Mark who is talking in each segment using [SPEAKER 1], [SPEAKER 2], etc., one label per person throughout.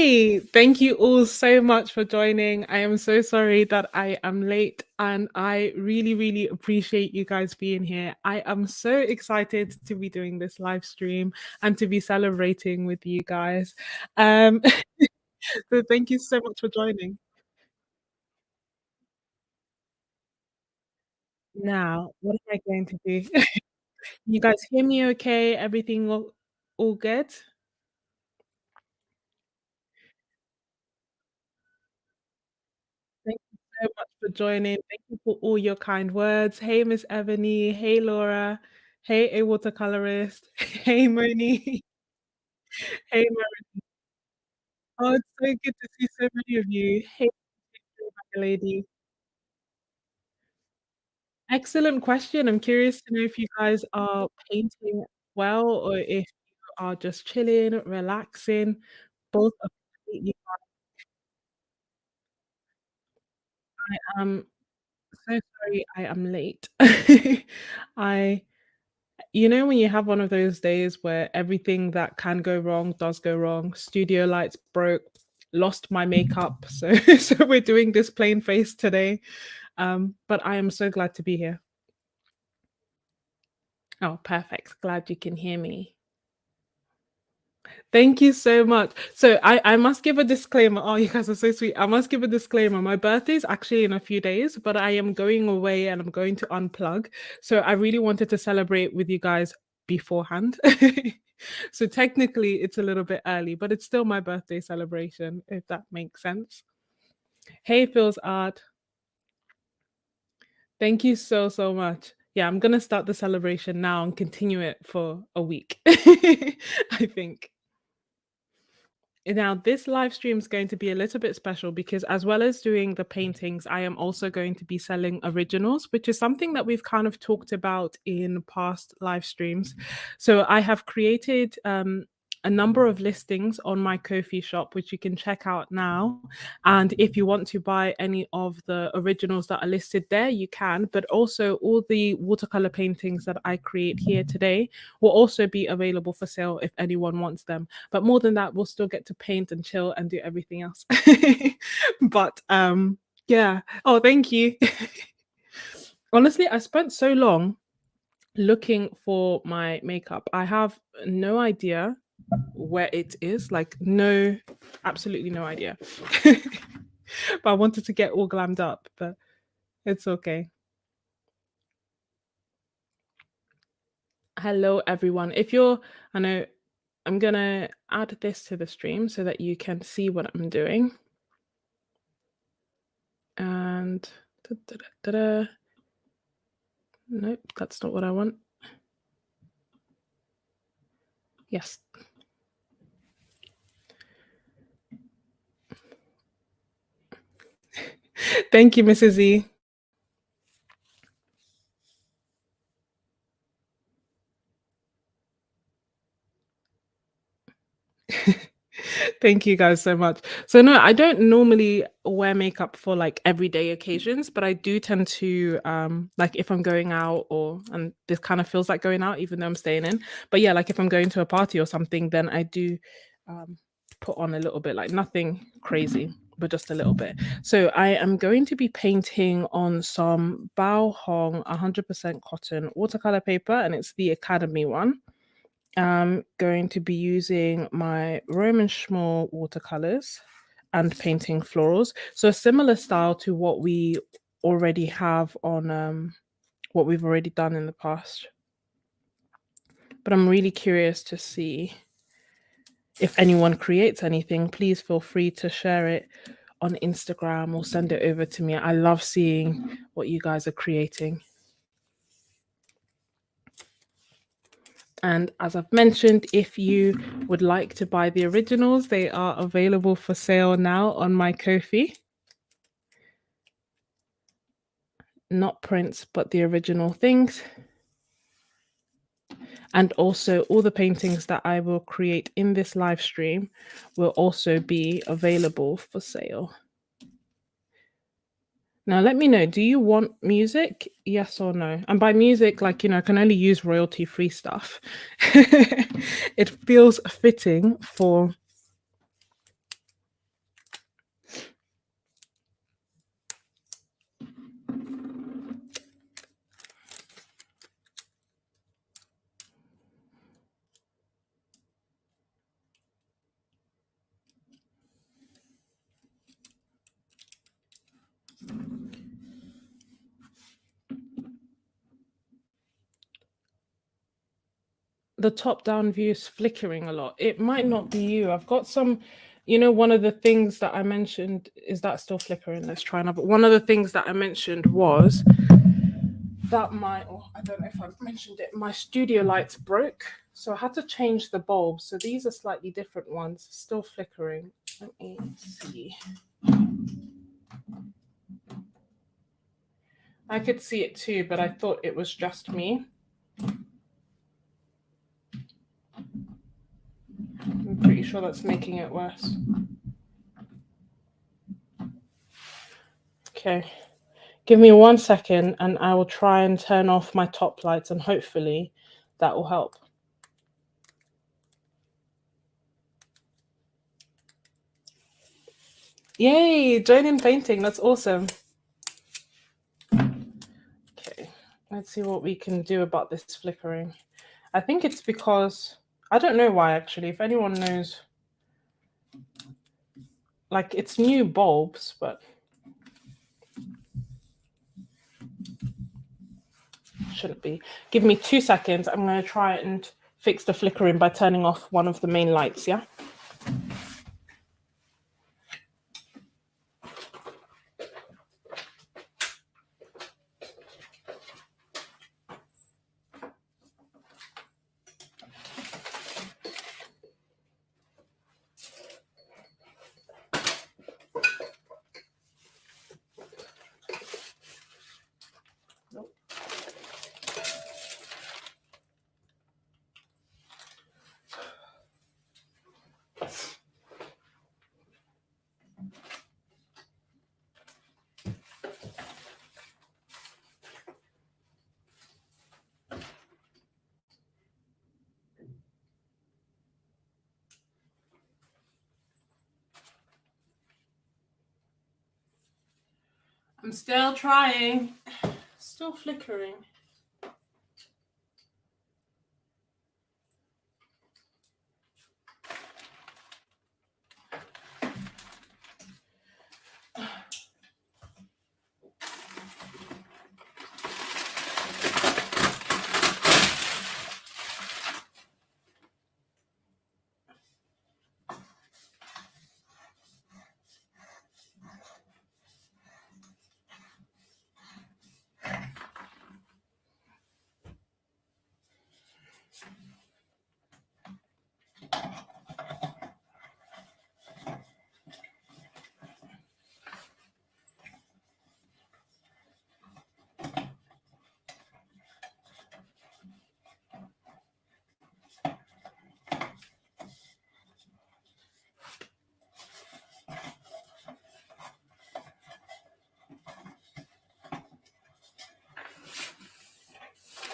[SPEAKER 1] Hey, thank you all so much for joining. I am so sorry that I am late and I really, really appreciate you guys being here. I am so excited to be doing this live stream and to be celebrating with you guys. Um, so thank you so much for joining. Now, what am I going to do? You guys hear me okay? Everything all good? Thank you so much for joining. Thank you for all your kind words. Hey, Miss Ebony. Hey, Laura. Hey, a watercolorist. Hey, Moni. Hey, Mary. Oh, it's so good to see so many of you. Hey, my lady. Excellent question. I'm curious to know if you guys are painting well or if you are just chilling, relaxing. Both are completely fine. I am so sorry I am late. I when you have one of those days where everything that can go wrong does go wrong, studio lights broke, lost my makeup, so so we're doing this plain face today. But I am so glad to be here. Oh, perfect. Glad you can hear me. Thank you so much. So I must give a disclaimer. Oh, you guys are so sweet. I must give a disclaimer. My birthday is actually in a few days, but I am going away and I'm going to unplug. So I really wanted to celebrate with you guys beforehand. So technically it's a little bit early, but it's still my birthday celebration, if that makes sense. Hey, Phil's art. Thank you so, so much. Yeah, I'm gonna start the celebration now and continue it for a week. I think. Now, this live stream is going to be a little bit special because, as well as doing the paintings, I am also going to be selling originals, which is something that we've kind of talked about in past live streams. So, I have created a number of listings on my Ko-fi shop, which you can check out now. And if you want to buy any of the originals that are listed there, you can. But also, all the watercolor paintings that I create here today will also be available for sale if anyone wants them. But more than that, we'll still get to paint and chill and do everything else. But yeah. Oh, thank you. Honestly, I spent so long looking for my makeup. I have no idea where it is. Like no, absolutely no idea. But I wanted to get all glammed up, but it's okay. Hello everyone. I know I'm gonna add this to the stream so that you can see what I'm doing. And nope, that's not what I want. Yes. Thank you, Mrs. E. Thank you guys so much. So no, I don't normally wear makeup for like everyday occasions, but I do tend to like if I'm going out and this kind of feels like going out even though I'm staying in. But yeah, like if I'm going to a party or something, then I do put on a little bit, like nothing crazy, but just a little bit. So I am going to be painting on some Bao Hong 100% cotton watercolor paper, and it's the Academy one. I'm going to be using my Roman Schmall watercolors and painting florals. So a similar style to what we already have on what we've already done in the past. But I'm really curious to see if anyone creates anything. Please feel free to share it on Instagram or send it over to me. I love seeing what you guys are creating. And as I've mentioned, if you would like to buy the originals, they are available for sale now on my Ko-fi. Not prints, but the original things. And also all the paintings that I will create in this live stream will also be available for sale. Now, let me know, do you want music? Yes or no? And by music, like, I can only use royalty-free stuff. It feels fitting for the top-down view is flickering a lot. It might not be you. I've got some, you know, one of the things that I mentioned, is that still flickering? Let's try another. One of the things that I mentioned was that I don't know if I mentioned it, my studio lights broke. So I had to change the bulbs. So these are slightly different ones, still flickering. Let me see. I could see it too, but I thought it was just me. I'm pretty sure that's making it worse. Okay, give me 1 second and I will try and turn off my top lights and hopefully that will help. Yay, join in painting, that's awesome. Okay, let's see what we can do about this flickering. I think it's because, I don't know why actually, if anyone knows, like it's new bulbs, but shouldn't be. Give me 2 seconds, I'm going to try and fix the flickering by turning off one of the main lights, yeah? I'm still trying. Still flickering.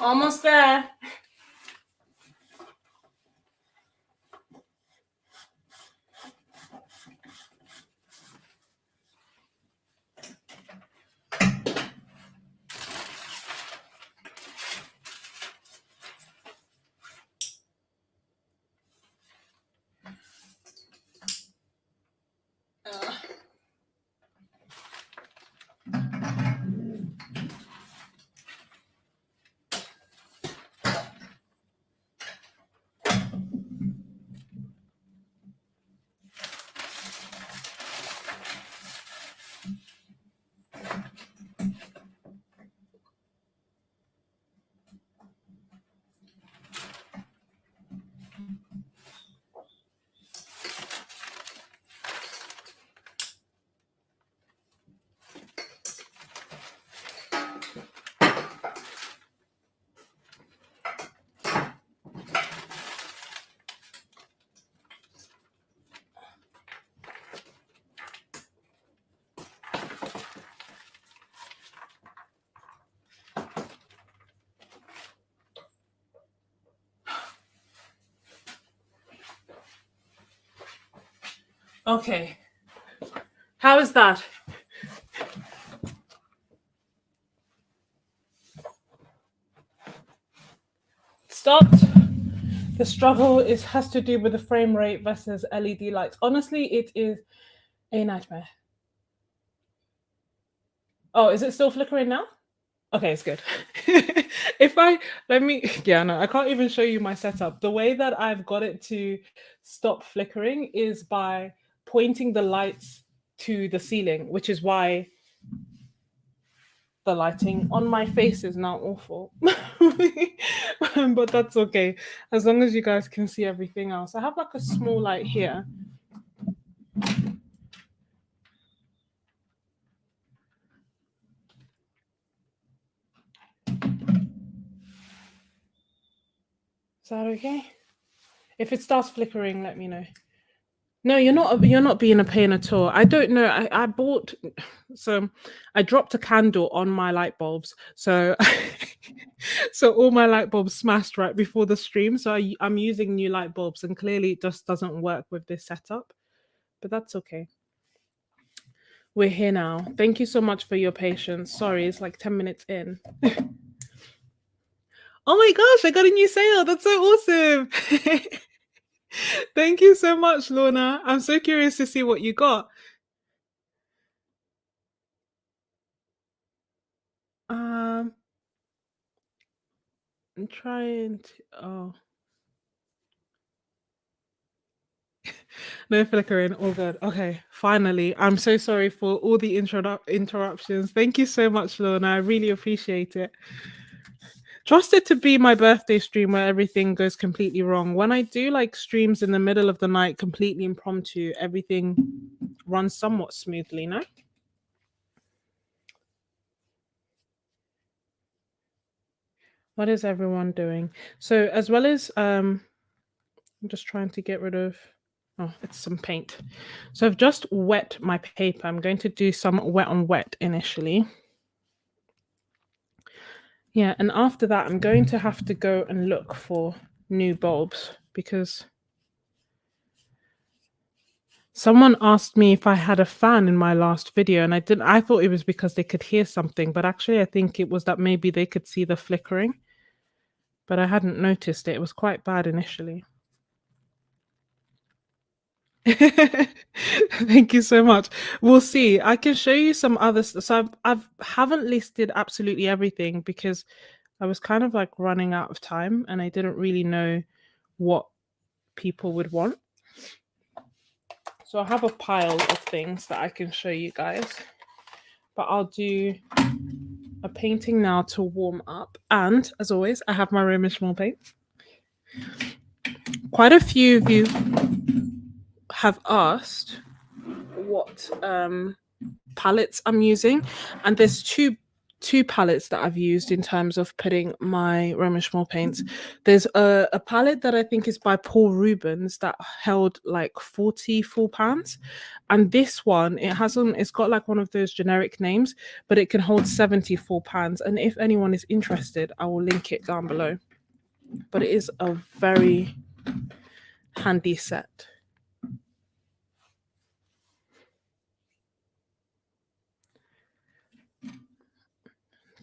[SPEAKER 1] Almost there. Okay. How is that? Stopped. The struggle has to do with the frame rate versus LED lights. Honestly, it is a nightmare. Oh, is it still flickering now? Okay, it's good. If I let me yeah, no, I can't even show you my setup. The way that I've got it to stop flickering is by pointing the lights to the ceiling, which is why the lighting on my face is now awful. But that's okay. As long as you guys can see everything else. I have like a small light here. Is that okay? If it starts flickering, let me know. No, you're not being a pain at all. I don't know. I bought so I dropped a candle on my light bulbs. So so all my light bulbs smashed right before the stream. So I'm using new light bulbs and clearly it just doesn't work with this setup. But that's okay. We're here now. Thank you so much for your patience. Sorry, it's like 10 minutes in. Oh my gosh, I got a new sale. That's so awesome. Thank you so much, Lorna. I'm so curious to see what you got. Um, I'm trying to. Oh, no flickering. All good. Okay, finally. I'm so sorry for all the interruptions. Thank you so much, Lorna. I really appreciate it. Trust it to be my birthday stream where everything goes completely wrong. When I do like streams in the middle of the night, completely impromptu, everything runs somewhat smoothly, no? What is everyone doing? So as well as I'm just trying to get rid of it's some paint. So I've just wet my paper. I'm going to do some wet on wet initially. Yeah, and after that I'm going to have to go and look for new bulbs because someone asked me if I had a fan in my last video and I didn't. I thought it was because they could hear something, but actually I think it was that maybe they could see the flickering. But I hadn't noticed it. It was quite bad initially. Thank you so much. We'll see. I can show you some other stuff. So I've haven't listed absolutely everything because I was kind of like running out of time and I didn't really know what people would want. So I have a pile of things that I can show you guys. But I'll do a painting now to warm up. And as always, I have my Romish paints. Quite a few of you have asked what palettes I'm using, and there's two palettes that I've used in terms of putting my Romish paints. There's a palette that I think is by Paul Rubens that held like 44 pounds, and this one it's got like one of those generic names, but it can hold 74 pounds. And if anyone is interested, I will link it down below. But it is a very handy set.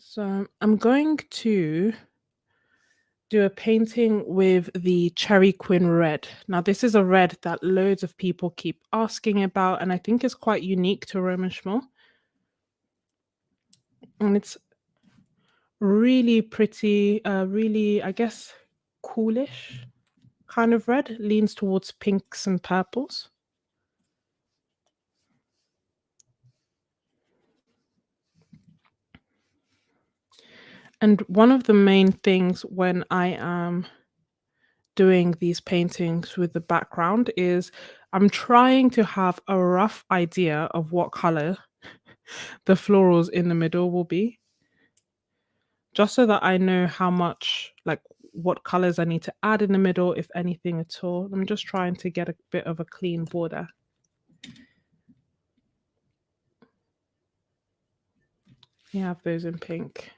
[SPEAKER 1] So I'm going to do a painting with the Cherry Quinn red. Now, this is a red that loads of people keep asking about, and I think is quite unique to Romish. And it's really pretty, really, I guess, coolish kind of red. Leans towards pinks and purples. And one of the main things when I am doing these paintings with the background is I'm trying to have a rough idea of what color the florals in the middle will be, just so that I know how much, like what colors I need to add in the middle, if anything at all. I'm just trying to get a bit of a clean border. You have those in pink.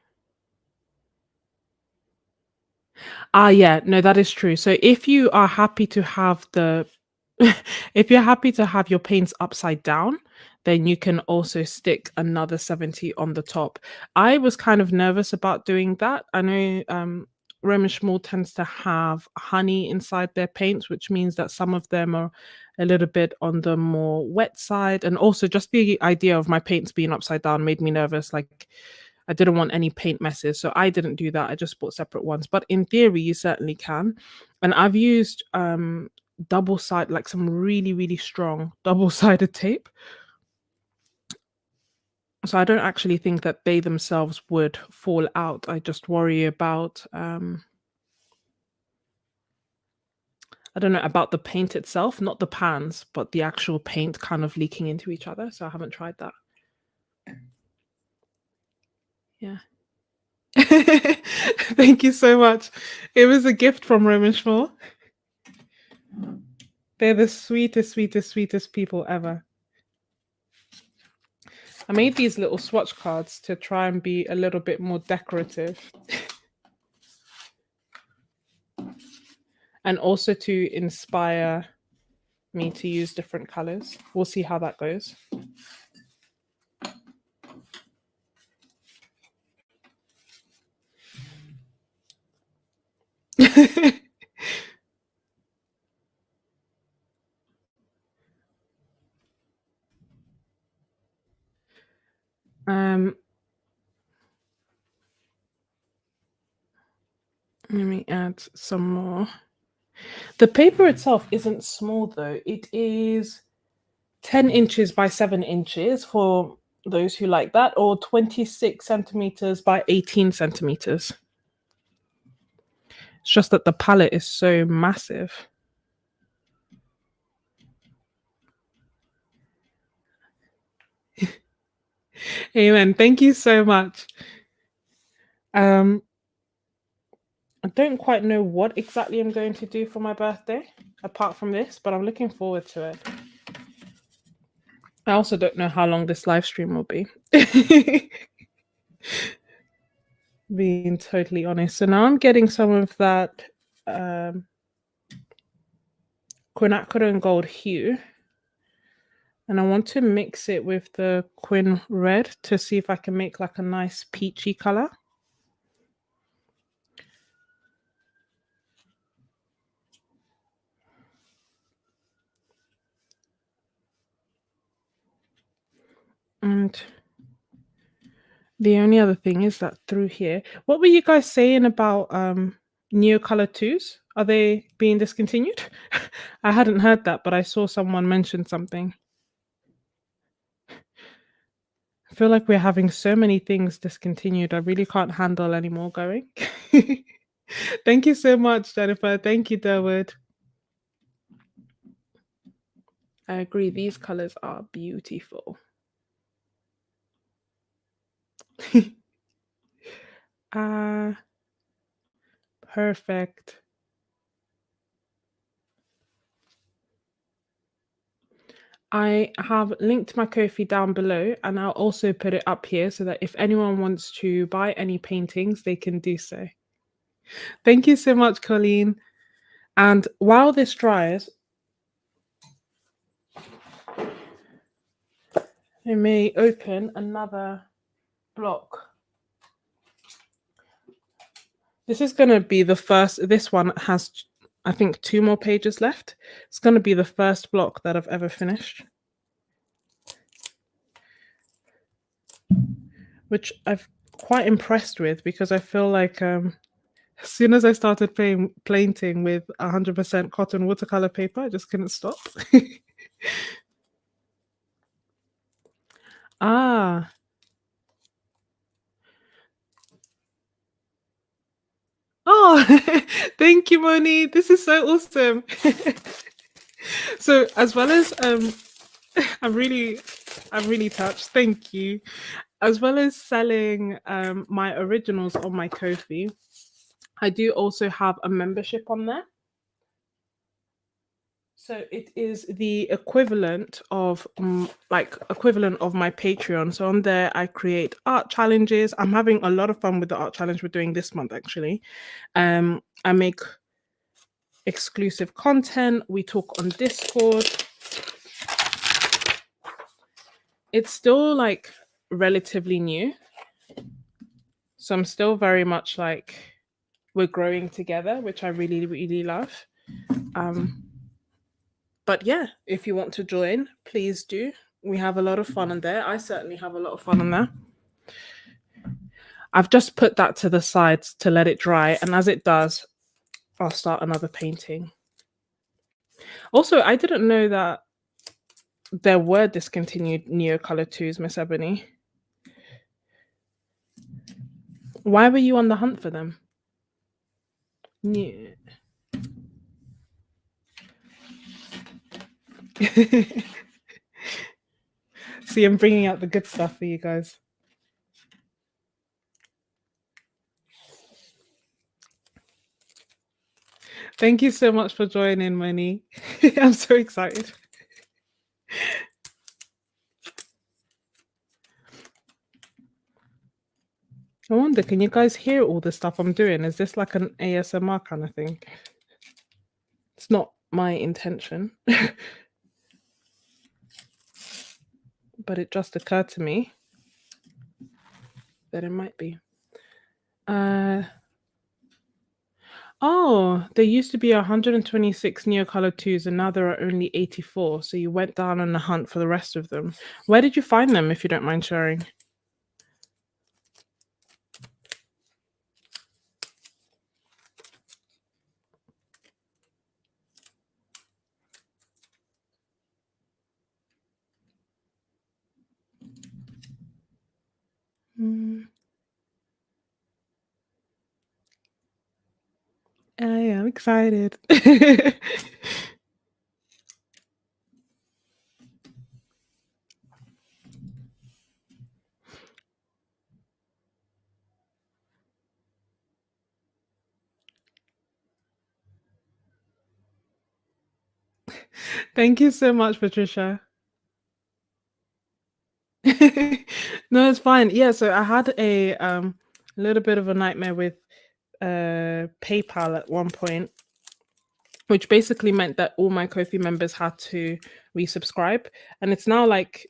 [SPEAKER 1] Yeah, no, that is true. So if you are happy to have if you're happy to have your paints upside down, then you can also stick another 70 on the top. I was kind of nervous about doing that. I know Romish Mall tends to have honey inside their paints, which means that some of them are a little bit on the more wet side. And also just the idea of my paints being upside down made me nervous. Like I didn't want any paint messes, so I didn't do that. I just bought separate ones. But in theory, you certainly can. And I've used double side, like some really, really strong double-sided tape. So I don't actually think that they themselves would fall out. I just worry about I don't know, about the paint itself, not the pans, but the actual paint kind of leaking into each other. So I haven't tried that. Yeah. Thank you so much. It was a gift from Roman Schmall. They're the sweetest, sweetest, sweetest people ever. I made these little swatch cards to try and be a little bit more decorative. And also to inspire me to use different colors. We'll see how that goes. Let me add some more. The paper itself isn't small though. It is 10 inches by 7 inches for those who like that, or 26 centimeters by 18 centimeters. It's just that the palette is so massive. Amen. Thank you so much. I don't quite know what exactly I'm going to do for my birthday, apart from this, but I'm looking forward to it. I also don't know how long this live stream will be. Being totally honest. So now I'm getting some of that quinacridone and gold hue. And I want to mix it with the quin red to see if I can make like a nice peachy color. And the only other thing is that through here, what were you guys saying about Neocolor 2s? Are they being discontinued? I hadn't heard that, but I saw someone mention something. I feel like we're having so many things discontinued. I really can't handle any more going. Thank you so much, Jennifer. Thank you, Derwood. I agree. These colors are beautiful. Perfect. I have linked my Ko-fi down below, and I'll also put it up here so that if anyone wants to buy any paintings, they can do so. Thank you so much, Colleen. And while this dries, I may open another block. This is going to be the first. This one has, I think, 2 more pages left. It's going to be the first block that I've ever finished, which I'm quite impressed with, because I feel like as soon as I started painting with 100% cotton watercolor paper, I just couldn't stop. Ah. Oh, thank you, Moni. This is so awesome. So as well as I'm really touched. Thank you. As well as selling my originals on my Ko-fi, I do also have a membership on there. So it is the equivalent of my Patreon. So on there, I create art challenges. I'm having a lot of fun with the art challenge we're doing this month, actually. I make exclusive content. We talk on Discord. It's still like relatively new. So I'm still very much like we're growing together, which I really, really love. But yeah, if you want to join, please do. We have a lot of fun on there. I certainly have a lot of fun on there. I've just put that to the side to let it dry, and as it does, I'll start another painting. Also, I didn't know that there were discontinued Neocolor 2s, Miss Ebony. Why were you on the hunt for them? Yeah. See, I'm bringing out the good stuff for you guys. Thank you so much for joining, Moni. I'm so excited. I wonder, can you guys hear all the stuff I'm doing? Is this like an ASMR kind of thing? It's not my intention, but it just occurred to me that it might be. Oh, there used to be 126 Neocolor 2s and now there are only 84. So you went down on a hunt for the rest of them. Where did you find them, if you don't mind sharing? I am excited. Thank you so much, Patricia. No, it's fine. Yeah, so I had a little bit of a nightmare with PayPal at one point, which basically meant that all my Ko-fi members had to resubscribe, and it's now like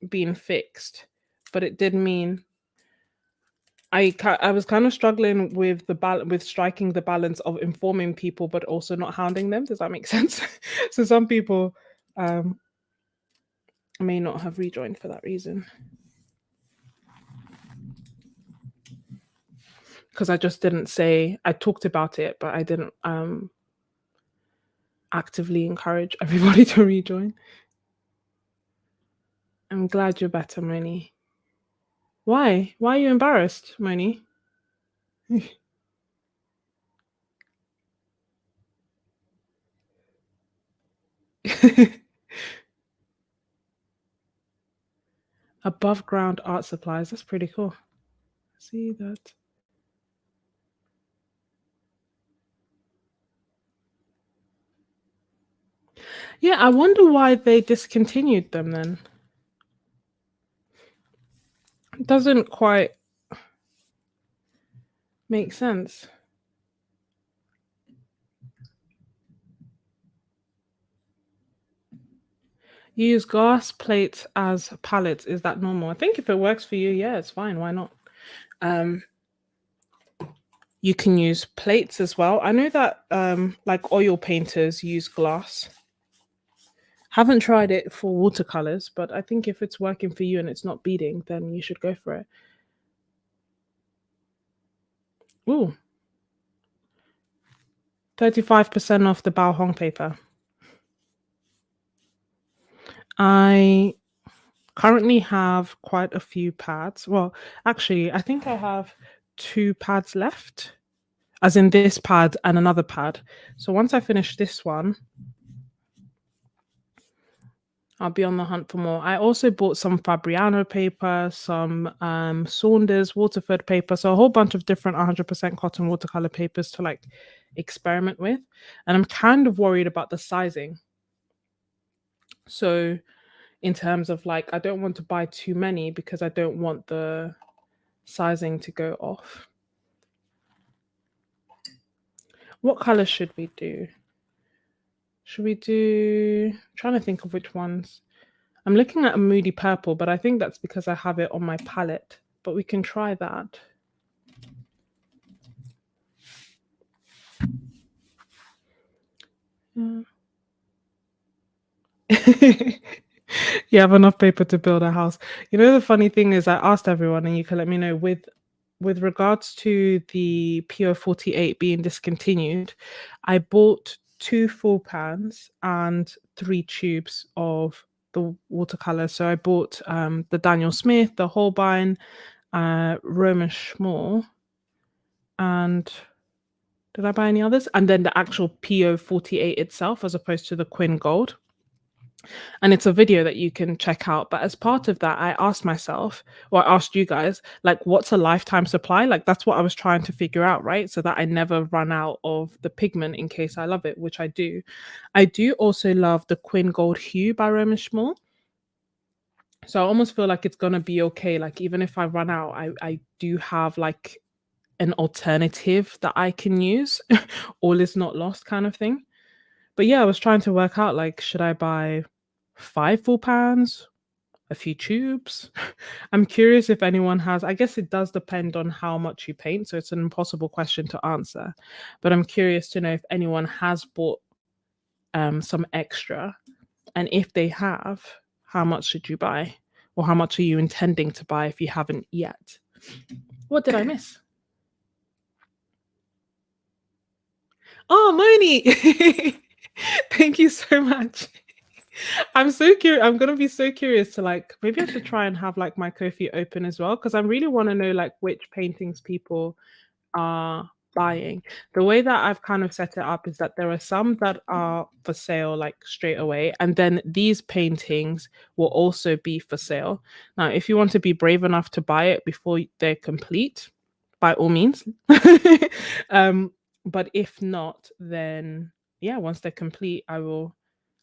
[SPEAKER 1] being fixed. But it did mean I was kind of struggling with with striking the balance of informing people but also not hounding them. Does that make sense? So some people may not have rejoined for that reason. Because I just didn't say, I talked about it, but I didn't actively encourage everybody to rejoin. I'm glad you're better, Moni. Why? Why are you embarrassed, Moni? Above ground art supplies. That's pretty cool. See that? Yeah, I wonder why they discontinued them then. It doesn't quite make sense. You use glass plates as palettes. Is that normal? I think if it works for you, yeah, it's fine. Why not? You can use plates as well. I know that like oil painters use glass. Haven't tried it for watercolors, but I think if it's working for you and it's not beading, then you should go for it. Ooh. 35% off the Bao Hong paper. I currently have quite a few pads. Well, actually, I think I have 2 pads left, as in this pad and another pad. So once I finish this one, I'll be on the hunt for more. I also bought some Fabriano paper, some Saunders Waterford paper, so a whole bunch of different 100% cotton watercolor papers to like experiment with. And I'm kind of worried about the sizing. So in terms of like, I don't want to buy too many because I don't want the sizing to go off. What color should we do? Should we do, I'm trying to think of which ones. I'm looking at a moody purple, but I think that's because I have it on my palette, but we can try that. Yeah. You have enough paper to build a house. You know, the funny thing is I asked everyone and you can let me know with with regards to the PO48 being discontinued, I bought 2 full pans and 3 tubes of the watercolor. So I bought the Daniel Smith, the Holbein, Roman Schmall, and did I buy any others? And then the actual PO48 itself, as opposed to the Quinn Gold. And it's a video that you can check out. But as part of that, I asked myself, or I asked you guys, like, what's a lifetime supply? Like, that's what I was trying to figure out, right? So that I never run out of the pigment in case I love it, which I do. I do also love the Quinn Gold Hue by Roman Schmall. So I almost feel like it's gonna be okay. Like, even if I run out, I do have like an alternative that I can use. All is not lost kind of thing. But yeah, I was trying to work out, like, should I buy 5 full pans, a few tubes? I'm curious if anyone has. I guess it does depend on how much you paint, so it's an impossible question to answer. But I'm curious to know if anyone has bought some extra, and if they have, how much should you buy? Or how much are you intending to buy if you haven't yet? What did I miss? Oh, Moni! Thank you so much. I'm so curious. I'm gonna be so curious to, like, maybe I should try and have like my Ko-fi open as well, because I really want to know like which paintings people are buying. The way that I've kind of set it up is that there are some that are for sale like straight away, and then these paintings will also be for sale. Now, if you want to be brave enough to buy it before they're complete, by all means. um, but if not, then yeah, once they're complete, I will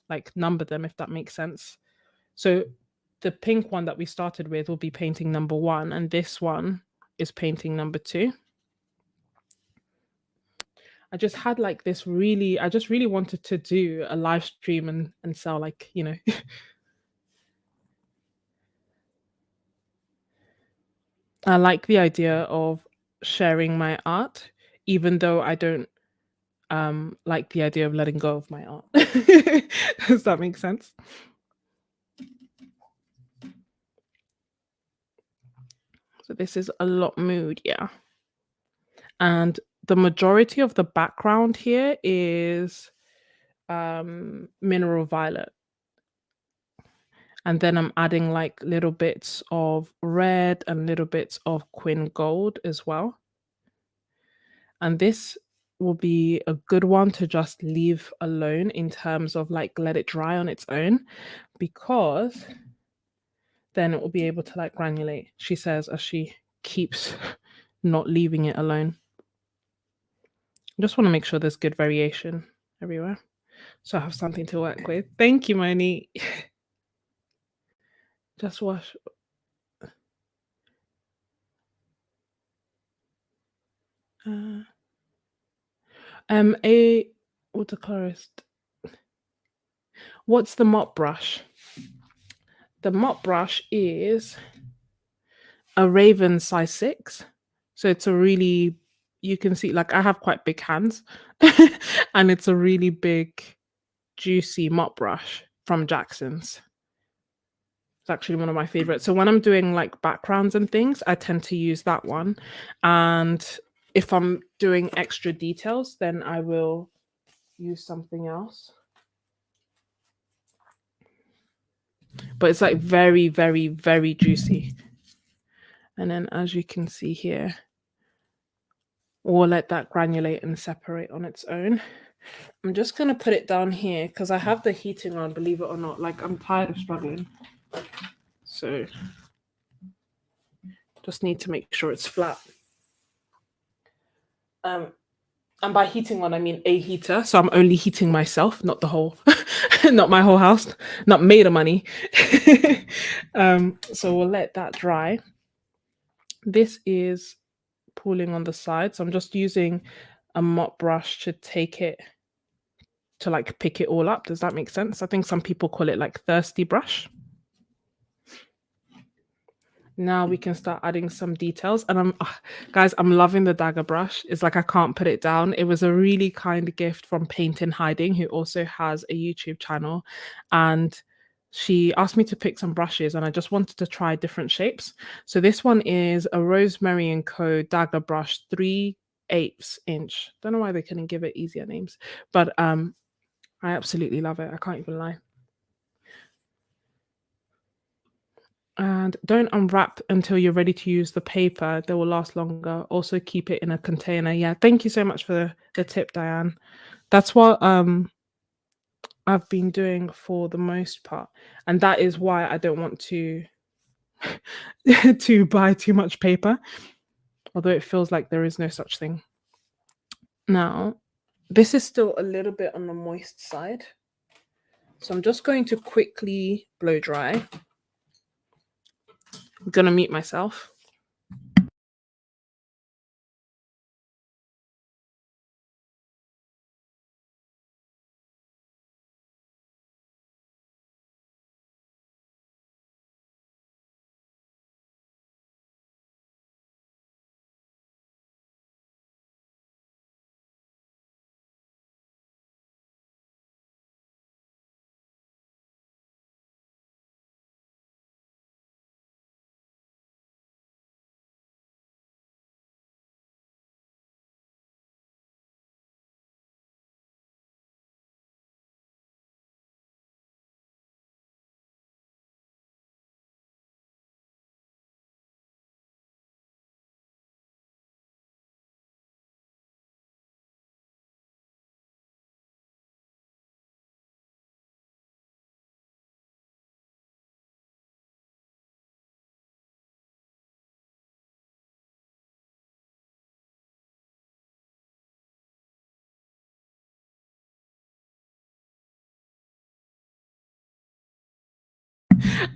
[SPEAKER 1] like number them, if that makes sense. So the pink one that we started with will be painting number 1, and this one is painting number 2. I just had like this really, I just really wanted to do a live stream and sell, like, you know. I like the idea of sharing my art, even though I don't like the idea of letting go of my art. Does that make sense? So this is a lot mood, yeah. And the majority of the background here is mineral violet. And then I'm adding like little bits of red and little bits of Quinn Gold as well. And this will be a good one to just leave alone in terms of like let it dry on its own, because then it will be able to like granulate, she says, as she keeps not leaving it alone. I just want to make sure there's good variation everywhere, so I have something to work with. Thank you, Moni. Just wash. A watercolorist. What's the mop brush? The mop brush is a Raven size 6. So it's a really, you can see, like, I have quite big hands, and it's a really big, juicy mop brush from Jackson's. It's actually one of my favorites. So when I'm doing like backgrounds and things, I tend to use that one. And if I'm doing extra details, then I will use something else. But it's like very, very, very juicy. And then as you can see here, we'll let that granulate and separate on its own. I'm just going to put it down here because I have the heating on, believe it or not. Like, I'm tired of struggling. So just need to make sure it's flat. And by heating on, I mean a heater. So I'm only heating myself, not the whole, not my whole house, not made of money. So we'll let that dry. This is pooling on the side. So I'm just using a mop brush to take it, to like pick it all up. Does that make sense? I think some people call it like thirsty brush. Now we can start adding some details. And guys, I'm loving the dagger brush. It's like I can't put it down. It was a really kind gift from Paint in Hiding, who also has a YouTube channel. And she asked me to pick some brushes and I just wanted to try different shapes. So this one is a Rosemary and Co. dagger brush, 3/8 inch. Don't know why they couldn't give it easier names, but I absolutely love it. I can't even lie. And don't unwrap until you're ready to use the paper. They will last longer. Also keep it in a container. Yeah, thank you so much for the tip, Diane. That's what I've been doing for the most part. And that is why I don't want to to buy too much paper, although it feels like there is no such thing. Now, this is still a little bit on the moist side. So I'm just going to quickly blow dry. I'm gonna mute myself.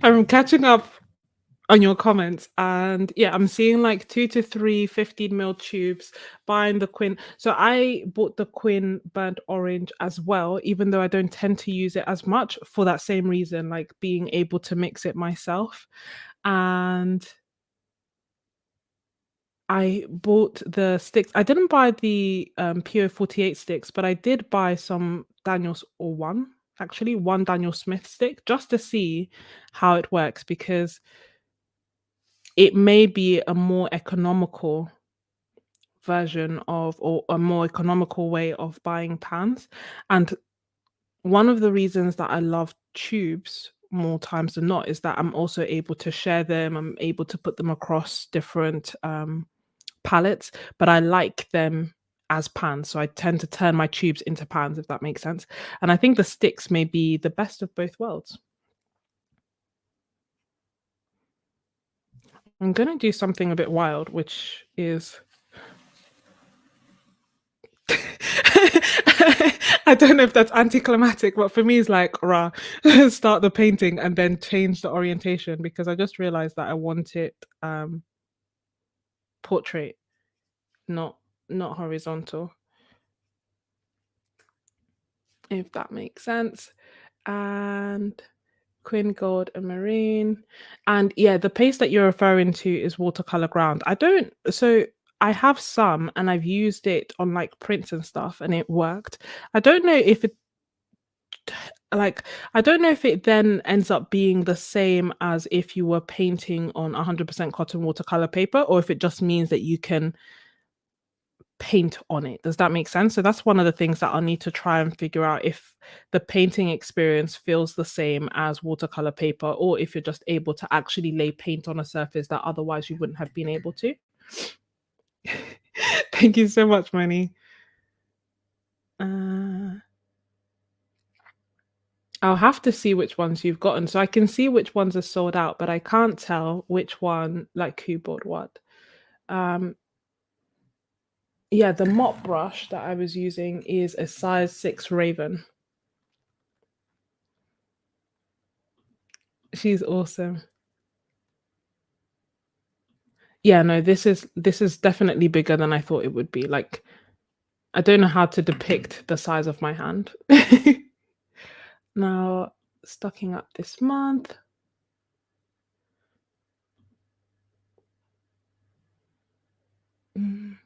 [SPEAKER 1] I'm catching up on your comments, and yeah, I'm seeing like 2 to 3 15 ml tubes, buying the Quinn. So I bought the Quinn burnt orange as well, even though I don't tend to use it as much for that same reason, like being able to mix it myself. And I bought the sticks. I didn't buy the PO48 sticks, but I did buy some Daniels, or one, actually, one Daniel Smith stick, just to see how it works, because it may be a more economical version of, or a more economical way of buying pans. And one of the reasons that I love tubes more times than not is that I'm also able to share them. I'm able to put them across different palettes, but I like them as pans. So I tend to turn my tubes into pans, if that makes sense. And I think the sticks may be the best of both worlds. I'm gonna do something a bit wild, which is I don't know if that's anticlimactic, but for me, it's like, rah, start the painting and then change the orientation, because I just realized that I want it portrait, not horizontal, if that makes sense. And Queen Gold and Marine. And yeah, the paste that you're referring to is watercolor ground. I have some and I've used it on like prints and stuff and it worked. I don't know if it like I don't know if it then ends up being the same as if you were painting on 100% cotton watercolor paper, or if it just means that you can paint on it. Does that make sense? So that's one of the things that I'll need to try and figure out, if the painting experience feels the same as watercolor paper, or if you're just able to actually lay paint on a surface that otherwise you wouldn't have been able to. Thank you so much, Moni. Uh, I'll have to see which ones you've gotten. So I can see which ones are sold out, but I can't tell which one, like who bought what. Um, yeah, the mop brush that I was using is a size 6 Raven. She's awesome. Yeah, no, this is definitely bigger than I thought it would be. Like, I don't know how to depict the size of my hand. Now, stocking up this month. Mm.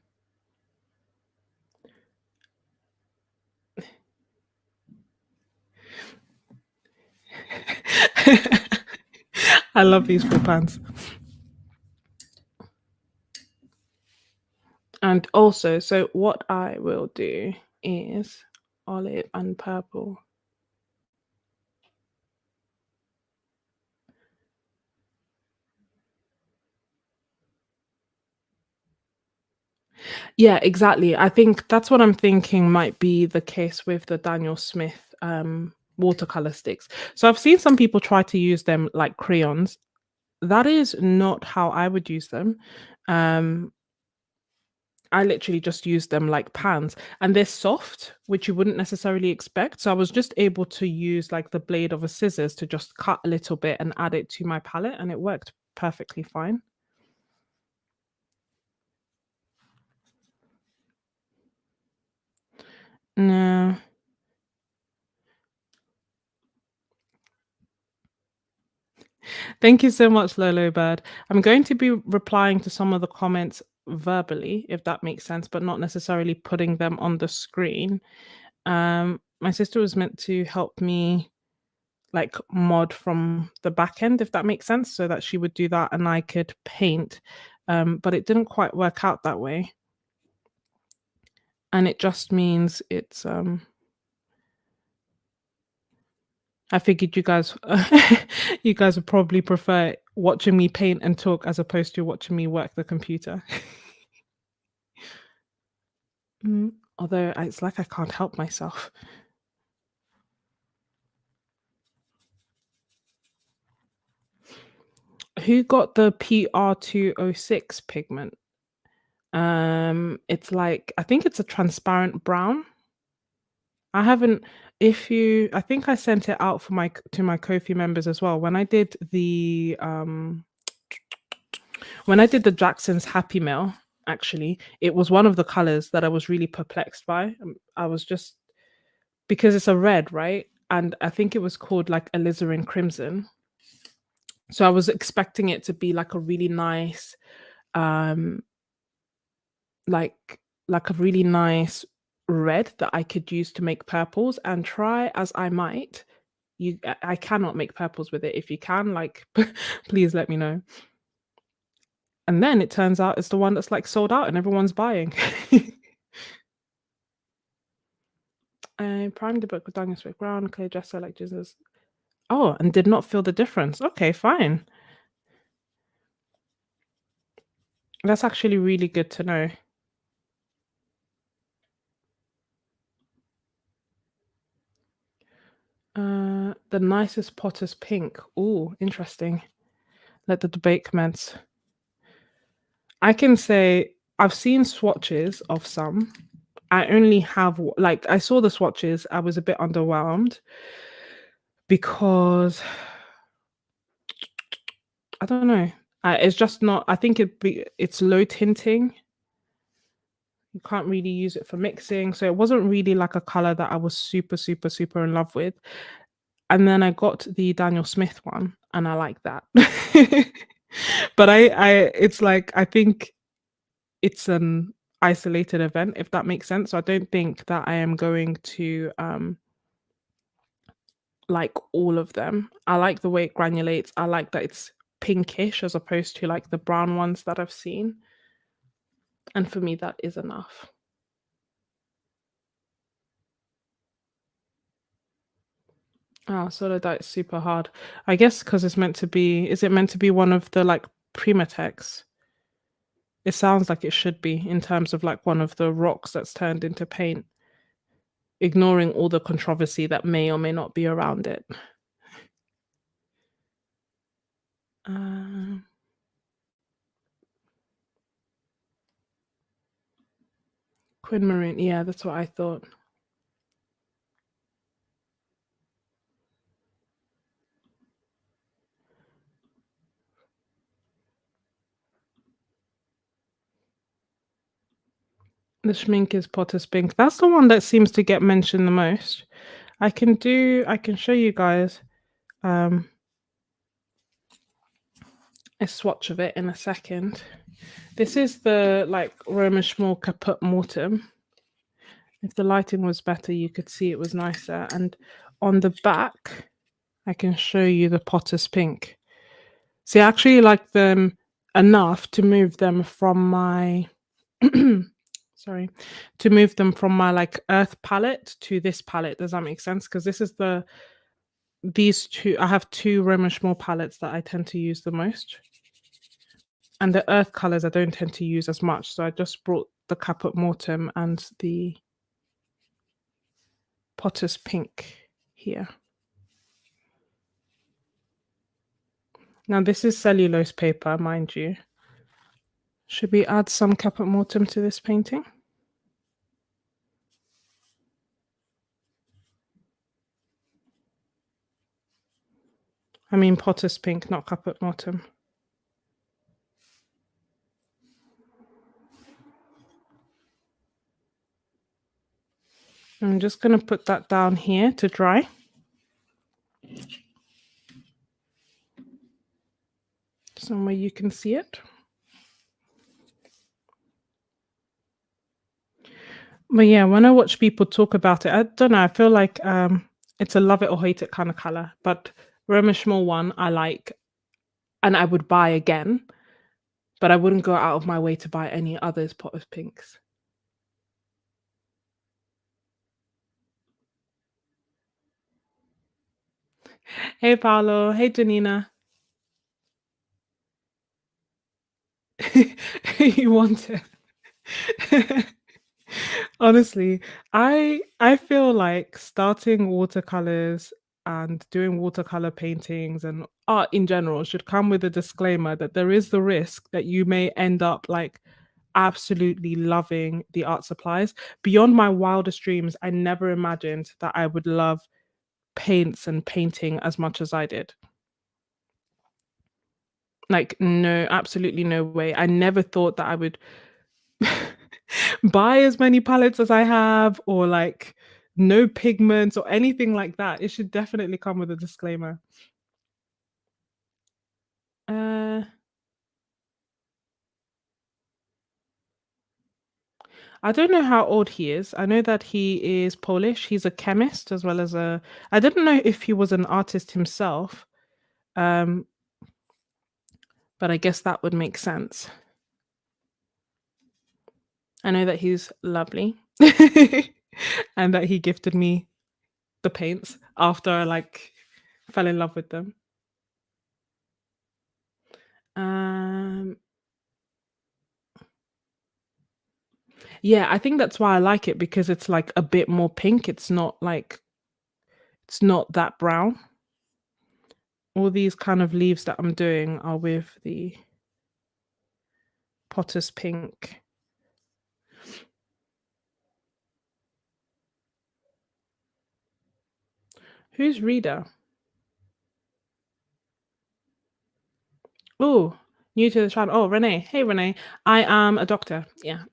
[SPEAKER 1] I love these full pans. And also, so what I will do is olive and purple. Yeah, exactly. I think that's what I'm thinking might be the case with the Daniel Smith watercolor sticks. So I've seen some people try to use them like crayons. That is not how I would use them. Um, I literally just use them like pans and they're soft, which you wouldn't necessarily expect. So I was just able to use like the blade of a scissors to just cut a little bit and add it to my palette, and it worked perfectly fine. No. Thank you so much, Lolo Bird. I'm going to be replying to some of the comments verbally, if that makes sense, but not necessarily putting them on the screen. My sister was meant to help me like mod from the back end, if that makes sense, so that she would do that and I could paint. But it didn't quite work out that way. And it just means it's I figured you guys you guys would probably prefer watching me paint and talk as opposed to watching me work the computer. Mm, although it's like I can't help myself. Who got the PR206 pigment? It's like I think it's a transparent brown. I haven't if you I think I sent it out for my to my Ko-fi members as well. When I did the Jackson's Happy Mail, actually, it was one of the colors that I was really perplexed by. I was just because it's a red, right? And I think it was called like alizarin crimson. So I was expecting it to be like a really nice, um, like like a really nice red that I could use to make purples. And try as I might, I cannot make purples with it. If you can, like, please let me know. And then it turns out it's the one that's like sold out and everyone's buying. I primed the book with Daniel Swift Brown, clear gesser like Jesus. Oh, and did not feel the difference. Okay, fine. That's actually really good to know. The nicest Potter's pink. Oh, interesting. Let the debate commence. I can say I've seen swatches of some. I only have like I saw the swatches. I was a bit underwhelmed because I don't know. It's just not. I think it's low tinting. You can't really use it for mixing, so it wasn't really like a color that I was super, super, super in love with. And then I got the Daniel Smith one, and I like that. But it's like I think it's an isolated event, if that makes sense. So I don't think that I am going to like all of them. I like the way it granulates. I like that it's pinkish as opposed to like the brown ones that I've seen. And for me, that is enough. Oh, solo is super hard. I guess because it's meant to be. Is it meant to be one of the like Primatex? It sounds like it should be in terms of like one of the rocks that's turned into paint, ignoring all the controversy that may or may not be around it. Um, Quinn Maroon, yeah, that's what I thought. The Schmink is Potter's Pink. That's the one that seems to get mentioned the most. I can show you guys a swatch of it in a second. This is the like Roman Schmall Caput Mortem. If the lighting was better, you could see it was nicer. And on the back, I can show you the Potter's Pink. See, I actually like them enough to move them from my sorry, to move them from my, like, earth palette to this palette. Does that make sense? Because this is these 2 I have 2 Roman Schmall palettes that I tend to use the most, and the earth colors I don't tend to use as much, so I just brought the Caput Mortem and the Potter's Pink here. Now this is cellulose paper, mind you. Should we add some Caput Mortem to this painting? I mean Potter's Pink, not Caput Mortem. I'm just gonna put that down here to dry. Somewhere you can see it. But yeah, when I watch people talk about it, I don't know, I feel like it's a love it or hate it kind of color. But Roman Schmall one I like and I would buy again, but I wouldn't go out of my way to buy any others pot of pinks. Hey Paolo, hey Janina. You want it? Honestly, I feel like starting watercolors and doing watercolor paintings and art in general should come with a disclaimer that there is the risk that you may end up like absolutely loving the art supplies. Beyond my wildest dreams, I never imagined that I would love paints and painting as much as I did. Like, no, absolutely no way. I never thought that I would buy as many palettes as I have or like no pigments or anything like that. It should definitely come with a disclaimer. Uh, I don't know how old he is. I know that he is Polish. He's a chemist as well as a. I didn't know if he was an artist himself, um, but I guess that would make sense. I know that he's lovely and that he gifted me the paints after I like fell in love with them. Um, yeah, I think that's why I like it because it's like a bit more pink. It's not that brown. All these kind of leaves that I'm doing are with the Potter's Pink. Who's Rita? Oh, new to the channel. Oh, Renee. Hey, Renee. I am a doctor. Yeah.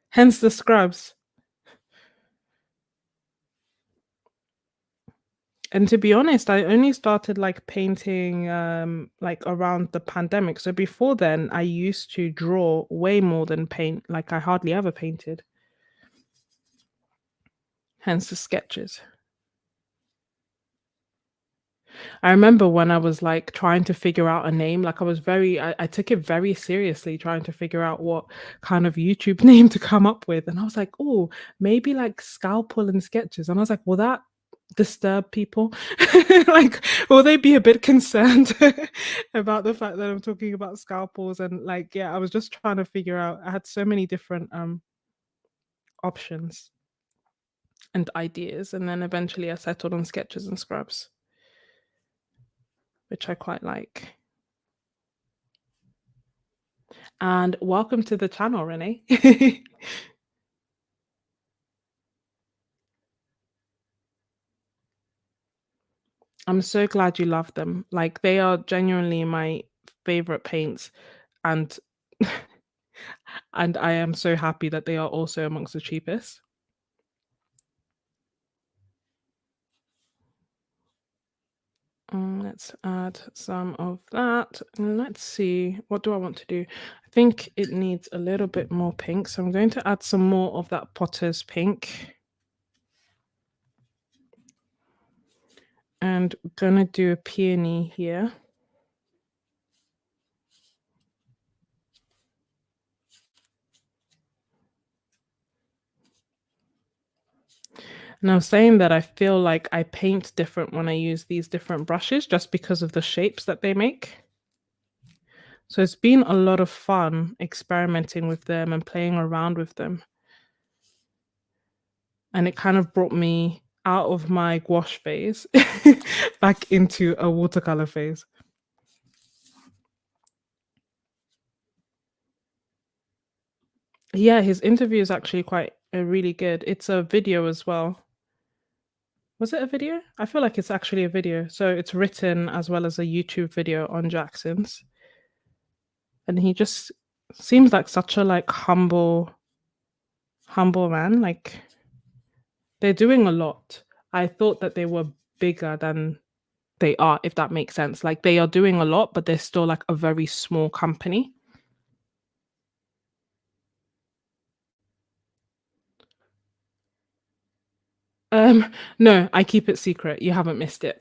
[SPEAKER 1] Hence the scrubs. And to be honest, I only started like painting like around the pandemic. So before then, I used to draw way more than paint. Like I hardly ever painted. Hence the sketches. I remember when I was like trying to figure out a name, like I took it very seriously trying to figure out what kind of YouTube name to come up with. And I was like, oh, maybe like scalpel and sketches. And I was like, will that disturb people? Like, will they be a bit concerned about the fact that I'm talking about scalpels? And like, yeah, I was just trying to figure out, I had so many different options and ideas. And then eventually I settled on sketches and scrubs, which I quite like. And welcome to the channel, Renee. I'm so glad you love them. Like they are genuinely my favorite paints and and I am so happy that they are also amongst the cheapest. Let's add some of that. And let's see, what do I want to do? I think it needs a little bit more pink. So I'm going to add some more of that Potter's Pink. And gonna do a peony here. And I was saying that I feel like I paint different when I use these different brushes just because of the shapes that they make. So it's been a lot of fun experimenting with them and playing around with them. And it kind of brought me out of my gouache phase back into a watercolor phase. Yeah, his interview is actually quite really good. It's a video as well. Was it a video? I feel like it's actually a video. So it's written as well as a YouTube video on Jackson's. And he just seems like such a like humble man. Like they're doing a lot. I thought that they were bigger than they are, if that makes sense. Like they are doing a lot, but they're still like a very small company. No, I keep it secret. You haven't missed it.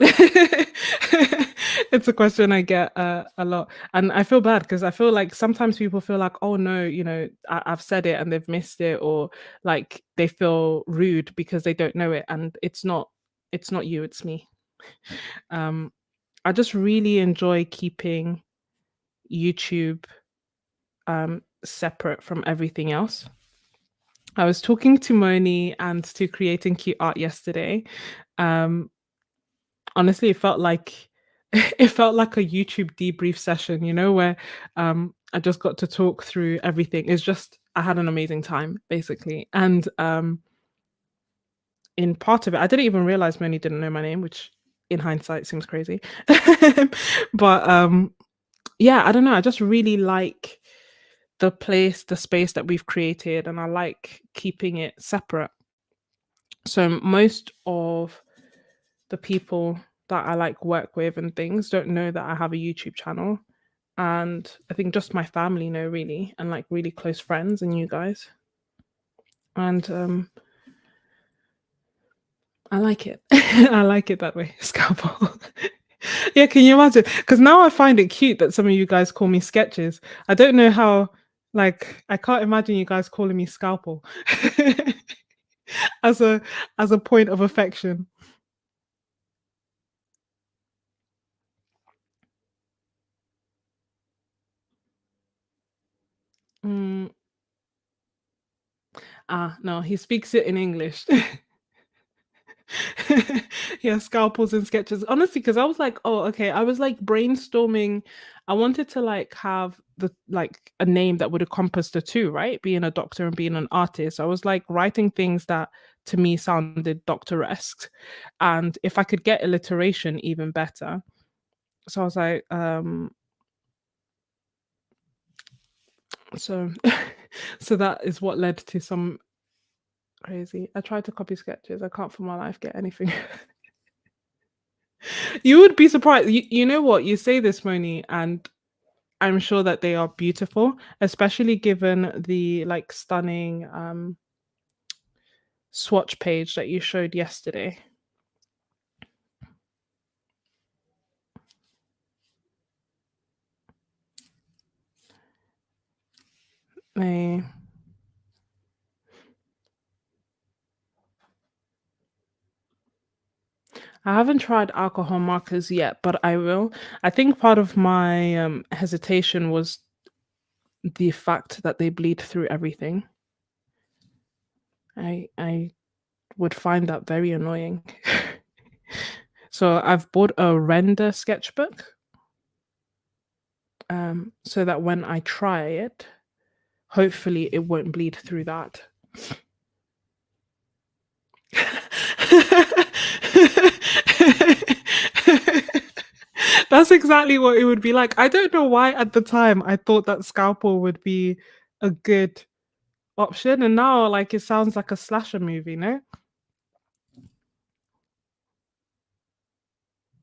[SPEAKER 1] It's a question I get a lot, and I feel bad because I feel like sometimes people feel like, oh no, I've said it and they've missed it, or like they feel rude because they don't know it, and it's not you, it's me. Um, I just really enjoy keeping YouTube separate from everything else. I was talking to Moni and to creating cute art yesterday. Um, Honestly, it felt like it felt like a YouTube debrief session, where I just got to talk through everything. It's just I had an amazing time, basically. And in part of it, I didn't even realize Moni didn't know my name, which in hindsight seems crazy. But yeah, I don't know. I just really like the space that we've created, and I like keeping it separate. So most of the people that I like work with and things don't know that I have a YouTube channel. And I think just my family know really, and like really close friends and you guys. And I like it. I like it that way. Scalpel. Yeah, can you imagine? Because now I find it cute that some of you guys call me sketches. I don't know how, like, I can't imagine you guys calling me scalpel as a point of affection. Mm, no, he speaks it in English. Yeah, scalpels and sketches. Honestly, because I was like, oh, okay. I was like brainstorming. I wanted to like have the like a name that would encompass the two, right? Being a doctor and being an artist. I was like writing things that to me sounded doctor-esque. And if I could get alliteration, even better. So I was like, so so that is what led to some crazy. I tried to copy sketches. I can't for my life get anything. You would be surprised. You know what? You say this, Moni, and I'm sure that they are beautiful, especially given the like stunning swatch page that you showed yesterday. They I haven't tried alcohol markers yet, but I will. I think part of my hesitation was the fact that they bleed through everything. I would find that very annoying. So I've bought a render sketchbook, so that when I try it, hopefully it won't bleed through that. That's exactly what it would be like. I don't know why at the time I thought that scalpel would be a good option, and now like it sounds like a slasher movie, no?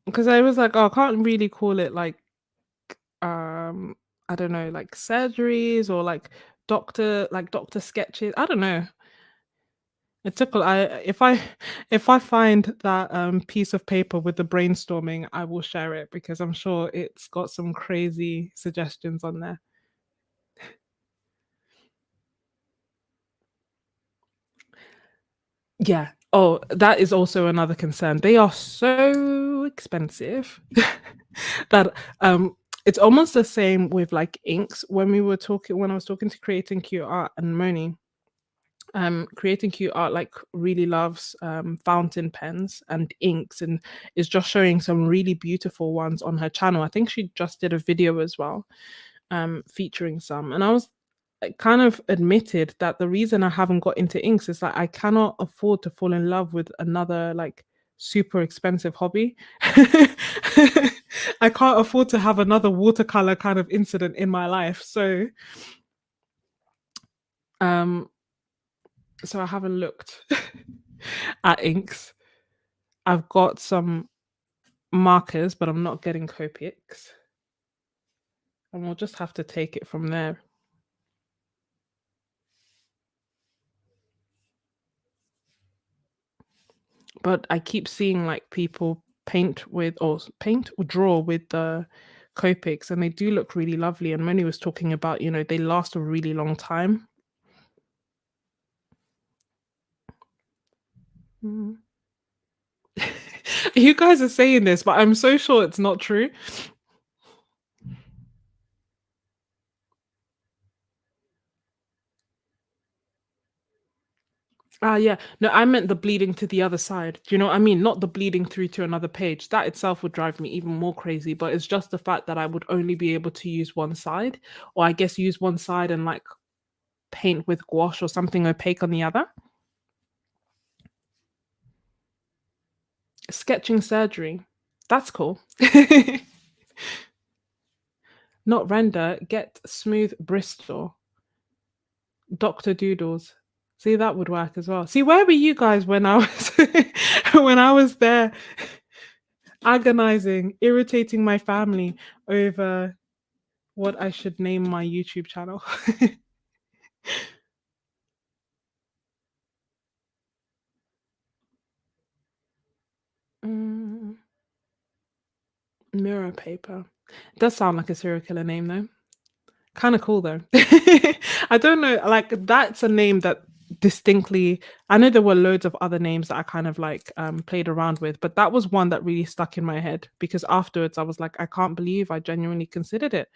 [SPEAKER 1] Because I was like, oh, I can't really call it um I don't know, like surgeries or like doctor sketches. I don't know. It took a I if I find that, piece of paper with the brainstorming, I will share it because I'm sure it's got some crazy suggestions on there. Yeah. Oh, that is also another concern. They are so expensive that, it's almost the same with, like, inks. When I was talking to Creating Cute Art and Moni, Creating Cute Art, like, really loves, fountain pens and inks and is just showing some really beautiful ones on her channel. I think she just did a video as well, featuring some. And I was kind of admitted that the reason I haven't got into inks is that I cannot afford to fall in love with another like super expensive hobby. I can't afford to have another watercolor kind of incident in my life. Um, so I haven't looked at inks. I've got some markers, but I'm not getting Copics. And we'll just have to take it from there. But I keep seeing like people paint or draw with the Copics, and they do look really lovely. And Moni was talking about, they last a really long time. Mm. You guys are saying this, but I'm so sure it's not true. Ah, yeah. No, I meant the bleeding to the other side. Do you know what I mean? Not the bleeding through to another page. That itself would drive me even more crazy. But it's just the fact that I would only be able to use one side, or I guess use one side and like paint with gouache or something opaque on the other. Sketching surgery. That's cool. Not render, get smooth Bristol. Dr. Doodles. See, that would work as well. See, where were you guys when I was when I was there agonizing, irritating my family over what I should name my YouTube channel? Mm, mirror paper. Does sound like a serial killer name though. Kind of cool though. I don't know, like that's a name that distinctly I know there were loads of other names that I kind of like played around with, but that was one that really stuck in my head because afterwards I was like, I can't believe I genuinely considered it.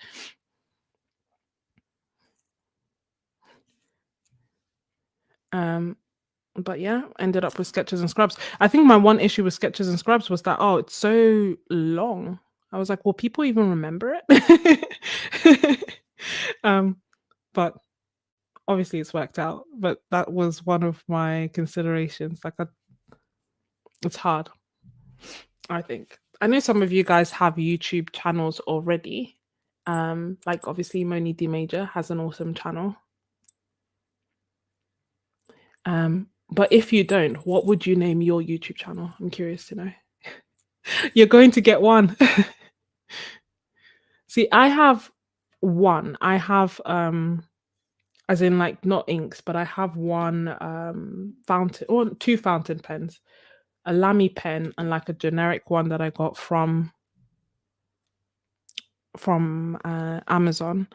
[SPEAKER 1] Um, but yeah, ended up with Sketches and Scrubs. I think my one issue with Sketches and Scrubs was that oh, it's so long. I was like, will people even remember it? um, but obviously it's worked out, but that was one of my considerations. It's hard, I think. I know some of you guys have YouTube channels already. Like obviously Moni D Major has an awesome channel. But if you don't, what would you name your YouTube channel? I'm curious to know. You're going to get one. See, I have one. I have as in like not inks, but I have one fountain or two fountain pens, a Lamy pen and like a generic one that I got from Amazon.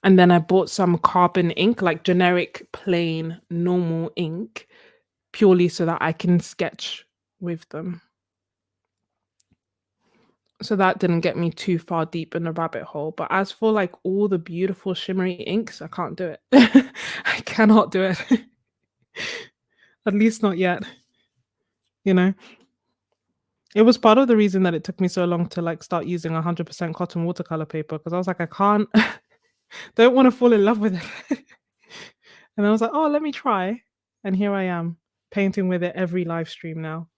[SPEAKER 1] And then I bought some carbon ink, like generic plain normal ink, purely so that I can sketch with them. So that didn't get me too far deep in the rabbit hole. But as for like all the beautiful shimmery inks, I can't do it. I cannot do it. At least not yet, you know. It was part of the reason that it took me so long to like start using 100% cotton watercolor paper because I was like, I can't, don't want to fall in love with it. And I was like, oh, let me try. And here I am painting with it every live stream now.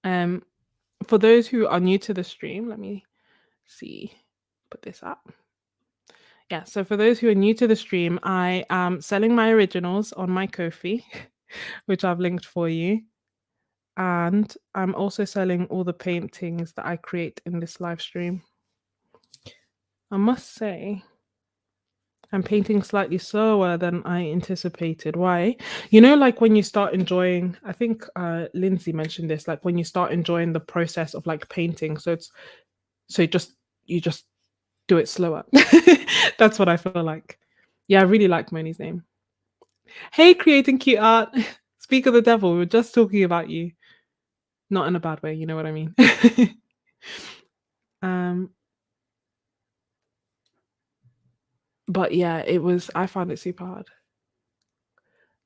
[SPEAKER 1] Um, for those who are new to the stream, let me see, put this up. Yeah, so for those who are new to the stream, I am selling my originals on my Ko-fi, which I've linked for you. And I'm also selling all the paintings that I create in this live stream. I must say, I'm painting slightly slower than I anticipated. Why? You know, like when you start enjoying, I think Lindsay mentioned this, like when you start enjoying the process of like painting. So you just do it slower. That's what I feel like. Yeah, I really like Moni's name. Hey, creating cute art. Speak of the devil, we were just talking about you. Not in a bad way, you know what I mean? um, but yeah, I found it super hard.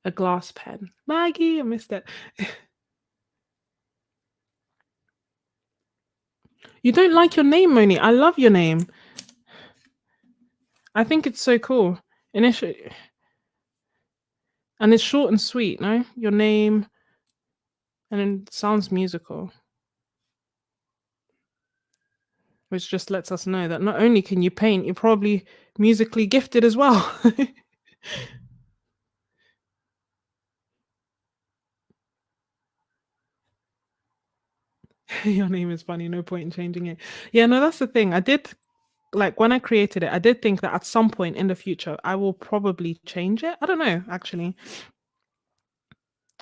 [SPEAKER 1] A glass pen. Maggie, I missed it. You don't like your name, Moni. I love your name. I think it's so cool. Initially, and it's short and sweet, no? Your name, and it sounds musical, which just lets us know that not only can you paint, you're probably musically gifted as well. Your name is funny, no point in changing it. Yeah, no, that's the thing. I did like when I created it, I did think that at some point in the future I will probably change it. I don't know, actually.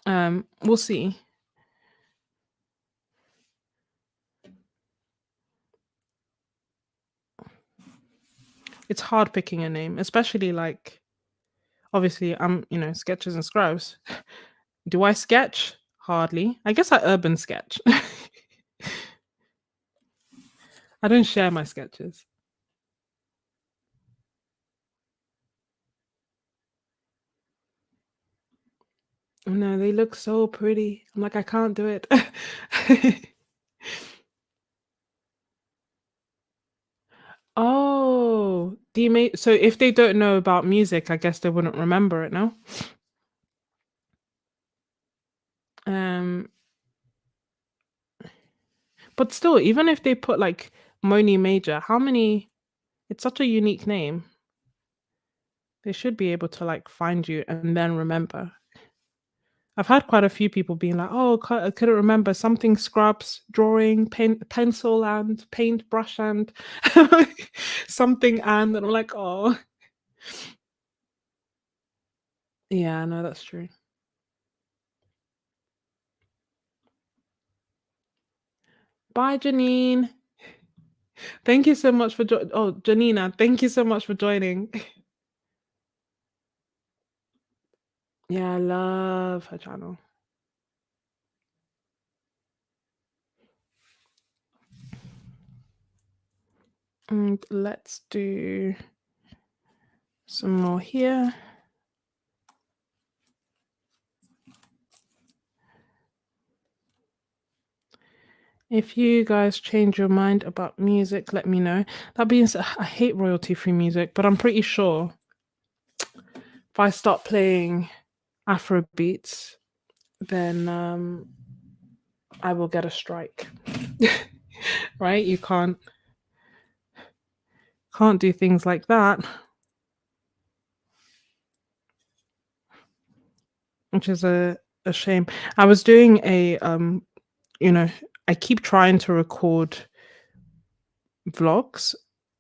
[SPEAKER 1] We'll see. It's hard picking a name, especially like obviously I'm, sketches and scrubs. Do I sketch? Hardly. I guess I urban sketch. I don't share my sketches. No, they look so pretty. I'm like, I can't do it. Oh, do you make so if they don't know about music, I guess they wouldn't remember it, no? Um, but still, even if they put like Moni Major, how many it's such a unique name. They should be able to like find you and then remember. I've had quite a few people being like, "Oh, I couldn't remember something scrubs, drawing, pencil and paintbrush and something and I'm like, "Oh, yeah, no, that's true." Bye, Janine. Thank you so much for oh, Janina, thank you so much for joining. Yeah, I love her channel. And let's do some more here. If you guys change your mind about music, let me know. That being said, I hate royalty-free music, but I'm pretty sure if I start playing Afro beats, then I will get a strike. Right? You can't do things like that, which is a shame. I was doing a I keep trying to record vlogs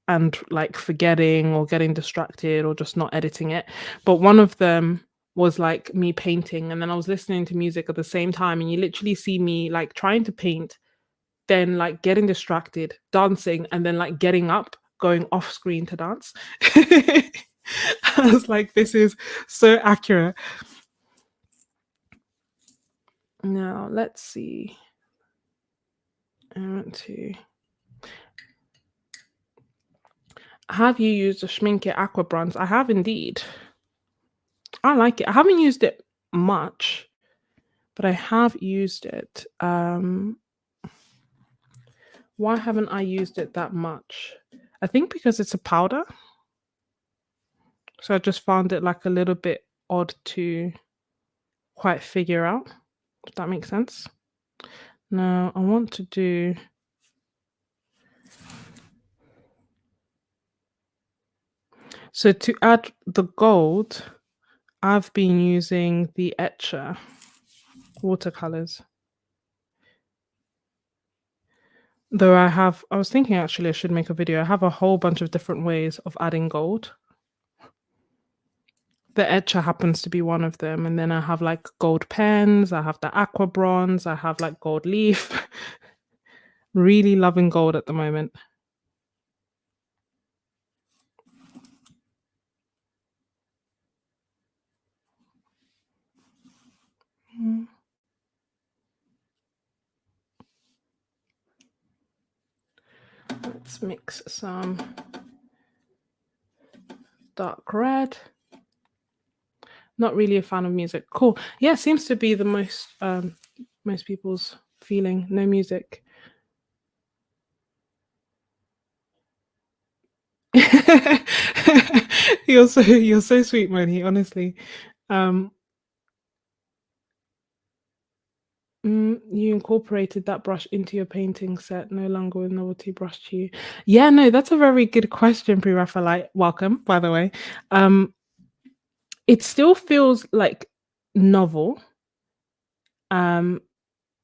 [SPEAKER 1] and like forgetting or getting distracted or just not editing it. But one of them was like me painting and then I was listening to music at the same time and you literally see me like trying to paint, then like getting distracted, dancing, and then like getting up, going off screen to dance. I was like, this is so accurate. Now let's see. I want to. Have you used the Schminke Aqua Bronze? I have indeed. I like it. I haven't used it much, but I have used it. Why haven't I used it that much? I think because it's a powder. So I just found it like a little bit odd to quite figure out, if that makes sense. Now I want to do. So to add the gold, I've been using the Etcher watercolors. Though I was thinking actually I should make a video. I have a whole bunch of different ways of adding gold. The etcher happens to be one of them, and then I have, like, gold pens, I have the aqua bronze, I have, like, gold leaf. Really loving gold at the moment. Mm, let's mix some dark red. Not really a fan of music. Cool. Yeah, seems to be the most people's feeling. No music. You're so sweet, Moni, honestly. Um, you incorporated that brush into your painting set, no longer a novelty brush to you. Yeah, no, that's a very good question, Pre-Raphaelite. Welcome, by the way. Um, it still feels like novel, um,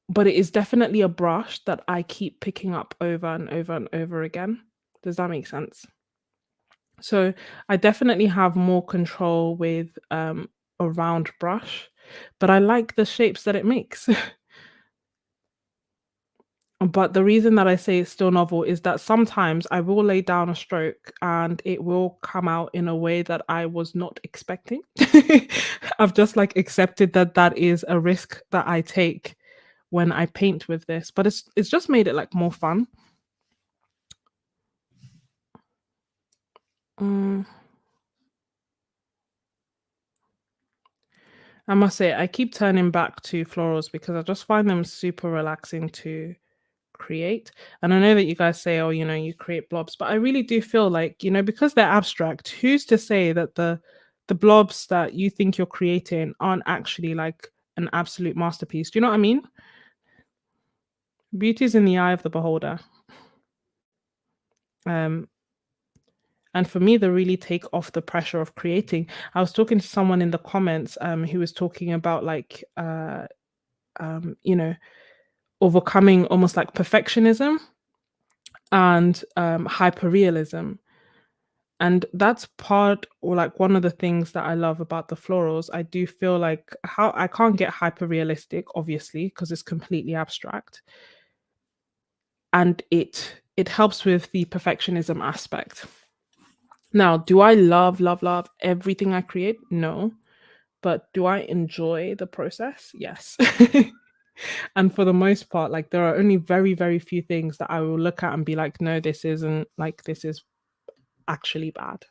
[SPEAKER 1] but it is definitely a brush that I keep picking up over and over and over again. Does that make sense? So I definitely have more control with a round brush, but I like the shapes that it makes. But the reason that I say it's still novel is that sometimes I will lay down a stroke and it will come out in a way that I was not expecting. I've just like accepted that that is a risk that I take when I paint with this, but it's just made it like more fun. Mm, I must say, I keep turning back to florals because I just find them super relaxing to create. And I know that you guys say, oh, you create blobs, but I really do feel like, because they're abstract, who's to say that the blobs that you think you're creating aren't actually like an absolute masterpiece? Do you know what I mean? Beauty is in the eye of the beholder. Um, and for me, they really take off the pressure of creating. I was talking to someone in the comments who was talking about like um, you know, overcoming almost like perfectionism and hyperrealism. And that's part or like one of the things that I love about the florals. I do feel like how I can't get hyper realistic, obviously, because it's completely abstract. And it helps with the perfectionism aspect. Now, do I love, love, love everything I create? No. But do I enjoy the process? Yes. And for the most part, like there are only very, very few things that I will look at and be like, no, this isn't like this is actually bad.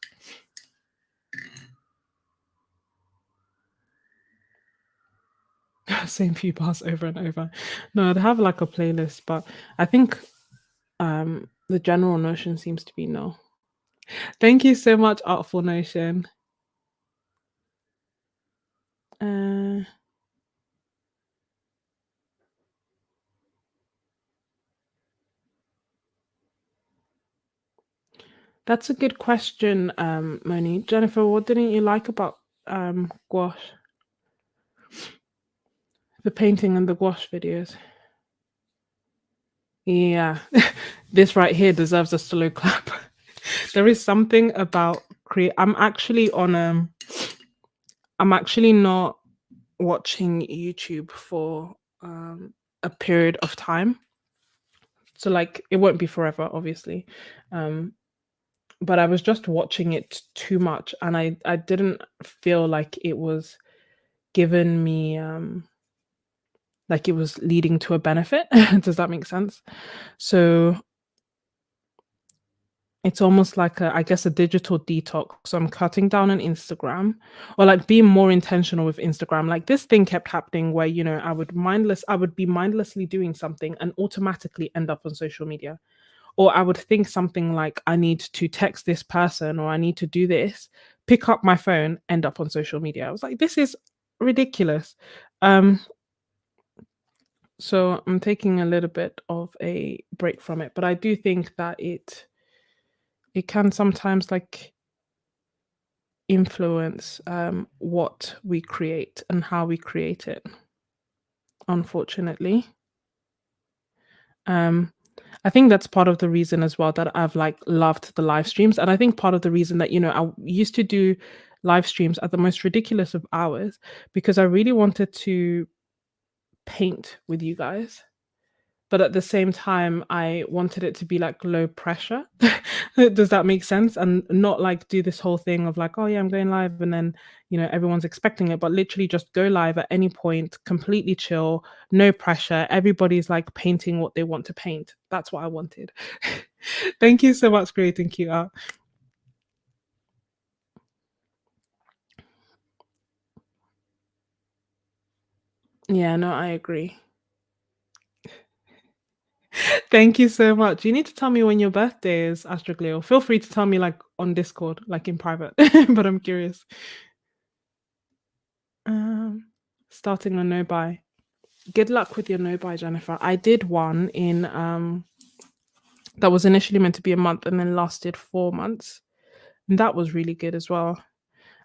[SPEAKER 1] Same few bars over and over. No, I'd have like a playlist, but I think the general notion seems to be no. Thank you so much, Artful Notion. Uh, that's a good question, Moni. Jennifer, what didn't you like about gouache? The painting and the gouache videos. Yeah. This right here deserves a slow clap. There is something about create I'm actually not watching YouTube for a period of time. So like it won't be forever, obviously. Um, but I was just watching it too much and I didn't feel like it was given me like it was leading to a benefit. Does that make sense? So it's almost like I guess a digital detox. So I'm cutting down on Instagram or like being more intentional with Instagram. Like this thing kept happening where, I would be mindlessly doing something and automatically end up on social media. Or I would think something like I need to text this person or I need to do this, pick up my phone, end up on social media. I was like, this is ridiculous. Um, so I'm taking a little bit of a break from it, but I do think that it can sometimes like influence what we create and how we create it, unfortunately. Um, I think that's part of the reason as well that I've like loved the live streams. And I think part of the reason that, I used to do live streams at the most ridiculous of hours because I really wanted to paint with you guys. But at the same time, I wanted it to be, like, low pressure. Does that make sense? And not, like, do this whole thing of, like, "Oh, yeah, I'm going live," and then, everyone's expecting it, but literally just go live at any point, completely chill, no pressure. Everybody's, like, painting what they want to paint. That's what I wanted. Thank you so much for creating cute art. Yeah, no, I agree. Thank you so much. You need to tell me when your birthday is, Astroglio. Feel free to tell me, like, on Discord, like, in private, but I'm curious. Um, Starting a no buy. Good luck with your no buy, Jennifer. I did one in that was initially meant to be a month and then lasted 4 months. And that was really good as well.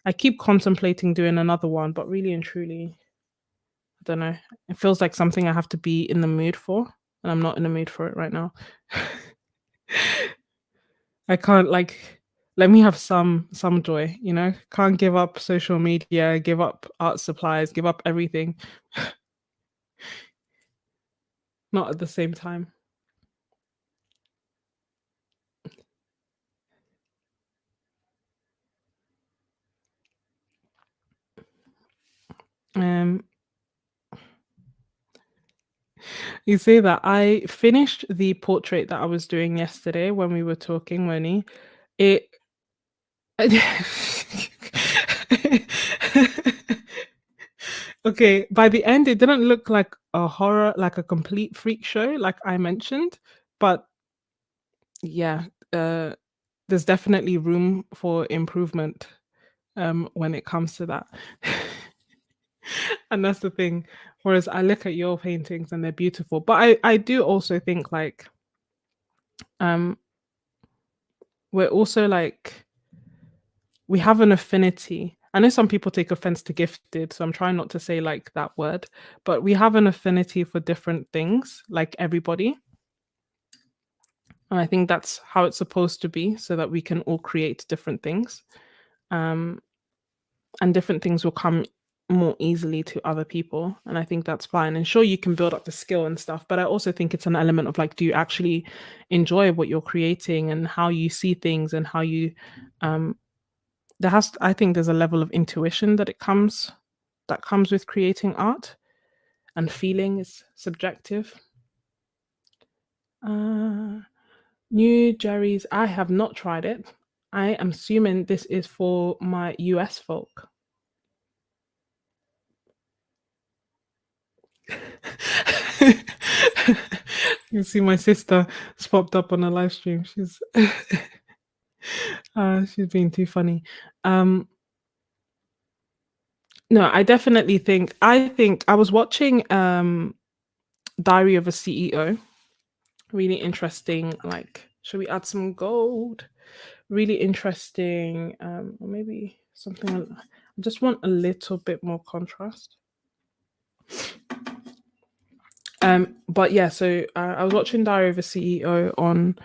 [SPEAKER 1] I keep contemplating doing another one, but really and truly, I don't know. It feels like something I have to be in the mood for, and I'm not in the mood for it right now. I can't like let me have some joy, you know? Can't give up social media, give up art supplies, give up everything, not at the same time. Um You say that. I finished the portrait that I was doing yesterday when we were talking, Moni. It Okay, by the end, it didn't look like a horror, like a complete freak show, like I mentioned, but yeah, uh, there's definitely room for improvement, when it comes to that. And that's the thing. Whereas I look at your paintings and they're beautiful, but I do also think like, um, we're also like we have an affinity. I know some people take offense to gifted, so I'm trying not to say like that word, but we have an affinity for different things, like everybody. And I think that's how it's supposed to be, so that we can all create different things. Um, and different things will come more easily to other people. And I think that's fine. And sure, you can build up the skill and stuff, but I also think it's an element of like, do you actually enjoy what you're creating and how you see things and how you um I think there's a level of intuition that comes with creating art, and feeling is subjective. Uh, New Jerry's, I have not tried it. I am assuming this is for my US folk. You see, my sister has popped up on a live stream. She's being too funny. Um, no, I think I was watching Diary of a CEO. Really interesting. Like, should we add some gold? Really interesting. Or maybe something. I just want a little bit more contrast. But yeah, so I was watching Diary of a CEO on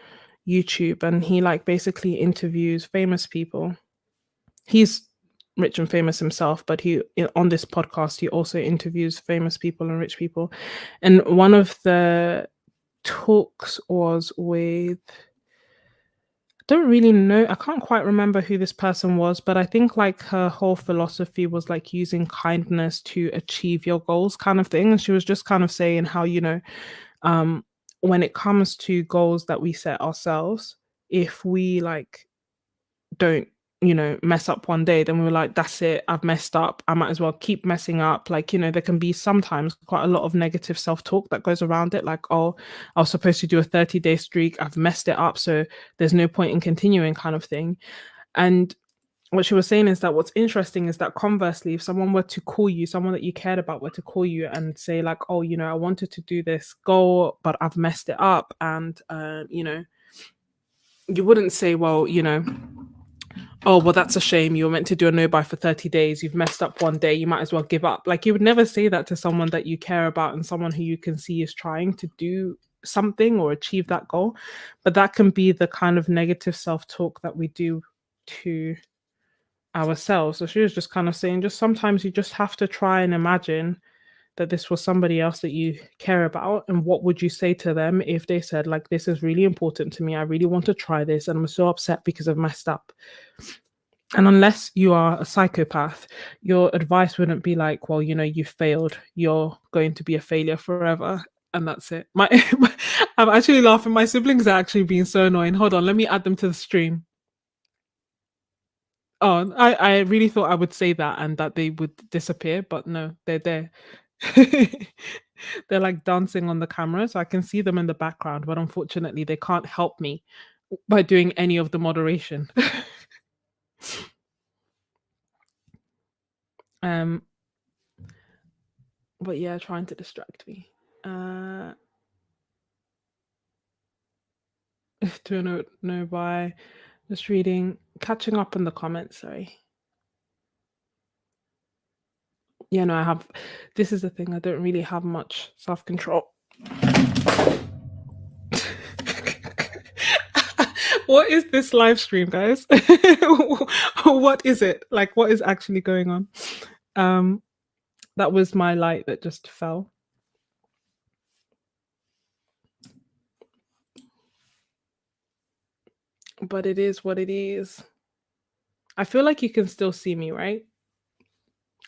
[SPEAKER 1] YouTube, and he like basically interviews famous people. He's rich and famous himself, but on this podcast he also interviews famous people and rich people. And one of the talks was with don't really know. I can't quite remember who this person was, but I think like her whole philosophy was like using kindness to achieve your goals kind of thing. And she was just kind of saying how, um, when it comes to goals that we set ourselves, if we like don't, mess up one day, then we're like, that's it, I've messed up. I might as well keep messing up. Like, there can be sometimes quite a lot of negative self-talk that goes around it. Like, oh, I was supposed to do a 30-day streak, I've messed it up, so there's no point in continuing kind of thing. And what she was saying is that what's interesting is that conversely, if someone were to call you, someone that you cared about were to call you and say, like, oh, I wanted to do this goal, but I've messed it up. And, you wouldn't say, well, oh, well, that's a shame. You were meant to do a no buy for 30 days. You've messed up one day. You might as well give up. Like, you would never say that to someone that you care about and someone who you can see is trying to do something or achieve that goal. But that can be the kind of negative self talk that we do to ourselves. So she was just kind of saying, just sometimes you just have to try and imagine that this was somebody else that you care about, and what would you say to them if they said like, this is really important to me, I really want to try this and I'm so upset because I've messed up. And unless you are a psychopath, your advice wouldn't be like, well, you failed, you're going to be a failure forever, and that's it. I'm actually laughing, my siblings are actually being so annoying. Hold on, let me add them to the stream. Oh, I really thought I would say that and that they would disappear, but no, they're there. They're like dancing on the camera, so I can see them in the background, but unfortunately, they can't help me by doing any of the moderation. um, but yeah, trying to distract me. Uh, do know by just reading, catching up in the comments. Sorry. Yeah, no, I have. This is the thing. I don't really have much self control. What is this live stream, guys? What is it? Like, what is actually going on? That was my light that just fell. But it is what it is. I feel like you can still see me, right?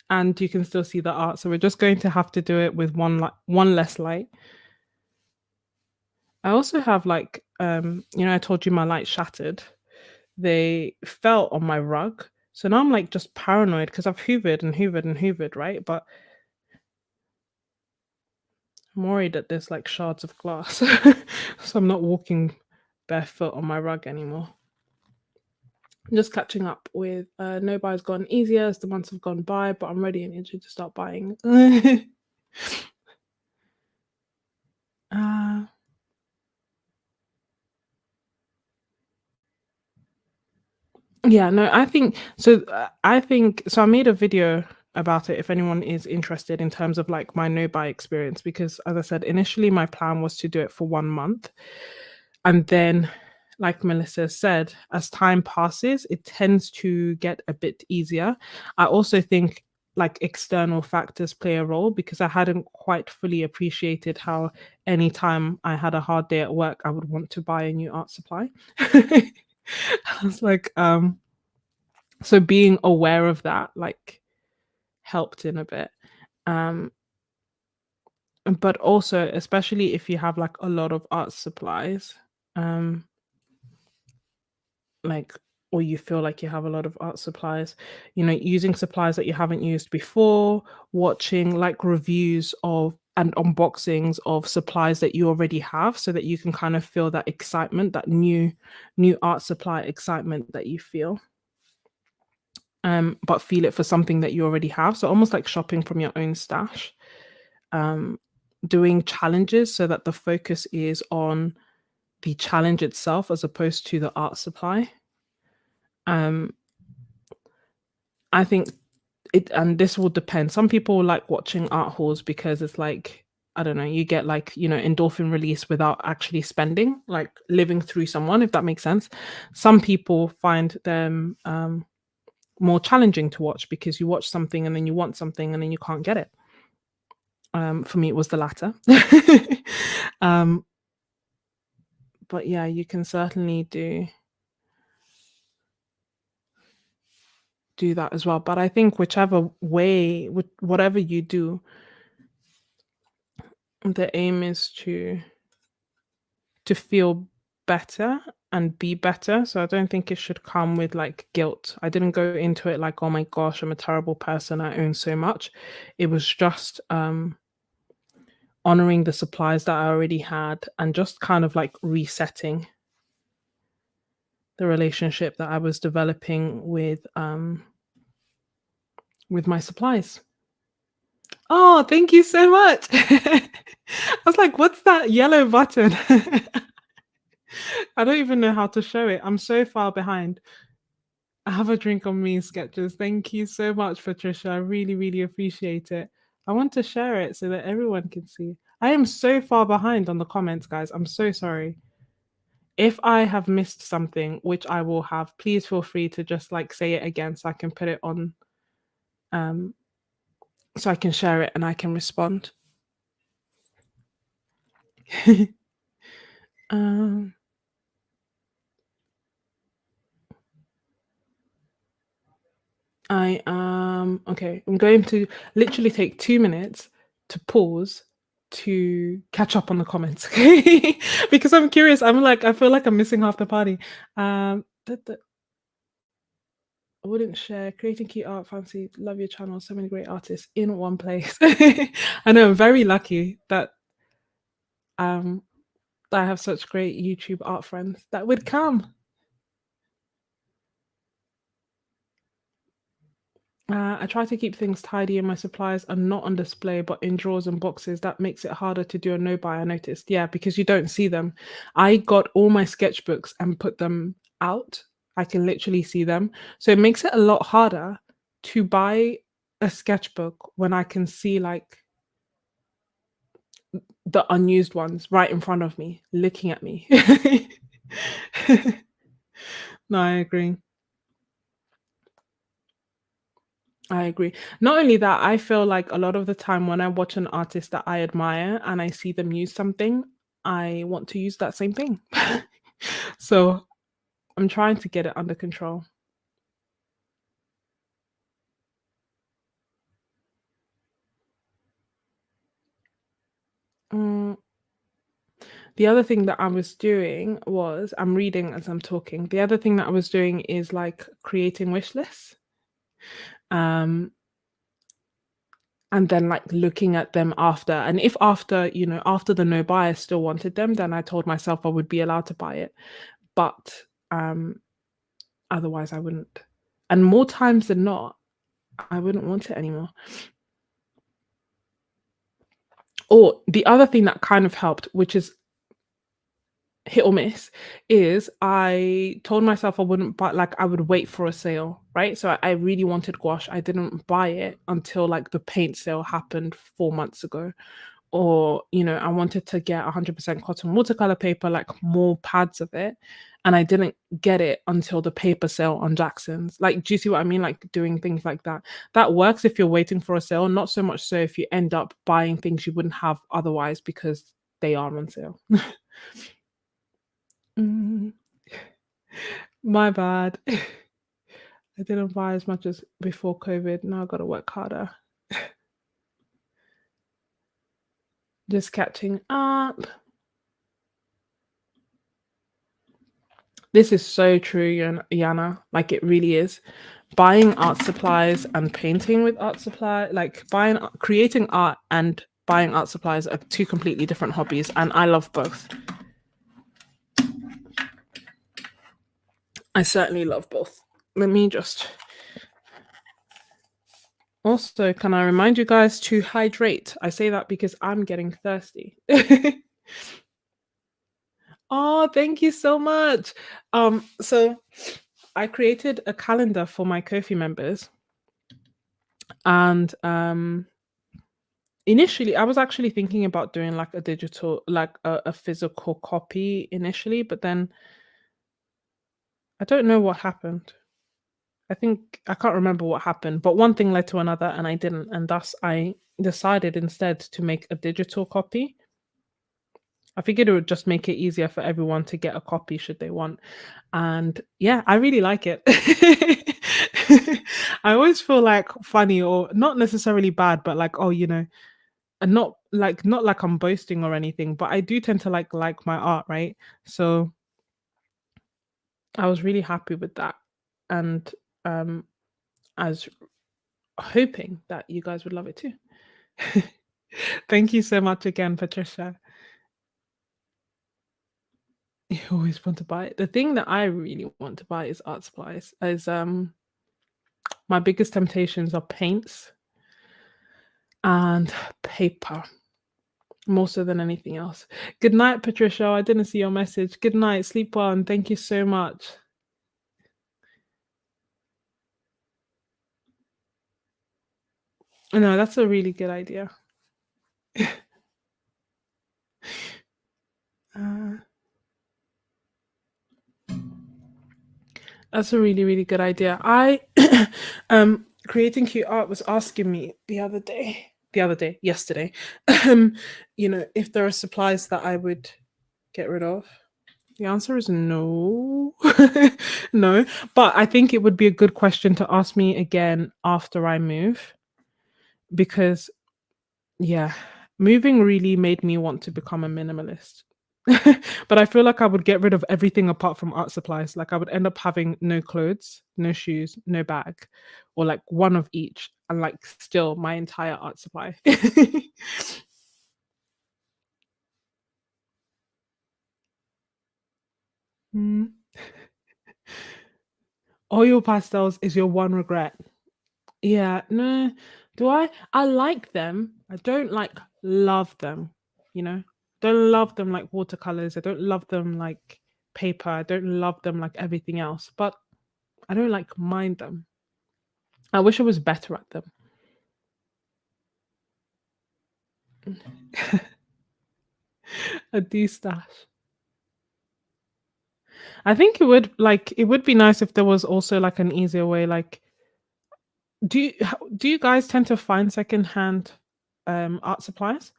[SPEAKER 1] And you can still see the art. So we're just going to have to do it with one less light. I also have like I told you my light shattered. They fell on my rug. So now I'm like just paranoid because I've hoovered and hoovered and hoovered, right? But I'm worried that there's like shards of glass. So I'm not walking barefoot on my rug anymore. I'm just catching up with no buy's gone easier as the months have gone by, but I'm ready and itchy to start buying. uh, yeah, no, I think so. I think so. I made a video about it if anyone is interested in terms of like my no buy experience, because as I said, initially my plan was to do it for 1 month. And then, like Melissa said, as time passes, it tends to get a bit easier. I also think like external factors play a role, because I hadn't quite fully appreciated how anytime I had a hard day at work, I would want to buy a new art supply. I was like, so being aware of that like helped in a bit. Um, but also, especially if you have like a lot of art supplies, um, like, or you feel like you have a lot of art supplies, using supplies that you haven't used before, watching like reviews of and unboxings of supplies that you already have, so that you can kind of feel that excitement, that new art supply excitement that you feel. But feel it for something that you already have. So almost like shopping from your own stash. Um, doing challenges so that the focus is on the challenge itself as opposed to the art supply. Um, I think it, and this will depend. Some people like watching art hauls because it's like, I don't know, you get like, endorphin release without actually spending, like living through someone, if that makes sense. Some people find them more challenging to watch because you watch something and then you want something and then you can't get it. For me, it was the latter. um, but yeah, you can certainly do that as well. But I think whichever way, whatever you do, the aim is to feel better and be better. So I don't think it should come with like guilt. I didn't go into it like, oh my gosh, I'm a terrible person, I own so much. It was just honoring the supplies that I already had and just kind of like resetting the relationship that I was developing with my supplies. Oh, thank you so much. I was like, what's that yellow button? I don't even know how to show it. I'm so far behind. Have a drink on me, Sketches. Thank you so much, Patricia. I really, really appreciate it. I want to share it so that everyone can see. I am so far behind on the comments, guys. I'm so sorry. If I have missed something, which I will have, please feel free to just like say it again so I can put it on, um, so I can share it and I can respond. um, I am okay. I'm going to literally take 2 minutes to pause to catch up on the comments, okay? Because I'm curious. I'm like, I feel like I'm missing half the party. I wouldn't share creating cute art, fancy, love your channel, so many great artists in one place. I know I'm very lucky um that I have such great YouTube art friends that would come. I try to keep things tidy and my supplies are not on display, but in drawers and boxes. That makes it harder to do a no buy, I noticed. Yeah, because you don't see them. I got all my sketchbooks and put them out. I can literally see them. So it makes it a lot harder to buy a sketchbook when I can see like the unused ones right in front of me, looking at me. No, I agree. I agree. Not only that, I feel like a lot of the time when I watch an artist that I admire and I see them use something, I want to use that same thing. So I'm trying to get it under control. Mm, the other thing that I was doing was I'm reading as I'm talking. The other thing that I was doing is like creating wish lists. Um, and then like looking at them after. And if after, after the no buy I still wanted them, then I told myself I would be allowed to buy it. But um otherwise I wouldn't. And more times than not, I wouldn't want it anymore. Or the other thing that kind of helped, which is hit or miss, is I told myself I wouldn't buy, like I would wait for a sale, right? So I really wanted gouache. I didn't buy it until like the paint sale happened 4 months ago. Or, I wanted to get 100% cotton watercolor paper, like more pads of it. And I didn't get it until the paper sale on Jackson's. Like, do you see what I mean? Like doing things like that. That works if you're waiting for a sale, not so much so if you end up buying things you wouldn't have otherwise because they are on sale. Mm, my bad. I didn't buy as much as before COVID. Now I gotta work harder. Just catching up. This is so true, Yana. Like it really is. Buying art supplies and painting with art supply, like creating art and buying art supplies are two completely different hobbies, and I love both. I certainly love both. Let me just. Also, can I remind you guys to hydrate? I say that because I'm getting thirsty. Oh, thank you so much. So I created a calendar for my Kofi members, and initially I was actually thinking about doing like a digital, like a physical copy initially, but then I don't know what happened. I think I can't remember what happened, but one thing led to another and I didn't, and thus I decided instead to make a digital copy. I figured it would just make it easier for everyone to get a copy should they want. And yeah, I really like it. I always feel like funny or not necessarily bad, but like, oh, and not like I'm boasting or anything, but I do tend to like my art, right? So I was really happy with that. And um I was hoping that you guys would love it too. Thank you so much again, Patricia. You always want to buy it. The thing that I really want to buy is art supplies. As my biggest temptations are paints and paper, more so than anything else. Good night, Patricia. I didn't see your message. Good night. Sleep well, and thank you so much. No, that's a really good idea. Uh, That's a really, really good idea. Creating cute art was asking me yesterday, um, if there are supplies that I would get rid of. The answer is no. No. But I think it would be a good question to ask me again after I move because, yeah, moving really made me want to become a minimalist. But I feel like I would get rid of everything apart from art supplies. Like I would end up having no clothes, no shoes, no bag, or like one of each, and like still my entire art supply. Mm. Oil pastels is your one regret. Yeah, no. Do I? I like them. I don't like love them, you know? Don't love them like watercolors. I don't love them like paper. I don't love them like everything else, but I don't like mind them. I wish I was better at them. A D stash. I think it would be nice if there was also like an easier way. Like, do you guys tend to find secondhand art supplies?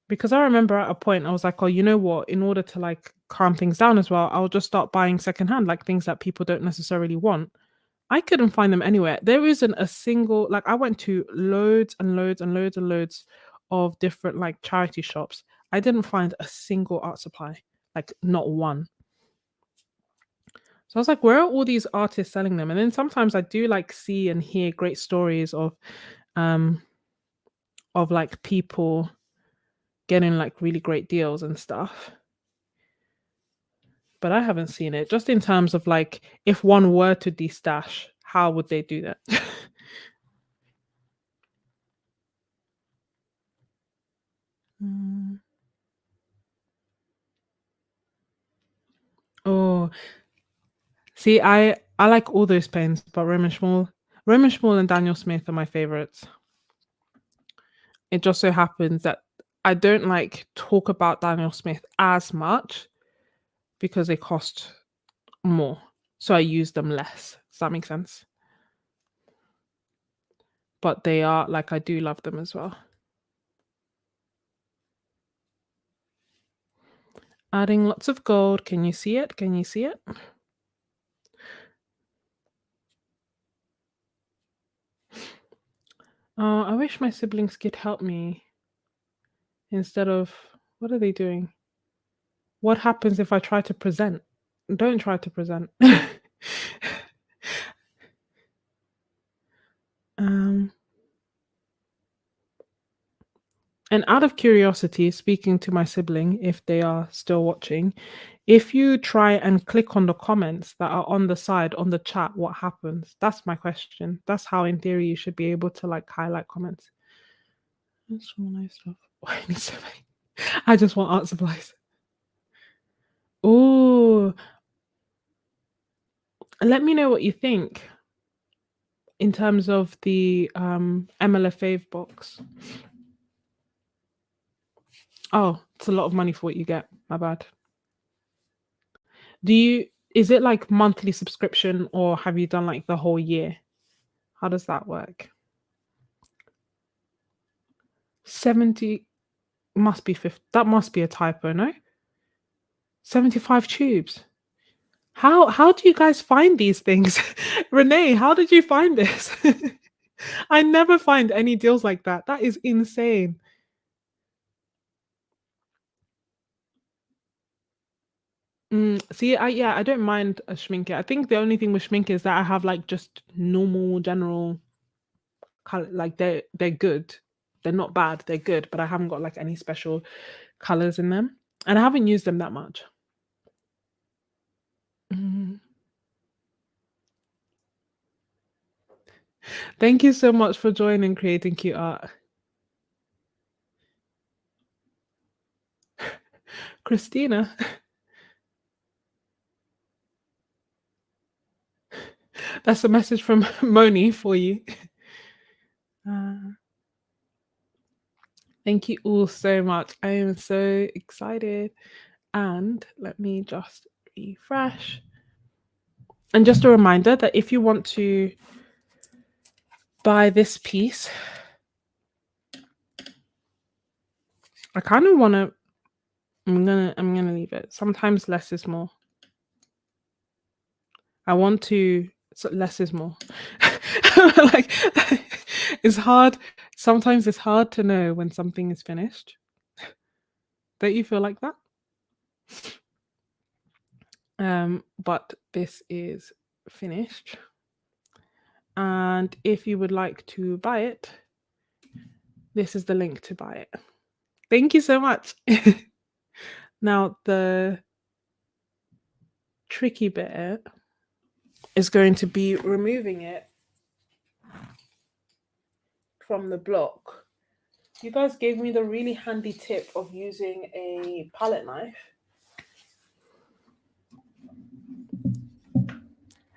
[SPEAKER 1] Because I remember at a point I was like, oh, you know what? In order to like calm things down as well, I'll just start buying secondhand, like things that people don't necessarily want. I couldn't find them anywhere. There isn't a single like I went to loads and loads and loads and loads of different like charity shops. I didn't find a single art supply, like not one. So I was like, where are all these artists selling them? And then sometimes I do like see and hear great stories um of like people getting like really great deals and stuff. But I haven't seen it. Just in terms of like if one were to destash, how would they do that? Mm. Oh, see, I like all those pens, but Roman Schmall and Daniel Smith are my favorites. It just so happens that I don't like talk about Daniel Smith as much because they cost more, so I use them less. Does that make sense? But they are like I do love them as well. Adding lots of gold. Can you see it? Can you see it? Oh, I wish my siblings could help me instead of what are they doing? What happens if I try to present? Don't try to present. um, and out of curiosity, speaking to my sibling, if they are still watching, if you try and click on the comments that are on the side on the chat, what happens? That's my question. That's how, in theory, you should be able to like highlight comments. That's all nice stuff. Why I need so many? I just want art supplies. Oh, let me know what you think in terms of the MLA Fave box. Oh, it's a lot of money for what you get. My bad. Do you is it like monthly subscription or have you done like the whole year? How does that work? 70 must be 50. That must be a typo, no? 75 tubes. How do you guys find these things? Renee, how did you find this? I never find any deals like that. That is insane. See, I don't mind a schminke. I think the only thing with schminke is that I have like just normal general color. Like they're good. They're not bad. They're good, but I haven't got like any special colors in them, and I haven't used them that much. Mm. Thank you so much for joining creating cute art, Christina. That's a message from Moni for you. Uh, thank you all so much. I am so excited. And let me just refresh. And just a reminder that if you want to buy this piece, I kind of want to, I'm gonna leave it. Sometimes less is more. I want to, so less is more. Like, it's hard. Sometimes it's hard to know when something is finished. Don't you feel like that? But this is finished. And if you would like to buy it, this is the link to buy it. Thank you so much. Now, the tricky bit is going to be removing it from the block. You guys gave me the really handy tip of using a palette knife,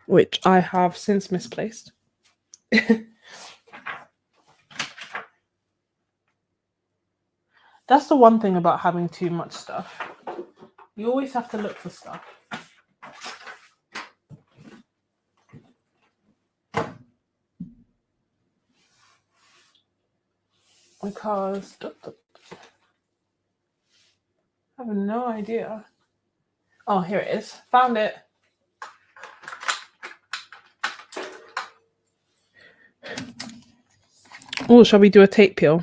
[SPEAKER 1] which I have since misplaced. That's the one thing about having too much stuff. You always have to look for stuff. Because I have no idea. Oh, here it is. Found it. Oh, shall we do a tape peel?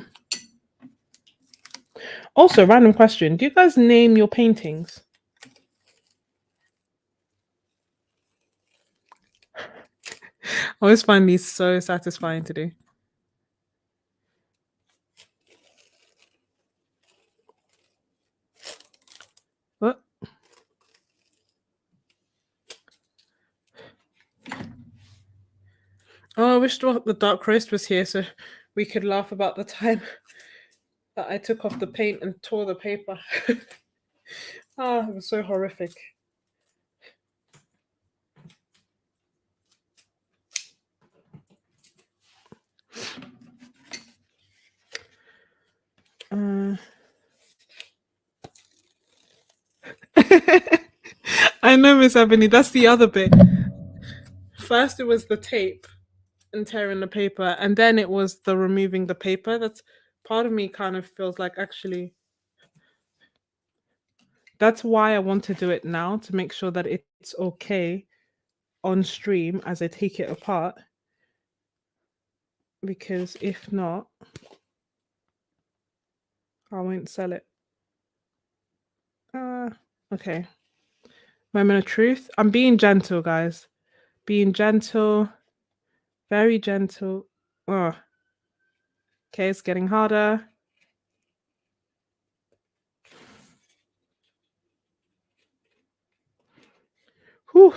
[SPEAKER 1] Also, random question. Do you guys name your paintings? I always find these so satisfying to do. What? Oh, I wish the dark roast was here so we could laugh about the time that I took off the paint and tore the paper. Ah, it was so horrific. I know, Miss Ebony, that's the other bit. First it was the tape and tearing the paper, and then it was the removing the paper. That's part of me kind of feels like actually that's why I want to do it now, to make sure that it's okay on stream as I take it apart. Because if not, I won't sell it. Okay. Moment of truth. I'm being gentle, guys. Being gentle. Very gentle. Oh. Okay, it's getting harder. Whew.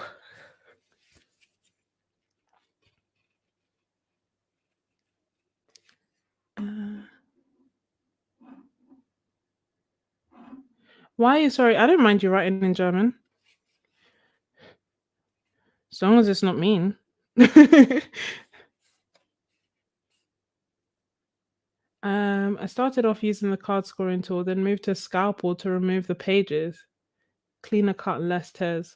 [SPEAKER 1] Why are you sorry? I don't mind you writing in German. As long as it's not mean. I started off using the card scoring tool, then moved to a scalpel to remove the pages. Cleaner cut, less tears.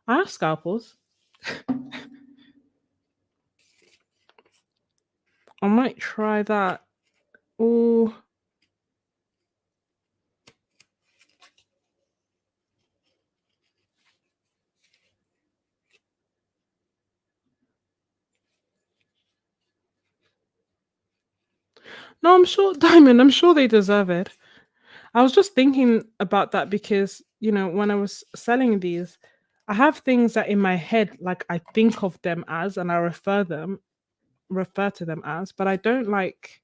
[SPEAKER 1] I have scalpels. I might try that. Oh. No, I'm sure, Diamond, I'm sure they deserve it. I was just thinking about that because, you know, when I was selling these, I have things that in my head, like I think of them as, and I refer to them as, but I don't like,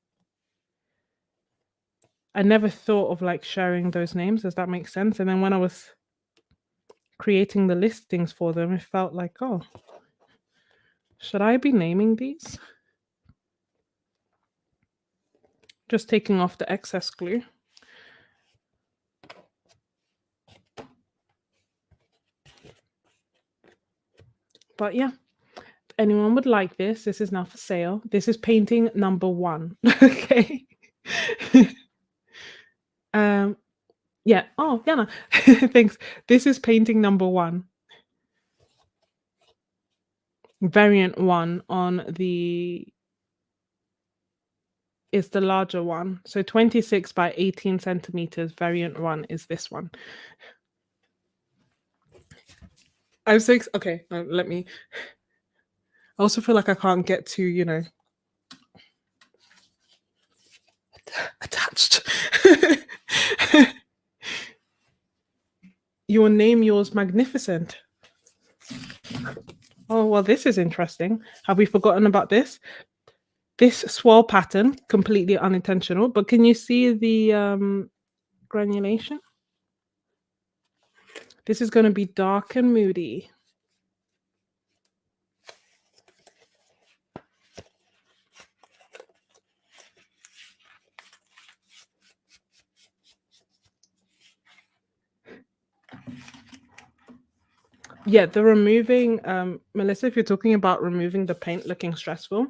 [SPEAKER 1] I never thought of like sharing those names. Does that make sense? And then when I was creating the listings for them, it felt like, oh, should I be naming these? Just taking off the excess glue. But yeah, if anyone would like this is now for sale. This is painting number 1. Okay. Yeah. Oh, Yana. Thanks. This is painting number 1. Variant one on the is the larger one. So 26 by 18 centimeters. Variant one is this one. I'm so okay. Let me. I also feel like I can't get too, attached. Your name, yours magnificent. Oh, well, this is interesting. Have we forgotten about this? This swirl pattern, completely unintentional, but can you see the granulation? This is going to be dark and moody. Yeah, the removing, Melissa, if you're talking about removing the paint looking stressful,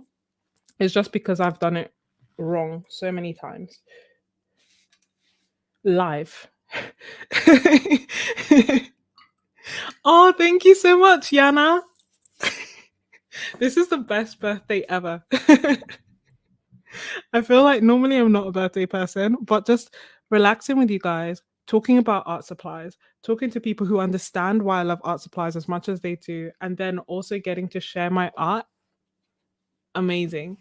[SPEAKER 1] it's just because I've done it wrong so many times. Live. Oh, thank you so much, Yana. This is the best birthday ever. I feel like normally I'm not a birthday person, but just relaxing with you guys, talking about art supplies, talking to people who understand why I love art supplies as much as they do, and then also getting to share my art. Amazing.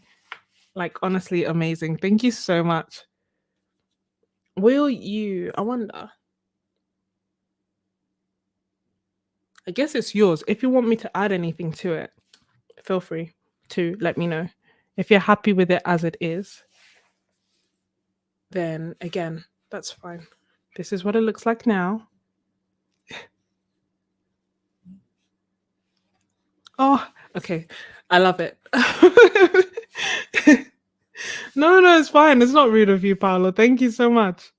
[SPEAKER 1] Like, honestly, amazing. Thank you so much. Will you, I wonder, I guess it's yours. If you want me to add anything to it, feel free to let me know. If you're happy with it as it is, then again, that's fine. This is what it looks like now. Oh, okay. I love it. No, no, it's fine. It's not rude of you, Paolo. Thank you so much.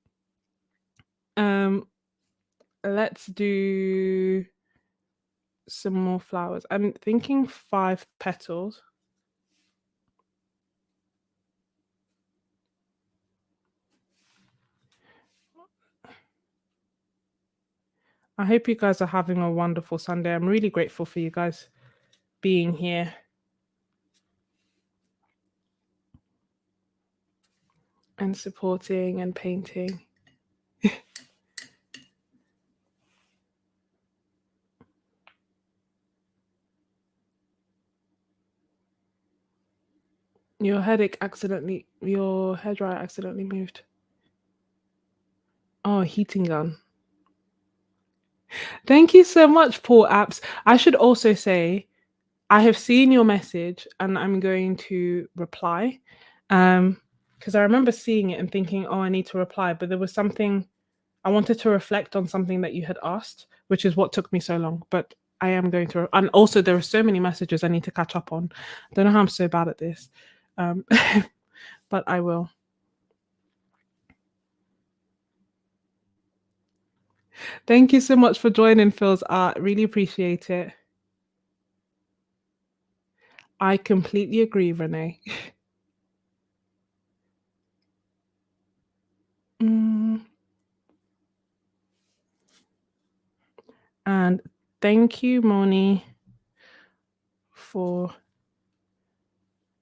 [SPEAKER 1] Um, let's do some more flowers. I'm thinking 5 petals. I hope you guys are having a wonderful Sunday. I'm really grateful for you guys being here. And supporting and painting. Your hairdryer accidentally moved. Oh, heating gun. Thank you so much, Paul Apps. I should also say I have seen your message and I'm going to reply. Because I remember seeing it and thinking, oh, I need to reply, but there was something I wanted to reflect on something that you had asked, which is what took me so long. But I am going to, and also there are so many messages I need to catch up on. I don't know how I'm so bad at this, but I will. Thank you so much for joining Phil's art. Really appreciate it. I completely agree, Renee. And thank you, Moni, for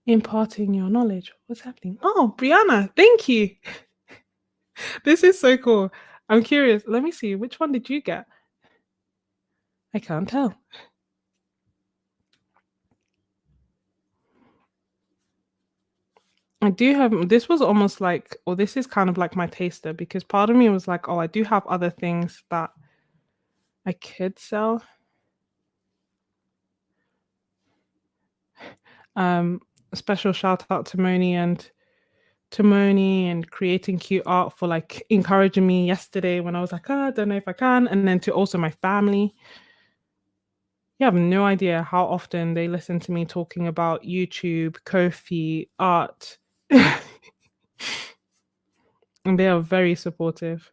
[SPEAKER 1] imparting your knowledge. What's happening? Oh, Brianna, thank you. This is so cool. I'm curious. Let me see. Which one did you get? I can't tell. I do have, this was almost like, or this is kind of like my taster because part of me was like, oh, I do have other things that I could sell. A special shout out to Moni and creating cute art for like encouraging me yesterday when I was like, oh, I don't know if I can. And then to also my family. You have no idea how often they listen to me talking about YouTube, Ko-fi, art. And they are very supportive.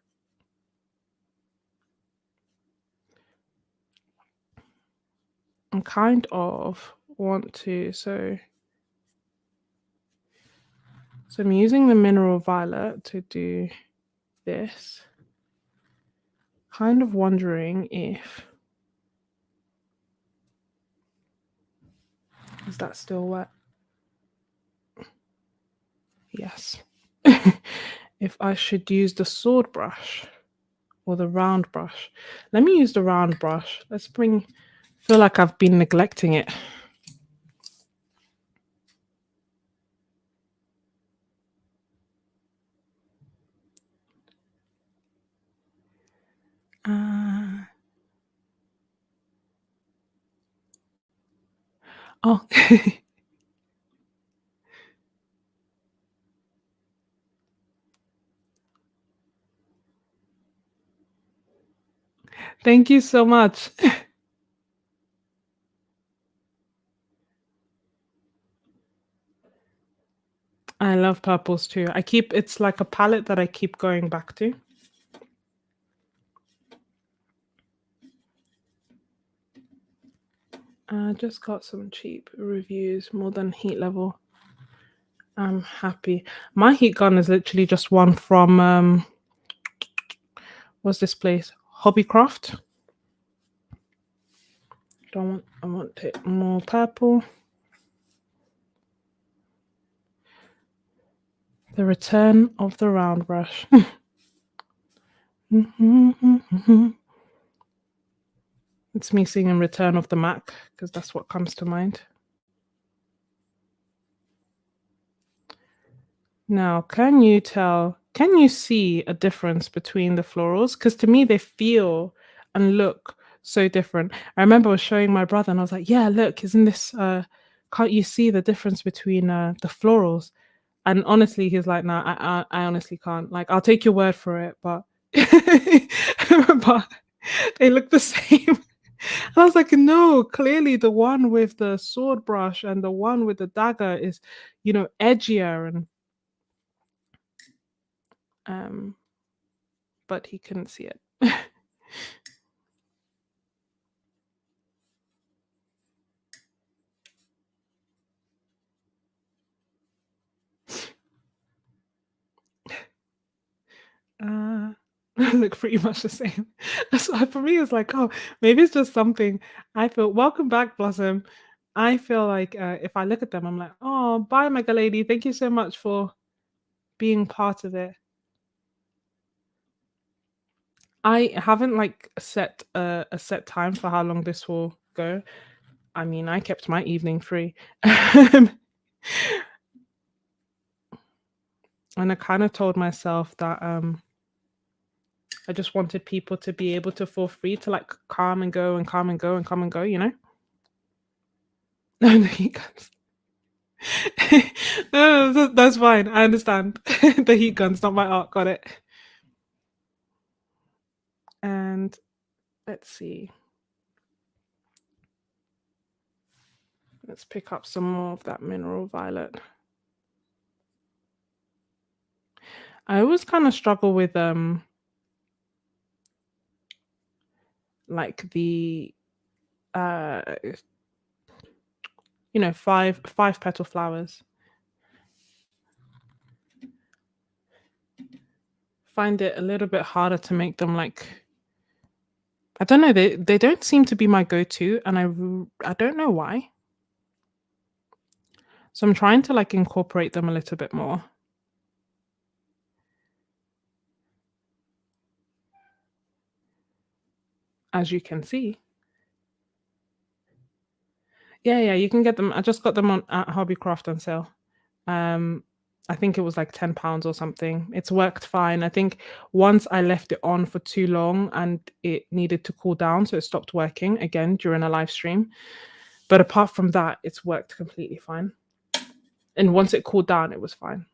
[SPEAKER 1] I kind of want to, so I'm using the mineral violet to do this. Kind of wondering if that still wet? Yes. If I should use the sword brush or the round brush. Let me use the round brush. Feel like I've been neglecting it. Oh. Thank you so much. I love purples too. It's like a palette that I keep going back to. I just got some cheap reviews, more than heat level. I'm happy. My heat gun is literally just one from what's this place? Hobbycraft. I want it more purple. The return of the round brush. It's me singing Return of the Mac because that's what comes to mind. Now, can you see a difference between the florals? Because to me, they feel and look so different. I remember I was showing my brother and I was like, yeah, look, isn't this, can't you see the difference between the florals? And honestly, he's like, no, I honestly can't. Like, I'll take your word for it, but, but they look the same. And I was like, no, clearly the one with the sword brush and the one with the dagger is, edgier and but he couldn't see it. Look pretty much the same. So for me, it's like, oh, maybe it's just something I feel. Welcome back, Blossom. I feel like if I look at them, I'm like, oh, bye, Mega Lady. Thank you so much for being part of it. I haven't like set a set time for how long this will go. I mean, I kept my evening free. And I kind of told myself that I just wanted people to be able to feel free to like come and go and come and go and come and go, And the heat guns. No, that's fine. I understand. The heat guns, not my art. Got it. And let's see. Let's pick up some more of that mineral violet. I always kind of struggle with like the five petal flowers. Find it a little bit harder to make them like, I don't know, they don't seem to be my go-to, and I don't know why. So I'm trying to like incorporate them a little bit more. As you can see. Yeah, you can get them. I just got them at Hobbycraft on sale. I think it was like £10 or something. It's worked fine. I think once I left it on for too long and it needed to cool down, so it stopped working again during a live stream. But apart from that, it's worked completely fine. And once it cooled down, it was fine.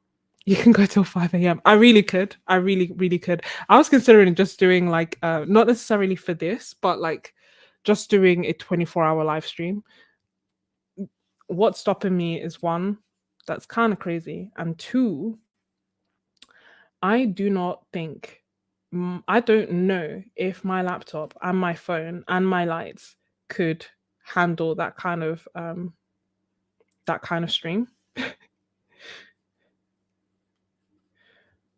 [SPEAKER 1] You can go till 5 a.m. I really could. I really, really could. I was considering just doing like, not necessarily for this, but like just doing a 24-hour live stream. What's stopping me is one, that's kind of crazy. And two, I do not think, I don't know if my laptop and my phone and my lights could handle that kind of stream.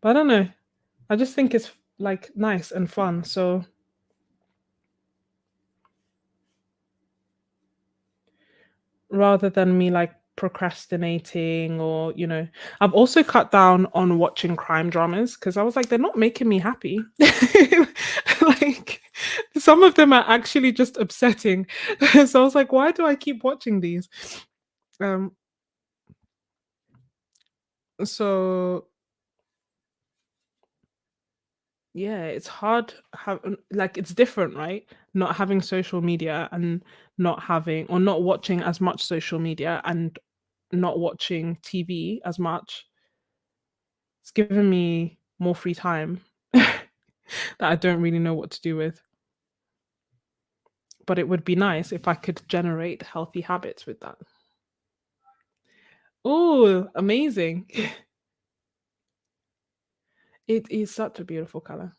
[SPEAKER 1] But I don't know. I just think it's like nice and fun. So rather than me like procrastinating or, I've also cut down on watching crime dramas because I was like, they're not making me happy. Like some of them are actually just upsetting. So I was like, why do I keep watching these? Um, so yeah, it's hard like it's different, right? Not having social media and not having or not watching as much social media and not watching TV as much. It's given me more free time that I don't really know what to do with. But it would be nice if I could generate healthy habits with that. Oh, amazing. It is such a beautiful color.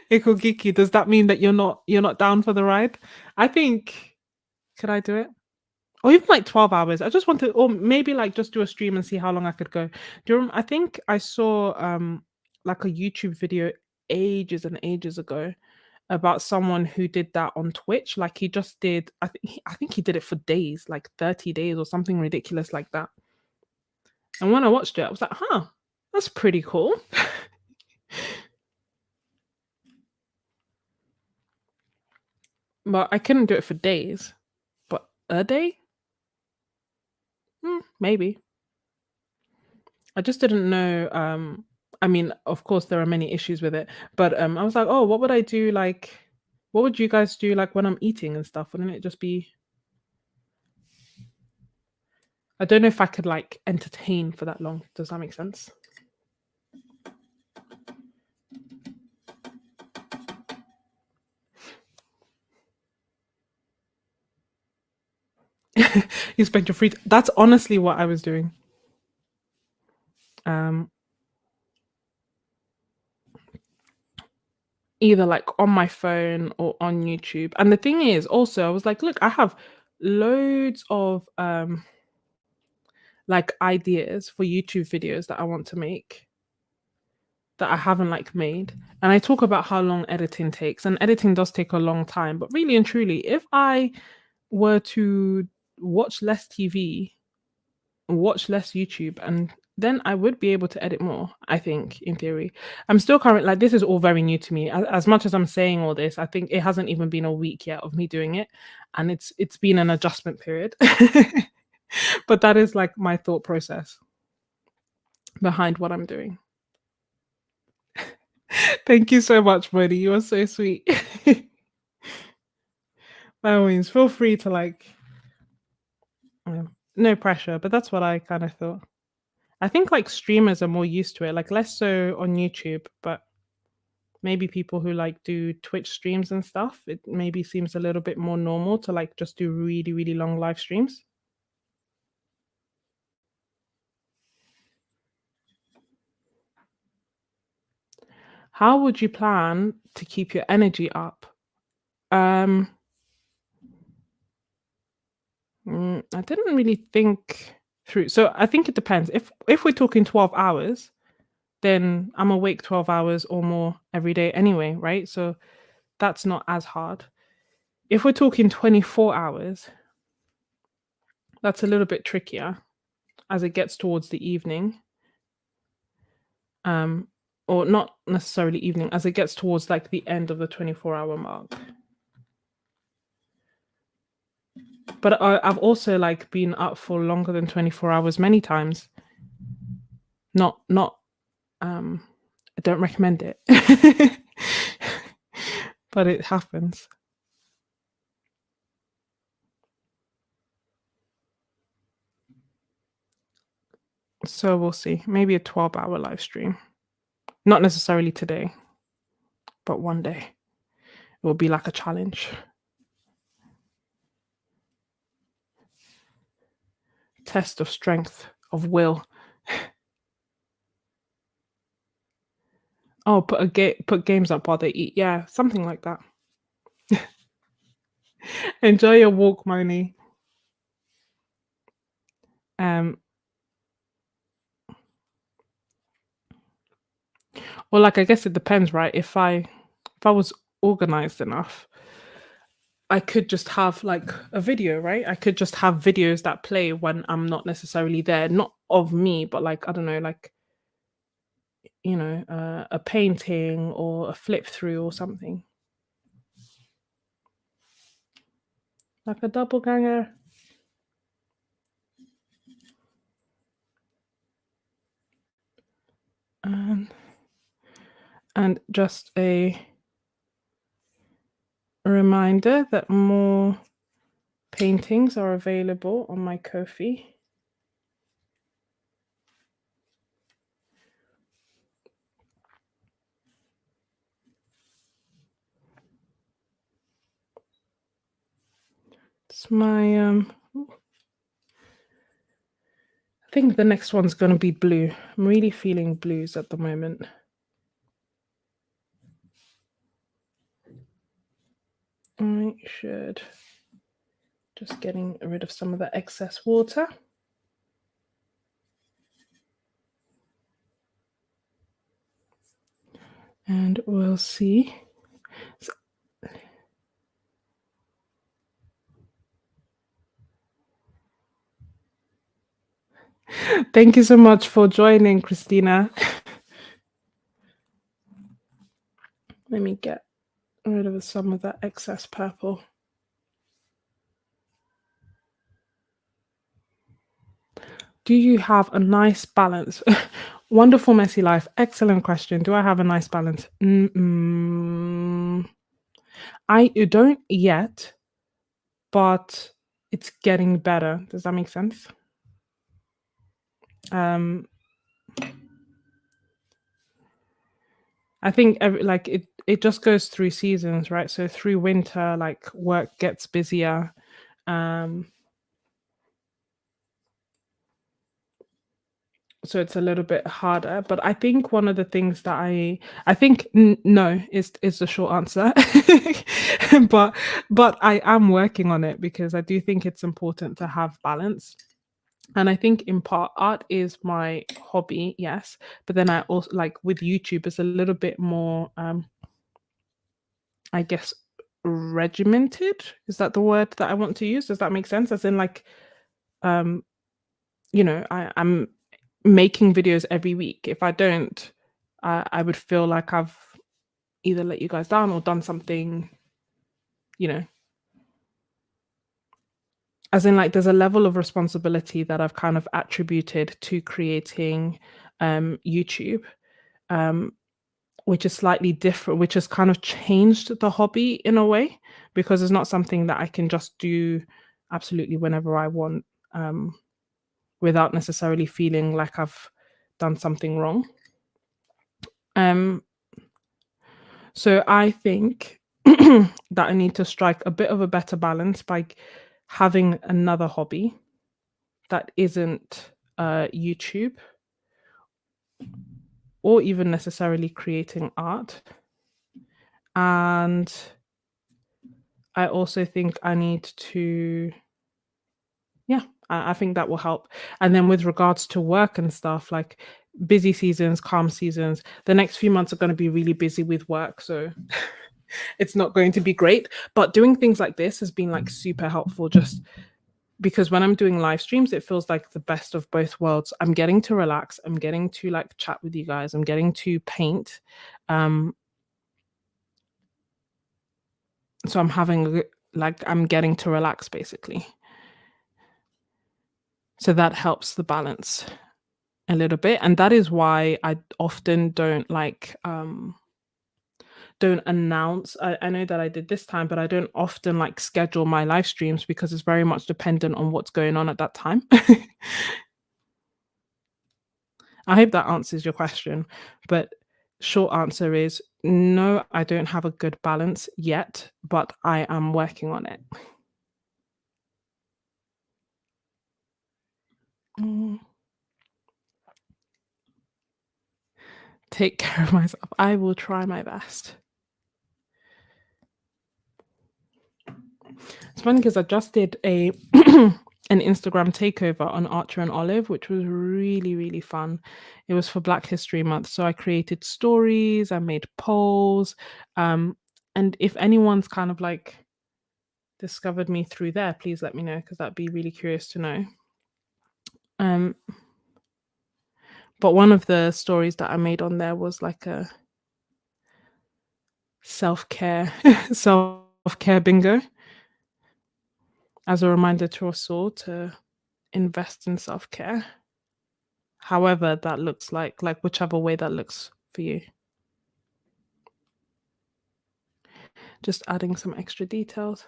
[SPEAKER 1] Ikogiki, does that mean that you're not down for the ride? I think could I do it? Or even like 12 hours. I just want to or maybe like just do a stream and see how long I could go. I think I saw like a YouTube video ages and ages ago about someone who did that on Twitch. Like he just did I think he did it for days, like 30 days or something ridiculous like that. And when I watched it, I was like, "Huh, that's pretty cool." But I couldn't do it for days. But a day? Maybe. I just didn't know, I mean, of course, there are many issues with it, but, I was like, "Oh, what would I do, like what would you guys do, like, when I'm eating and stuff? Wouldn't it just be" I don't know if I could, like, entertain for that long. Does that make sense? You spend your free t that's honestly what I was doing. Um, Either, like, on my phone or on YouTube, and the thing is, also, I was like, "Look, I have loads of, like, ideas for YouTube videos that I want to make." That I haven't, like, made, and I talk about how long editing takes, and editing does take a long time, but really and truly, if I were to watch less TV, watch less YouTube, and then I would be able to edit more, I think, in theory. I'm still current like, this is all very new to me. As much as I'm saying all this, I think it hasn't even been a week yet of me doing it, and it's been an adjustment period. But that is, like, my thought process behind what I'm doing. Thank you so much, buddy. You are so sweet. By all means, feel free to like, no pressure, but that's what I kind of thought. I think like streamers are more used to it, like less so on YouTube, but maybe people who like do Twitch streams and stuff, it maybe seems a little bit more normal to like just do really, really long live streams. How would you plan to keep your energy up? Um, I didn't really think through. So I think it depends. If we're talking 12 hours, then I'm awake 12 hours or more every day anyway, right? So that's not as hard. If we're talking 24 hours, that's a little bit trickier as it gets towards the evening. Um, or not necessarily evening, as it gets towards like the end of the 24-hour mark. But I've also like been up for longer than 24 hours many times. Not I don't recommend it. But it happens. So we'll see. Maybe a 12-hour live stream. Not necessarily today, but one day. It will be like a challenge. Test of strength, of will. Oh, put games up while they eat. Yeah, something like that. Enjoy your walk, Moni. Um, well, like I guess it depends, right? If I was organized enough, I could just have like a video, right? I could just have videos that play when I'm not necessarily there, not of me, but like I don't know, like a painting or a flip through or something, like a doppelganger. And just a reminder that more paintings are available on my Ko-fi. It's my I think the next one's going to be blue. I'm really feeling blues at the moment. I should just getting rid of some of the excess water. And we'll see. Thank you so much for joining, Christina. Let me get rid of some of that excess purple. Do you have a nice balance? Wonderful, messy life. Excellent question. Do I have a nice balance? I don't yet, but it's getting better. Does that make sense? I think like it just goes through seasons, right? So through winter, like work gets busier. So it's a little bit harder, but I think one of the things that I think no is the short answer. but I am working on it because I do think it's important to have balance. And I think in part art is my hobby, yes, but then I also like with YouTube it's a little bit more I guess regimented. Is that the word that I want to use? Does that make sense? As in like um I'm making videos every week. If I don't, I would feel like I've either let you guys down or done something, you know, as in like there's a level of responsibility that I've kind of attributed to creating YouTube, um, which is slightly different, which has kind of changed the hobby in a way because it's not something that I can just do absolutely whenever I want. Without necessarily feeling like I've done something wrong. Um, so I think that I need to strike a bit of a better balance by having another hobby that isn't YouTube or even necessarily creating art. And I also think I need to, yeah, I think that will help. And then with regards to work and stuff, like busy seasons, calm seasons, the next few months are going to be really busy with work. So it's not going to be great. But doing things like this has been like super helpful just because when I'm doing live streams, it feels like the best of both worlds. I'm getting to relax, I'm getting to like chat with you guys, I'm getting to paint. So I'm having like I'm getting to relax basically. So that helps the balance a little bit. And that is why I often don't like don't announce. I know that I did this time, but I don't often like schedule my live streams because it's very much dependent on what's going on at that time. I hope that answers your question, but short answer is no, I don't have a good balance yet, but I am working on it. Mm. Take care of myself. I will try my best. It's funny because I just did a an Instagram takeover on Archer and Olive, which was really, really fun. It was for Black History Month. So I created stories, I made polls. And if anyone's kind of like discovered me through there, please let me know because that'd be really curious to know. Um, but one of the stories that I made on there was like a self-care self-care bingo as a reminder to us all to invest in self-care. However that looks like whichever way that looks for you. Just adding some extra details.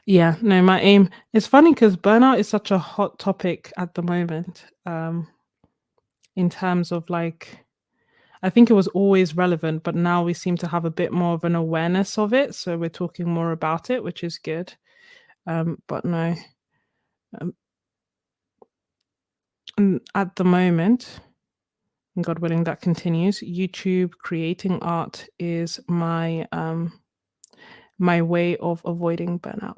[SPEAKER 1] Yeah, no, my aim it's funny because burnout is such a hot topic at the moment, in terms of like I think it was always relevant, but now we seem to have a bit more of an awareness of it, so we're talking more about it, which is good. But no, um, at the moment, and God willing, that continues. YouTube creating art is my way of avoiding burnout.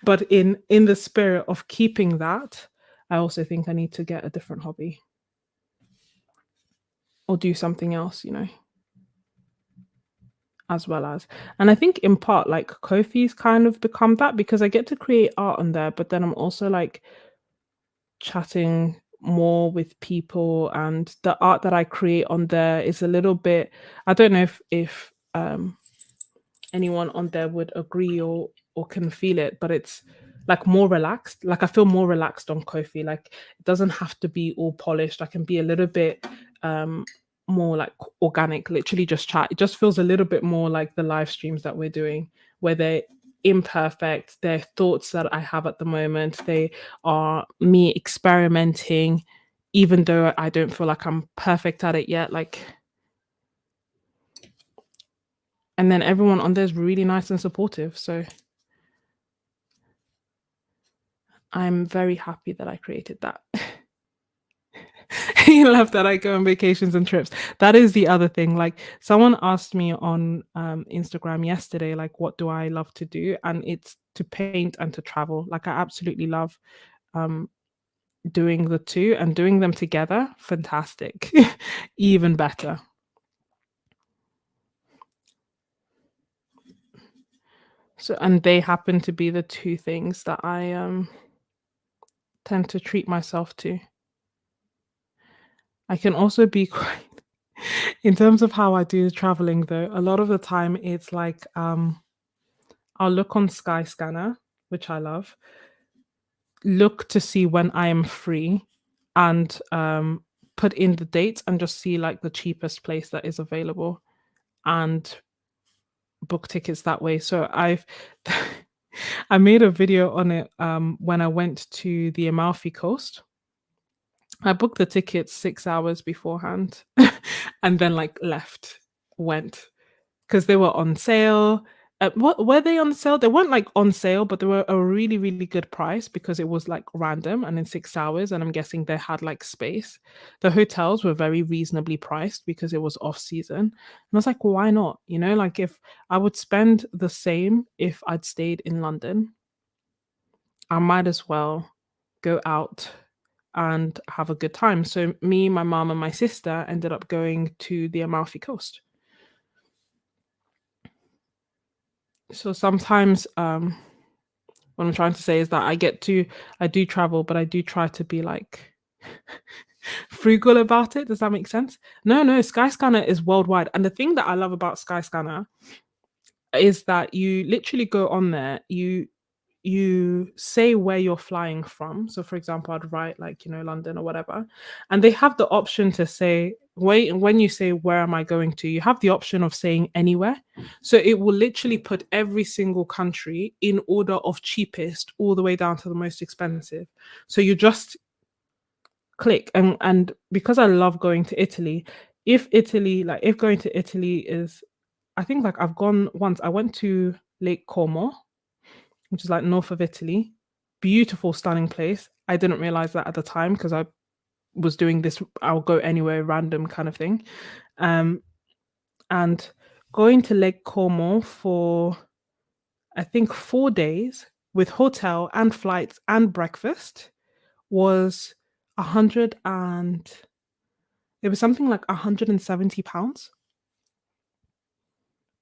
[SPEAKER 1] But in the spirit of keeping that, I also think I need to get a different hobby or do something else, as well as. And I think in part, like Kofi's kind of become that because I get to create art on there, but then I'm also like chatting more with people and the art that I create on there is a little bit I don't know if anyone on there would agree or can feel it, but it's like more relaxed. Like I feel more relaxed on Kofi. Like it doesn't have to be all polished. I can be a little bit um more like organic, literally just chat. It just feels a little bit more like the live streams that we're doing, where they're imperfect. They're thoughts that I have at the moment. They are me experimenting, even though I don't feel like I'm perfect at it yet. Like and then everyone on there is really nice and supportive. So I'm very happy that I created that. You love that I go on vacations and trips. That is the other thing. Like someone asked me on Instagram yesterday, like, what do I love to do? And it's to paint and to travel. Like I absolutely love um, doing the two and doing them together. Fantastic, even better. So, and they happen to be the two things that I tend to treat myself to. I can also be quite in terms of how I do traveling though, a lot of the time it's like I'll look on Skyscanner, which I love, look to see when I am free and put in the dates and just see like the cheapest place that is available and book tickets that way. So I've I made a video on it when I went to the Amalfi Coast. I booked the tickets 6 hours beforehand and then like left, went. Because they were on sale. What were they on sale? They weren't like on sale, but they were a really, really good price because it was like random and in 6 hours. And I'm guessing they had like space. The hotels were very reasonably priced because it was off season. And I was like, why not? Like if I would spend the same if I'd stayed in London, I might as well go out and have a good time. So me, my mom, and my sister ended up going to the Amalfi Coast. So sometimes what I'm trying to say is that I do travel, but I do try to be like frugal about it. Does that make sense? No, no, Skyscanner is worldwide. And the thing that I love about Skyscanner is that you literally go on there, you say where you're flying from. So for example, I'd write like, London or whatever. And they have the option to say, wait, when you say where am I going to, you have the option of saying anywhere. So it will literally put every single country in order of cheapest all the way down to the most expensive. So you just click and because I love going to Italy, if going to Italy is I think like I've gone once. I went to Lake Como, which is like north of Italy. Beautiful, stunning place. I didn't realize that at the time because I was doing this I'll go anywhere random kind of thing. Um, and going to Lake Como for I think 4 days with hotel and flights and breakfast was 100 and it was something like £170.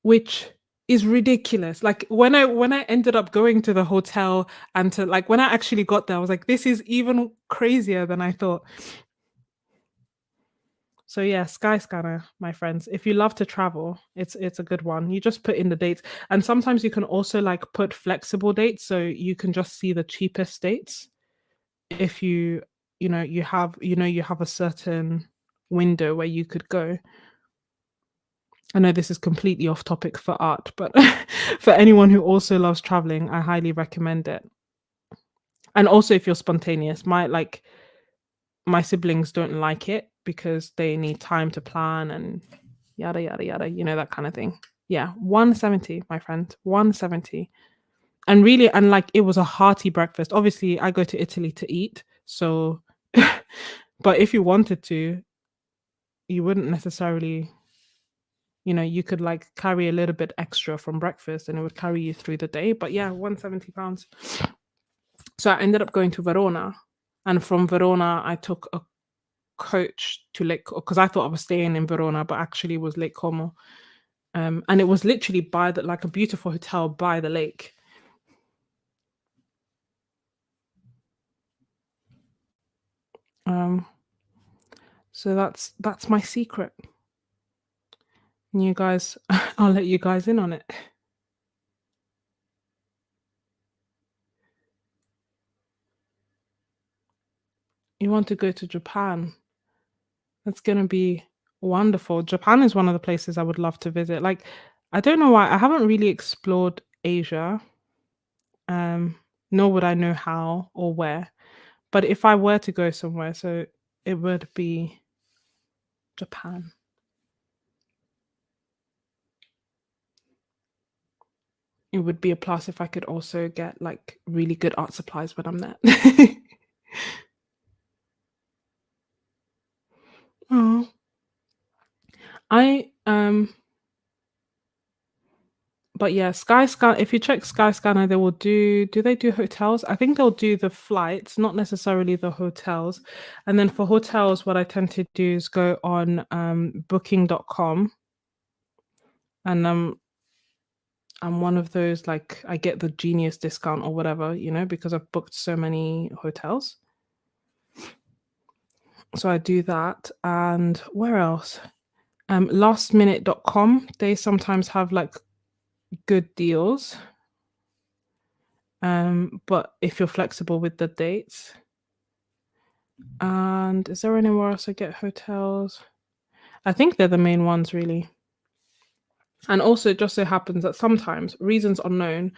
[SPEAKER 1] which is ridiculous. Like when I ended up going to the hotel and to like when I actually got there, I was like, this is even crazier than I thought. So yeah, Skyscanner, my friends. If you love to travel, it's a good one. You just put in the dates, and sometimes you can also like put flexible dates, so you can just see the cheapest dates if you have a certain window where you could go. I know this is completely off topic for art, but for anyone who also loves traveling, I highly recommend it. And also if you're spontaneous, my siblings don't like it because they need time to plan and yada yada yada, that kind of thing. Yeah, 170, my friend, 170. And really, and like it was a hearty breakfast. Obviously, I go to Italy to eat, so but if you wanted to, you wouldn't necessarily, you could like carry a little bit extra from breakfast and it would carry you through the day. But yeah, £170. So I ended up going to Verona. And from Verona, I took a coach to Lake because I thought I was staying in Verona, but actually it was Lake Como. And it was literally by the like a beautiful hotel by the lake. Um, so that's my secret. And you guys, I'll let you guys in on it. You want to go to Japan? That's gonna be wonderful. Japan is one of the places I would love to visit. Like, I don't know why I haven't really explored Asia, um, nor would I know how or where. But if I were to go somewhere, so it would be Japan. It would be a plus if I could also get like really good art supplies when I'm there. Oh, I but yeah, Skyscanner. If you check Skyscanner, they will do they do hotels? I think they'll do the flights, not necessarily the hotels. And then for hotels, what I tend to do is go on booking.com, and I'm one of those like I get the genius discount or whatever, because I've booked so many hotels. So I do that. And where else? Lastminute.com. They sometimes have like good deals. But if you're flexible with the dates. And is there anywhere else I get hotels? I think they're the main ones, really. And also, it just so happens that sometimes, reasons unknown,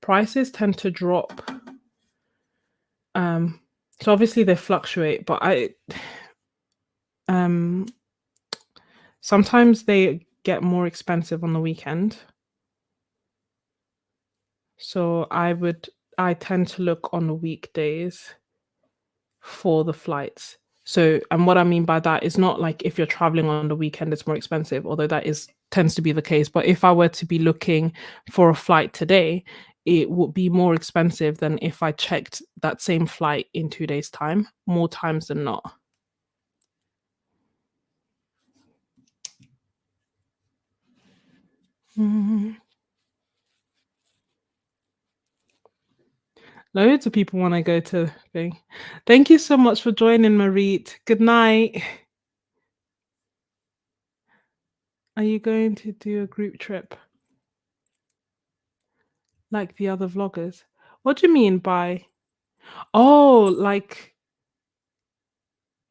[SPEAKER 1] prices tend to drop. So obviously they fluctuate, but sometimes they get more expensive on the weekend. So I tend to look on the weekdays for the flights. So, and what I mean by that is not like if you're traveling on the weekend, it's more expensive, although that is tends to be the case. But if I were to be looking for a flight today, it would be more expensive than if I checked that same flight in 2 days' time, more times than not. Mhm. Loads of people want to go to thing. Thank you so much for joining, Marit. Good night. Are you going to do a group trip like the other vloggers? What do you mean by oh, like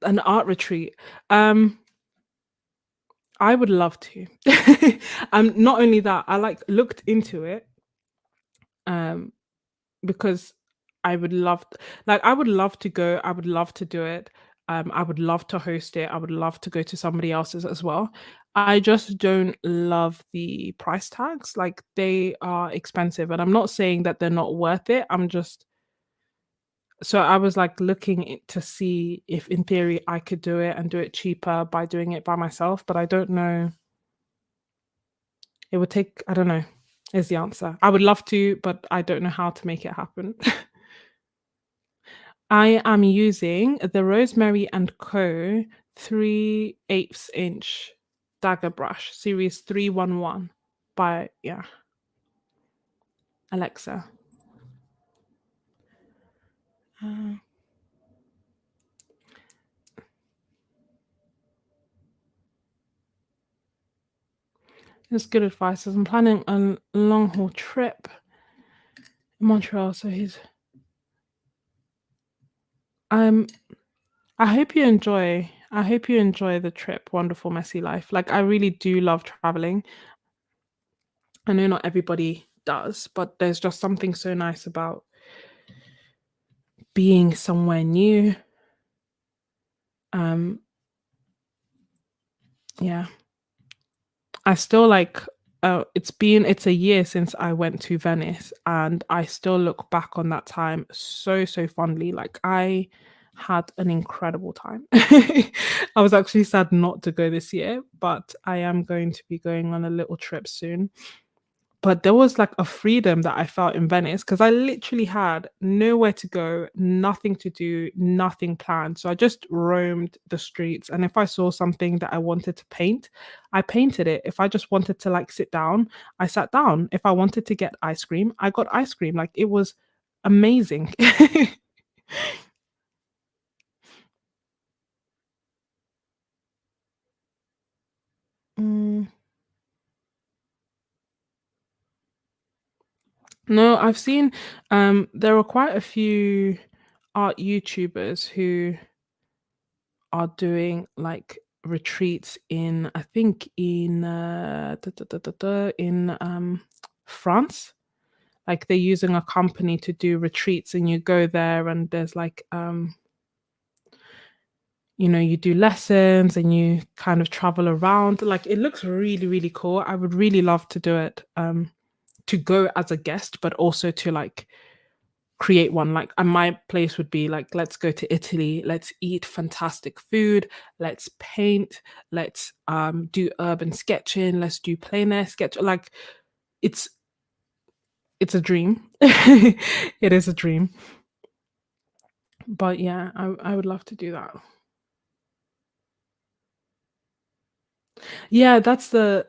[SPEAKER 1] an art retreat? I would love to. Not only that, I like looked into it, um, because I would love to go. I would love to do it. I would love to host it. I would love to go to somebody else's as well. I just don't love the price tags. Like they are expensive, and I'm not saying that they're not worth it. I'm just so I was like to see if in theory I could do it and do it cheaper by doing it by myself, but I don't know. It would take I don't know, is the answer. I would love to, but I don't know how to make it happen. I am using the Rosemary& Co. 3/8 inch dagger brush, series 311. by yeah, Alexa. Uh, It's good advice. As I'm planning a long haul trip in Montreal, so he's um I hope you enjoy. I hope you enjoy the trip, Wonderful Messy Life. Like I really do love traveling. I know not everybody does, but there's just something so nice about being somewhere new. Um, yeah. I still like it's a year since I went to Venice and I still look back on that time so fondly. Like I had an incredible time. I was actually sad not to go this year, but I am going to be going on a little trip soon. But there was like a freedom that I felt in Venice because I literally had nowhere to go, nothing to do, nothing planned. So I just roamed the streets. And if I saw something that I wanted to paint, I painted it. If I just wanted to like sit down, I sat down. If I wanted to get ice cream, I got ice cream. Like it was amazing. Mm, no, I've seen there are quite a few art YouTubers who are doing like retreats in I think in in France. Like they're using a company to do retreats and you go there and there's like you do lessons and you kind of travel around. Like it looks really cool. I would really love to do it. To go as a guest, but also to like create one. Like, and my place would be like, let's go to Italy, let's eat fantastic food, let's paint, let's do urban sketching, let's do plein air sketch. Like, it's it's a dream. It is a dream. But yeah, I would love to do that. Yeah, that's the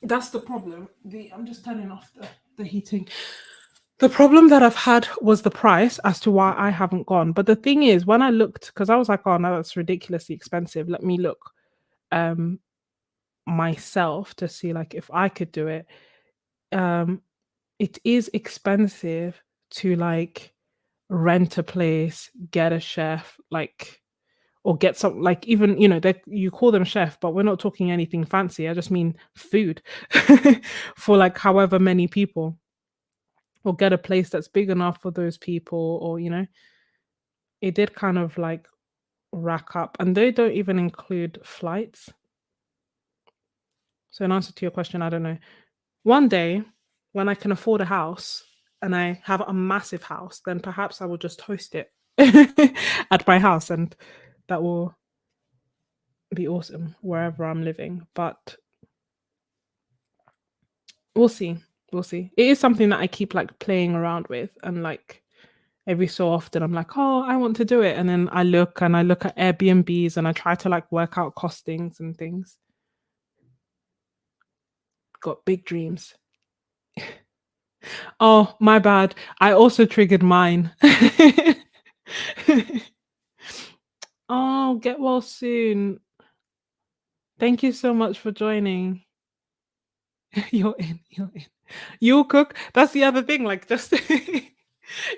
[SPEAKER 1] that's the problem. The I'm just turning off the heating. The problem that I've had was the price as to why I haven't gone. But the thing is, when I looked, because I was like, oh no, that's ridiculously expensive. Let me look um myself to see like if I could do it. Um it is expensive to like rent a place, get a chef, like or get some like even they you call them chef, but we're not talking anything fancy. I just mean food for like however many people, or get a place that's big enough for those people, or it did kind of like rack up, and they don't even include flights. So in answer to your question, I don't know. One day when I can afford a house and I have a massive house, then perhaps I will just host it at my house, and that will be awesome wherever I'm living. But we'll see. We'll see. It is something that I keep like playing around with, and like every so often I'm like, oh, I want to do it. And then I look at Airbnbs and I try to like work out costings and things. Got big dreams. Oh, my bad. I also triggered mine. Oh, get well soon. Thank you so much for joining. You're in. You're in. You'll cook. That's the other thing. Like, just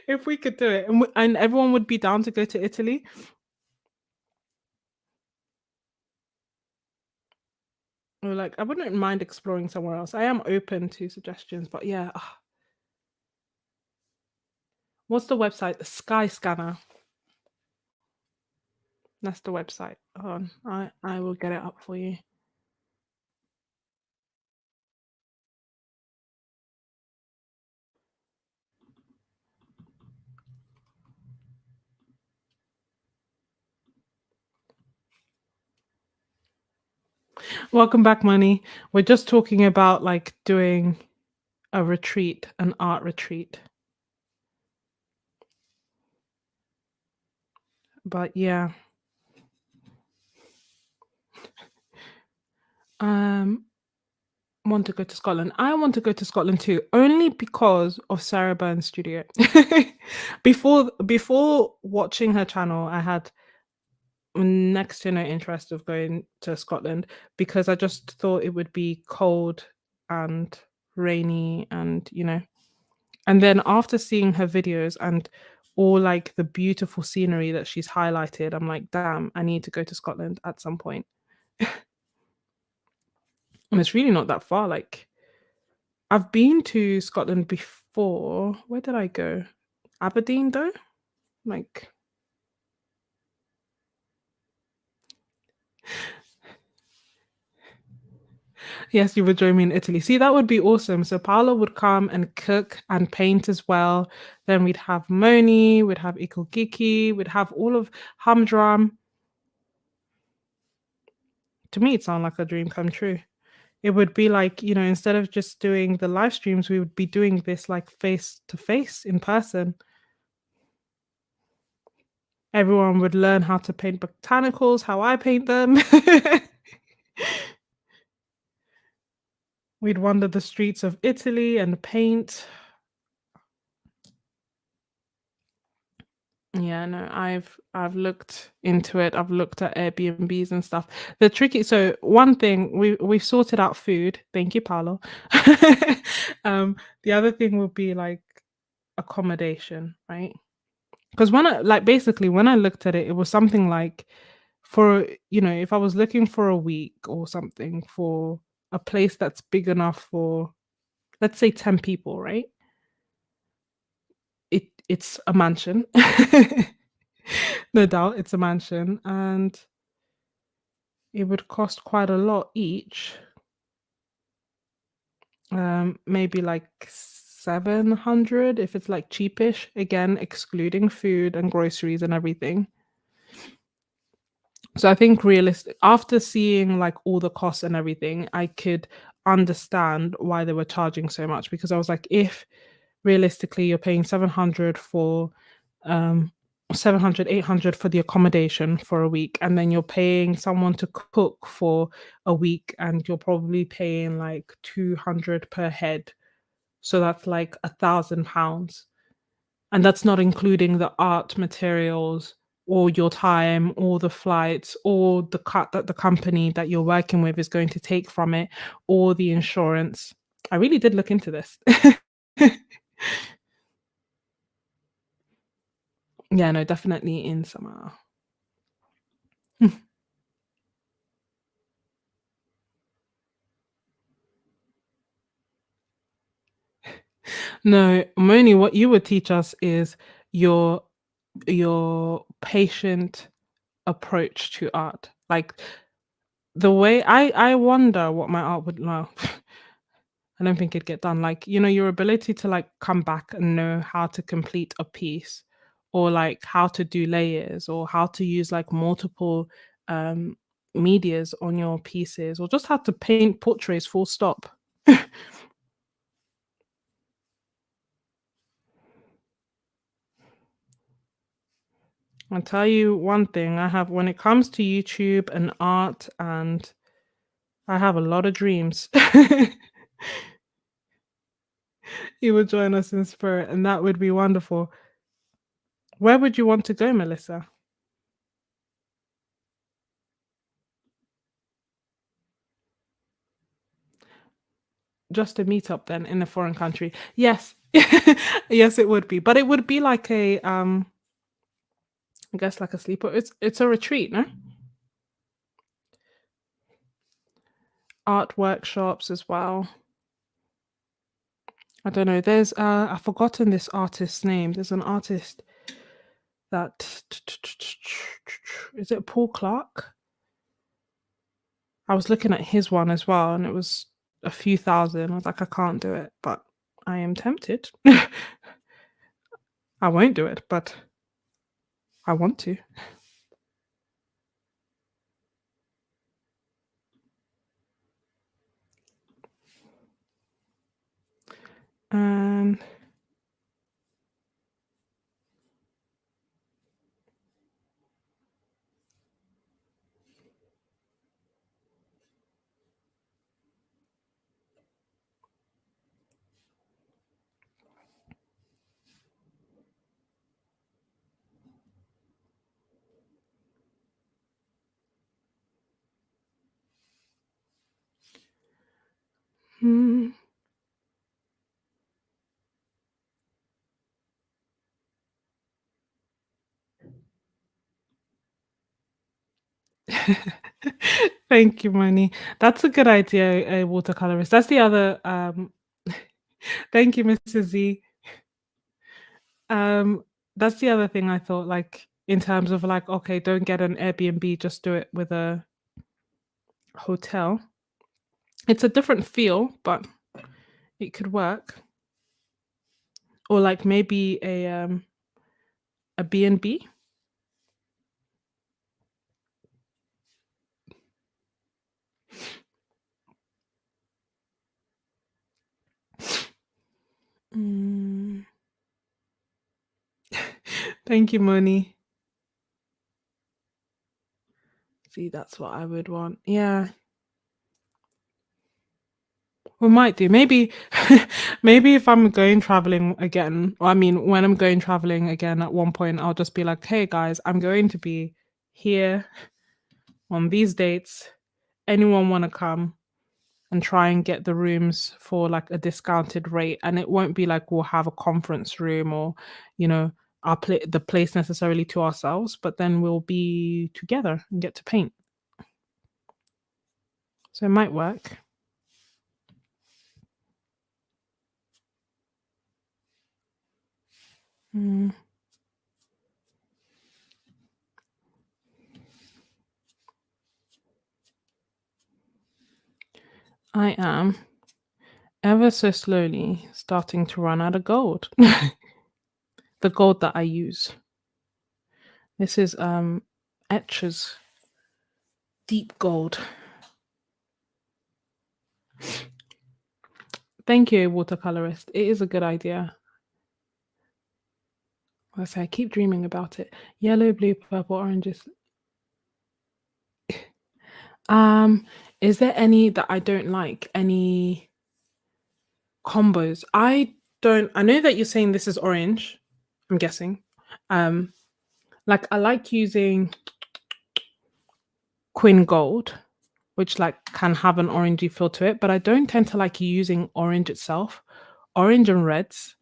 [SPEAKER 1] if we could do it, and, and everyone would be down to go to Italy. Or like, I wouldn't mind exploring somewhere else. I am open to suggestions, but yeah. What's the website? The Sky Scanner. That's the website. Hold on. I will get it up for you. Welcome back, Money. We're just talking about like doing a retreat, an art retreat. But yeah. Um want to go to Scotland. I want to go to Scotland too, only because of Sarah Byrne's studio. Before watching her channel, I had next to no interest of going to Scotland because I just thought it would be cold and rainy and and then after seeing her videos and all like the beautiful scenery that she's highlighted, I'm like, damn, I need to go to Scotland at some point. And it's really not that far. Like I've been to Scotland before. Where did I go? Aberdeen though? Like yes, you would join me in Italy. See, that would be awesome. So Paolo would come and cook and paint as well. Then we'd have Moni, we'd have Ikogiki, we'd have all of Humdrum. To me, it sounds like a dream come true. It would be like, instead of just doing the live streams, we would be doing this like face to face in person. Everyone would learn how to paint botanicals, how I paint them. We'd wander the streets of Italy and paint. Yeah, no, I've looked into it. I've looked at Airbnbs and stuff. So one thing we've sorted out food. Thank you, Paolo. The other thing would be like accommodation, right? Because when I looked at it, it was something like for if I was looking for a week or something for a place that's big enough for let's say 10 people, right? It's a mansion. No doubt, it's a mansion, and it would cost quite a lot each. Maybe like 700 if it's like cheapish, again, excluding food and groceries and everything. So I think realistic after seeing like all the costs and everything, I could understand why they were charging so much because I was like, if realistically you're paying 700 for um 700, 800 for the accommodation for a week, and then you're paying someone to cook for a week and you're probably paying like 200 per head, so that's like £1,000, and that's not including the art materials or your time or the flights or the cut that the company that you're working with is going to take from it or the insurance. I really did look into this. Yeah, no, definitely in summer. No, Moni, what you would teach us is your your patient approach to art. Like the way I wonder what my art would well, I don't think it'd get done. Like, your ability to like come back and know how to complete a piece or like how to do layers or how to use like multiple um medias on your pieces or just how to paint portraits full stop. I'll tell you one thing, I have when it comes to YouTube and art, and I have a lot of dreams. You would join us in spirit, and that would be wonderful. Where would you want to go, Melissa? Just a meetup then in a foreign country. Yes. Yes, it would be. But it would be like a I guess like a sleeper. It's a retreat, no? Art workshops as well. I don't know. There's I've forgotten this artist's name. There's an artist that is it Paul Clark? I was looking at his one as well, and it was a few thousand. I was like, I can't do it, but I am tempted. I won't do it, but I want to. And Mm. Thank you, Money. That's a good idea, a watercolorist. That's the other thank you, Mrs. Z. Um, that's the other thing I thought, like, in terms of like, okay, don't get an Airbnb, just do it with a hotel. It's a different feel, but it could work. Or like maybe a B&B. Mm. Thank you, Money. See, that's what I would want. Yeah, we might do. Maybe, maybe if I'm going traveling again, or I mean, when I'm going traveling again at one point, I'll just be like, hey guys, I'm going to be here on these dates. Anyone want to come and try and get the rooms for like a discounted rate? And it won't be like we'll have a conference room or, you know, the place necessarily to ourselves, but then we'll be together and get to paint. So it might work. Mm, I am ever so slowly starting to run out of gold. The gold that I use. This is Etcher's deep gold. Thank you, watercolorist. It is a good idea. I say I keep dreaming about it. Yellow, blue, purple, oranges. Um, is there any that I don't like? Any combos? I know that you're saying this is orange, I'm guessing. Um, like I like using Queen Gold, which like can have an orangey feel to it, but I don't tend to like using orange itself. Orange and reds,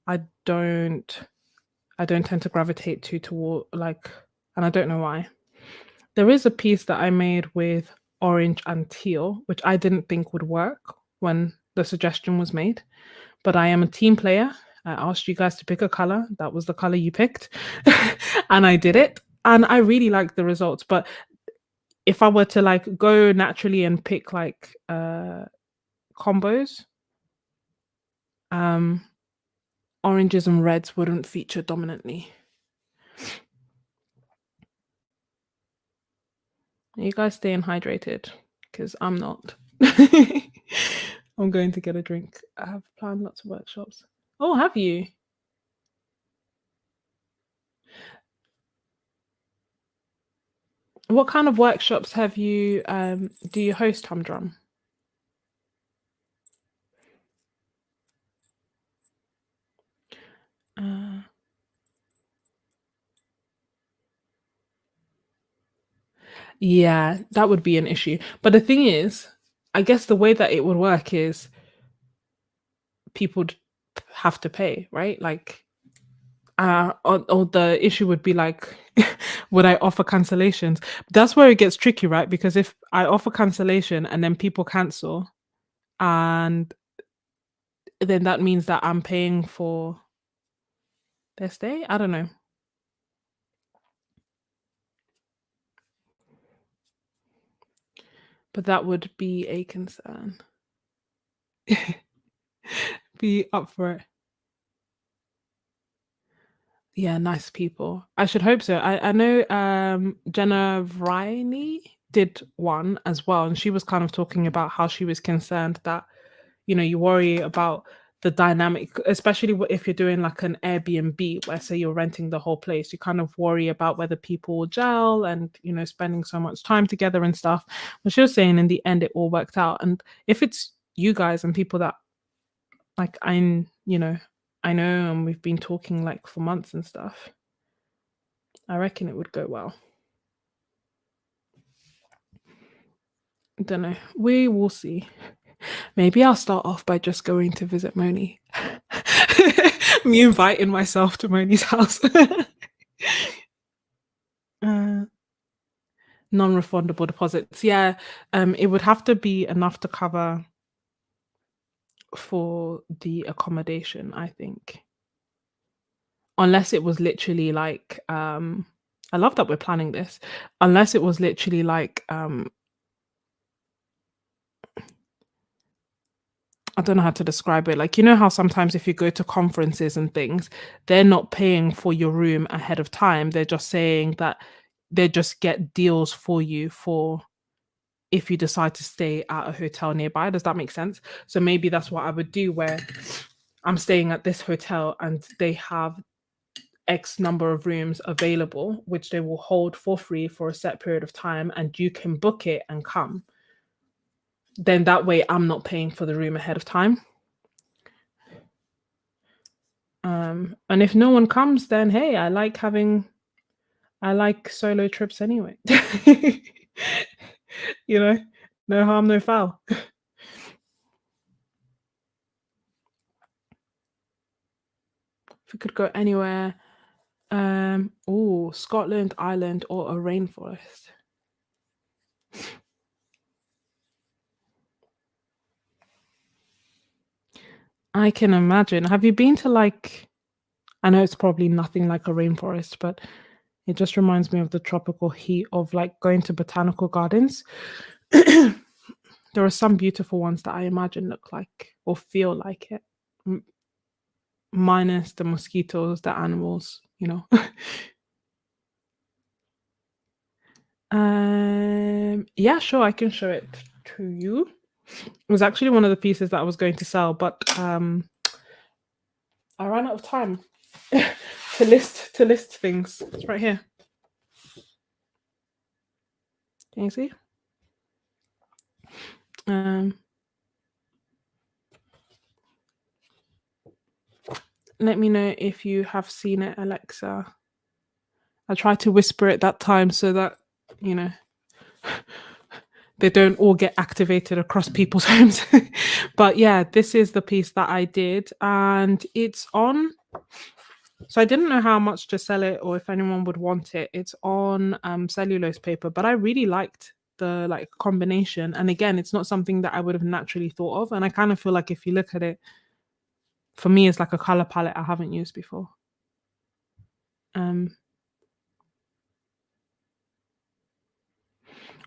[SPEAKER 1] I don't I don't tend to gravitate toward like, and I don't know why. There is a piece that I made with orange and teal, which I didn't think would work when the suggestion was made, but I am a team player. I asked you guys to pick a color. That was the color you picked. And I did it. And I really liked the results. But if I were to like go naturally and pick like combos, um, oranges and reds wouldn't feature dominantly. Are you guys staying hydrated? Because I'm not. I'm going to get a drink. I have planned lots of workshops. Oh, have you? What kind of workshops have you do you host, Humdrum? Uh, yeah, that would be an issue. But the thing is, I guess the way that it would work is people would have to pay, right? Like, or the issue would be like, would I offer cancellations? That's where it gets tricky, right? Because if I offer cancellation and then people cancel, and then that means that I'm paying for their stay. I don't know, but that would be a concern. Be up for it. Yeah, nice people. I should hope so. I know Jenna Vriney did one as well, and she was kind of talking about how she was concerned that, you know, you worry about the dynamic, especially if you're doing like an Airbnb where say you're renting the whole place, you kind of worry about whether people will gel and, you know, spending so much time together and stuff. But she was saying in the end it all worked out. And if it's you guys and people that like you know, I know and we've been talking like for months and stuff, I reckon it would go well. Don't know. We will see. Maybe I'll start off by just going to visit Moni. Me inviting myself to Moni's house. uh, non-refundable deposits. Yeah, it would have to be enough to cover for the accommodation, I think. Unless it was literally like, I love that we're planning this. Unless it was literally like, I don't know how to describe it. Like, you know how sometimes if you go to conferences and things, they're not paying for your room ahead of time. They're just saying that they just get deals for you for if you decide to stay at a hotel nearby. Does that make sense? So maybe that's what I would do, where I'm staying at this hotel and they have X number of rooms available, which they will hold for free for a set period of time, and you can book it and come. Then that way I'm not paying for the room ahead of time. And if no one comes, then hey, I like solo trips anyway. You know, no harm, no foul. If we could go anywhere, oh, Scotland, Ireland, or a rainforest. I can imagine. Have you been to like, I know it's probably nothing like a rainforest, but it just reminds me of the tropical heat of like going to botanical gardens. There are some beautiful ones that I imagine look like or feel like it, minus the mosquitoes, the animals, you know. Yeah, sure, I can show it to you. It was actually one of the pieces that I was going to sell, but I ran out of time to list things. It's right here. Can you see? Let me know if you have seen it, Alexa. I tried to whisper it that time so that, you know, they don't all get activated across people's homes. But yeah, this is the piece that I did, and it's on. So I didn't know how much to sell it or if anyone would want it. It's on cellulose paper, but I really liked the like combination. And again, it's not something that I would have naturally thought of. And I kind of feel like if you look at it, for me, it's like a color palette I haven't used before.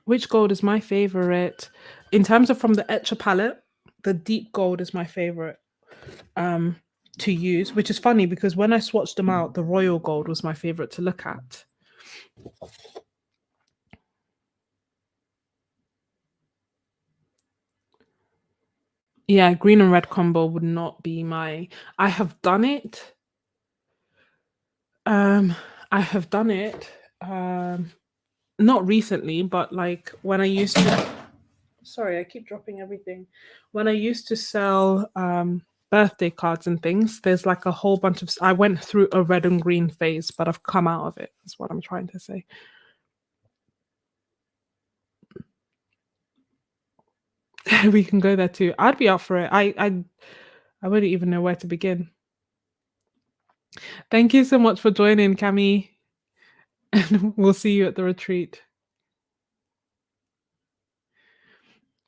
[SPEAKER 1] Which gold is my favorite? In terms of from the Etcher palette, the deep gold is my favorite to use, which is funny because when I swatched them out, the royal gold was my favorite to look at. Yeah, green and red combo would not be my. I have done it. I have done it. Not recently, but like when I used to. Sorry, I keep dropping everything. When I used to sell birthday cards and things, there's like a whole bunch of. I went through a red and green phase, but I've come out of it. Is what I'm trying to say. We can go there too. I'd be up for it. I wouldn't even know where to begin. Thank you so much for joining, Cami. And we'll see you at the retreat.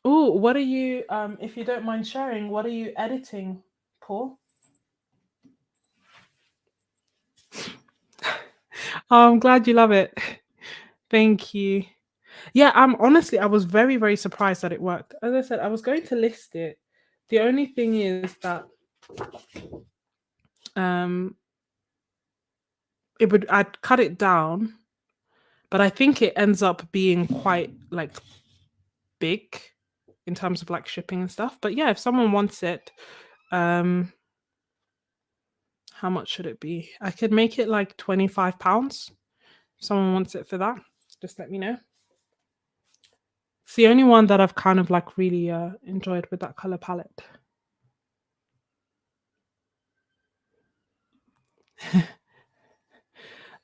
[SPEAKER 1] Oh, what are you, if you don't mind sharing, what are you editing, Paul? Oh, I'm glad you love it. Thank you. Yeah, honestly, I was very, very surprised that it worked. As I said, I was going to list it. The only thing is that I'd cut it down, but I think it ends up being quite like big in terms of like shipping and stuff. But yeah, if someone wants it, how much should it be? I could make it like £25. If someone wants it for that, just let me know. It's the only one that I've kind of like really enjoyed with that color palette.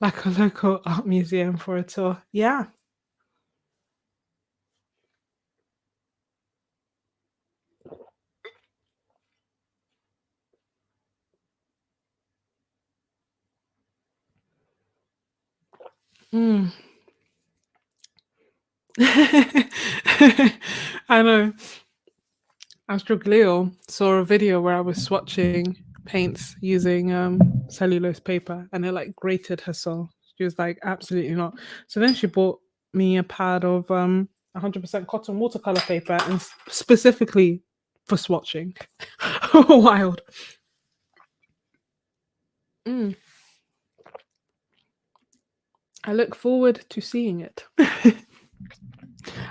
[SPEAKER 1] Like a local art museum for a tour. Yeah. Mm. I know. Astroglio saw a video where I was swatching paints using cellulose paper and it like grated her soul. She was like, absolutely not. So then she bought me a pad of 100% cotton watercolor paper and specifically for swatching. Wild. Mm. I look forward to seeing it.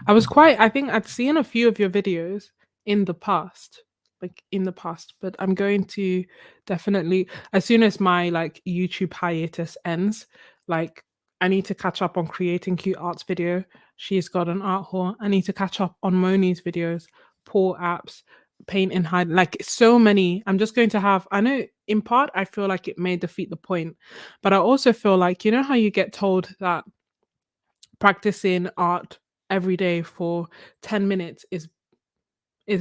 [SPEAKER 1] I think I'd seen a few of your videos in the past, but I'm going to definitely, as soon as my like YouTube hiatus ends, like I need to catch up on creating cute arts video. She's got an art haul. I need to catch up on Moni's videos, Paul apps, paint and hide, like so many. I'm just going to have, I know in part I feel like it may defeat the point, but I also feel like, you know how you get told that practicing art every day for 10 minutes is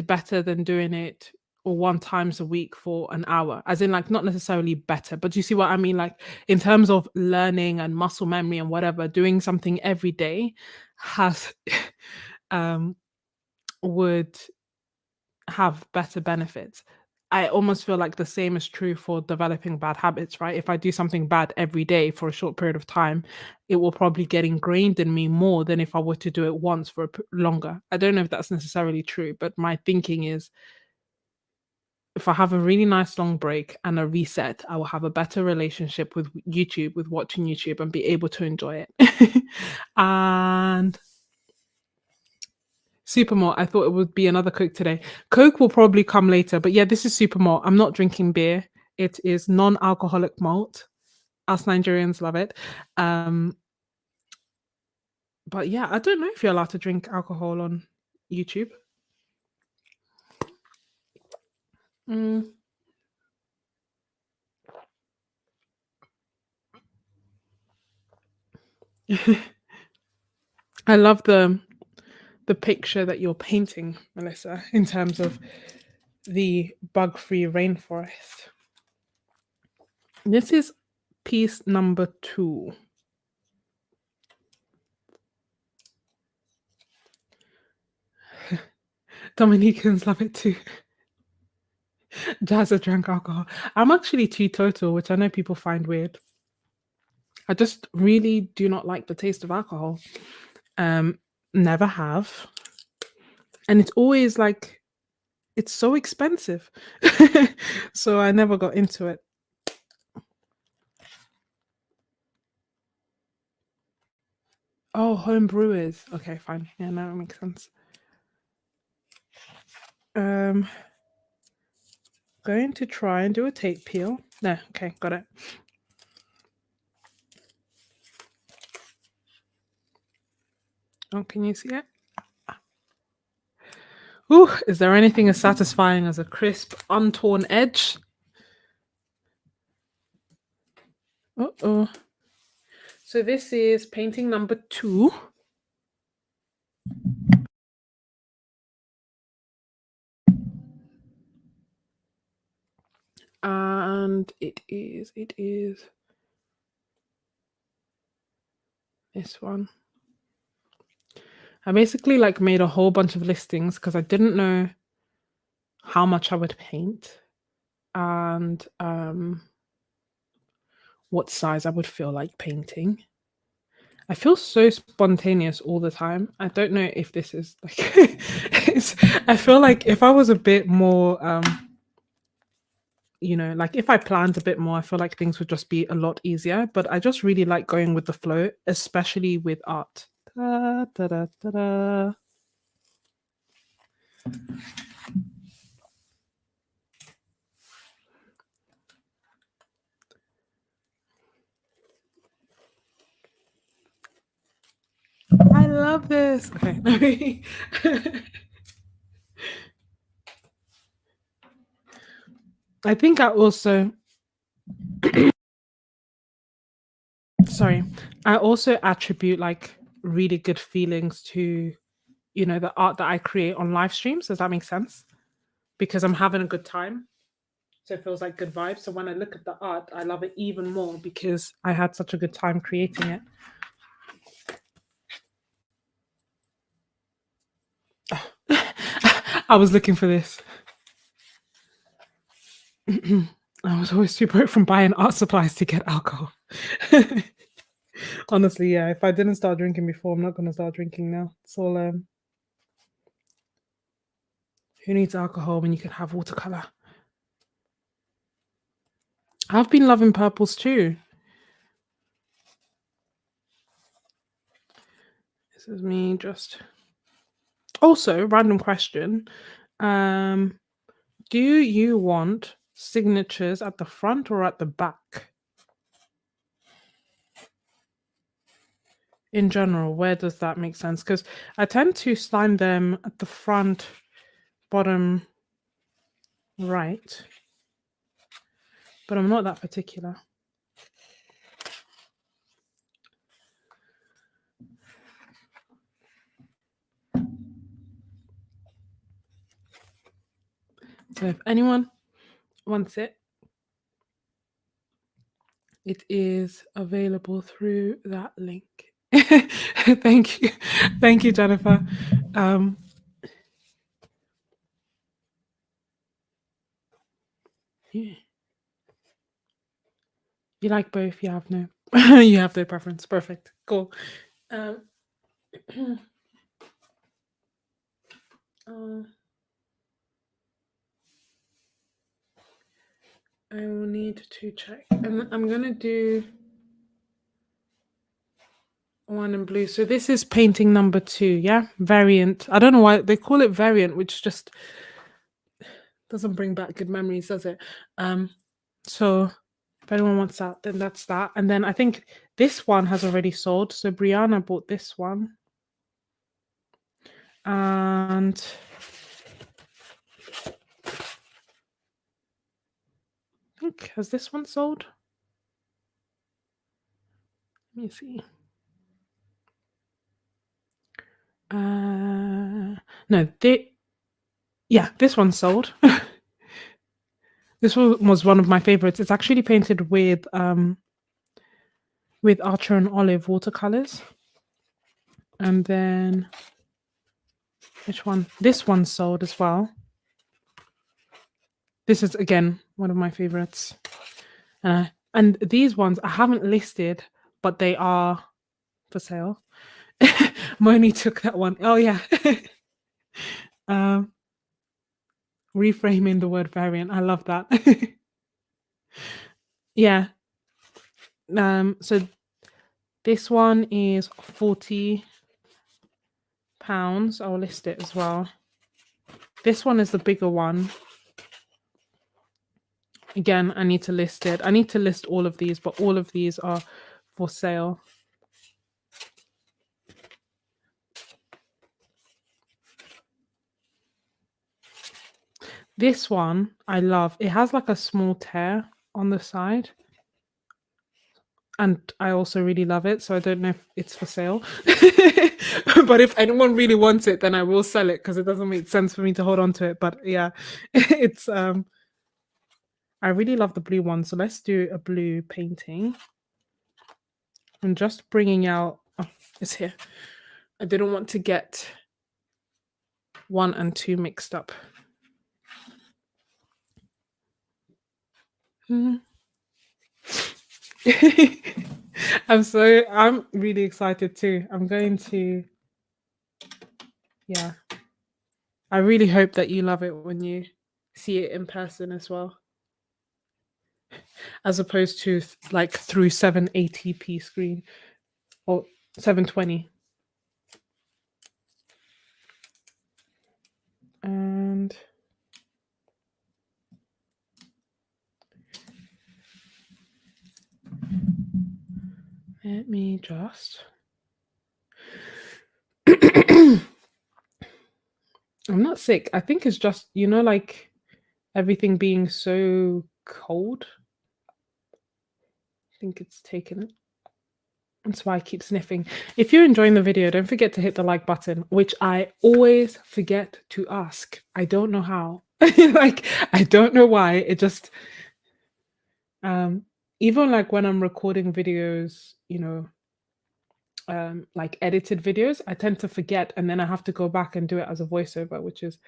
[SPEAKER 1] better than doing it or one times a week for an hour, as in like not necessarily better, but you see what I mean, like in terms of learning and muscle memory and whatever, doing something every day has um would have better benefits. I almost feel like the same is true for developing bad habits, right? If I do something bad every day for a short period of time, it will probably get ingrained in me more than if I were to do it once for longer. I don't know if that's necessarily true, but my thinking is if I have a really nice long break and a reset, I will have a better relationship with YouTube, with watching YouTube, and be able to enjoy it. And Supermalt, I thought it would be another Coke today. Coke will probably come later, but yeah, this is Supermalt. I'm not drinking beer. It is non-alcoholic malt. Us Nigerians love it. Um, but yeah, I don't know if you're allowed to drink alcohol on YouTube. Mm. I love the picture that you're painting, Melissa, in terms of the bug-free rainforest. This is piece number 2. Dominicans love it too. Jazza drank alcohol. I'm actually teetotal, which I know people find weird. I just really do not like the taste of alcohol. Um, Never have. And it's always like it's so expensive. So I never got into it. Oh, home brewers. Okay, fine. Yeah, now it makes sense. Um, Going to try and do a tape peel. No, okay, got it. Oh, can you see it? Ooh, is there anything as satisfying as a crisp, untorn edge? Uh-oh. So this is painting number 2. And it is this one. I basically like made a whole bunch of listings because I didn't know how much I would paint and what size I would feel like painting. I feel so spontaneous all the time. I don't know if this is like I feel like if I was a bit more like if I planned a bit more, I feel like things would just be a lot easier. But I just really like going with the flow, especially with art. Da, da, da, da, da. I love this. Okay. I think I also sorry. I also attribute like really good feelings to, the art that I create on live streams. Does that make sense? Because I'm having a good time. So it feels like good vibes. So when I look at the art, I love it even more because I had such a good time creating it. I was looking for this. I was always too broke from buying art supplies to get alcohol. Honestly, yeah. If I didn't start drinking before, I'm not gonna start drinking now. It's all who needs alcohol when you can have watercolor? I've been loving purples too. This is me just. Also, random question. Do you want signatures at the front or at the back? In general, where does that make sense? Because I tend to sign them at the front, bottom right, but I'm not that particular. So if anyone wants it, it is available through that link. Thank you. Thank you, Jennifer. Yeah. You like both? You have no you have no preference. Perfect. Cool. I will need to check. And I'm gonna do one in blue. So this is painting number 2, yeah? Variant. I don't know why they call it variant, which just doesn't bring back good memories, does it? So if anyone wants that, then that's that. And then I think this one has already sold. So Brianna bought this one. And I think, has this one sold? Let me see. No, yeah, this one sold. This was one of my favorites. It's actually painted with Archer and Olive watercolors. And then which one? This one sold as well. This is again one of my favorites. And these ones I haven't listed, but they are for sale. Moni took that one. Oh yeah. Reframing the word variant. I love that. Yeah. So this one is £40. I'll list it as well. This one is the bigger one. Again, I need to list it. I need to list all of these, but all of these are for sale. This one I love. It has like a small tear on the side. And I also really love it. So I don't know if it's for sale. But if anyone really wants it, then I will sell it because it doesn't make sense for me to hold on to it. But yeah, it's I really love the blue one. So let's do a blue painting. I'm just bringing out, oh, it's here. I didn't want to get 1 and 2 mixed up. I'm really excited too. I'm going to, yeah. I really hope that you love it when you see it in person as well. As opposed to like through 780p screen or 720. And let me just. I'm not sick. I think it's just, like everything being so cold. I think it's taken it. That's why I keep sniffing. If you're enjoying the video, don't forget to hit the like button, which I always forget to ask. I don't know how. I don't know why. It just even like when I'm recording videos, like edited videos, I tend to forget and then I have to go back and do it as a voiceover, which is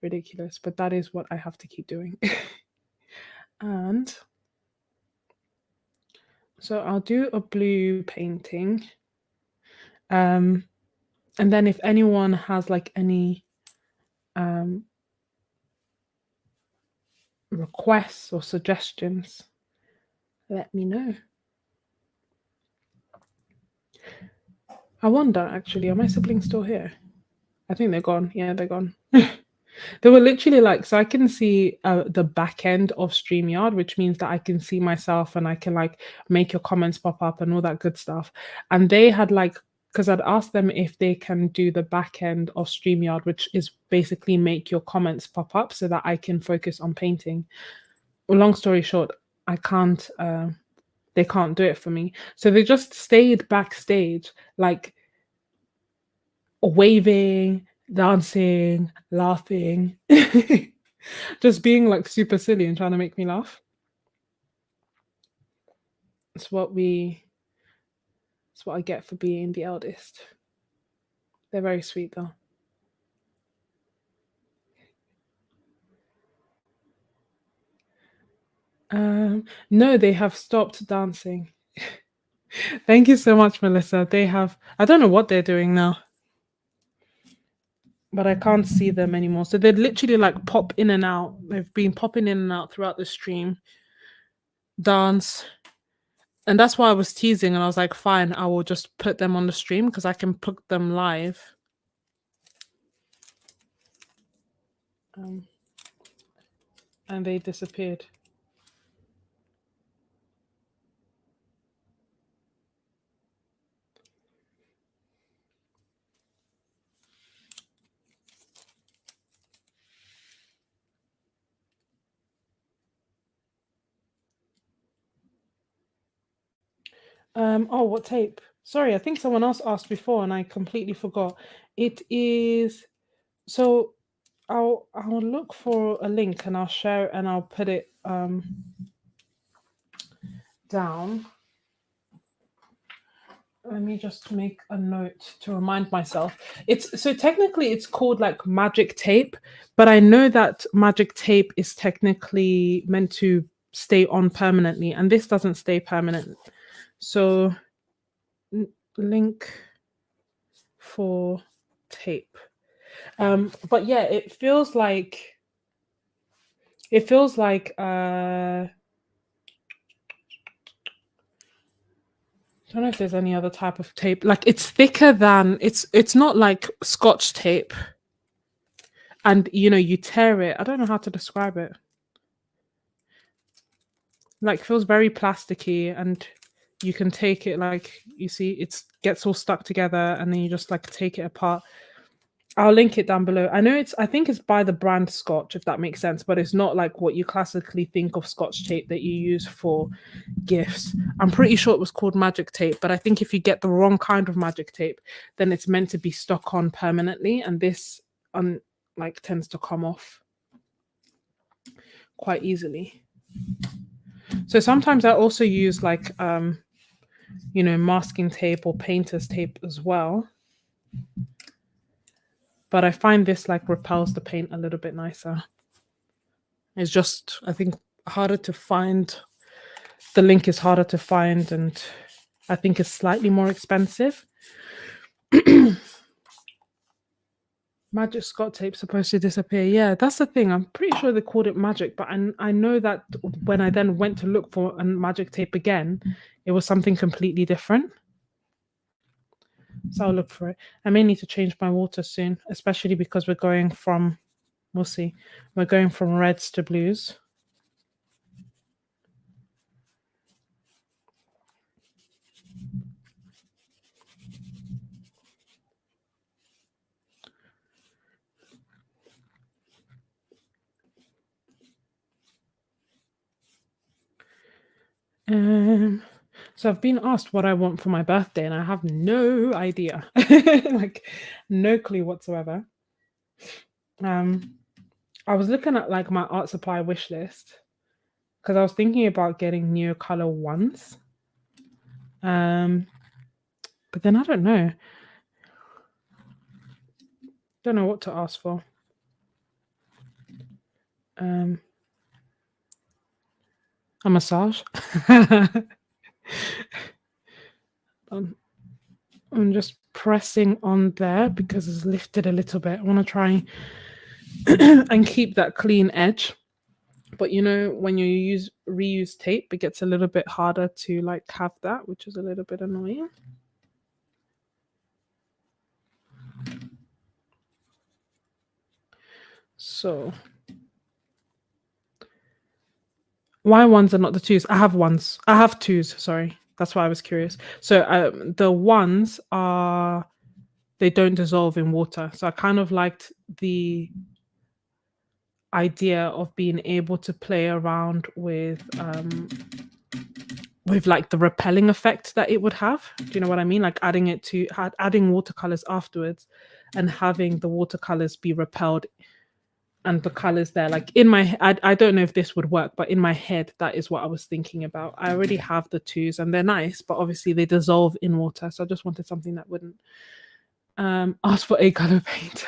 [SPEAKER 1] ridiculous, but that is what I have to keep doing. And so I'll do a blue painting. And then if anyone has like any requests or suggestions, let me know. I wonder, actually, are my siblings still here? I think they're gone. Yeah, they're gone. They were literally like, so I can see the back end of StreamYard, which means that I can see myself and I can like make your comments pop up and all that good stuff. And they had like, because I'd asked them if they can do the back end of StreamYard, which is basically make your comments pop up so that I can focus on painting. Well, long story short, I can't, they can't do it for me. So they just stayed backstage, like waving, dancing, laughing, just being like super silly and trying to make me laugh. It's what I get for being the eldest. They're very sweet though. No, they have stopped dancing. Thank you so much, Melissa. They have, I don't know what they're doing now, but I can't see them anymore. So they'd literally like pop in and out. They've been popping in and out throughout the stream, dance. And that's why I was teasing and I was like, fine, I will just put them on the stream because I can put them live. And they disappeared. Oh, what tape? Sorry, I think someone else asked before and I completely forgot. It is, so I'll look for a link and I'll share it and I'll put it down. Let me just make a note to remind myself. It's so technically it's called like magic tape, but I know that magic tape is technically meant to stay on permanently, and this doesn't stay permanent. So link for tape. But yeah, it feels like I don't know if there's any other type of tape. Like it's thicker than it's not like Scotch tape. And you know, you tear it. I don't know how to describe it. Like feels very plasticky and you can take it like you see it gets all stuck together and then you just like take it apart. I'll link it down below. I think it's by the brand Scotch, if that makes sense, but it's not like what you classically think of Scotch tape that you use for gifts. I'm pretty sure it was called magic tape, but I think if you get the wrong kind of magic tape, then it's meant to be stuck on permanently, and this like tends to come off quite easily. So sometimes I also use like you know, masking tape or painter's tape as well. But I find this like repels the paint a little bit nicer. It's just, I think, harder to find. The link is harder to find and I think it's slightly more expensive. Magic Scott tape supposed to disappear. Yeah, that's the thing. I'm pretty sure they called it magic, but I know that when I then went to look for a magic tape again, it was something completely different. So I'll look for it. I may need to change my water soon, especially because we're going from, we'll see, we're going from reds to blues. So I've been asked what I want for my birthday, and I have no idea, like no clue whatsoever. I was looking at like my art supply wish list because I was thinking about getting new color ones. But then I don't know. Don't know what to ask for. A massage. I'm just pressing on there because it's lifted a little bit. I want to try and keep that clean edge. But you know, when you reuse tape, it gets a little bit harder to like have that, which is a little bit annoying. So why ones are not the twos? I have ones. I have twos, sorry. That's why I was curious. So the ones are, they don't dissolve in water. So I kind of liked the idea of being able to play around with like the repelling effect that it would have. Do you know what I mean? Like adding watercolors afterwards and having the watercolors be repelled and the colors there. Like in my I don't know if this would work, but in my head that is what I was thinking about. I already have the twos and they're nice, but obviously they dissolve in water. So I just wanted something that wouldn't. Ask for a color paint.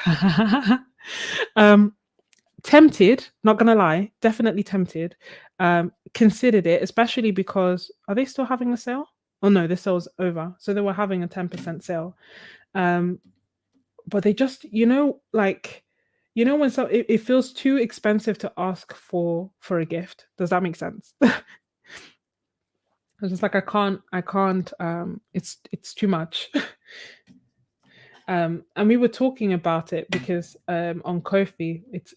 [SPEAKER 1] Tempted, not gonna lie, definitely tempted. Considered it, especially because are they still having a sale? Oh no, the sale's over. So they were having a 10% sale. But they just, like, when it feels too expensive to ask for a gift. Does that make sense? It's just like I can't it's too much. And we were talking about it because on Kofi, it's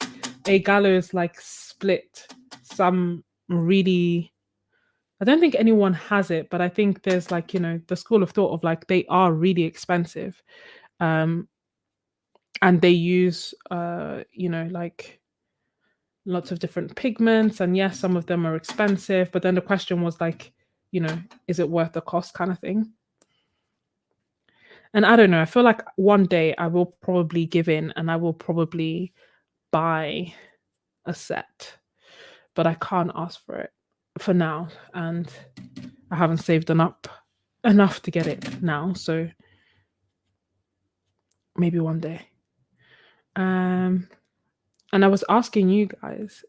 [SPEAKER 1] a gallows like split some really, I don't think anyone has it, but I think there's like, the school of thought of like they are really expensive. And they use like lots of different pigments, and yes, some of them are expensive, but then the question was like, is it worth the cost kind of thing? And I don't know, I feel like one day I will probably give in and I will probably buy a set, but I can't ask for it for now, and I haven't saved enough to get it now, so maybe one day. And I was asking you guys,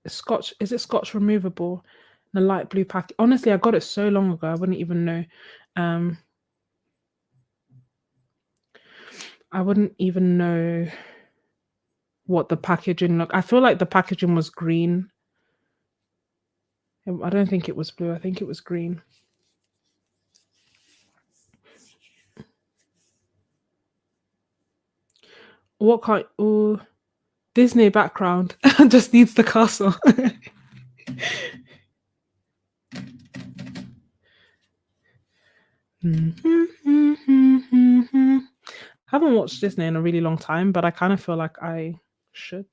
[SPEAKER 1] Scotch, is it Scotch removable? The light blue pack. Honestly, I got it so long ago, I wouldn't even know. I wouldn't even know what the packaging looked. I feel like the packaging was green. I don't think it was blue. I think it was green. What kind? Oh, Disney background. Just needs the castle. Haven't watched Disney in a really long time, but I kind of feel like I should.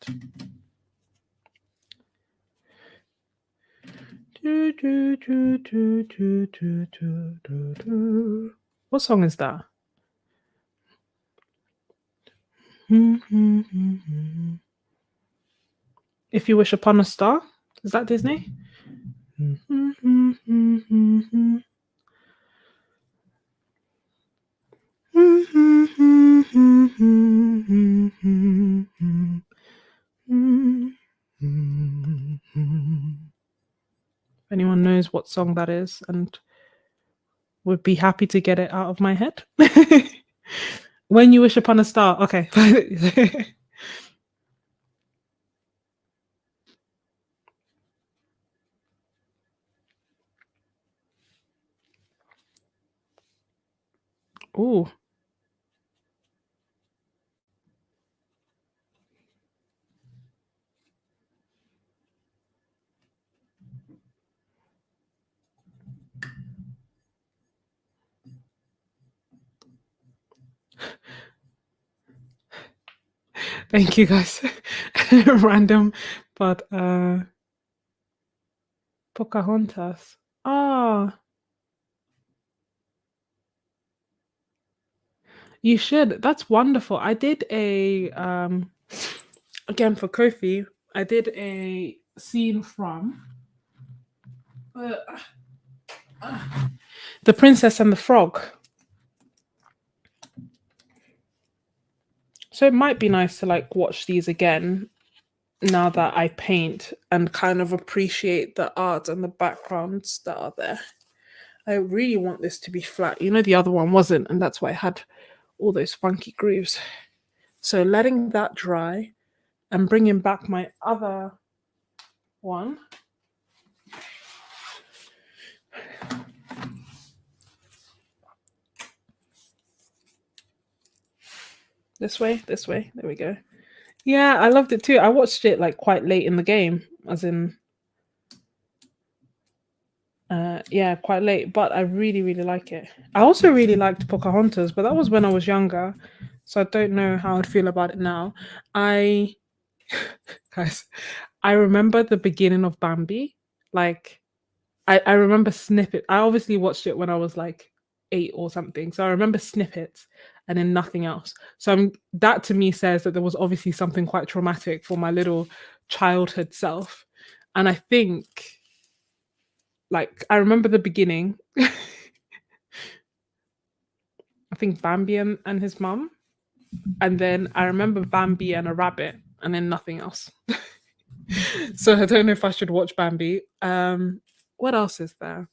[SPEAKER 1] What song is that? If You Wish Upon a Star? Is that Disney? If anyone knows what song that is and would be happy to get it out of my head. When You Wish Upon a Star. Okay. Ooh. Thank you guys. Random, but Pocahontas. Ah, you should. That's wonderful. I did a again for Kofi, I did a scene from The Princess and the Frog. So it might be nice to like watch these again now that I paint and kind of appreciate the art and the backgrounds that are there. I really want this to be flat. You know, the other one wasn't, and that's why I had all those funky grooves. So letting that dry and bringing back my other one. This way, this way. There we go. Yeah, I loved it too. I watched it like quite late in the game, as in yeah, quite late, but I really, really like it. I also really liked Pocahontas, but that was when I was younger, so I don't know how I'd feel about it now. I guys, I remember the beginning of Bambi. Like I remember snippet. I obviously watched it when I was like 8 or something. So I remember snippets and then nothing else. So that to me says that there was obviously something quite traumatic for my little childhood self. And I think like I remember the beginning. I think Bambi and his mum. And then I remember Bambi and a rabbit and then nothing else. So I don't know if I should watch Bambi. What else is there?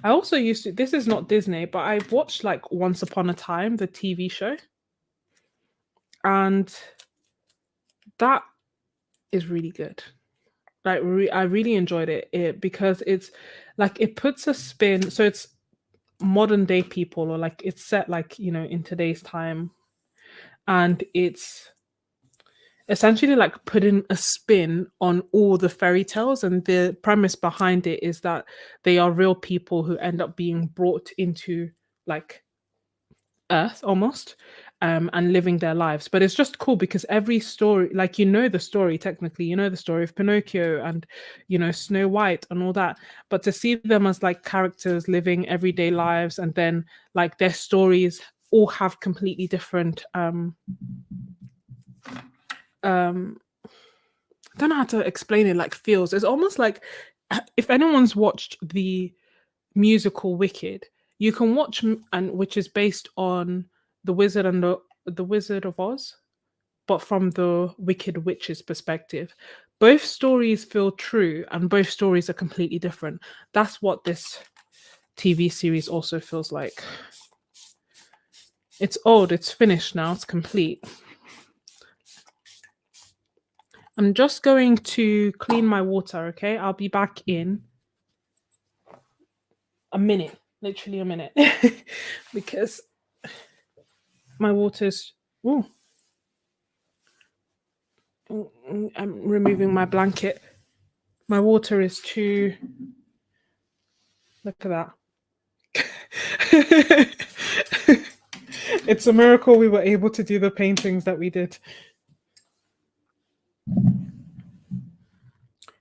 [SPEAKER 1] I also used to. This is not Disney, but I watched like Once Upon a Time, the TV show, and that is really good. Like, I really enjoyed it because it's like it puts a spin. So it's modern day people, or like it's set like in today's time, and it's essentially like putting a spin on all the fairy tales. And the premise behind it is that they are real people who end up being brought into like Earth almost, and living their lives. But it's just cool because every story, like the story technically, the story of Pinocchio and Snow White and all that. But to see them as like characters living everyday lives, and then like their stories all have completely different um I don't know how to explain it, like feels. It's almost like if anyone's watched the musical Wicked, you can watch and which is based on the Wizard and the Wizard of Oz, but from the Wicked Witch's perspective. Both stories feel true, and both stories are completely different. That's what this TV series also feels like. It's old. It's finished now. It's complete. I'm just going to clean my water. Okay, I'll be back in a minute, literally a minute, because my water's. Ooh, I'm removing my blanket. My water is too. Look at that. It's a miracle we were able to do the paintings that we did.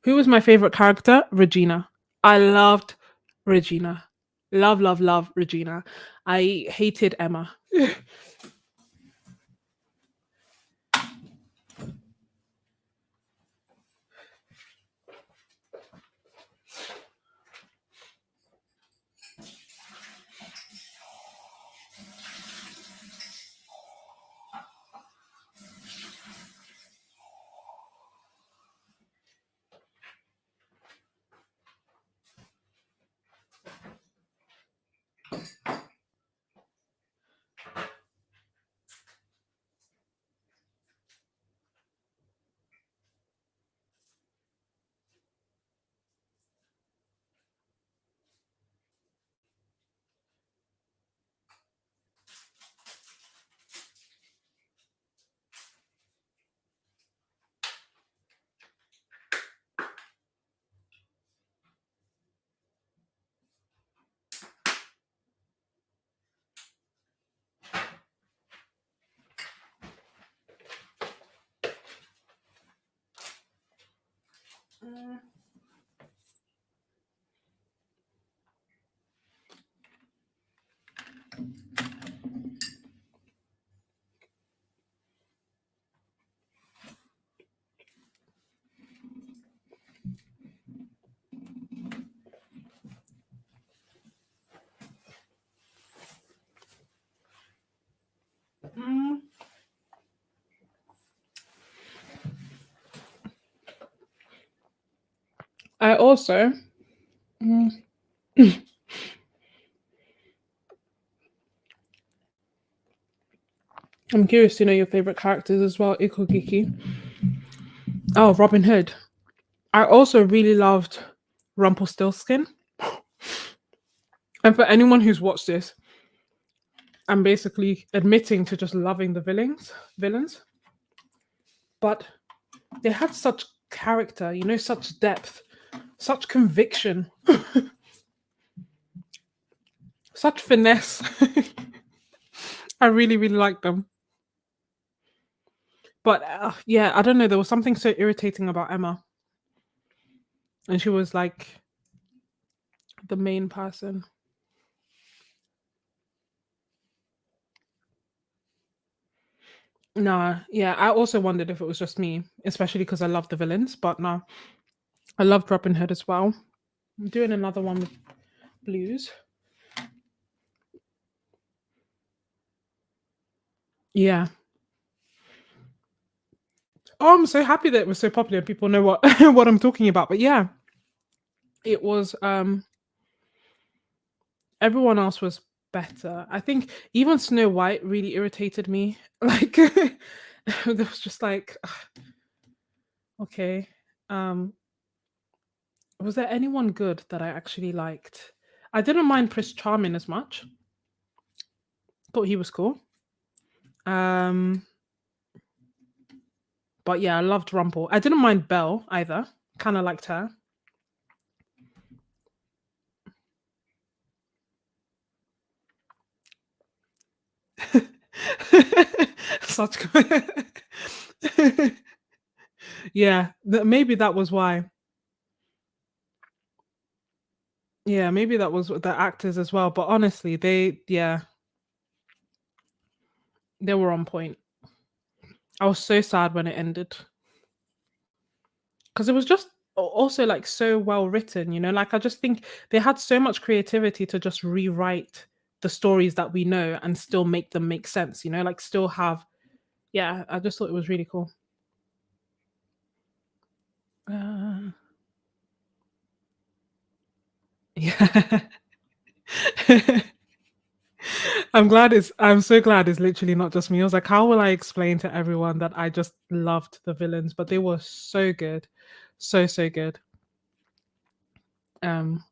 [SPEAKER 1] Who was my favorite character? Regina. I loved Regina. Love, love, love Regina. I hated Emma. I also mm, I'm curious to know your favorite characters as well, Ikogiki. Oh, Robin Hood. I also really loved Rumpelstiltskin. And for anyone who's watched this, I'm basically admitting to just loving the villains, but they had such character, such depth, such conviction, such finesse. I really, really liked them. But yeah, I don't know. There was something so irritating about Emma, and she was like the main person. Nah, yeah. I also wondered if it was just me, especially because I love the villains. But no, I loved Robin Hood as well. I'm doing another one with blues. Yeah. Oh, I'm so happy that it was so popular. People know what what I'm talking about. But yeah, it was. Everyone else was better. I think even Snow White really irritated me. Like, there was just like, ugh, okay. Um, was there anyone good that I actually liked? I didn't mind Prince Charming as much. Thought he was cool. Um, but yeah, I loved Rumple. I didn't mind Belle either. Kind of liked her. Such. Yeah, maybe that was why. Yeah, maybe that was the actors as well. But honestly, yeah, they were on point. I was so sad when it ended because it was just also like so well written, like I just think they had so much creativity to just rewrite the stories that we know and still make them make sense, like still have, yeah, I just thought it was really cool. Uh, yeah. I'm so glad it's literally not just me. I was like, how will I explain to everyone that I just loved the villains? But they were so good. So, so good. Um,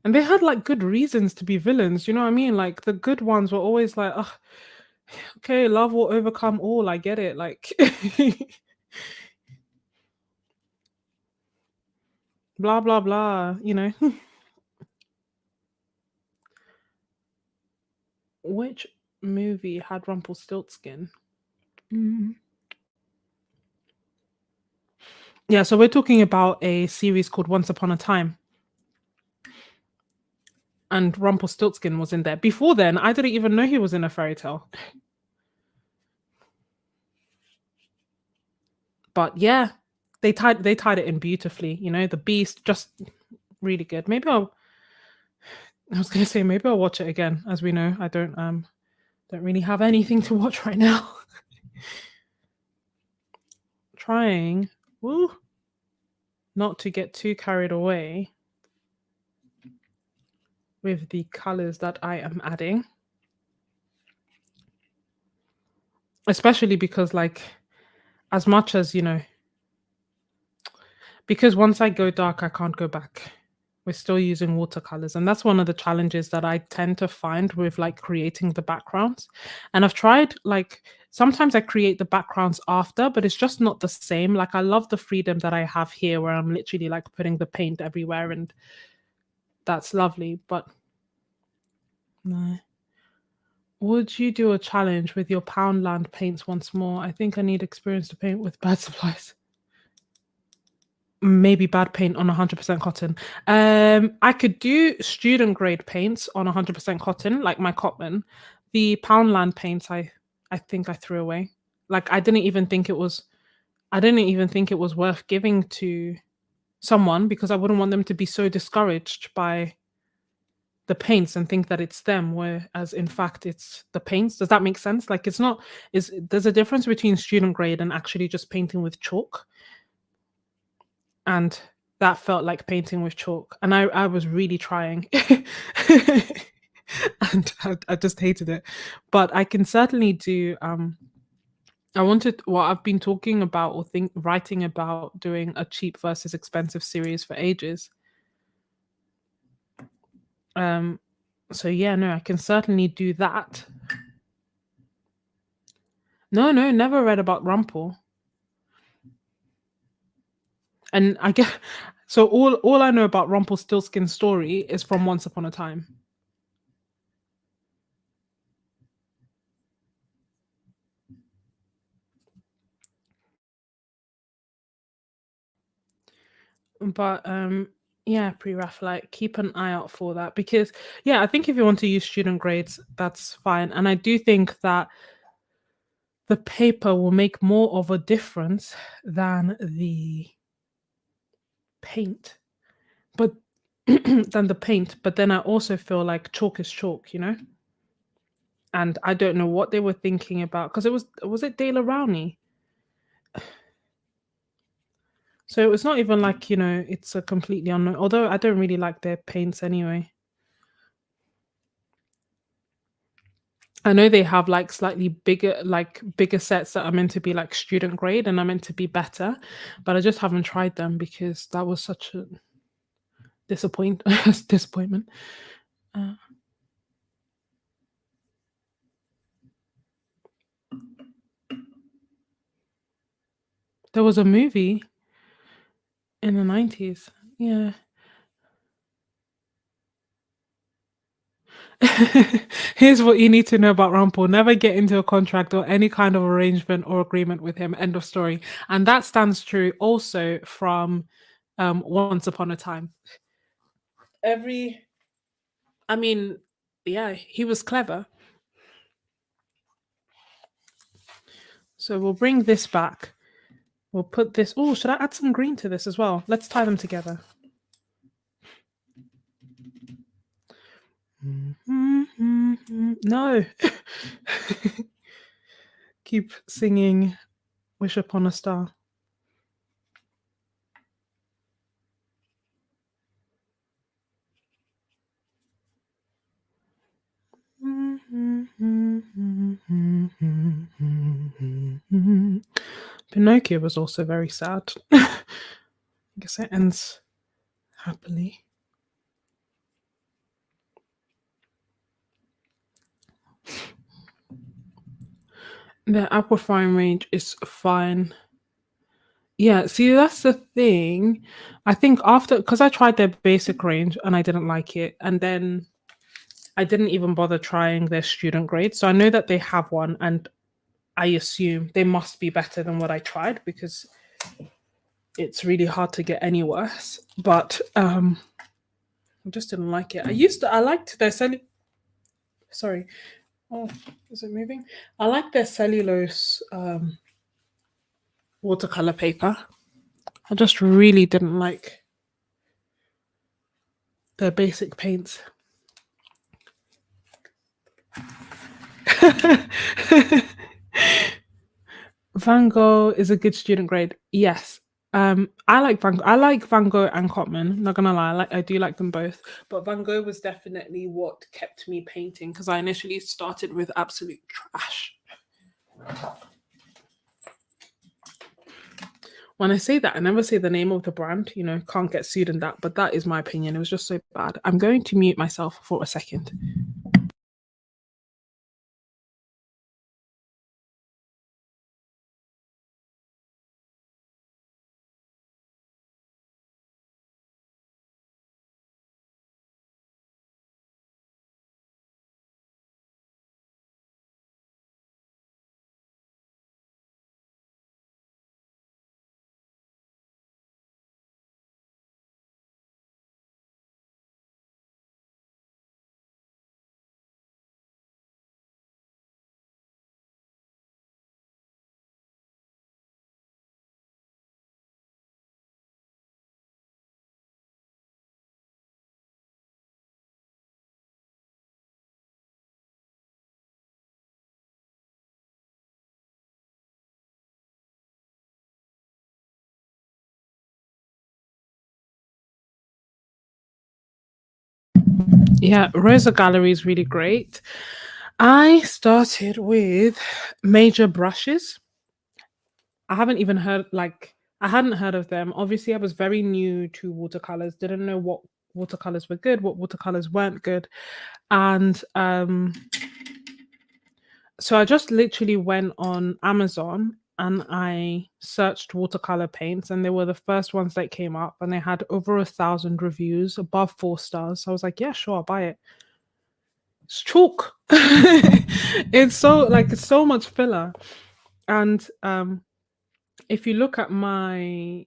[SPEAKER 1] and they had like good reasons to be villains, you know what I mean? Like the good ones were always like, oh, okay, love will overcome all. I get it. Like blah blah blah. Which movie had Rumpelstiltskin? Mm. Yeah, so we're talking about a series called Once Upon a Time, and Rumpelstiltskin was in there. Before then, I didn't even know he was in a fairy tale. But yeah, they tied it in beautifully. The Beast just really good. Maybe I was gonna say maybe I'll watch it again. As we know, I don't really have anything to watch right now. Trying, woo, not to get too carried away with the colors that I am adding, especially because like as much as because once I go dark, I can't go back. We're still using watercolors, and that's one of the challenges that I tend to find with like creating the backgrounds. And I've tried like sometimes I create the backgrounds after, but it's just not the same. Like I love the freedom that I have here where I'm literally like putting the paint everywhere, and that's lovely. But no. Would you do a challenge with your Poundland paints once more? I think I need experience to paint with bad supplies. Maybe bad paint on 100% cotton. I could do student grade paints on 100% cotton, like my Cotman. The Poundland paints, I think I threw away. Like I didn't even think it was worth giving to someone because I wouldn't want them to be so discouraged by the paints and think that it's them, whereas in fact it's the paints. Does that make sense? Like it's not is there's a difference between student grade and actually just painting with chalk. And that felt like painting with chalk. And I was really trying. And I just hated it. But I can certainly do I wanted well, I've been talking about or think writing about doing a cheap versus expensive series for ages. Um so yeah, no, I can certainly do that. No, no, never read about Rumpel. And I get so all I know about Rumpelstiltskin's story is from Once Upon a Time. But yeah, pre-Raphaelite, keep an eye out for that because yeah, I think if you want to use student grades, that's fine. And I do think that the paper will make more of a difference than the paint. But than the paint. But then I also feel like chalk is chalk, you know? And I don't know what they were thinking about because it was it De La Rowney? So it's not even like, it's a completely unknown. Although I don't really like their paints anyway. I know they have like slightly bigger sets that are meant to be like student grade and are meant to be better, but I just haven't tried them because that was such a disappointment. Uh, there was a movie in the 90s. Yeah. Here's what you need to know about Rumpel. Never get into a contract or any kind of arrangement or agreement with him. End of story. And that stands true also from Once Upon a Time. Every, I mean, yeah, he was clever. So we'll bring this back. We'll put this. Oh, should I add some green to this as well? Let's tie them together. No. Keep singing Wish Upon a Star. Pinocchio was also very sad. I guess it ends happily. The Aquafine range is fine. Yeah, see, that's the thing. I think after, because I tried their basic range and I didn't like it, and then I didn't even bother trying their student grade. So I know that they have one, and I assume they must be better than what I tried because it's really hard to get any worse. But I just didn't like it. I liked their sorry. Oh, is it moving? I like their cellulose watercolor paper. I just really didn't like their basic paints. Van Gogh is a good student grade. Yes. I like Van Gogh. I like Van Gogh and Cotman. Not gonna lie, I do like them both. But Van Gogh was definitely what kept me painting because I initially started with absolute trash. When I say that, I never say the name of the brand. Can't get sued in that. But that is my opinion. It was just so bad. I'm going to mute myself for a second. Yeah, Rosa Gallery is really great. I started with major brushes. I haven't even heard like I hadn't heard of them. Obviously, I was very new to watercolors, didn't know what watercolors were good, what watercolors weren't good. And so I just literally went on Amazon and I searched watercolor paints, and they were the first ones that came up, and they had over 1,000 reviews, above 4 stars. So I was like, yeah, sure, I'll buy it. It's chalk. It's so much filler. And if you look at my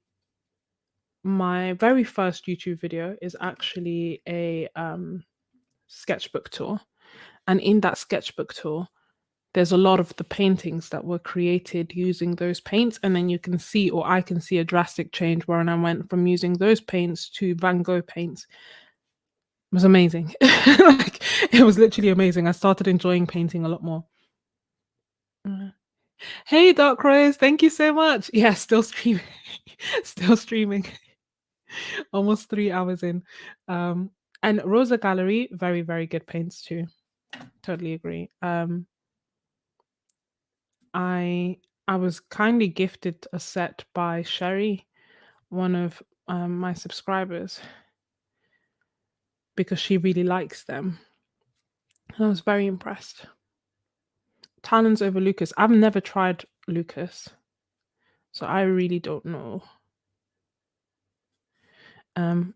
[SPEAKER 1] very first YouTube video is actually a sketchbook tour. And in that sketchbook tour, there's a lot of the paintings that were created using those paints. And then you can see, or I can see, a drastic change where I went from using those paints to Van Gogh paints. It was amazing. Like, it was literally amazing. I started enjoying painting a lot more. Mm. Hey, Dark Rose, thank you so much. Yeah, still streaming. Still streaming. Almost 3 hours in. And Rosa Gallery, very, very good paints too. Totally agree. I I was kindly gifted a set by Sherry, one of my subscribers, because she really likes them. And I was very impressed. Talons over Lucas. I've never tried Lucas, so I really don't know. Um,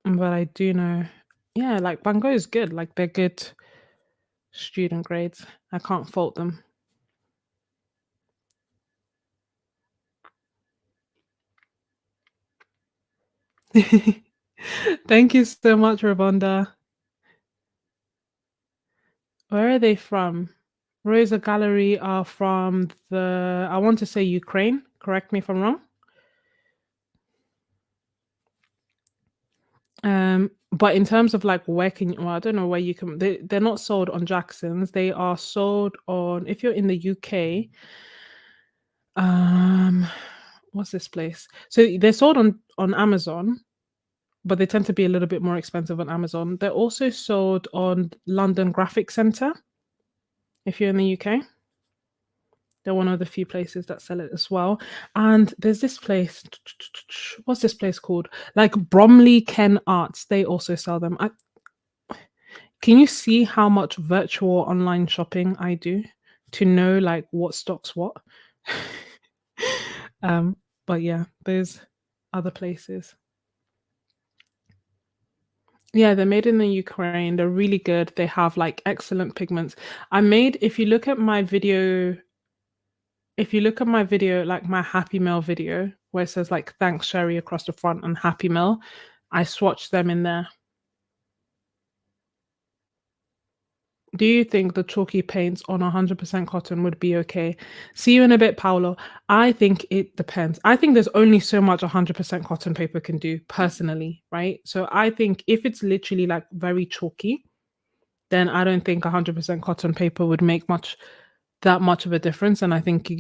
[SPEAKER 1] but I do know, yeah, like Van Gogh is good. Like, they're good student grades. I can't fault them. Thank you so much, Ravonda. Where are they from? Rosa Gallery are from I want to say Ukraine. Correct me if I'm wrong. But in terms of like where well, I don't know where you can. They're not sold on Jackson's. They are sold on, if you're in the UK. Um, what's this place? So they're sold on Amazon, but they tend to be a little bit more expensive on Amazon. They're also sold on London Graphic Centre. If you're in the UK, they're one of the few places that sell it as well. And there's this place. What's this place called? Like Bromley Ken Arts. They also sell them. Can you see how much virtual online shopping I do to know like what stocks what? um, but yeah, there's other places. Yeah, they're made in the Ukraine. They're really good. They have like excellent pigments. If you look at my video, like my Happy Mail video, where it says like thanks Sherry across the front and Happy Mail, I swatched them in there. Do you think the chalky paints on 100% cotton would be okay? See you in a bit, Paolo. I think it depends. I think there's only so much 100% cotton paper can do personally, right? So I think if it's literally like very chalky, then I don't think 100% cotton paper would make that much of a difference. And I think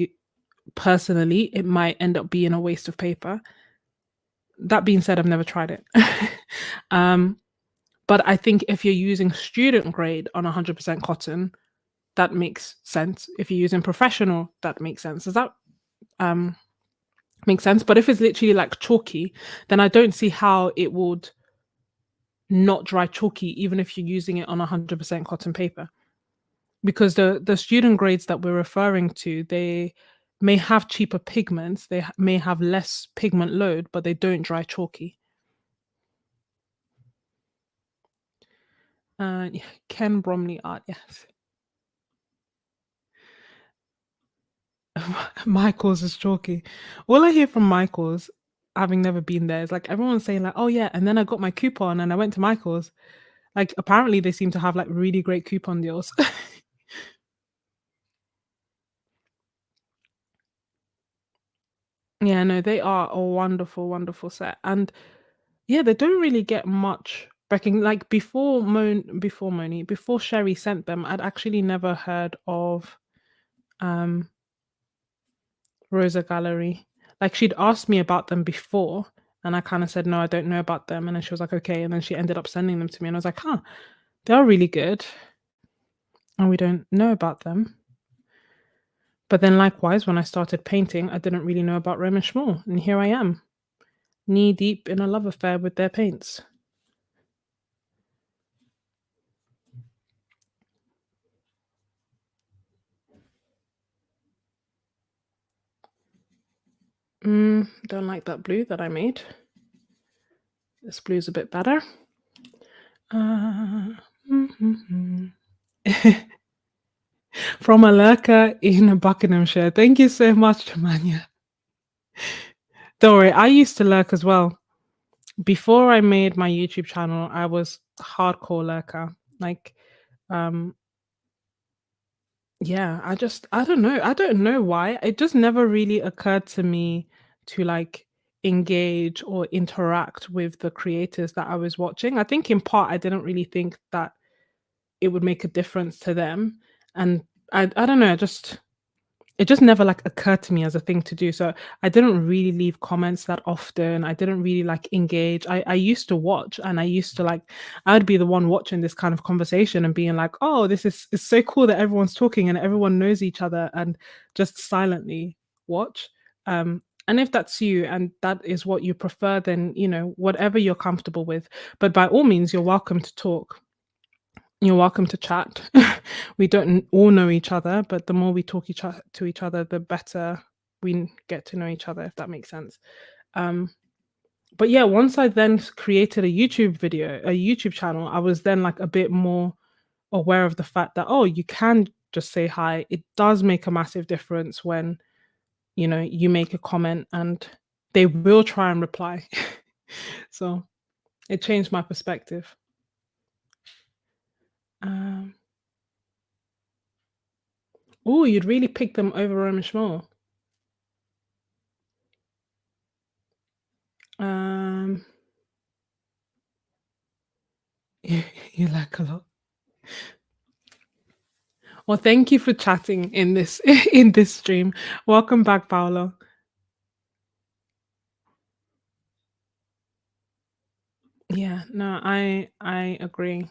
[SPEAKER 1] personally, it might end up being a waste of paper. That being said, I've never tried it. um, but I think if you're using student grade on 100% cotton, that makes sense. If you're using professional, that makes sense. Does that make sense? But if it's literally like chalky, then I don't see how it would not dry chalky, even if you're using it on 100% cotton paper. Because the student grades that we're referring to, they may have cheaper pigments, they may have less pigment load, but they don't dry chalky. Yeah, Ken Bromley art, yes. Michael's is chalky. All I hear from Michael's, having never been there, is like everyone's saying like, "Oh yeah," and then I got my coupon and I went to Michael's. Like apparently they seem to have like really great coupon deals. Yeah, no, they are a wonderful, wonderful set, and yeah, they don't really get much backing. Like before Sherry sent them, I'd actually never heard of Rosa Gallery. Like she'd asked me about them before, And I kind of said, no, I don't know about them. And then she was like, okay. And then she ended up sending them to me. And I was like, huh, they are really good. And we don't know about them. But then likewise, when I started painting, I didn't really know about Roman Schmuel. And here I am, knee deep in a love affair with their paints. Don't like that blue that I made. This blue's a bit better. Mhm. From a lurker in Buckinghamshire. Thank you so much, Tamania. Don't worry, I used to lurk as well. Before I made my YouTube channel, I was hardcore lurker. Like, um, yeah, I don't know why. It just never really occurred to me to like engage or interact with the creators that I was watching. I think in part I didn't really think that it would make a difference to them. And I don't know, it just never like occurred to me as a thing to do. So I didn't really leave comments that often. I didn't really like engage. I used to watch and I used to like I would be the one watching this kind of conversation and being like, oh, this is it's so cool that everyone's talking and everyone knows each other and just silently watch. And if that's you and that is what you prefer, then whatever you're comfortable with. But by all means, you're welcome to talk. You're welcome to chat. We don't all know each other, but the more we talk to each other, the better we get to know each other, if that makes sense. Um, but yeah, once I then created a YouTube channel, I was then like a bit more aware of the fact that, oh, you can just say hi. It does make a massive difference when, you make a comment and they will try and reply. So it changed my perspective. Um, oh, you'd really pick them over Roman Schmuel. Um, you like a lot. Well, thank you for chatting in this in this stream. Welcome back, Paolo. Yeah, no, I agree.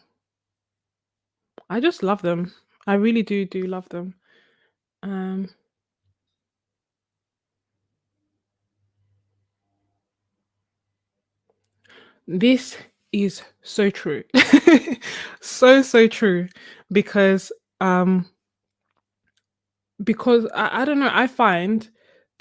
[SPEAKER 1] I just love them. I really do love them. Um, this is so true. So true because um I don't know, I find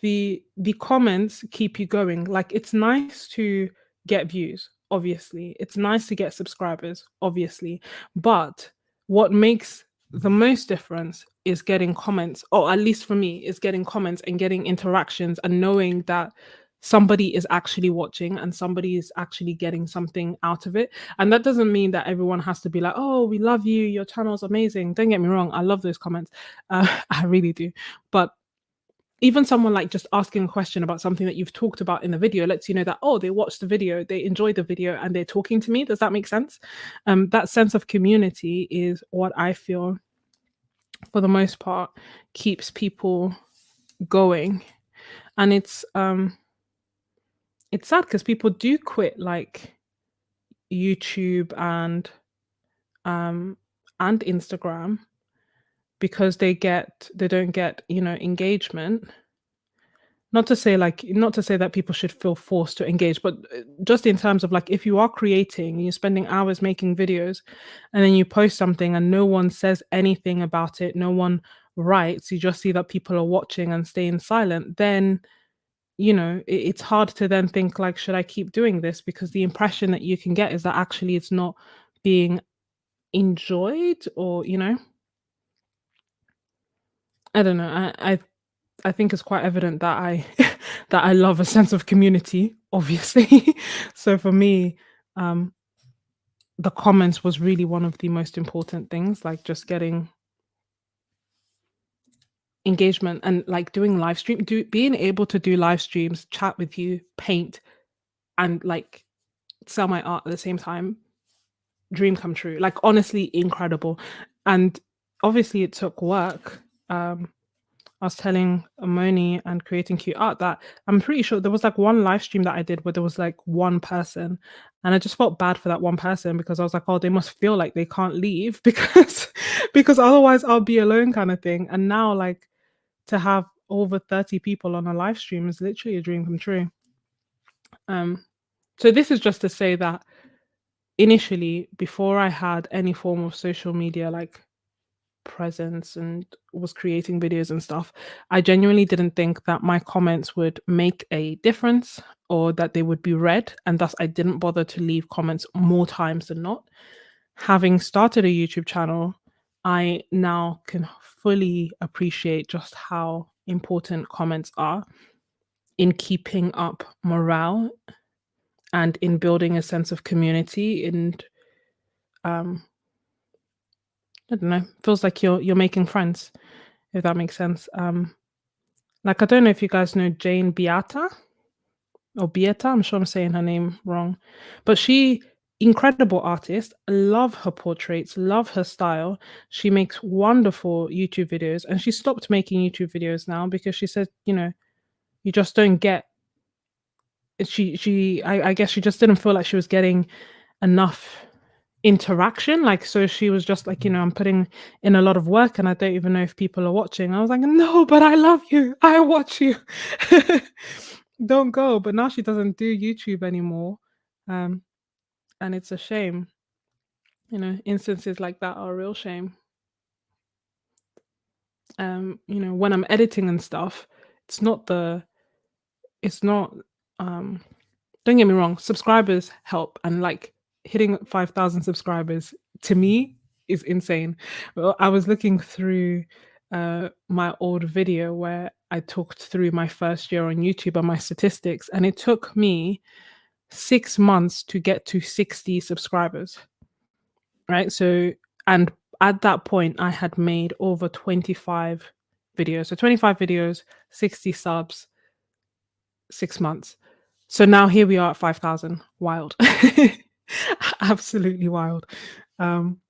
[SPEAKER 1] the comments keep you going. Like it's nice to get views, obviously. It's nice to get subscribers, obviously. But what makes the most difference is getting comments, or at least for me, is getting comments and getting interactions and knowing that somebody is actually watching and somebody is actually getting something out of it. And that doesn't mean that everyone has to be like, oh, we love you, your channel's amazing. Don't get me wrong, I love those comments. I really do. But even someone like just asking a question about something that you've talked about in the video lets you know that, oh, they watched the video, they enjoyed the video, and they're talking to me. Does that make sense? That sense of community is what I feel, for the most part, keeps people going. And it's sad because people do quit like YouTube um and Instagram because they don't get engagement. Not to say that people should feel forced to engage, but just in terms of like if you are creating, you're spending hours making videos, and then you post something and no one says anything about it, no one writes, you just see that people are watching and staying silent, then it's hard to then think like, should I keep doing this? Because the impression that you can get is that actually it's not being enjoyed, or I don't know. I think it's quite evident that I that I love a sense of community, obviously. So for me, um, the comments was really one of the most important things, like just getting engagement and like doing live stream, being able to do live streams, chat with you, paint, and like sell my art at the same time. Dream come true. Like honestly, incredible. And obviously, it took work. I was telling Moni and creating cute art that I'm pretty sure there was like one live stream that I did where there was like one person, and I just felt bad for that one person because I was like, oh, they must feel like they can't leave because otherwise I'll be alone kind of thing. And now like to have over 30 people on a live stream is literally a dream come true. Um, so this is just to say that initially, before I had any form of social media like presence and was creating videos and stuff, I genuinely didn't think that my comments would make a difference or that they would be read, and thus I didn't bother to leave comments more times than not. Having started a YouTube channel, I now can fully appreciate just how important comments are in keeping up morale and in building a sense of community and um I don't know, feels like you're making friends, if that makes sense. Like I don't know if you guys know Jane Beata or Beata, I'm sure I'm saying her name wrong, but she incredible artist, love her portraits, love her style. She makes wonderful YouTube videos and she stopped making YouTube videos now because she said, you know, you just don't get I guess she just didn't feel like she was getting enough interaction. Like, so she was just like, you know, I'm putting in a lot of work and I don't even know if people are watching. I was like, no, but I love you. I watch you. Don't go. But now she doesn't do YouTube anymore. Um, and it's a shame. You know, instances like that are a real shame. You know, when I'm editing and stuff, it's not the it's not um don't get me wrong, subscribers help, and like hitting 5,000 subscribers to me is insane. Well, I was looking through my old video where I talked through my first year on YouTube and my statistics, and it took me 6 months to get to 60 subscribers, right? So, and at that point, I had made over 25 videos. So, 25 videos, 60 subs, 6 months. So now here we are at 5,000. Wild. Absolutely wild. Um,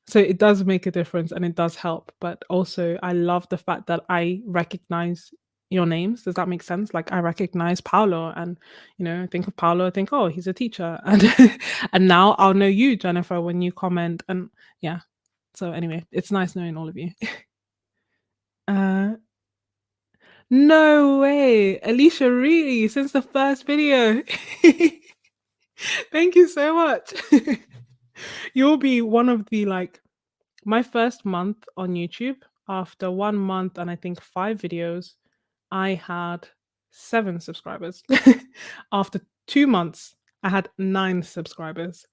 [SPEAKER 1] so it does make a difference and it does help. But also, I love the fact that I recognize your names. Does that make sense? Like I recognize Paolo, and you know, think of Paolo, think, oh, he's a teacher, and and now I'll know you, Jennifer, when you comment. And yeah. So anyway, it's nice knowing all of you. uh, no way, Alicia, really? Since the first video. Thank you so much. You'll be one of the like my first month on YouTube, after 1 month and I think 5 videos, I had 7 subscribers. After 2 months, I had 9 subscribers.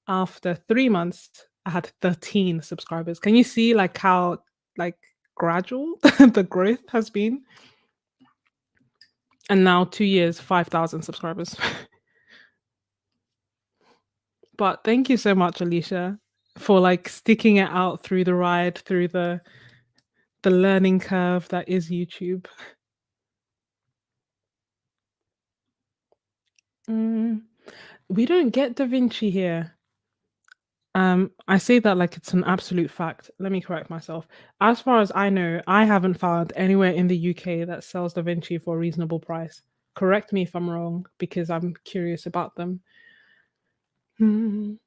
[SPEAKER 1] After 3 months, I had 13 subscribers. Can you see like how like gradual the growth has been? And now 2 years, 5,000 subscribers. But thank you so much, Alicia, for like sticking it out through the ride, through the learning curve that is YouTube. Mm, we don't get Da Vinci here. I say that like it's an absolute fact. Let me correct myself. As far as I know, I haven't found anywhere in the UK that sells Da Vinci for a reasonable price. Correct me if I'm wrong, because I'm curious about them. Mm.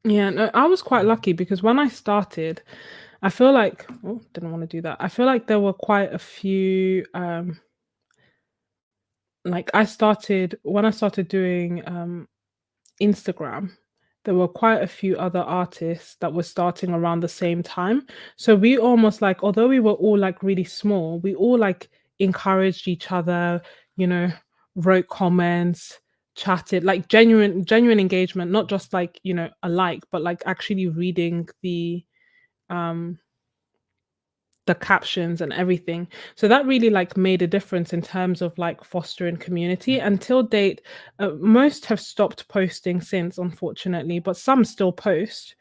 [SPEAKER 1] Yeah, no, I was quite lucky because when I started, I feel like oh, didn't want to do that. I feel like there were quite a few like I started when I started doing Instagram, there were quite a few other artists that were starting around the same time. So we almost like, although we were all like really small, we all like encouraged each other, you know, wrote comments, chatted, like genuine engagement, not just like, you know, a like, but like actually reading um the captions and everything. So that really like made a difference in terms of like fostering community. Until date, most have stopped posting since, unfortunately, but some still post.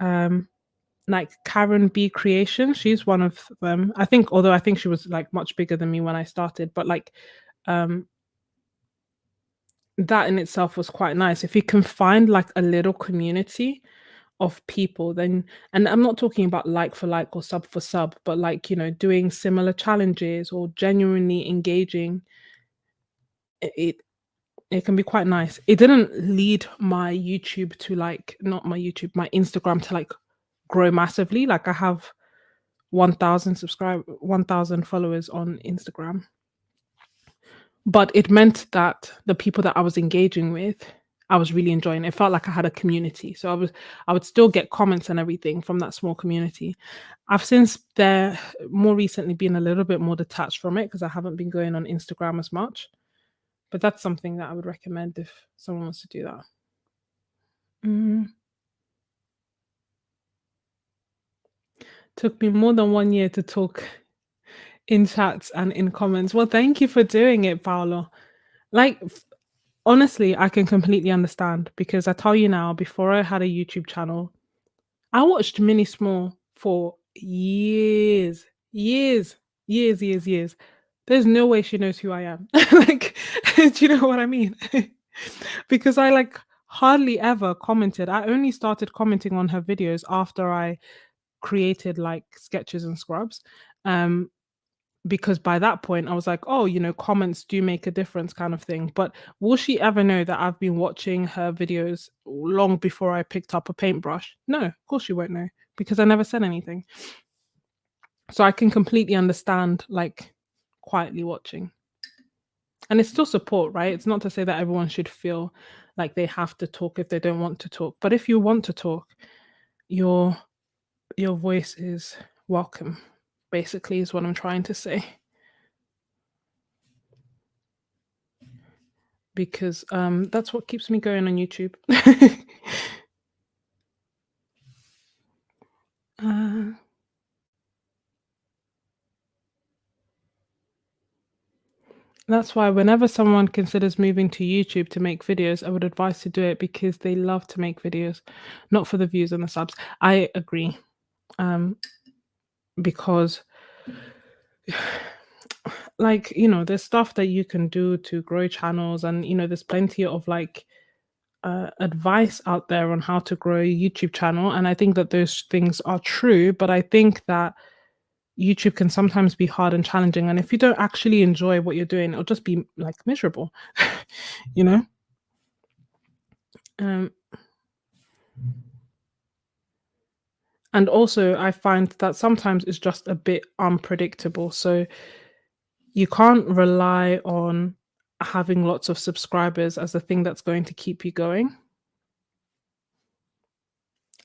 [SPEAKER 1] Um, like Karen B Creation, she's one of them. I think, although I think she was like much bigger than me when I started, but like um that in itself was quite nice. If you can find like a little community of people, then, and I'm not talking about like for like or sub for sub, but like, doing similar challenges or genuinely engaging, it it can be quite nice. It didn't lead my YouTube to like, not my YouTube, my Instagram to like grow massively. Like I have 1,000 followers on Instagram. But it meant that the people that I was engaging with, I was really enjoying. It felt like I had a community. So I would still get comments and everything from that small community. I've since there more recently been a little bit more detached from it because I haven't been going on Instagram as much. But that's something that I would recommend if someone wants to do that. Mm, took me more than 1 year to talk in chats and in comments. Well, thank you for doing it, Paolo. Like, honestly, I can completely understand because I tell you now, before I had a YouTube channel, I watched Mini Small for years, years, years, years, years. There's no way she knows who I am. Like, do you know what I mean? Because I like hardly ever commented. I only started commenting on her videos after I created like sketches and scrubs. Um, because by that point I was like, oh, comments do make a difference kind of thing. But will she ever know that I've been watching her videos long before I picked up a paintbrush? No, of course she won't know because I never said anything. So I can completely understand like quietly watching. And it's still support, right? It's not to say that everyone should feel like they have to talk if they don't want to talk. But if you want to talk, your your voice is welcome, basically is what I'm trying to say. Because that's what keeps me going on YouTube. Uh, that's why whenever someone considers moving to YouTube to make videos, I would advise to do it because they love to make videos, not for the views and the subs. I agree. Um, because like, there's stuff that you can do to grow channels, and there's plenty of like advice out there on how to grow a YouTube channel. And I think that those things are true, but I think that YouTube can sometimes be hard and challenging. And if you don't actually enjoy what you're doing, it'll just be like miserable, you know? Um, and also, I find that sometimes it's just a bit unpredictable. So you can't rely on having lots of subscribers as the thing that's going to keep you going.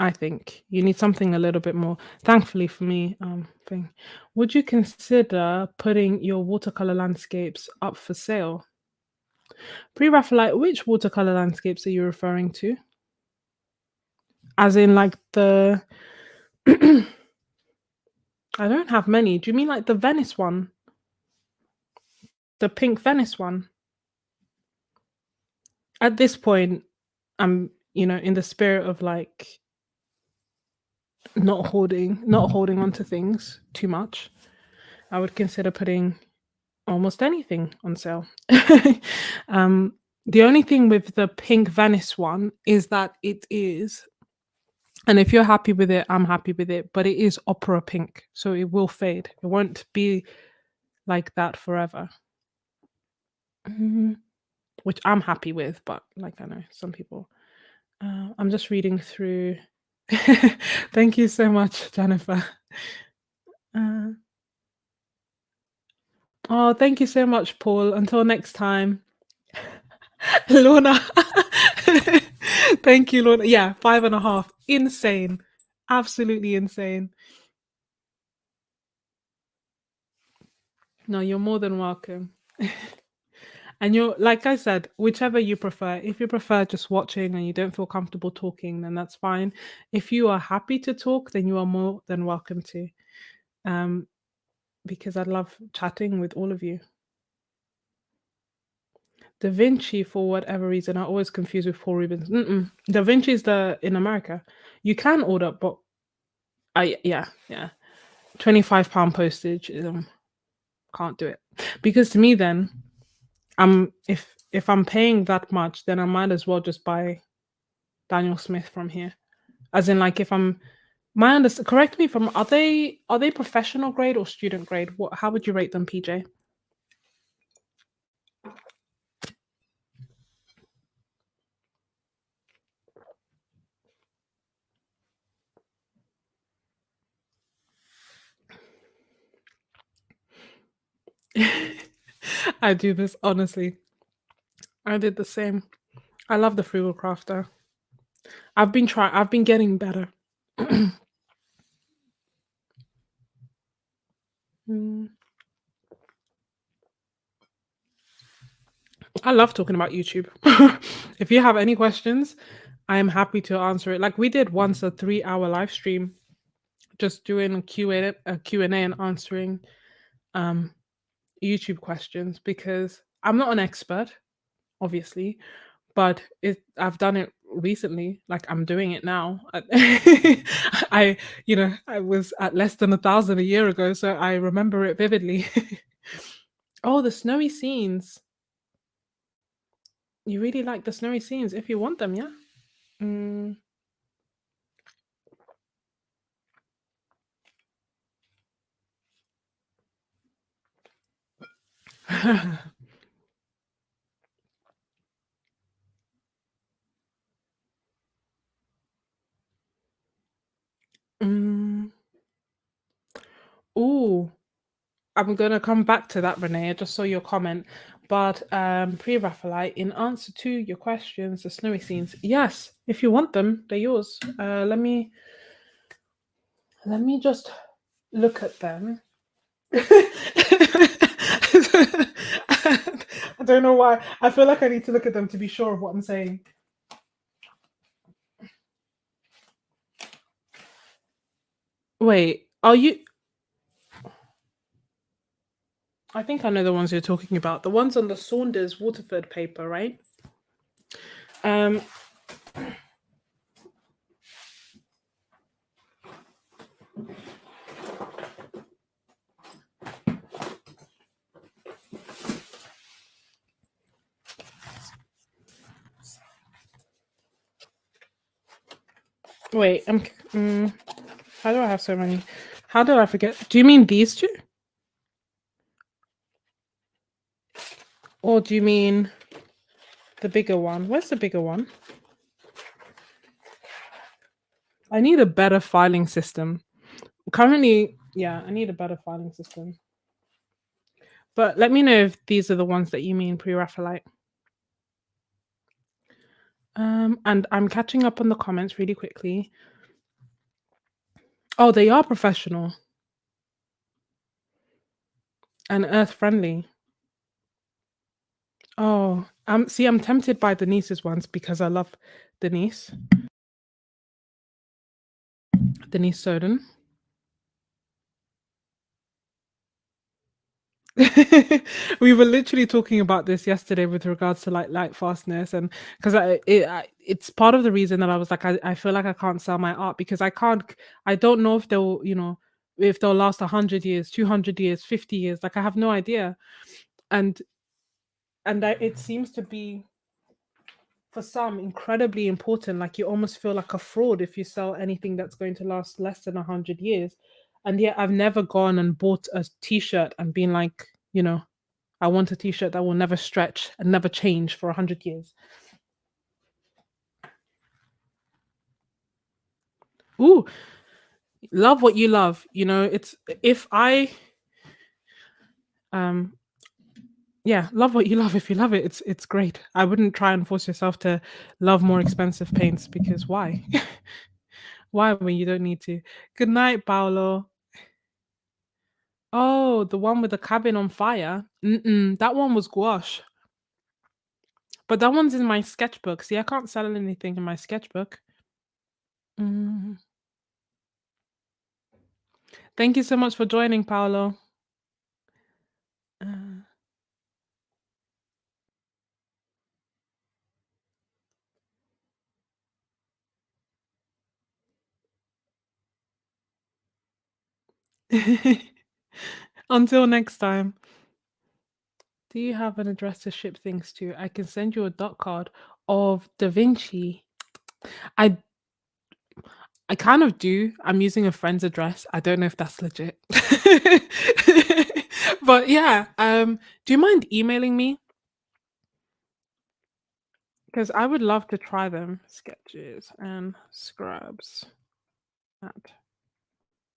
[SPEAKER 1] I think you need something a little bit more. Thankfully for me, thing. Would you consider putting your watercolor landscapes up for sale? Pre-Raphaelite, which watercolor landscapes are you referring to? As in, like the. I don't have many. Do you mean like the Venice one? The pink Venice one? At this point, I'm, in the spirit of like not holding on to things too much. I would consider putting almost anything on sale. um, the only thing with the pink Venice one is that it is, and if you're happy with it, I'm happy with it, but it is opera pink, so it will fade. It won't be like that forever. Mhm. Which I'm happy with, but like I know some people. I'm just reading through. Thank you so much, Jennifer. Uh, oh, thank you so much, Paul. Until next time. Lorna. Thank you, Lorna. Yeah, 5.5. Insane. Absolutely insane. No, you're more than welcome. And you're, like I said, whichever you prefer. If you prefer just watching and you don't feel comfortable talking, then that's fine. If you are happy to talk, then you are more than welcome to. Um, because I love chatting with all of you. Da Vinci, for whatever reason, I always confuse with Paul Rubens. Mm-mm. Da Vinci is the in America. You can order, but yeah, £25 postage. Can't do it because to me then, if if I'm paying that much, then I might as well just buy Daniel Smith from here. As in, like, if I'm my correct me if I'm are they professional grade or student grade? What how would you rate them, PJ? I do this honestly. I did the same. I love the frugal crafter. I've been getting better. Mm. I love talking about YouTube. If you have any questions, I am happy to answer it. Like we did once a 3-hour live stream just doing a Q&A and answering um YouTube questions because I'm not an expert, obviously, but I've done it recently. Like I'm doing it now. I, I was at less than 1,000 a year ago, so I remember it vividly. Oh, the snowy scenes. You really like the snowy scenes if you want them, yeah? Mm. Mm. Ooh, I'm gonna come back to that, Renee. I just saw your comment. But pre-Raphaelite, in answer to your questions, the snowy scenes, yes, if you want them, they're yours. Let me just look at them. I don't know why. I feel like I need to look at them to be sure of what I'm saying. Wait, are you? I think I know the ones you're talking about. The ones on the Saunders Waterford paper, right? Um, wait, how do I have so many? How do I forget? Do you mean these two? Or do you mean the bigger one? Where's the bigger one? I need a better filing system. Currently, yeah, I need a better filing system. But let me know if these are the ones that you mean pre-Raphaelite. And I'm catching up on the comments really quickly. Oh, they are professional and earth friendly. Oh, see, I'm tempted by Denise's ones because I love Denise. Denise Soden. We were literally talking about this yesterday with regards to like lightfastness, and because it's part of the reason that I was like I feel like I can't sell my art because I don't know if they'll if they'll last 100 years, 200 years, 50 years. Like I have no idea, and it seems to be for some incredibly important. Like you almost feel like a fraud if you sell anything that's going to last less than 100 years, and yet I've never gone and bought a t-shirt and been like, I want a t-shirt that will never stretch and never change for 100 years. Ooh, love what you love. It's if I um yeah, love what you love. If you love it, it's great. I wouldn't try and force yourself to love more expensive paints because why? Why when you don't need to? Good night, Paolo. Oh, the one with the cabin on fire. Mm-mm, that one was gouache. But that one's in my sketchbook. See, I can't sell anything in my sketchbook. Mm. Thank you so much for joining, Paolo. Uh, Until next time. Do you have an address to ship things to? I can send you a dot card of Da Vinci. I I kind of do. I'm using a friend's address. I don't know if that's legit. But yeah, do you mind emailing me? Because I would love to try them. Sketches and Scrubs at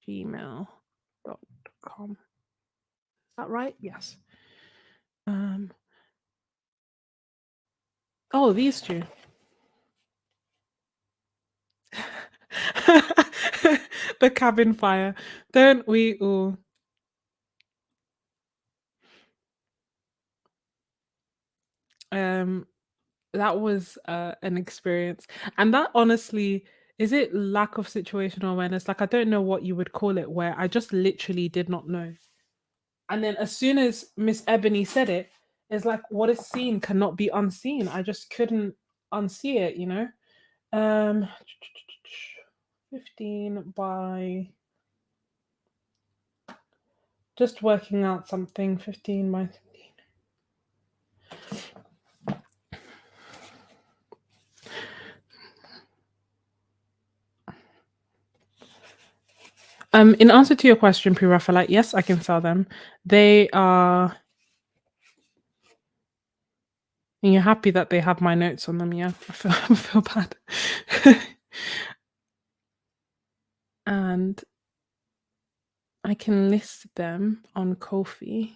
[SPEAKER 1] gmail.com. Is that right? Yes. Um oh, these two. The cabin fire. Don't we all? Um that was an experience. And that honestly, is it lack of situational awareness? Like I don't know what you would call it, where I just literally did not know. And then as soon as Miss Ebony said it, it's like what is seen cannot be unseen. I just couldn't unsee it, you know? Um 15 by just working out something, 15 by 15. In answer to your question, Pre-Raphaelite, yes, I can sell them. They are. And you're happy that they have my notes on them, yeah? I feel bad. And I can list them on Ko-fi.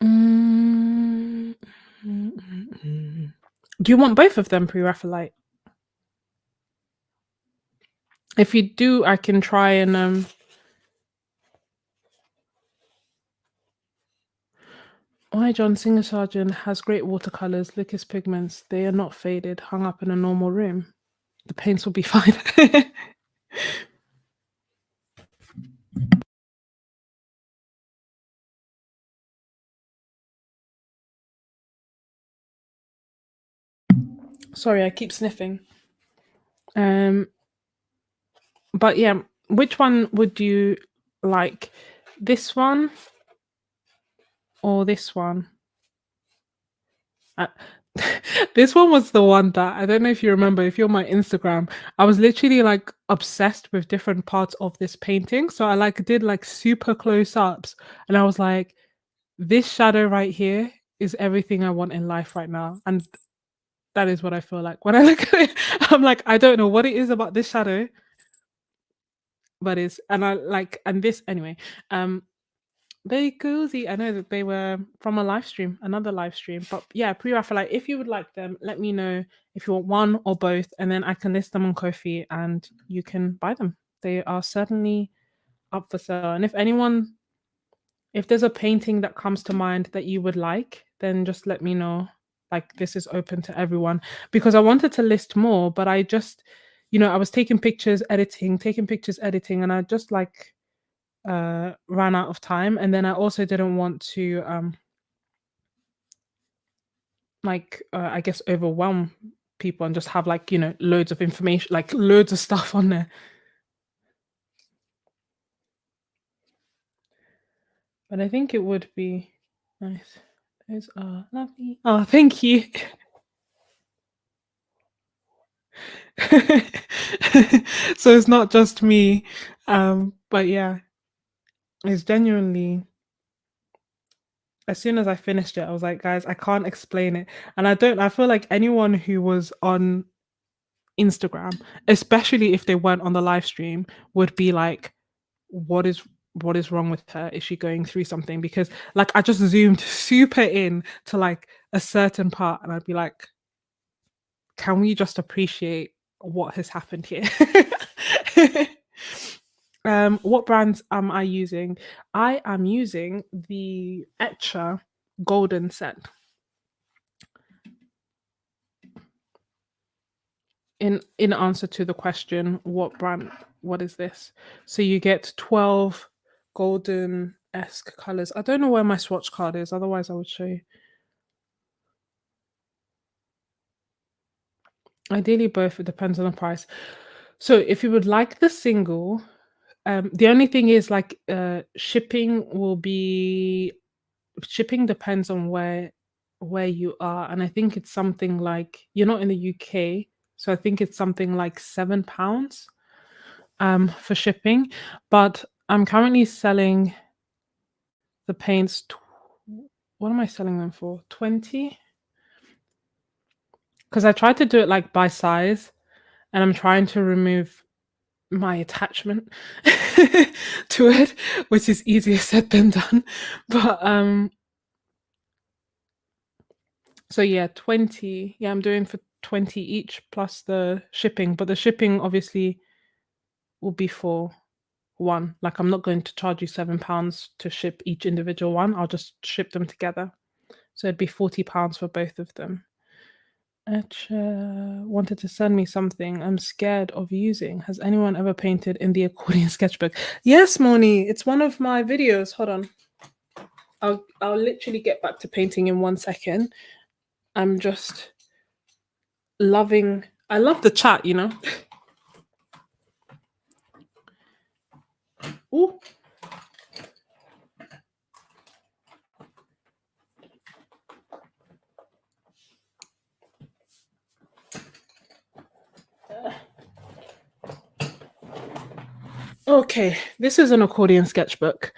[SPEAKER 1] Mm, mm, mm, mm. Do you want both of them, Pre-Raphaelite? If you do, I can try and why John Singer Sargent has great watercolors, look his pigments. They are not faded, hung up in a normal room. The paints will be fine. Sorry, I keep sniffing. But yeah, which one would you like? This one or this one? Uh, this one was the one that I don't know if you remember. If you're on my Instagram, I was literally like obsessed with different parts of this painting. So I like did like super close ups, and I was like, this shadow right here is everything I want in life right now, and that is what I feel like when I look at it. I'm like, I don't know what it is about this shadow, but it's and I like and this anyway. Um, Very cozy. I know that they were from a live stream, another live stream. But yeah, Pre-Raphaelite, if you would like them, let me know if you want one or both, and then I can list them on Ko-fi and you can buy them. They are certainly up for sale. And if there's a painting that comes to mind that you would like, then just let me know. Like this is open to everyone because I wanted to list more, but I just, I was taking pictures, editing, and I just like ran out of time. And then I also didn't want to I guess overwhelm people and just have like loads of information, like loads of stuff on there. But I think it would be nice. Those are lovely. Oh, thank you. So it's not just me, but yeah, it's genuinely, as soon as I finished it, I was like, guys, I can't explain it. And I feel like anyone who was on Instagram, especially if they weren't on the live stream, would be like, what is wrong with her? Is she going through something? Because like I just zoomed super in to like a certain part and I'd be like, can we just appreciate what has happened here? What brands am I using? I am using the Etcher Golden set. In answer to the question, what is this? So you get 12 golden-esque colors. I don't know where my swatch card is, otherwise I would show you. Ideally both, it depends on the price. So if you would like the single, the only thing is like shipping will be shipping depends on where you are, and I think it's something like you're not in the UK, so I think it's something like £7 for shipping. But I'm currently selling the paints. What am I selling them for? 20? Because I tried to do it like by size, and I'm trying to remove my attachment to it, which is easier said than done. But so yeah, 20. Yeah, I'm doing for 20 each plus the shipping, but the shipping obviously will be for one. Like I'm not going to charge you £7 to ship each individual one. I'll just ship them together. So it'd be £40 for both of them. Wanted to send me something I'm scared of using. Has anyone ever painted in the accordion sketchbook? Yes, Moni. It's one of my videos. Hold on. I'll literally get back to painting in 1 second. I'm just loving. I love the chat, you know. Ooh. Okay, this is an accordion sketchbook.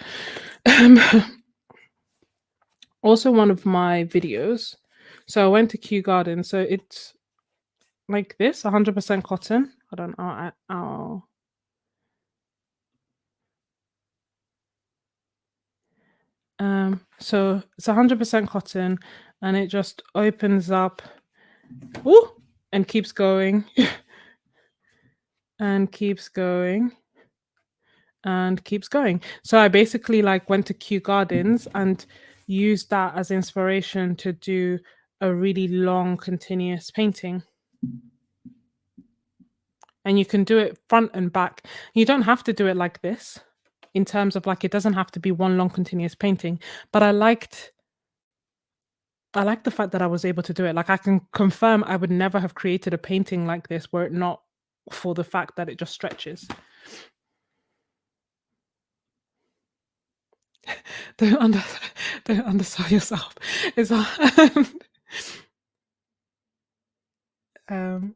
[SPEAKER 1] Also one of my videos. So I went to Kew Garden. So it's like this, 100% cotton. Hold on, so it's 100% cotton, and it just opens up, ooh, and keeps going, and keeps going, and keeps going. So I basically like went to Kew Gardens and used that as inspiration to do a really long continuous painting. And you can do it front and back. You don't have to do it like this, in terms of like it doesn't have to be one long continuous painting, but I liked the fact that I was able to do it. Like I can confirm I would never have created a painting like this were it not for the fact that it just stretches. don't under don't undersell yourself. It's um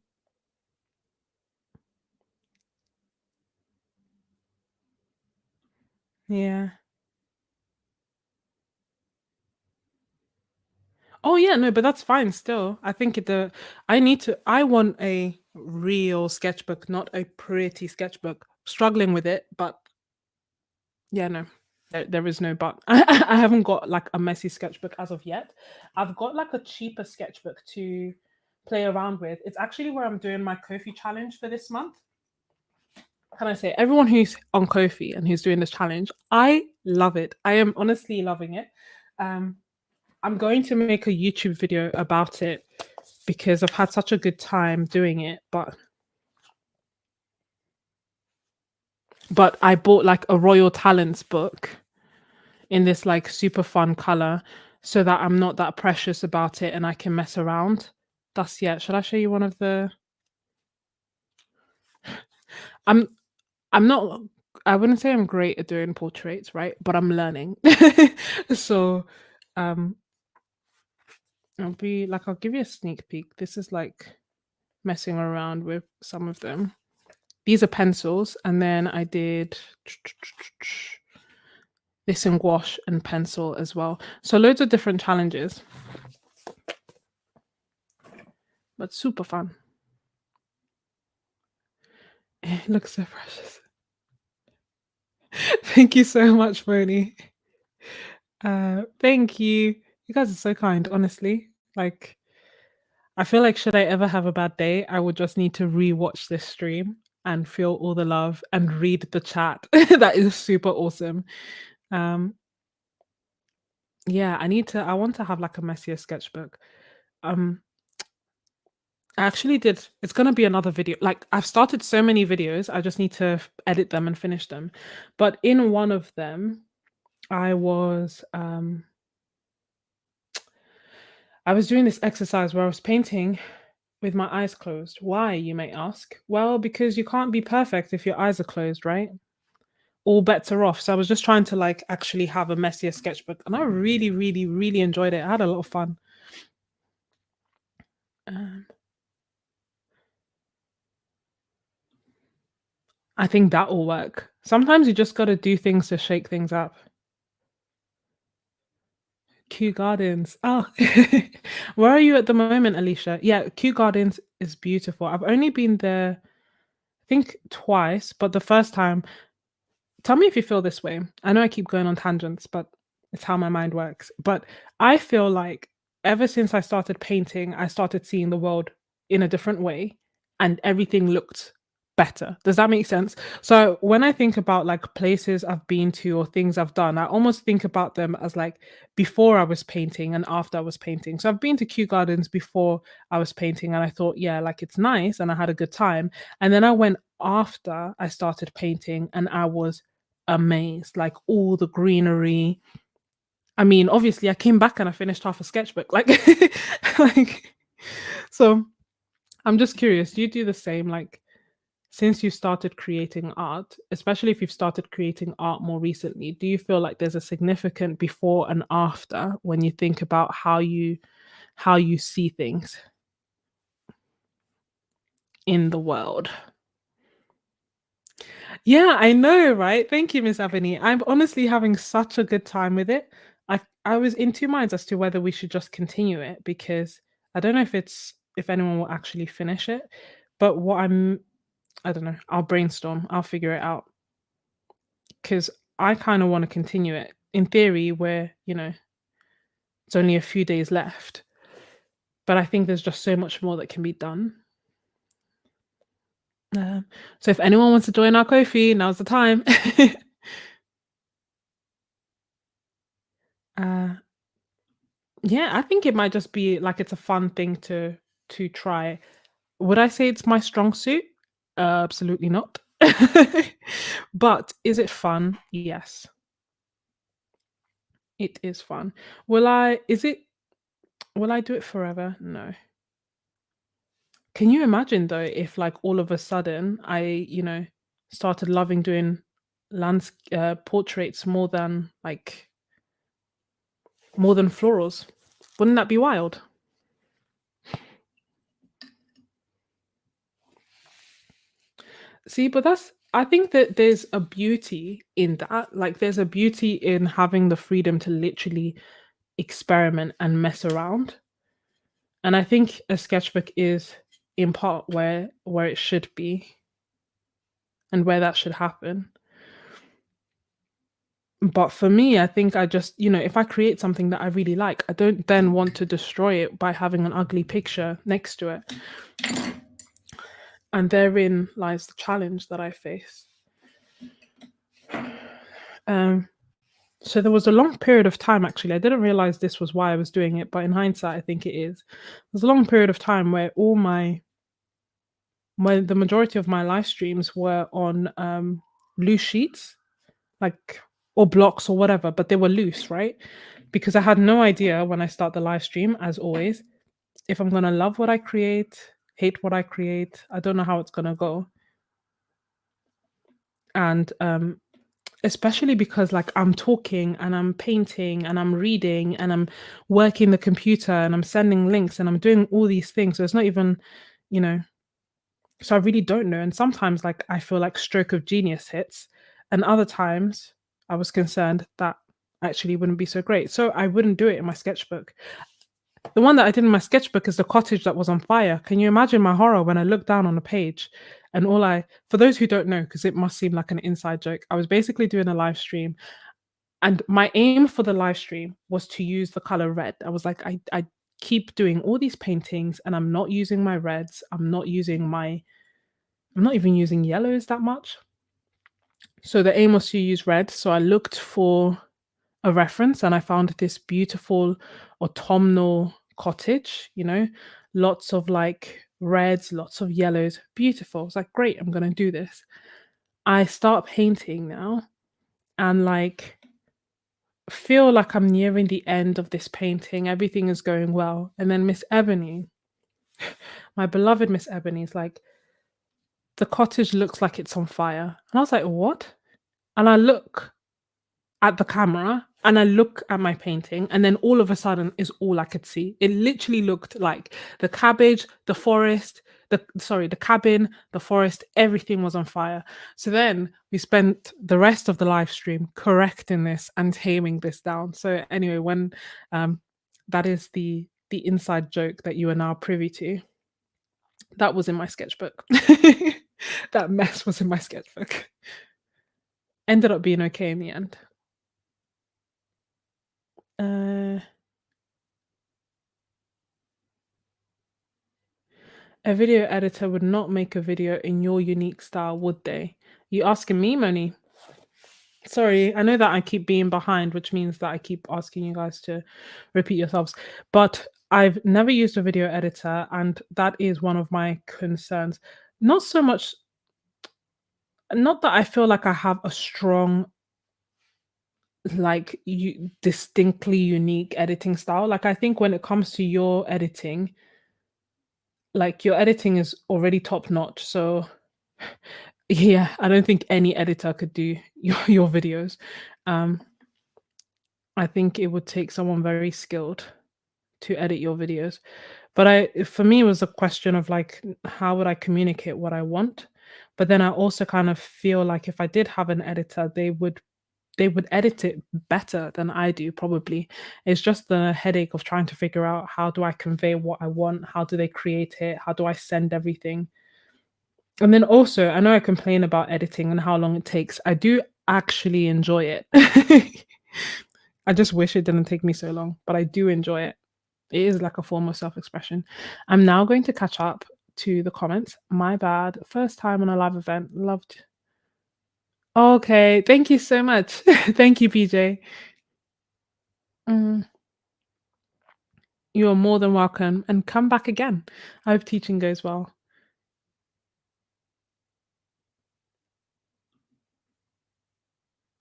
[SPEAKER 1] yeah. Oh yeah, no, but that's fine still. I think I want a real sketchbook, not a pretty sketchbook. Struggling with it, but yeah, no. There is no but. I haven't got like a messy sketchbook as of yet. I've got like a cheaper sketchbook to play around with. It's actually where I'm doing my Ko-fi challenge for this month. Can I say, everyone who's on Ko-fi and who's doing this challenge, I love it. I am honestly loving it. I'm going to make a YouTube video about it because I've had such a good time doing it. But I bought like a Royal Talents book in this like super fun color so that I'm not that precious about it and I can mess around. Thus, yeah. Should I show you one of the? I'm I'm not. I wouldn't say I'm great at doing portraits, right? But I'm learning. So, um, I'll give you a sneak peek. This is like messing around with some of them. These are pencils, and then I did this in gouache and pencil as well. So loads of different challenges, but super fun. It looks so precious. Thank you so much, Moni. Thank you. You guys are so kind, honestly. Like, I feel like should I ever have a bad day, I would just need to re-watch this stream and feel all the love and read the chat. That is super awesome. Um, yeah, I want to have like a messier sketchbook. Um, I actually did. It's gonna be another video. Like I've started so many videos, I just need to edit them and finish them. But in one of them, I was doing this exercise where I was painting with my eyes closed. Why, you may ask? Well, because you can't be perfect if your eyes are closed, right? all bets are off. So I was just trying to like actually have a messier sketchbook, and I really, really, really enjoyed it. I had a lot of fun. Um, I think that will work. Sometimes you just got to do things to shake things up. Kew Gardens. Oh, where are you at the moment, Alicia? Yeah, Kew Gardens is beautiful. I've only been there, I think, twice, but the first time, tell me if you feel this way. I know I keep going on tangents, but it's how my mind works. But I feel like ever since I started painting, I started seeing the world in a different way and everything looked better. Does that make sense? So when I think about like places I've been to or things I've done, I almost think about them as like before I was painting and after I was painting. So I've been to Kew Gardens before I was painting and I thought, yeah, like it's nice and I had a good time. And then I went after I started painting and I was amazed, like all the greenery. I mean, obviously, I came back and I finished half a sketchbook. Like, like, so I'm just curious. Do you do the same? Like, since you started creating art, especially if you've started creating art more recently, do you feel like there's a significant before and after when you think about how you see things in the world? Yeah, I know, right? Thank you, Miss Avani. I'm honestly having such a good time with it. I was in two minds as to whether we should just continue it because I don't know if anyone will actually finish it. But I don't know, I'll brainstorm, I'll figure it out because I kind of want to continue it. In theory, where, it's only a few days left, but I think there's just so much more that can be done. So if anyone wants to join our Ko-fi, now's the time. uh, Yeah, I think it might just be like it's a fun thing to try. Would I say it's my strong suit? Absolutely not. But is it fun? Yes, it is fun. Will I do it forever? No. Can you imagine though if like all of a sudden I started loving doing portraits more than florals? Wouldn't that be wild? See, but I think that there's a beauty in that. Like, there's a beauty in having the freedom to literally experiment and mess around. And I think a sketchbook is in part where it should be and where that should happen. But for me, I think I just, if I create something that I really like, I don't then want to destroy it by having an ugly picture next to it. And therein lies the challenge that I face. Um, So there was a long period of time actually. I didn't realize this was why I was doing it, but in hindsight, I think it is. There's a long period of time where the majority of my live streams were on loose sheets, like or blocks or whatever, but they were loose, right? Because I had no idea when I start the live stream, as always, if I'm gonna love what I create, hate what I create. I don't know how it's gonna go. And especially because like I'm talking and I'm painting and I'm reading and I'm working the computer and I'm sending links and I'm doing all these things. So it's not even, you know, so I really don't know. And sometimes like I feel like stroke of genius hits, and other times I was concerned that actually wouldn't be so great. So I wouldn't do it in my sketchbook. The one that I did in my sketchbook is the cottage that was on fire. Can you imagine my horror when I looked down on the page and for those who don't know, because it must seem like an inside joke, I was basically doing a live stream and my aim for the live stream was to use the color red. I was like, I keep doing all these paintings and I'm not using my reds. I'm not even using yellows that much. So the aim was to use red. So I looked for a reference and I found this beautiful autumnal cottage, lots of like reds, lots of yellows, beautiful. It's like, great, I'm going to do this. I start painting now and like feel like I'm nearing the end of this painting. Everything is going well. And then Miss Ebony, my beloved Miss Ebony, is like, the cottage looks like it's on fire. And I was like, what? and I look at the camera and I look at my painting, and then all of a sudden is all I could see. It literally looked like the cabbage, the forest, the cabin, the forest, everything was on fire. So then we spent the rest of the live stream correcting this and taming this down. So anyway, when um that is the inside joke that you are now privy to. That was in my sketchbook. That mess was in my sketchbook. Ended up being okay in the end. Uh, a video editor would not make a video in your unique style, would they? You asking me, Moni? Sorry, I know that I keep being behind, which means that I keep asking you guys to repeat yourselves. But I've never used a video editor, and that is one of my concerns. Not so much, not that I feel like I have a strong, like, distinctly unique editing style. Like, I think when it comes to your editing, like, your editing is already top notch. So yeah, I don't think any editor could do your videos. Um, I think it would take someone very skilled to edit your videos. But for me, it was a question of like, how would I communicate what I want? But then I also kind of feel like if I did have an editor, they would edit it better than I do, probably. It's just the headache of trying to figure out how do I convey what I want? How do they create it? How do I send everything? And then also, I know I complain about editing and how long it takes. I do actually enjoy it. I just wish it didn't take me so long, but I do enjoy it. It is like a form of self-expression. I'm now going to catch up to the comments. My bad. First time on a live event. Loved. Okay, thank you so much. Thank you, PJ. Mm, you're more than welcome and come back again. I hope teaching goes well.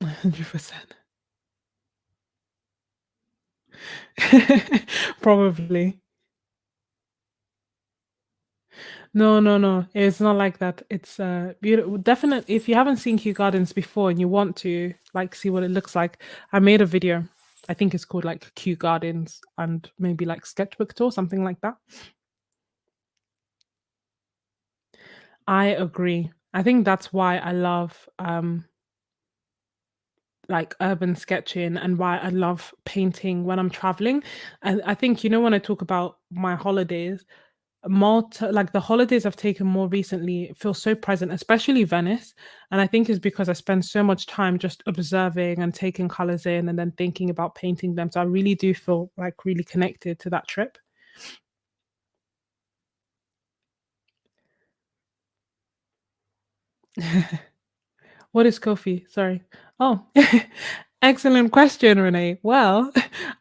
[SPEAKER 1] 100%. Probably. No, no, no. It's not like that. It's beautiful. Definitely, if you haven't seen Kew Gardens before and you want to like see what it looks like, I made a video. I think it's called like Kew Gardens and maybe like sketchbook tour, something like that. I agree. I think that's why I love like urban sketching and why I love painting when I'm traveling. And I think, when I talk about my holidays, Malta, like the holidays I've taken more recently, feel so present, especially Venice. And I think it's because I spend so much time just observing and taking colors in and then thinking about painting them. So I really do feel like really connected to that trip. What is Kofi? Sorry. Oh, excellent question, Renee. Well,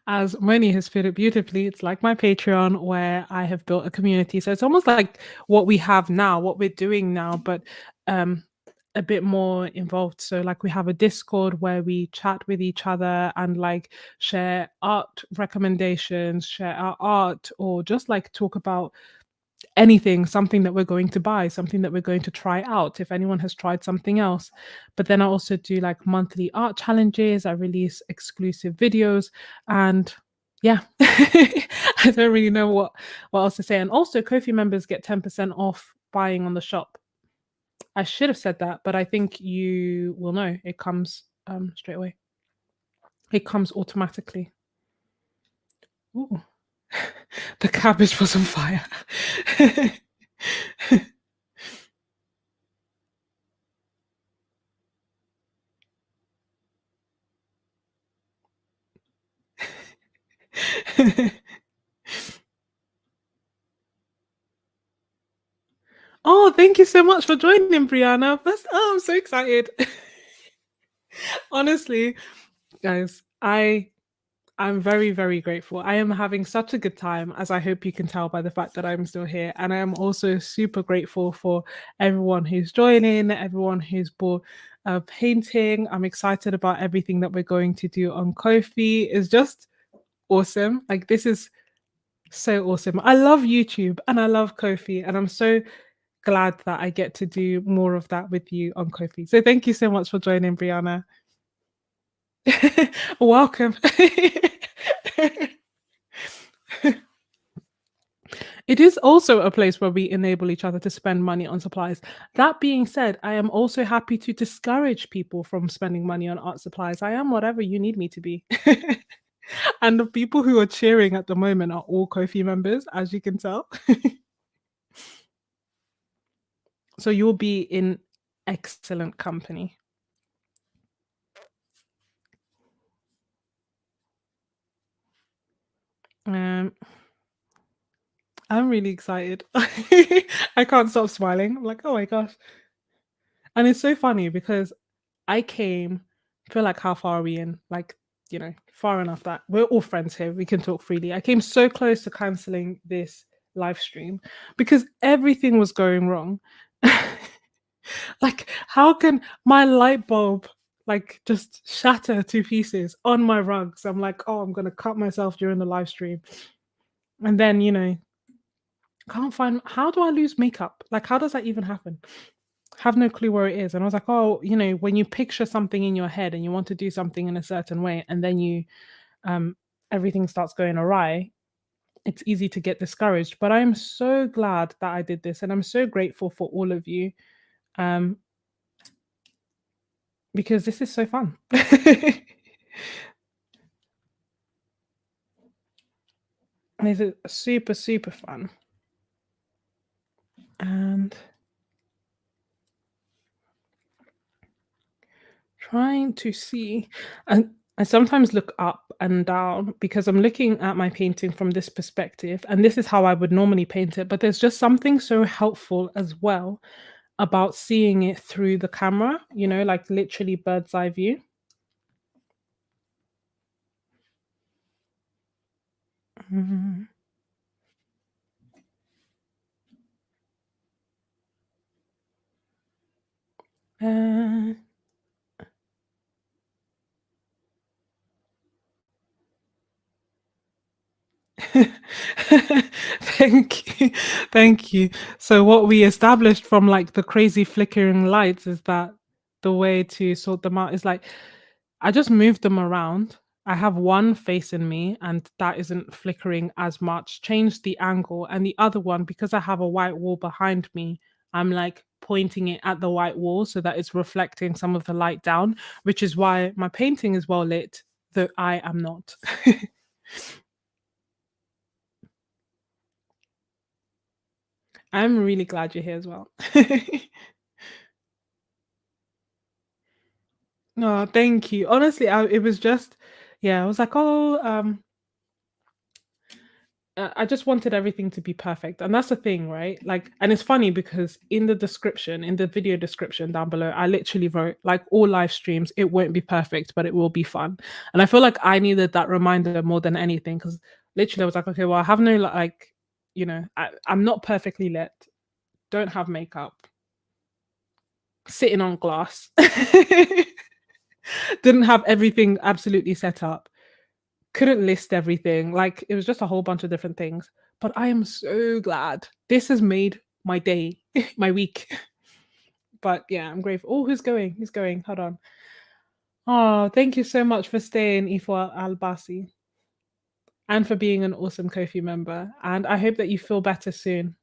[SPEAKER 1] as Moni has put it beautifully, it's like my Patreon where I have built a community. So it's almost like what we have now, what we're doing now, but um, a bit more involved. So, like, we have a Discord where we chat with each other and like share art recommendations, share our art, or just like talk about anything, something that we're going to buy, something that we're going to try out if anyone has tried something else. But then I also do like monthly art challenges, I release exclusive videos, and yeah, I don't really know what else to say. And also Kofi members get 10% off buying on the shop. I should have said that, but I think you will know. It comes straight away. It comes automatically. Ooh. The cabbage was on fire. Oh, thank you so much for joining, Brianna. I'm so excited. Honestly, guys, I'm very, very grateful. I am having such a good time, as I hope you can tell by the fact that I'm still here. And I am also super grateful for everyone who's joining, everyone who's bought painting. I'm excited about everything that we're going to do on Ko-fi. It's just awesome. Like, this is so awesome. I love YouTube and I love Ko-fi, and I'm so glad that I get to do more of that with you on Kofi. So thank you so much for joining, Brianna. Welcome. It is also a place where we enable each other to spend money on supplies. That being said, I am also happy to discourage people from spending money on art supplies. I am whatever you need me to be. And the people who are cheering at the moment are all Kofi members, as you can tell. So you'll be in excellent company. Um, I'm really excited. I can't stop smiling. I'm like, oh my gosh. And it's so funny because I came, I feel like how far are we in? Like, far enough that we're all friends here. We can talk freely. I came so close to canceling this live stream because everything was going wrong. Like, how can my light bulb like just shatter to pieces on my rugs? I'm like, oh, I'm gonna cut myself during the live stream. And then, can't find how do I lose makeup? Like, how does that even happen? Have no clue where it is. And I was like, oh, when you picture something in your head and you want to do something in a certain way, and then um everything starts going awry, it's easy to get discouraged. But I'm so glad that I did this, and I'm so grateful for all of you. Um, because this is so fun. This is super, super fun. And trying to see, and I sometimes look up and down because I'm looking at my painting from this perspective, and this is how I would normally paint it. But there's just something so helpful as well about seeing it through the camera, like literally bird's eye view. Mhm. Uh, Thank you. Thank you. So what we established from like the crazy flickering lights is that the way to sort them out is like I just move them around. I have one face in me and that isn't flickering as much. Change the angle, and the other one, because I have a white wall behind me, I'm like pointing it at the white wall so that it's reflecting some of the light down, which is why my painting is well lit, though I am not. I'm really glad you're here as well. No, thank you. Honestly, it was just, yeah, I was like, oh, I just wanted everything to be perfect. And that's the thing, right? Like, and it's funny because in the description, in the video description down below, I literally wrote, like, all live streams, it won't be perfect, but it will be fun. And I feel like I needed that reminder more than anything because literally I was like, okay, well, I have no, like, I'm not perfectly lit, don't have makeup, sitting on glass. Didn't have everything absolutely set up. Couldn't list everything. Like it was just a whole bunch of different things. But I am so glad. This has made my day, my week. But yeah, I'm grateful. Oh, who's going? Who's going? Hold on. Oh, thank you so much for staying, Ifwa Albasi, and for being an awesome Kofi member. And I hope that you feel better soon.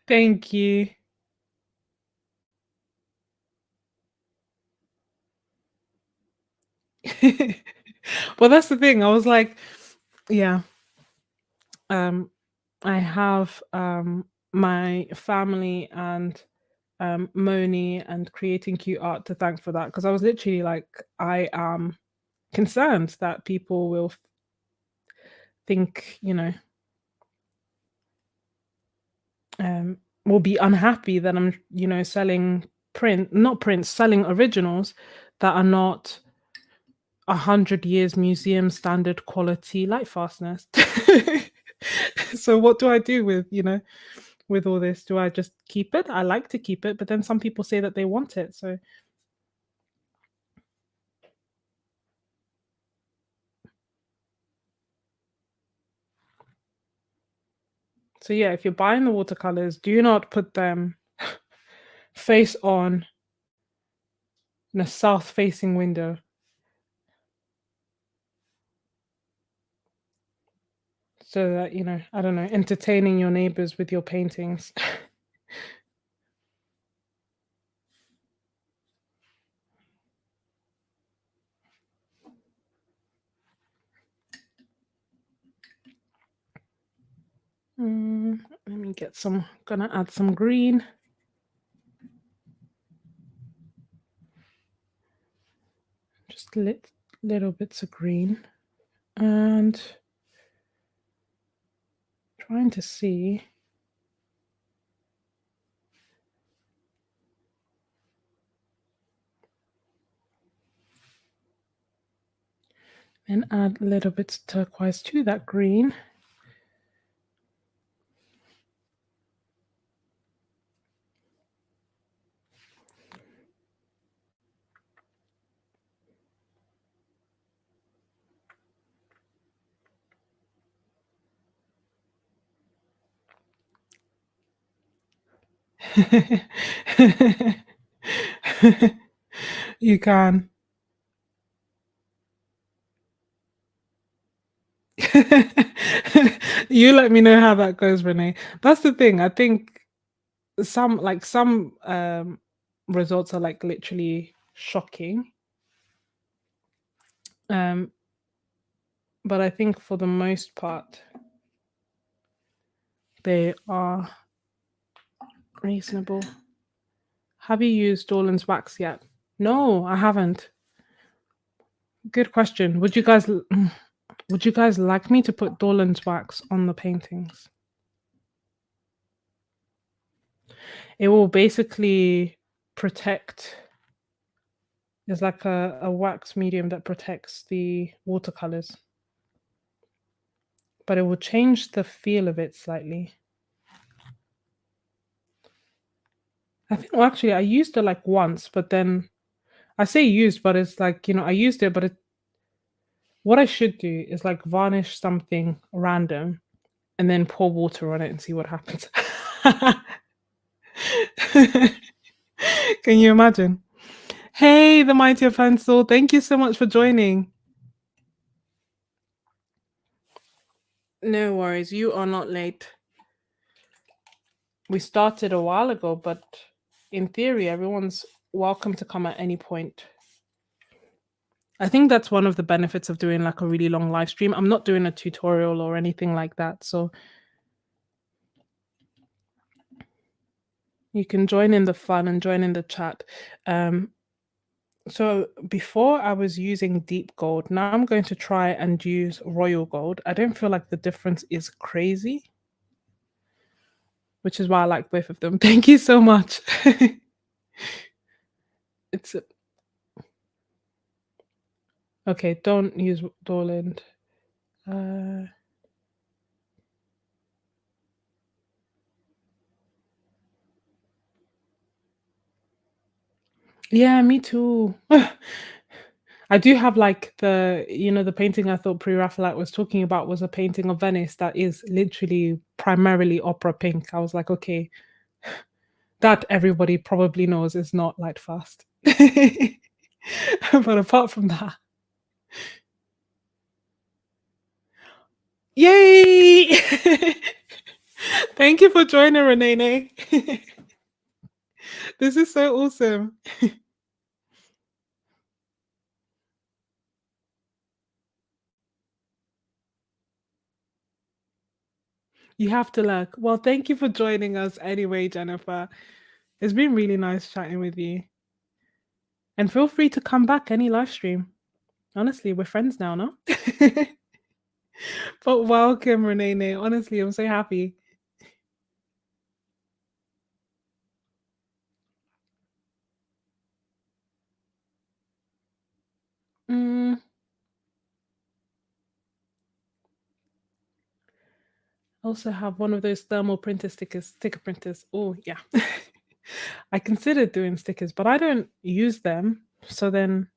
[SPEAKER 1] Thank you. Well, that's the thing. I was like, yeah, um, I have my family and Moni and creating cute art to thank for that because I was literally like, I am concerned that people will think, um, will be unhappy that I'm, selling not prints, selling originals that are not 100 years museum standard quality lightfastness. So what do I do with, with all this? Do I just keep it? I like to keep it, but then some people say that they want it. So yeah, if you're buying the watercolors, do not put them face on in a south facing window so that, I don't know, entertaining your neighbors with your paintings. Let me get some, gonna add some green. Just little bits of green. And trying to see. And add little bits of turquoise to that green. You can. You let me know how that goes, Renee. That's the thing. I think some results are like literally shocking. Um, but I think for the most part, they are reasonable. Have you used Dorland's wax yet? No, I haven't. Good question. Would you guys like me to put Dorland's wax on the paintings? It will basically protect. There's like a wax medium that protects the watercolors, but it will change the feel of it slightly. I think, well, actually, I used it like once, but then I say used, but it's like, I used it, but what I should do is like varnish something random and then pour water on it and see what happens. Can you imagine? Hey, the mightier pencil. Thank you so much for joining. No worries. You are not late. We started a while ago, but in theory, everyone's welcome to come at any point. I think that's one of the benefits of doing like a really long live stream. I'm not doing a tutorial or anything like that. So you can join in the fun and join in the chat. So before I was using deep gold. Now I'm going to try and use royal gold. I don't feel like the difference is crazy, which is why I like both of them. Thank you so much. It's okay. Don't use Dorland. Yeah, me too. I do have like the painting I thought Pre-Raphaelite was talking about was a painting of Venice that is literally primarily opera pink. I was like, okay, that everybody probably knows is not light fast. But apart from that, yay! Thank you for joining, Renee. This is so awesome. You have to look. Well, thank you for joining us anyway, Jennifer. It's been really nice chatting with you. And feel free to come back any live stream. Honestly, we're friends now, no? But welcome, Renee. Honestly, I'm so happy. Also have one of those thermal printer sticker printers. Oh, yeah. I considered doing stickers, but I don't use them. So then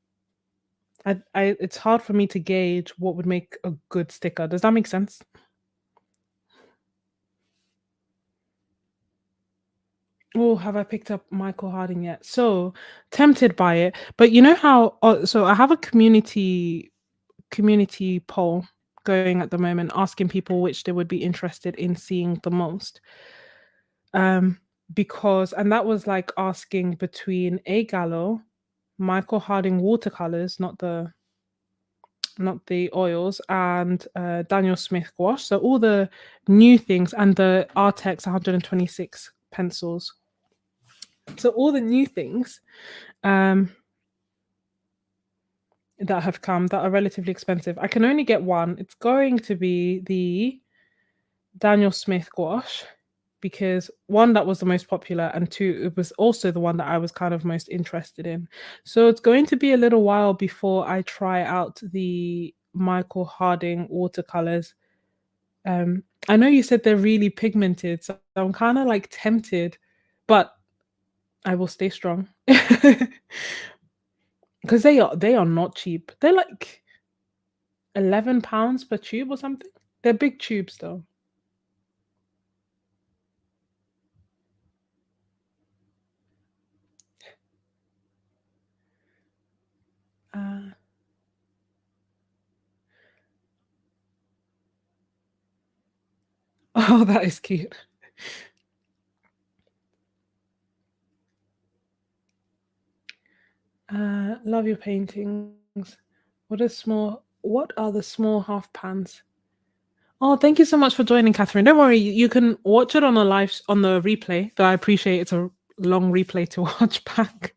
[SPEAKER 1] it's hard for me to gauge what would make a good sticker. Does that make sense? Oh, have I picked up Michael Harding yet? So tempted by it, but you know how? So I have a community poll going at the moment, asking people which they would be interested in seeing the most. Um, because and that was like asking between A Gallo, Michael Harding watercolors, not the oils, and Daniel Smith gouache. So all the new things and the Artex 126 pencils. So all the new things that have come that are relatively expensive. I can only get one. It's going to be the Daniel Smith gouache because one, that was the most popular, and two, it was also the one that I was kind of most interested in. So it's going to be a little while before I try out the Michael Harding watercolors. I know you said they're really pigmented, so I'm kind of like tempted, but I will stay strong because they are not cheap. They're like £11 per tube or something. They're big tubes though. Uh, oh, that is cute. Love your paintings. What are the small half pans? Oh, thank you so much for joining, Catherine. Don't worry, you can watch it on the replay, though I appreciate it's a long replay to watch back.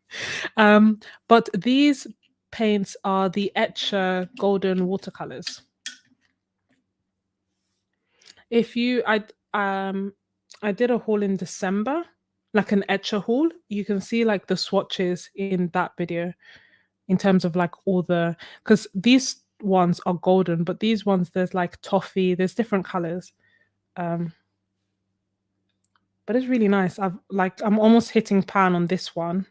[SPEAKER 1] But these paints are the Etcher Golden watercolors. If you I did a haul in December, like an Etcher haul. You can see like the swatches in that video in terms of like all the because these ones are golden, but these ones there's like toffee, there's different colors. Um, but it's really nice. I'm almost hitting pan on this one,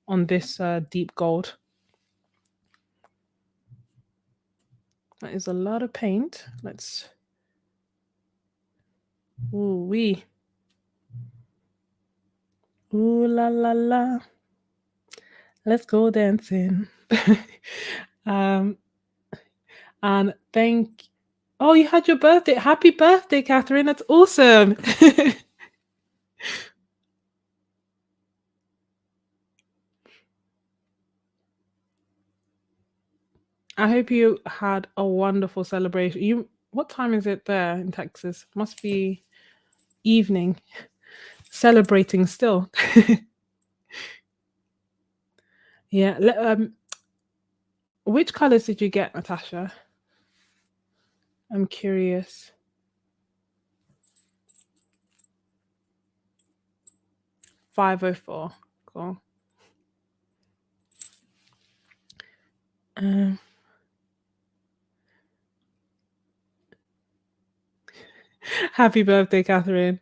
[SPEAKER 1] on this deep gold. That is a lot of paint. Let's ooh wee. Ooh la la la. Let's go dancing. um and thank oh, you had your birthday. Happy birthday, Catherine. That's awesome. I hope you had a wonderful celebration. What time is it there in Texas? Must be evening. Celebrating still. Yeah. Which colors did you get, Natasha? I'm curious. 504. Cool. Um, happy birthday, Catherine.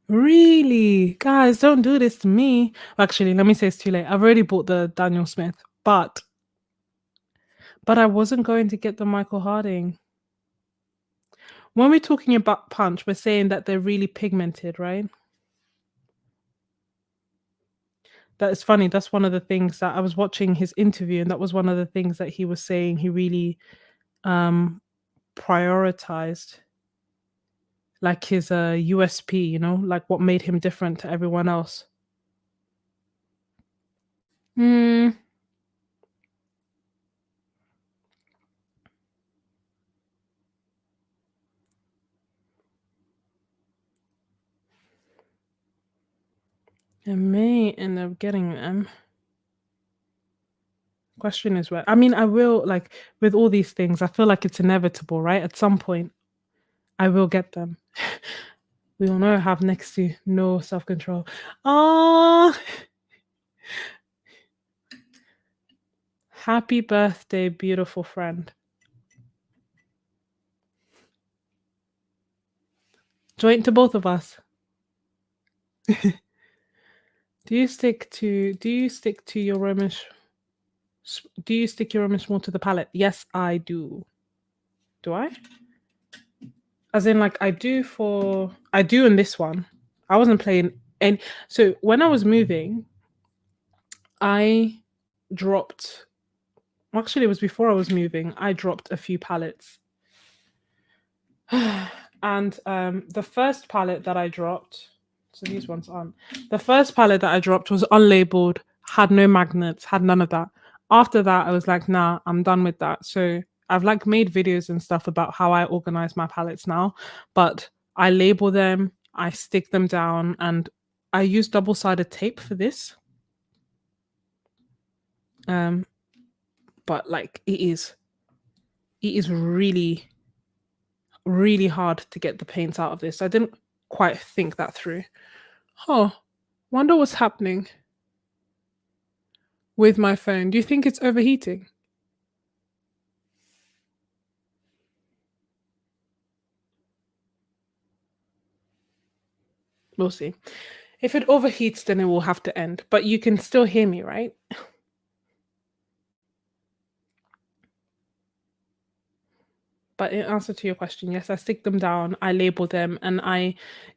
[SPEAKER 1] Really? Guys, don't do this to me. Actually, let me say it's too late. I've already bought the Daniel Smith, but I wasn't going to get the Michael Harding. When we're talking about punch, we're saying that they're really pigmented, right? That is funny. That's one of the things that I was watching his interview, and that was one of the things that he was saying he really um prioritized, like his USP, like what made him different to everyone else. Hmm. I may end up getting them. Question is where. I mean, I will like with all these things. I feel like it's inevitable, right? At some point, I will get them. We all know I have next to no self control. Oh, happy birthday, beautiful friend. Joint to both of us. Do you stick to your do you stick your Romish more to the palette? Yes, I do. Do I? As in, like, I do in this one. I wasn't playing any. So when I was moving, I dropped. Actually, it was before I was moving. I dropped a few palettes, and the first palette that I dropped. So these ones aren't. The first palette that I dropped was unlabeled, had no magnets, had none of that. After that, I was like, nah, I'm done with that. So I've like made videos and stuff about how I organize my palettes now, but I label them, I stick them down, and I use double-sided tape for this. Um, but like it is really, really hard to get the paints out of this. I didn't quite think that through. Huh. Wonder what's happening with my phone. Do you think it's overheating? We'll see. If it overheats, then it will have to end. But you can still hear me, right? But in answer to your question, yes, I stick them down, I label them, and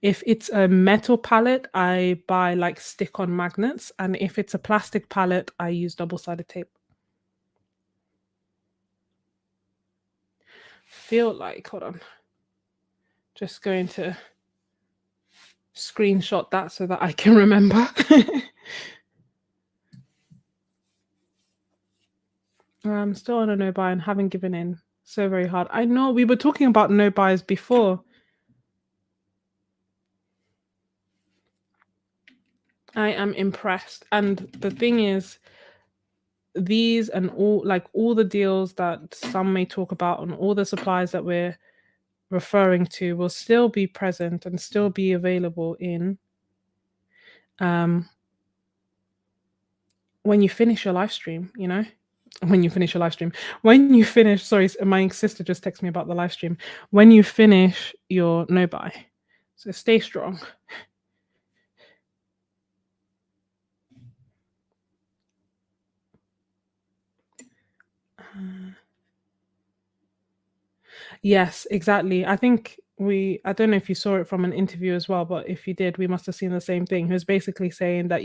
[SPEAKER 1] if it's a metal palette, I buy like stick-on magnets, and if it's a plastic palette, I use double-sided tape. Feel like, hold on, just going to screenshot that so that I can remember. I'm still on a no buy and haven't given in. So very hard. I know we were talking about no buys before. I am impressed. And the thing is, these and all the deals that some may talk about and all the supplies that we're referring to will still be present and still be available in when you finish your live stream, when you finish your live stream, sorry, my sister just texted me about the live stream, when you finish your no buy. So stay strong. Yes, exactly. I think I don't know if you saw it from an interview as well, but if you did, we must have seen the same thing. He was basically saying that,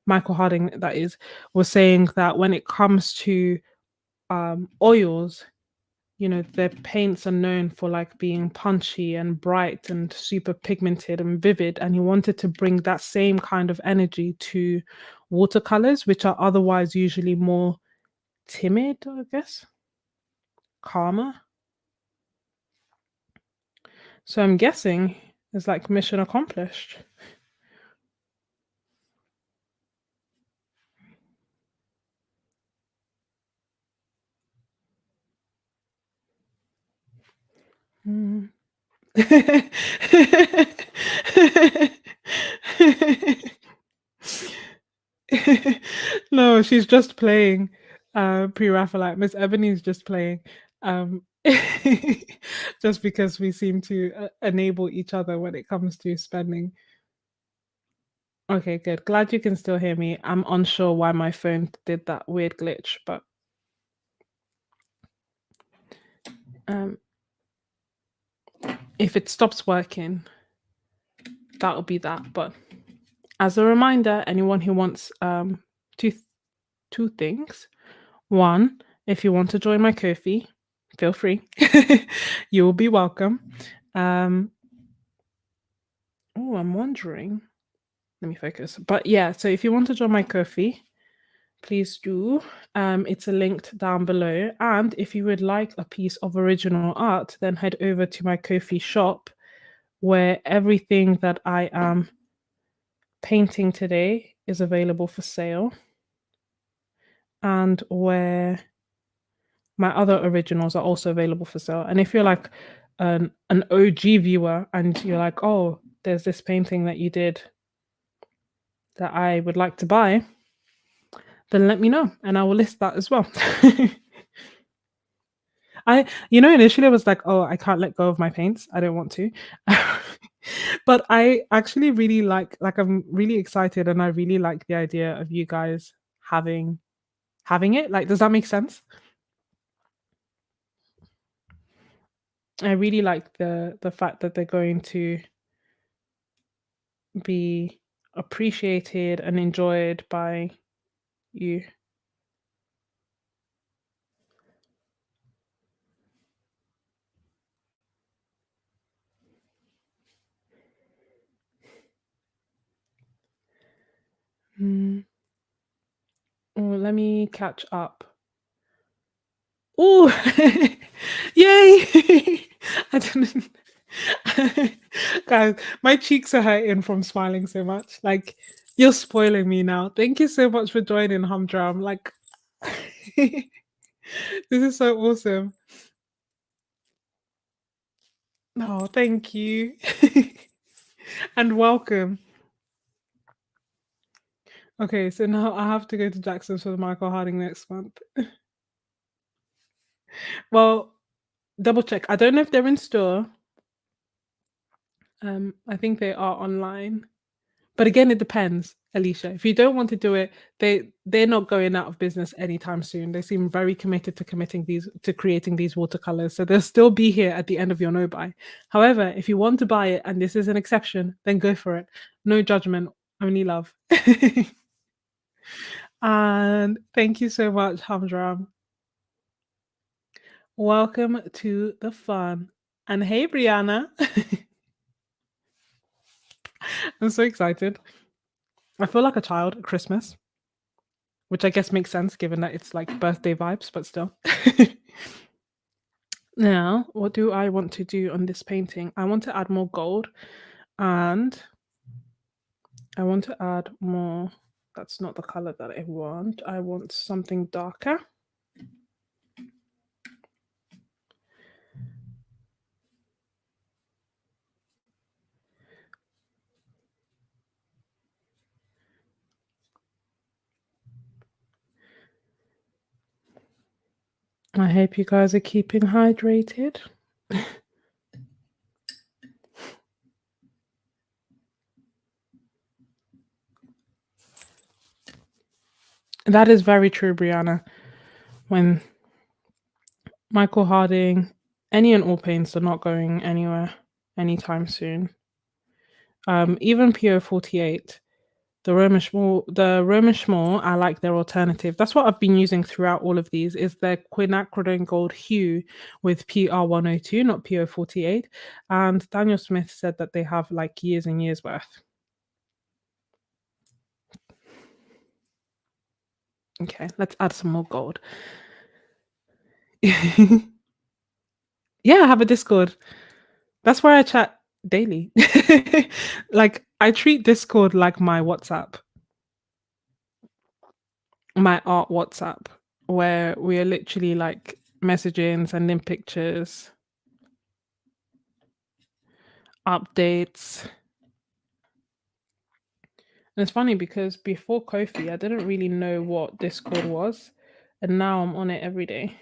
[SPEAKER 1] Michael Harding, that is, was saying that when it comes to oils, their paints are known for like being punchy and bright and super pigmented and vivid. And he wanted to bring that same kind of energy to watercolors, which are otherwise usually more timid, I guess, calmer. So I'm guessing it's like mission accomplished. Mm. No, she's just playing pre-Raphaelite. Miss Ebony's just playing. Um just because we seem to enable each other when it comes to spending. Okay, good. Glad you can still hear me. I'm unsure why my phone did that weird glitch, but if it stops working, that'll be that. But as a reminder, anyone who wants two things. One, if you want to join my Ko-fi, feel free. You will be welcome. I'm wondering. Let me focus. But yeah, so if you want to join my Ko-fi, please do. It's linked down below. And if you would like a piece of original art, then head over to my Ko-fi shop, where everything that I am painting today is available for sale, and where my other originals are also available for sale. And if you're like an OG viewer and you're like, oh, there's this painting that you did that I would like to buy, then let me know and I will list that as well. Initially I was like, "Oh, I can't let go of my paints. I don't want to." But I actually really I'm really excited and I really like the idea of you guys having it. Like, does that make sense? I really like the fact that they're going to be appreciated and enjoyed by you. Mm. Oh, let me catch up. Oh, yay! I didn't. Guys, my cheeks are hurting from smiling so much. Like, you're spoiling me now. Thank you so much for joining, Humdrum. Like, this is so awesome. Oh, thank you. And welcome. Okay, so now I have to go to Jackson's for the Michael Harding next month. Well, double check. I don't know if they're in store. I think they are online. But again, it depends, Alicia. If you don't want to do it, they're not going out of business anytime soon. They seem very committed to creating these watercolors. So they'll still be here at the end of your no buy. However, if you want to buy it and this is an exception, then go for it. No judgment, only love. And thank you so much, Hamdram. Welcome to the fun. And hey, Brianna. I'm so excited. I feel like a child at Christmas, which I guess makes sense given that it's like birthday vibes, but still. Now, what do I want to do on this painting? I want to add more gold and I want to add more. That's not the color that I want. I want something darker. I hope you guys are keeping hydrated. That is very true, Brianna. When Michael Harding, any and all paints are not going anywhere anytime soon. Even PO48, the Roman Schmall, I like their alternative. That's what I've been using throughout all of these is their quinacridone gold hue with PR102, not PO48. And Daniel Smith said that they have like years and years worth. Okay, let's add some more gold. Yeah, I have a Discord. That's where I chat daily. Like I treat Discord like my WhatsApp, my art WhatsApp, where we are literally like messaging, sending pictures, updates. And it's funny because before Kofi, I didn't really know what Discord was, and now I'm on it every day.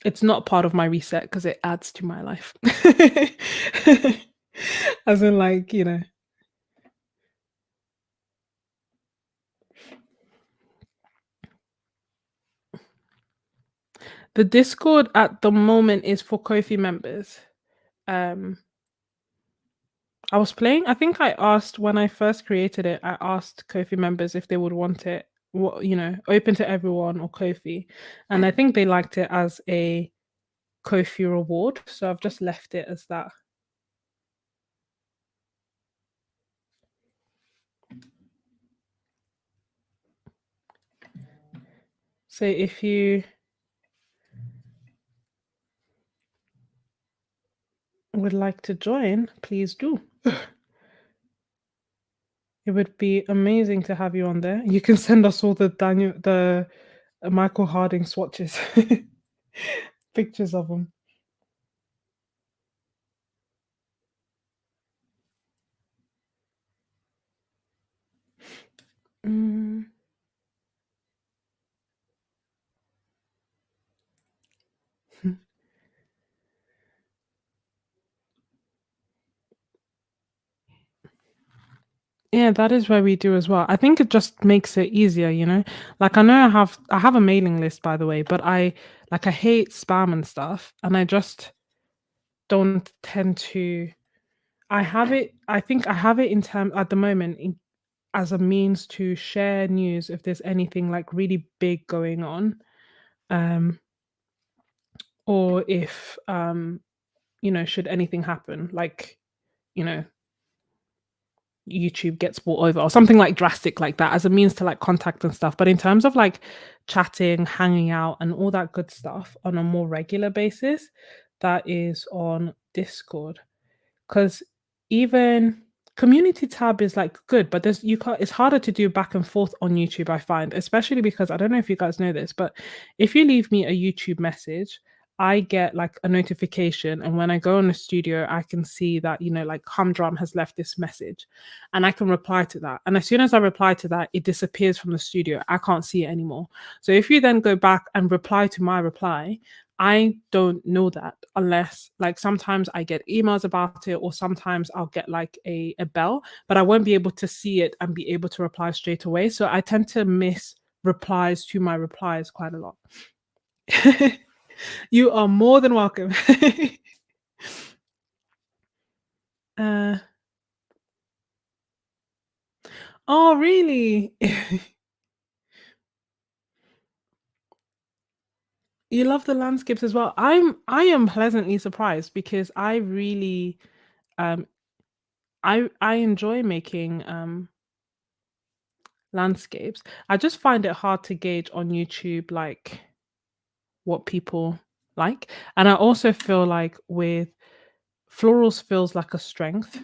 [SPEAKER 1] It's not part of my reset because it adds to my life. As in, like, the Discord at the moment is for Kofi members. Um, I was playing. I think I asked when I first created it. I asked Kofi members if they would want it, open to everyone or Kofi, and I think they liked it as a Kofi reward. So I've just left it as that. So if you would like to join, please do. It would be amazing to have you on there. You can send us all the Michael Harding swatches, pictures of them. Mm. Yeah, that is where we do as well. I think it just makes it easier, you know? Like I know I have a mailing list by the way, but I hate spam and stuff and I just don't tend to I think I have it in term at the moment as a means to share news if there's anything like really big going on. Um or if should anything happen, like, you know, YouTube gets bought over or something like drastic like that as a means to like contact and stuff. But in terms of like chatting, hanging out, and all that good stuff on a more regular basis, that is on Discord. Because even community tab is like good, but there's you can't it's harder to do back and forth on YouTube, I find, especially because I don't know if you guys know this, but if you leave me a YouTube message, I get like a notification, and when I go on the studio, I can see that, like Humdrum has left this message and I can reply to that. And as soon as I reply to that, it disappears from the studio. I can't see it anymore. So if you then go back and reply to my reply, I don't know that unless like sometimes I get emails about it or sometimes I'll get like a bell, but I won't be able to see it and be able to reply straight away. So I tend to miss replies to my replies quite a lot. You are more than welcome. uh oh really? You love the landscapes as well. I am pleasantly surprised because I really um I enjoy making landscapes. I just find it hard to gauge on YouTube, like, what people like, and I also feel like with florals feels like a strength.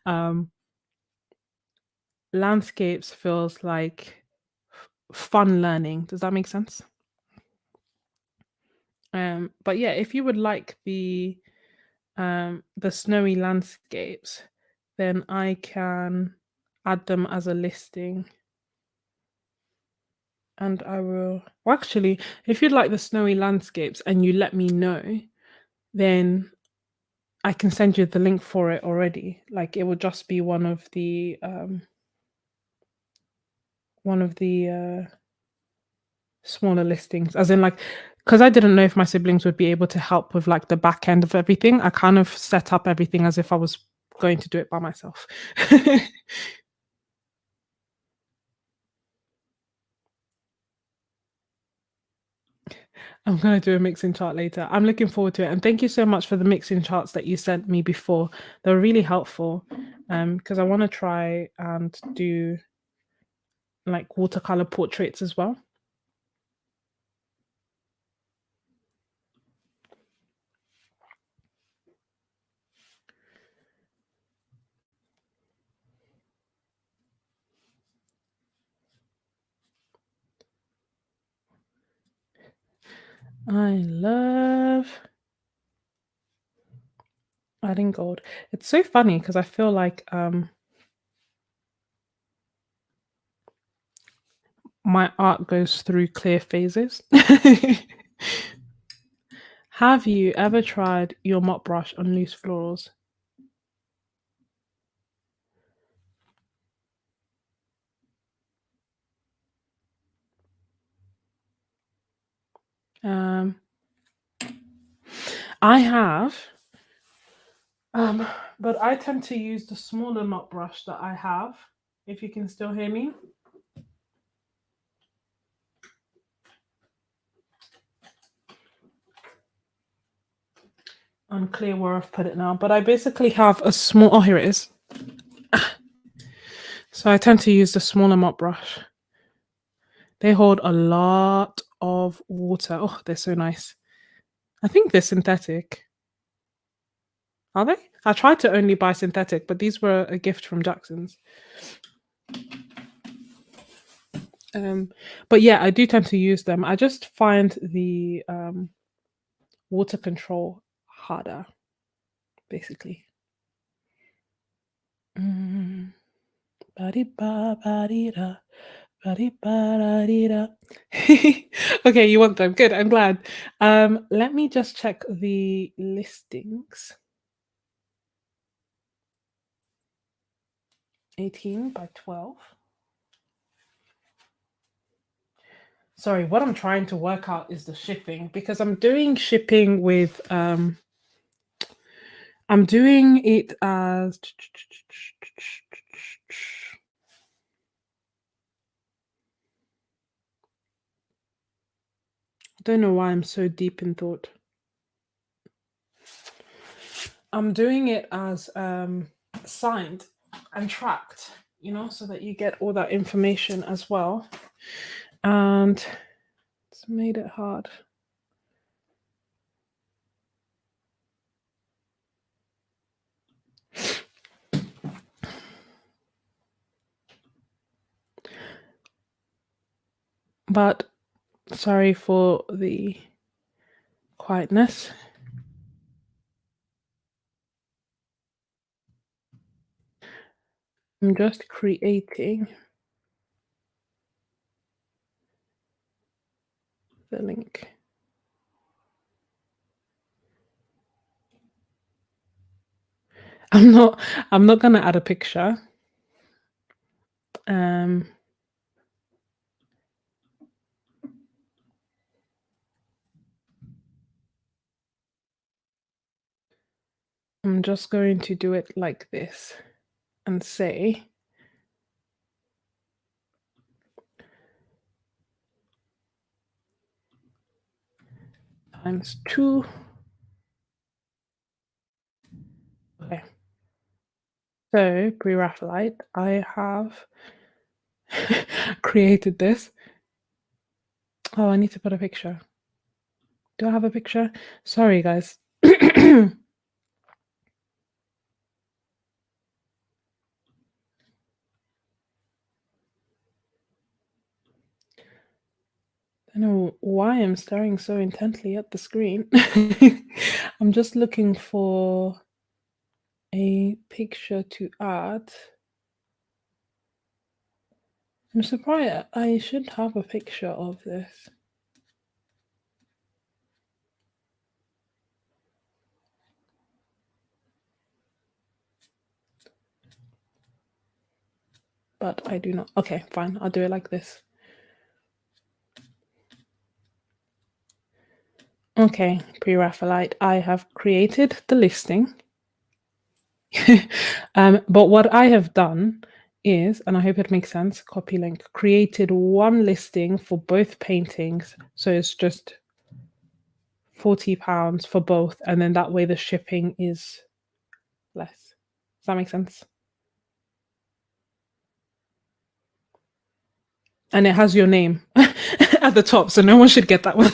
[SPEAKER 1] Um, landscapes feels like fun learning. Does that make sense? But yeah, if you would like the snowy landscapes, then I can add them as a listing, and I will well, actually, if you'd like the snowy landscapes and you let me know, then I can send you the link for it already. Like it will just be one of the smaller listings, as in like because I didn't know if my siblings would be able to help with like the back end of everything. I kind of set up everything as if I was going to do it by myself. I'm gonna do a mixing chart later. I'm looking forward to it, and thank you so much for the mixing charts that you sent me before. They were really helpful. Because I want to try and do like watercolor portraits as well. I love adding gold. It's so funny because I feel like my art goes through clear phases. Have you ever tried your mop brush on loose florals? Um, I have, um, but I tend to use the smaller mop brush that I have. If you can still hear me. Unclear where I've put it now, but I basically have a small. Oh, here it is. So I tend to use the smaller mop brush. They hold a lot of water. Oh, they're so nice. I think they're synthetic. Are they? I tried to only buy synthetic, but these were a gift from Jackson's. Um, but yeah, I do tend to use them. I just find the water control harder, basically. Mm. Ba-di-ba, ba-di-da, ba-di-ba-da-di-da. Okay, you want them. Good, I'm glad. Let me just check the listings. 18 by 12. Sorry, what I'm trying to work out is the shipping, because I'm doing shipping with I'm doing it as I don't know why I'm so deep in thought. I'm doing it as signed and tracked, so that you get all that information as well. And it's made it hard. But sorry for the quietness. I'm just creating the link. I'm not gonna add a picture. I'm just going to do it like this and say times 2. Okay. So pre-Raphaelite, I have created this. Oh, I need to put a picture. Do I have a picture? Sorry, guys. I don't know why I'm staring so intently at the screen. I'm just looking for a picture to add. I'm surprised. I should have a picture of this. But I do not. Okay, fine. I'll do it like this. Okay, pre-Raphaelite, I have created the listing. But what I have done is, and I hope it makes sense, copy link, created one listing for both paintings. So it's just £40 for both. And then that way the shipping is less. Does that make sense? And it has your name at the top, so no one should get that one.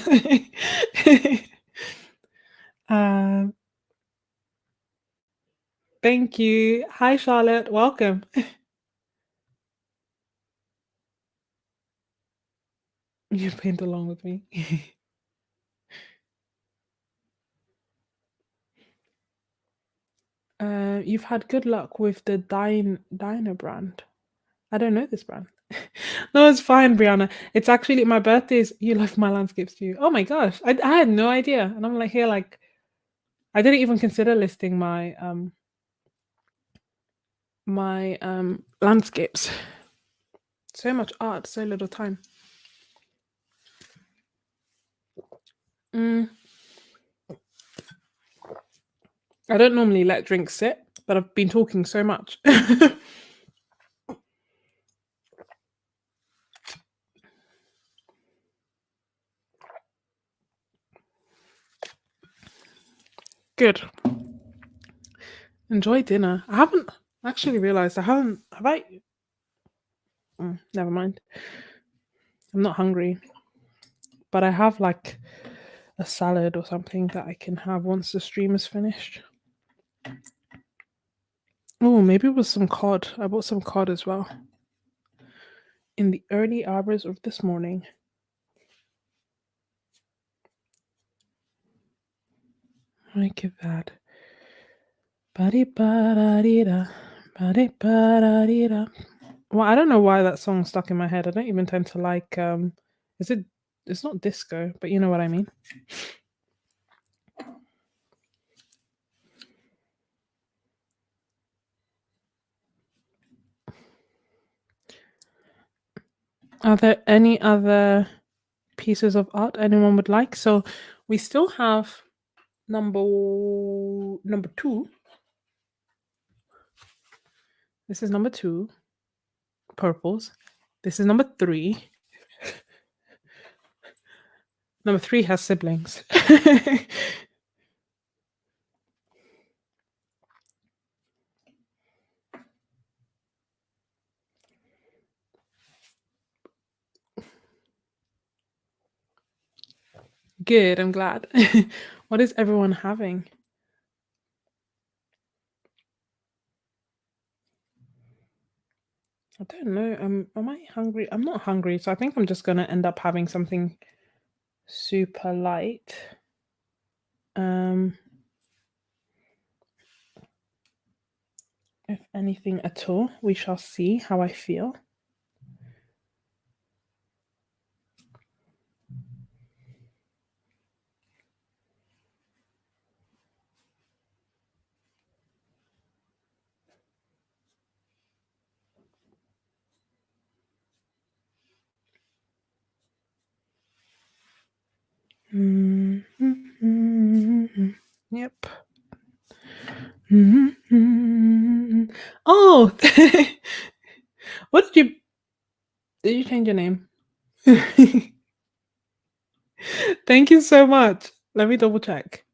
[SPEAKER 1] Thank you. Hi, Charlotte. Welcome. You paint along with me. You've had good luck with the Diner brand. I don't know this brand. No, it's fine, Brianna. It's actually my birthday's. You love my landscapes too. Oh my gosh, I had no idea, and I'm like here, like I didn't even consider listing my landscapes. So much art, so little time. I don't normally let drinks sit, but I've been talking so much. Good. Enjoy dinner. I haven't actually realized have I? Never mind. I'm not hungry, but I have like a salad or something that I can have once the stream is finished. Oh, maybe it was some cod. I bought some cod as well in the early hours of this morning. Look at that. Well, I don't know why that song stuck in my head. I don't even tend to like it's not disco, but you know what I mean. Are there any other pieces of art anyone would like? So we still have number 2. This is number 2, purples. This is number 3. Number 3 has siblings. Good, I'm glad. What is everyone having? I don't know. Am I hungry? I'm not hungry, so I think I'm just gonna end up having something super light. If anything at all, we shall see how I feel. Yep. Oh, what did you change your name? Thank you so much. Let me double check.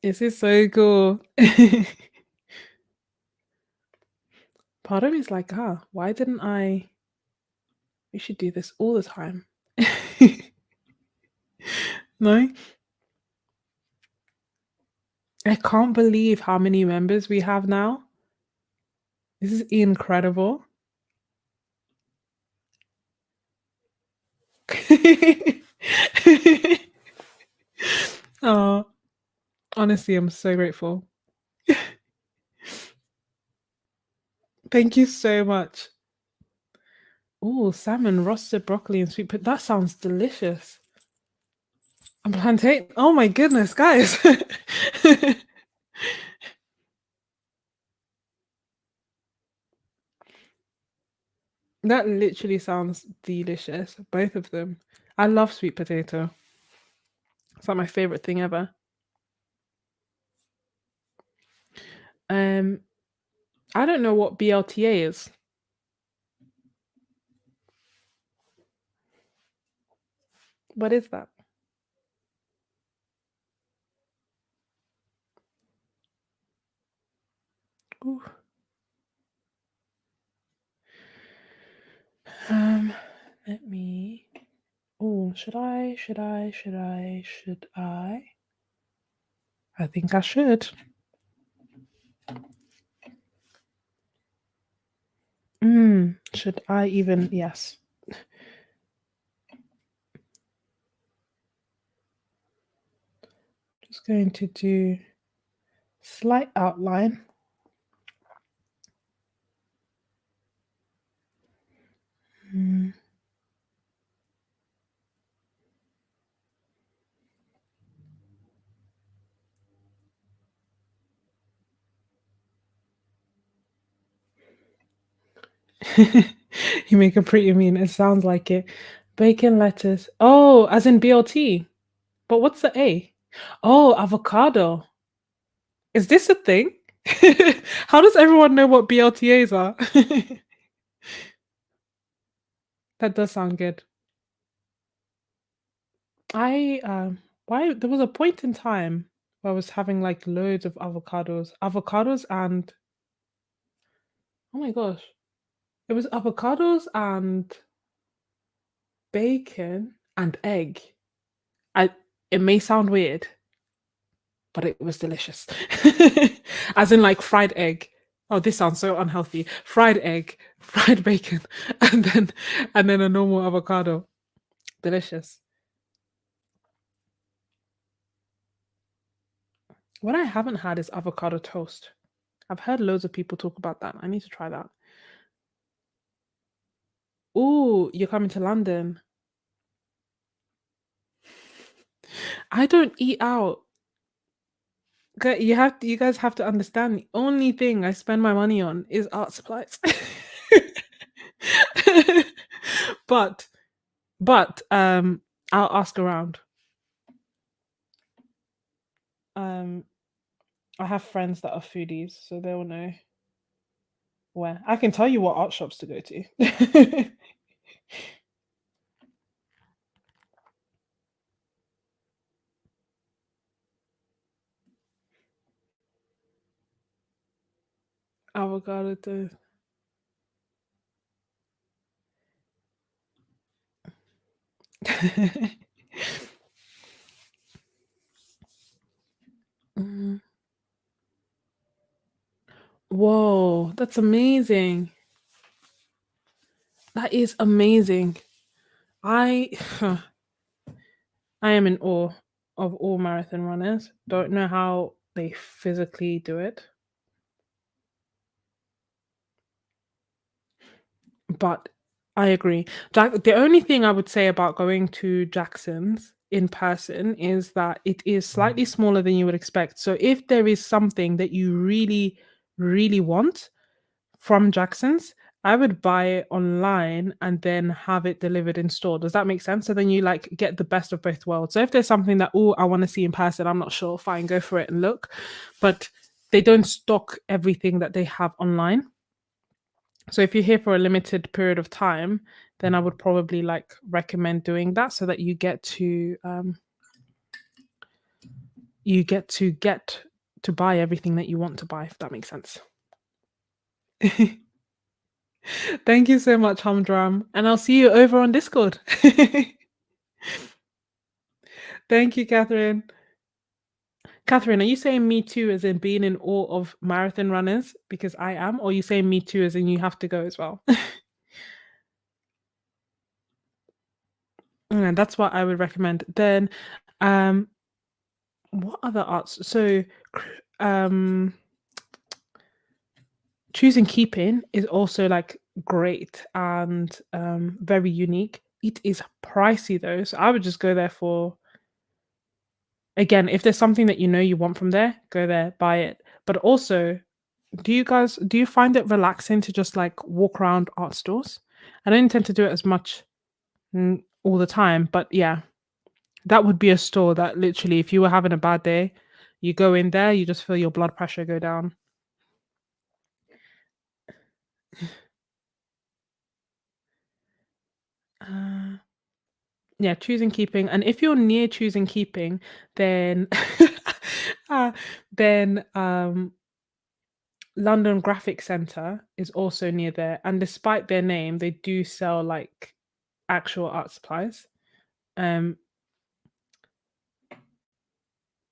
[SPEAKER 1] This is so cool. Part of me is like, why didn't I? We should do this all the time. No? I can't believe how many members we have now. This is incredible. Oh, honestly, I'm so grateful. Thank you so much. Oh, salmon, roasted broccoli, and sweet potato. That sounds delicious. And plantain. Oh my goodness, guys. That literally sounds delicious. Both of them. I love sweet potato. It's like my favorite thing ever. I don't know what BLTA is. What is that? Ooh. Let me. Oh, should I? I think I should. Should I even? Yes. Just going to do slight outline. You make a pretty mean. It sounds like it. Bacon, lettuce. Oh, as in BLT. But what's the A? Oh, avocado. Is this a thing? How does everyone know what BLTAs are? That does sound good. Why there was a point in time where I was having like loads of avocados and oh my gosh, it was avocados and bacon and egg. I It may sound weird, but it was delicious. As in like fried egg. Oh, this sounds so unhealthy. Fried egg, fried bacon, and then a normal avocado. Delicious. What I haven't had is avocado toast. I've heard loads of people talk about that. I need to try that. Oh, you're coming to London. I don't eat out. You guys have to understand the only thing I spend my money on is art supplies. but but I'll ask around. Um, I have friends that are foodies, so they'll know where. I can tell you what art shops to go to. Avocado toast. Mm. Whoa, that's amazing. That is amazing. I I am in awe of all marathon runners. Don't know how they physically do it, but I agree. The only thing I would say about going to Jackson's in person is that it is slightly smaller than you would expect. So if there is something that you really, really want from Jackson's, I would buy it online and then have it delivered in store. Does that make sense? So then you like get the best of both worlds. So if there's something that, oh, I want to see in person, I'm not sure, fine, go for it and look. But they don't stock everything that they have online. So if you're here for a limited period of time, then I would probably like recommend doing that so that you get to buy everything that you want to buy, if that makes sense. Thank you so much, Humdrum, and I'll see you over on Discord. Thank you, Catherine. Catherine, are you saying me too as in being in awe of marathon runners? Because I am, or are you saying me too as in you have to go as well? Yeah, that's what I would recommend. Then, um, what other arts? So, um, choosing keeping is also like great and very unique. It is pricey though, so I would just go there for again, if there's something that you know you want from there, go there, buy it. But also, do you find it relaxing to just like walk around art stores? I don't intend to do it as much all the time, but yeah, that would be a store that literally, if you were having a bad day, you go in there, you just feel your blood pressure go down. Uh, yeah, choosing keeping, and if you're near choosing keeping, then uh, then London Graphic Centre is also near there, and despite their name, they do sell like actual art supplies. Um,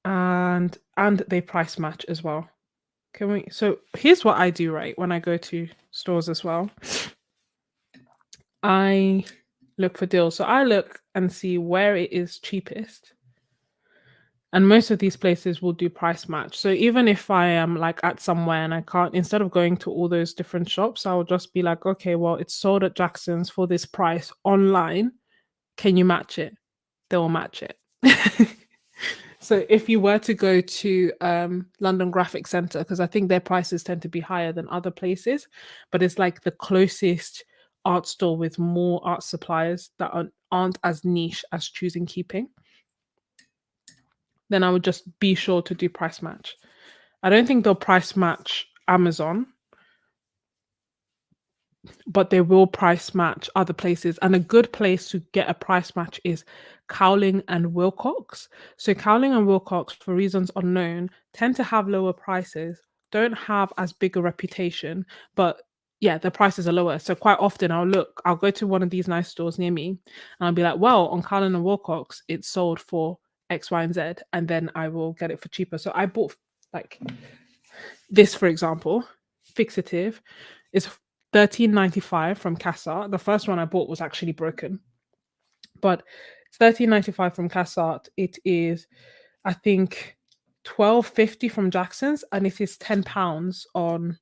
[SPEAKER 1] and they price match as well. Can we so here's what I do, right, when I go to stores as well. I look for deals. So I look and see where it is cheapest. And most of these places will do price match. So even if I am like at somewhere and I can't, instead of going to all those different shops, I will just be like, okay, well, it's sold at Jackson's for this price online. Can you match it? They will match it. So if you were to go to London Graphic Centre, because I think their prices tend to be higher than other places, but it's like the closest art store with more art suppliers that aren't as niche as choosing keeping, then I would just be sure to do price match. I don't think they'll price match Amazon, but they will price match other places. And a good place to get a price match is Cowling and Wilcox. So Cowling and Wilcox, for reasons unknown, tend to have lower prices, don't have as big a reputation, but yeah, the prices are lower. So quite often I'll go to one of these nice stores near me and I'll be like, well, on Cowling and Wilcox, it's sold for X, Y, and Z, and then I will get it for cheaper. So I bought like this, for example, fixative is 13.95 from Cassart. The first one I bought was actually broken, but it's 13.95 from Cassart. It is, I think, 12.50 from Jackson's, and it is £10 on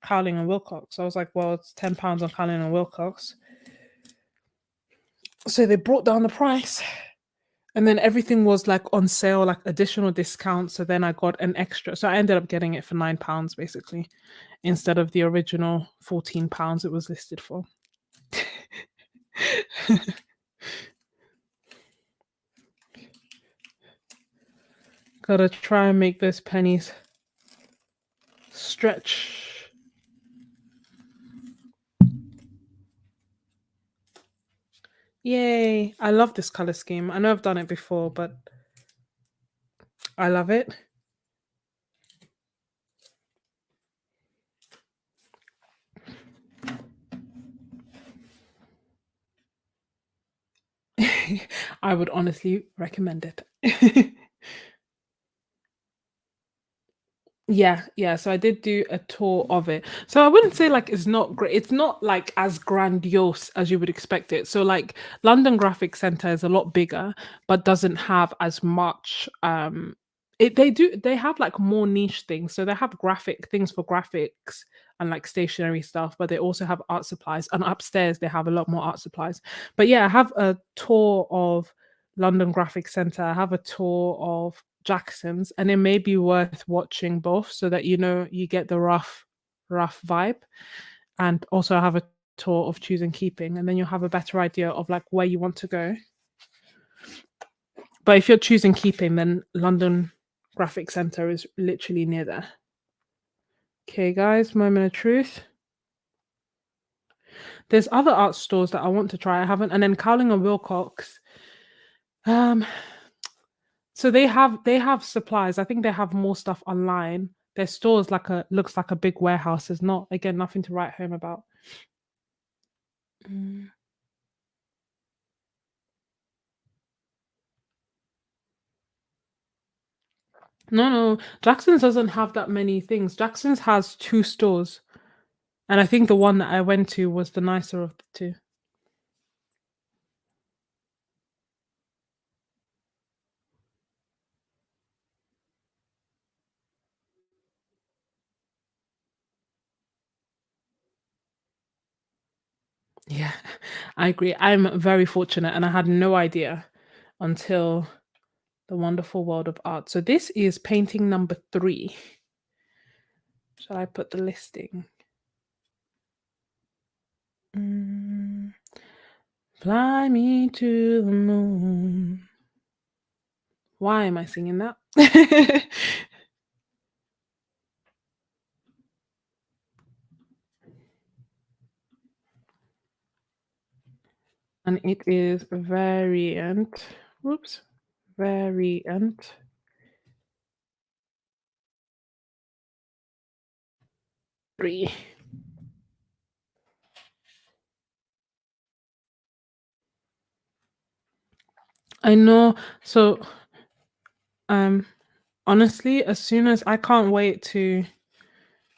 [SPEAKER 1] Cowling and Wilcox. So I was like, well, it's £10 on Cowling and Wilcox. So they brought down the price. And then everything was like on sale, like additional discount. So then I got an extra. So I ended up getting it for £9 basically instead of the original £14 it was listed for. Gotta try and make those pennies stretch. Yay! I love this color scheme. I know I've done it before, but I love it. I would honestly recommend it. Yeah. So I did do a tour of it. So I wouldn't say like it's not great. It's not like as grandiose as you would expect it. So like London Graphic Centre is a lot bigger, but doesn't have as much. They have like more niche things. So they have graphic things for graphics and like stationery stuff, but they also have art supplies. And upstairs they have a lot more art supplies. But yeah, I have a tour of London Graphic Centre. I have a tour of Jackson's, and it may be worth watching both so that you get the rough vibe. And also I have a tour of Choose and Keeping, and then you'll have a better idea of like where you want to go. But if you're choosing Keeping, then London Graphic Centre is literally near there. Okay, guys, moment of truth. There's other art stores that I want to try. I haven't, and then Cowling and Wilcox. So they have supplies. I think they have more stuff online. Their stores looks like a big warehouse. There's not, again, nothing to write home about. No. Jackson's doesn't have that many things. Jackson's has 2 stores. And I think the one that I went to was the nicer of the 2. Yeah, I agree. I'm very fortunate and I had no idea until the wonderful world of art. So this is painting number 3. Shall I put the listing? Fly me to the moon. Why am I singing that? And it is variant. Whoops. Variant 3. I know. So honestly, as soon as I can't wait to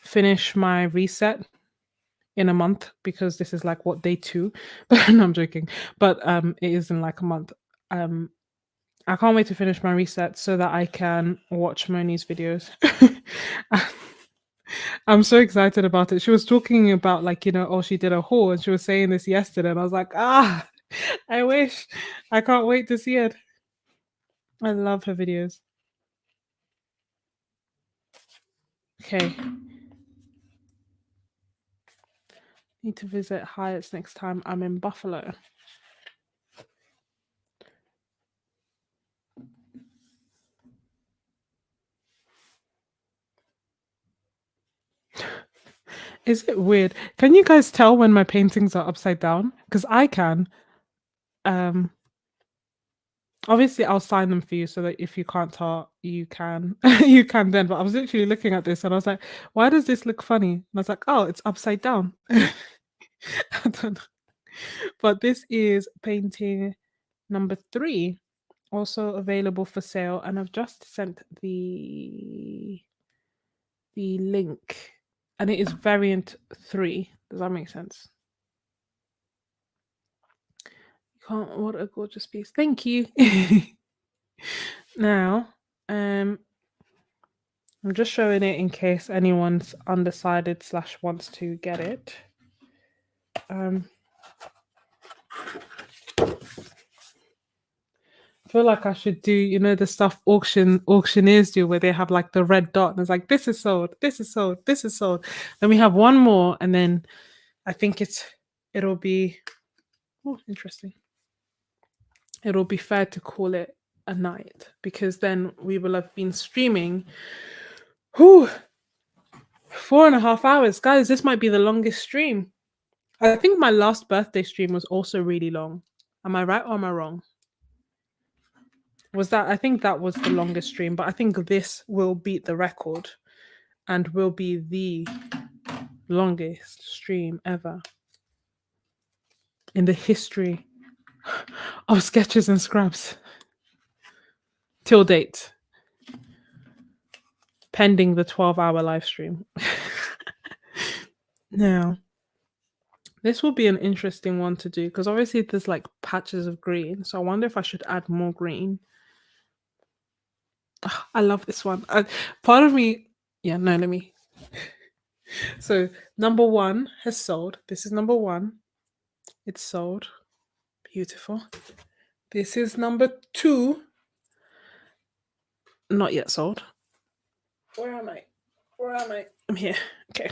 [SPEAKER 1] finish my reset in a month, because this is like what, day 2. But no, I'm joking. But it is in like a month. I can't wait to finish my reset so that I can watch Moni's videos. I'm so excited about it. She was talking about like, oh, she did a haul and she was saying this yesterday, and I was like, I wish. I can't wait to see it. I love her videos. Okay. Need to visit Hyatt's next time I'm in Buffalo. Is it weird? Can you guys tell when my paintings are upside down? Because I can. Obviously I'll sign them for you so that if you can't tell, you can you can then. But I was literally looking at this and I was like, why does this look funny? And I was like, oh, it's upside down. I don't know. But this is painting number 3, also available for sale, and I've just sent the link, and it is variant 3. Does that make sense? What a gorgeous piece. Thank you. Now, I'm just showing it in case anyone's undecided / wants to get it. I feel like I should do, you know, the stuff auctioneers do where they have like the red dot and it's like this is sold, this is sold, this is sold. Then we have one more and then I think it'll be interesting. It'll be fair to call it a night because then we will have been streaming. Whew, 4.5 hours. Guys, this might be the longest stream. I think my last birthday stream was also really long. Am I right or am I wrong? I think that was the longest stream, but I think this will beat the record and will be the longest stream ever in the history of Sketches.n.Scrubs. Till date. Pending the 12-hour live stream. Now, this will be an interesting one to do because obviously there's like patches of green. So I wonder if I should add more green. I love this one. Part of me, yeah, no, let me. So number 1 has sold. This is number 1. It's sold. Beautiful. This is number 2. Not yet sold. Where am I? Where am I? I'm here. Okay.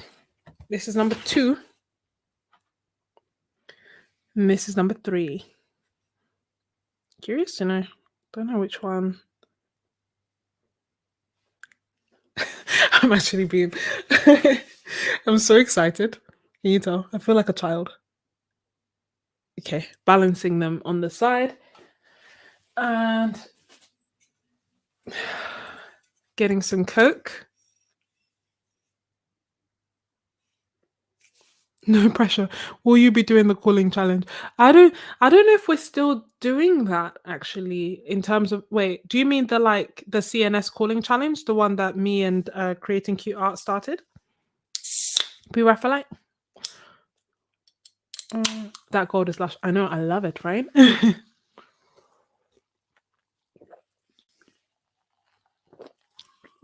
[SPEAKER 1] This is number 2. And this is number 3. Curious to know. Don't know which one. I'm actually being I'm so excited. Can you tell? I feel like a child. Okay, balancing them on the side and getting some Coke. No pressure. Will you be doing the calling challenge? I don't know if we're still doing that actually in terms of wait, do you mean the CNS calling challenge, the one that me and Creating Cute Art started? Be Raphaelite? That gold is lush. I know, I love it, right?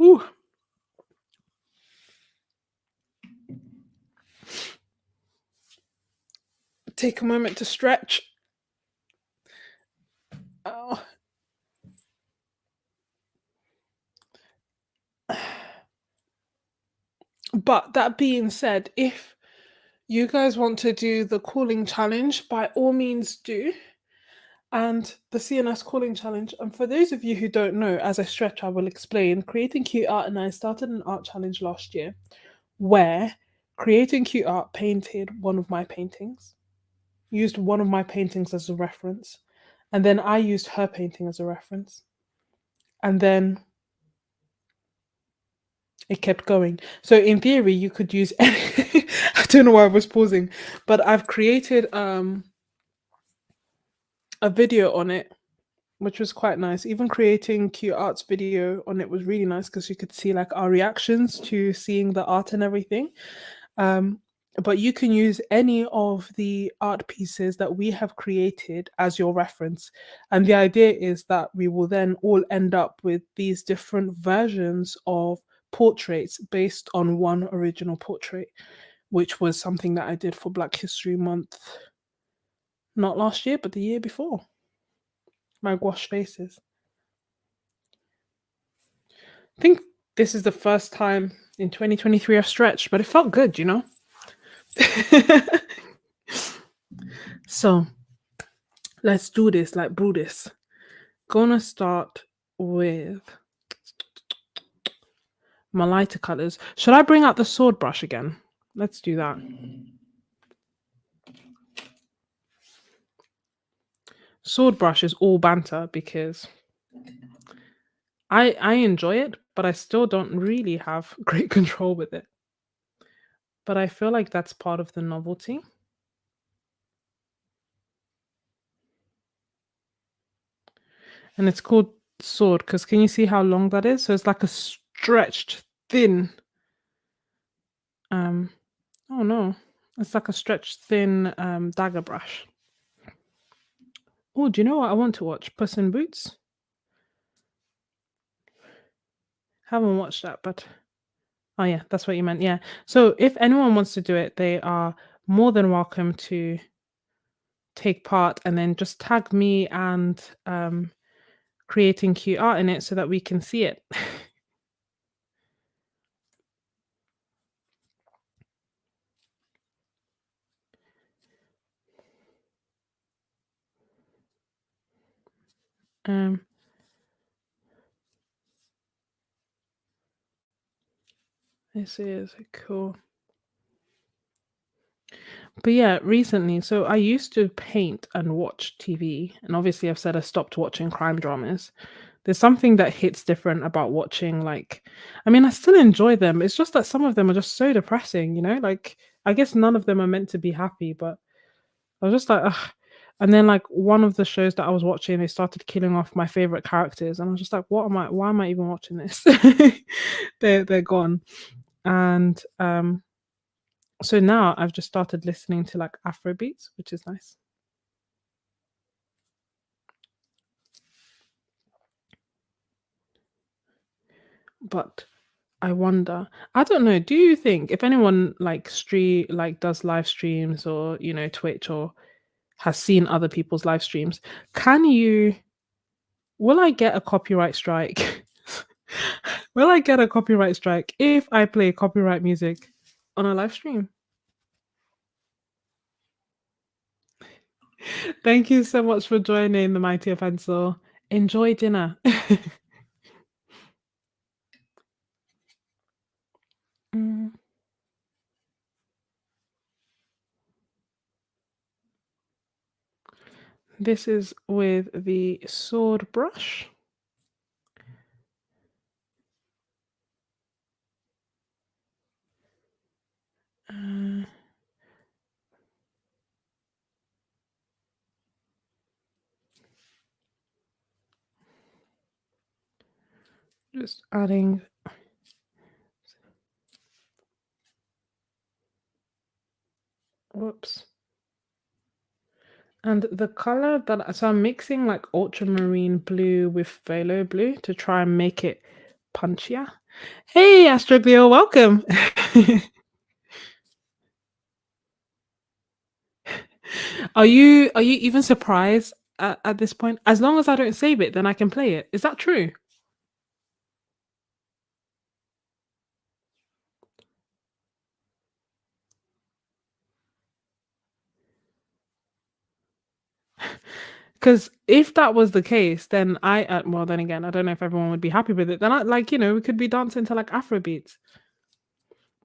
[SPEAKER 1] Ooh. Take a moment to stretch. Oh. But that being said, if you guys want to do the calling challenge, by all means do. And the CNS calling challenge. And for those of you who don't know, as I stretch, I will explain. Creating Cute Art and I started an art challenge last year where Creating Cute Art painted one of my paintings, used one of my paintings as a reference, and then I used her painting as a reference. And then it kept going. So in theory, you could use any I don't know why I was pausing, but I've created a video on it, which was quite nice. Even creating Cute Art's video on it was really nice because you could see like our reactions to seeing the art and everything. But you can use any of the art pieces that we have created as your reference. And the idea is that we will then all end up with these different versions of portraits based on one original portrait, which was something that I did for Black History Month, not last year, but the year before. My gouache faces. I think this is the first time in 2023 I've stretched, but it felt good, you know? So let's do this, like brew this. Gonna start with my lighter colors. Should I bring out the sword brush again? Let's do that. Sword brush is all banter because I enjoy it, but I still don't really have great control with it. But I feel like that's part of the novelty. And it's called sword because can you see how long that is? So it's like a stretched thin oh no, it's like a stretched thin dagger brush. Oh, do you know what I want to watch? Puss in Boots. Haven't watched that, but oh yeah, that's what you meant. Yeah. So if anyone wants to do it, they are more than welcome to take part and then just tag me and creating cute art in it so that we can see it. Um, this is cool. But yeah, recently, so I used to paint and watch TV, and obviously I've said I stopped watching crime dramas. There's something that hits different about watching, like, I mean, I still enjoy them. It's just that some of them are just so depressing, you know? Like, I guess none of them are meant to be happy, but I was just like, ugh. And then like one of the shows that I was watching, they started killing off my favorite characters, and I was just like, what am I? Why am I even watching this? They're gone, and so now I've just started listening to like Afro beats, which is nice. But I wonder, I don't know, do you think if anyone like does live streams or, Twitch or has seen other people's live streams, can you will I get a copyright strike? Will I get a copyright strike if I play copyright music on a live stream? Thank you so much for joining the Mighty Pencil. Enjoy dinner. Mm, this is with the sword brush. Uh, just adding. Whoops. And the color that so I'm mixing like ultramarine blue with phthalo blue to try and make it punchier. Hey, Astroglio, welcome. Are you even surprised at this point? As long as I don't save it, then I can play it. Is that true? Because if that was the case, then well, then again, I don't know if everyone would be happy with it. Then I like, we could be dancing to like Afro beats.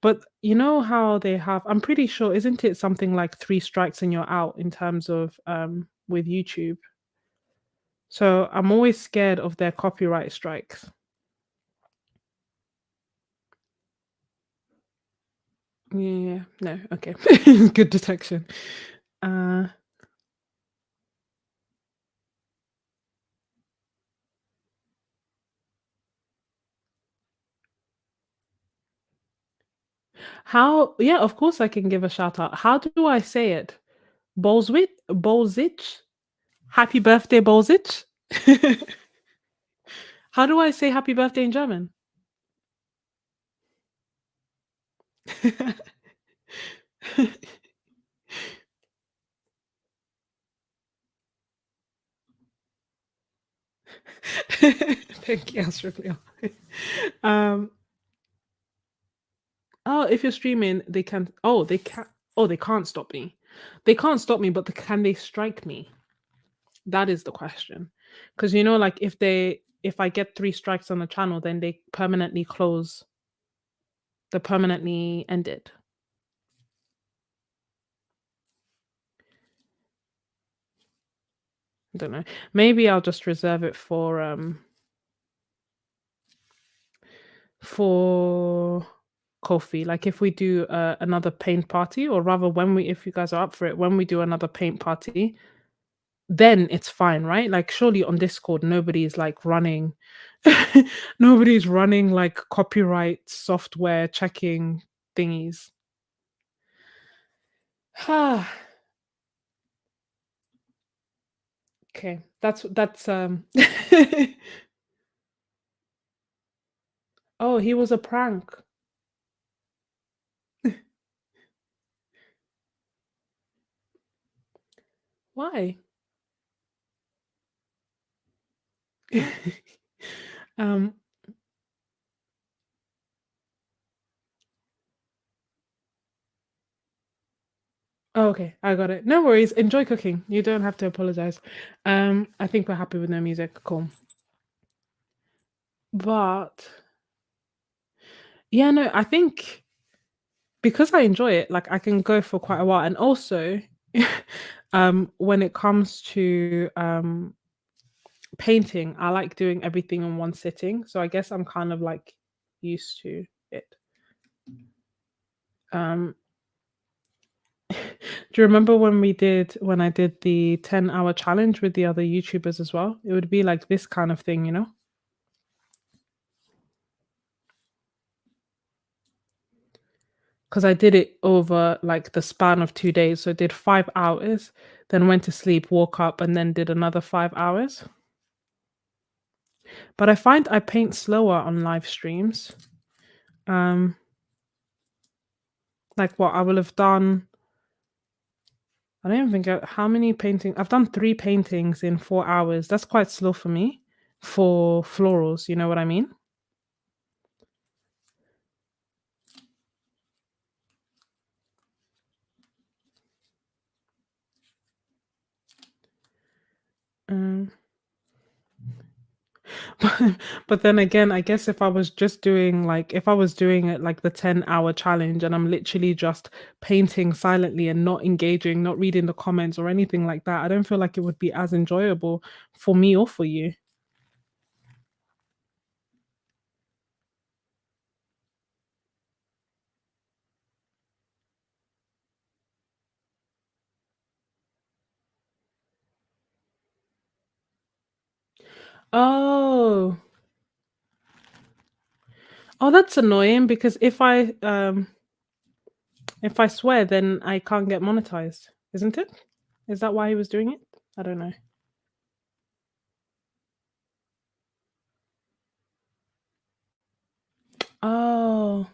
[SPEAKER 1] But you know how they have, I'm pretty sure, isn't it something like three strikes and you're out in terms of with YouTube? So I'm always scared of their copyright strikes. Yeah, no, okay. Good detection. Uh how yeah, of course I can give a shout out. How do I say it? Bolzwit? Bolzich? Happy birthday, Bolzich? How do I say happy birthday in German? Thank you, Australia. Um, oh, if you're streaming, they can. Oh, they can't. Oh, they can't stop me. They can't stop me, but can they strike me? That is the question. Because like if I get three strikes on the channel, then they permanently close. They permanently end it. I don't know. Maybe I'll just reserve it for coffee. Like if we do another paint party, or rather when we if you guys are up for it, when we do another paint party, then it's fine, right? Like surely on Discord nobody's like running nobody's running like copyright software checking thingies. Okay. That's Oh, he was a prank. Why? Um, oh, okay, I got it. No worries. Enjoy cooking. You don't have to apologize. I think we're happy with no music. Cool. But yeah, no, I think because I enjoy it, like I can go for quite a while. And also, when it comes to painting, I like doing everything in one sitting. So I guess I'm kind of like used to it. Um, do you remember when I did the 10-hour challenge with the other YouTubers as well? It would be like this kind of thing, you know? Because I did it over like the span of 2 days. So I did 5 hours, then went to sleep, woke up, and then did another 5 hours. But I find I paint slower on live streams. Um, like what I will have done. I don't even think how many painting. I've done 3 paintings in 4 hours. That's quite slow for me for florals. You know what I mean? Um, but then again, I guess if I was doing it like the 10-hour challenge and I'm literally just painting silently and not engaging, not reading the comments or anything like that, I don't feel like it would be as enjoyable for me or for you. Oh, oh, that's annoying because if I swear, then I can't get monetized, isn't it? Is that why he was doing it? I don't know. Oh,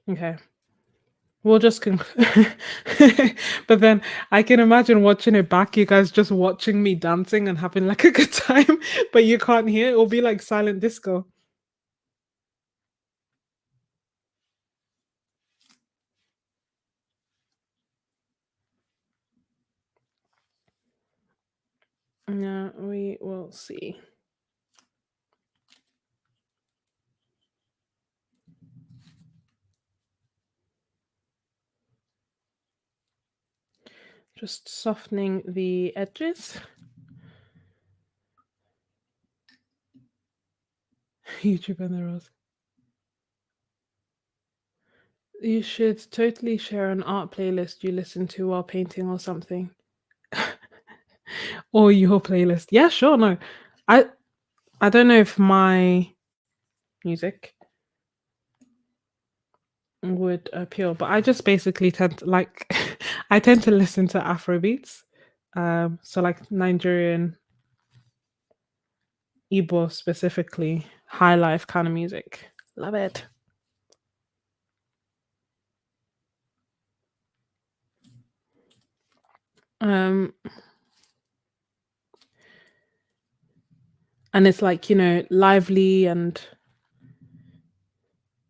[SPEAKER 1] okay. We'll just but then I can imagine watching it back, you guys just watching me dancing and having like a good time, but you can't hear. It'll be like silent disco. Yeah, we will see. Just softening the edges. YouTube and the rose. You should totally share an art playlist you listen to while painting or something. Or your playlist. Yeah, sure. No. I I don't know if my music would appeal, but I just basically tend to like I tend to listen to Afro beats. So like Nigerian Igbo specifically, high life kind of music. Love it. Um and it's like, lively and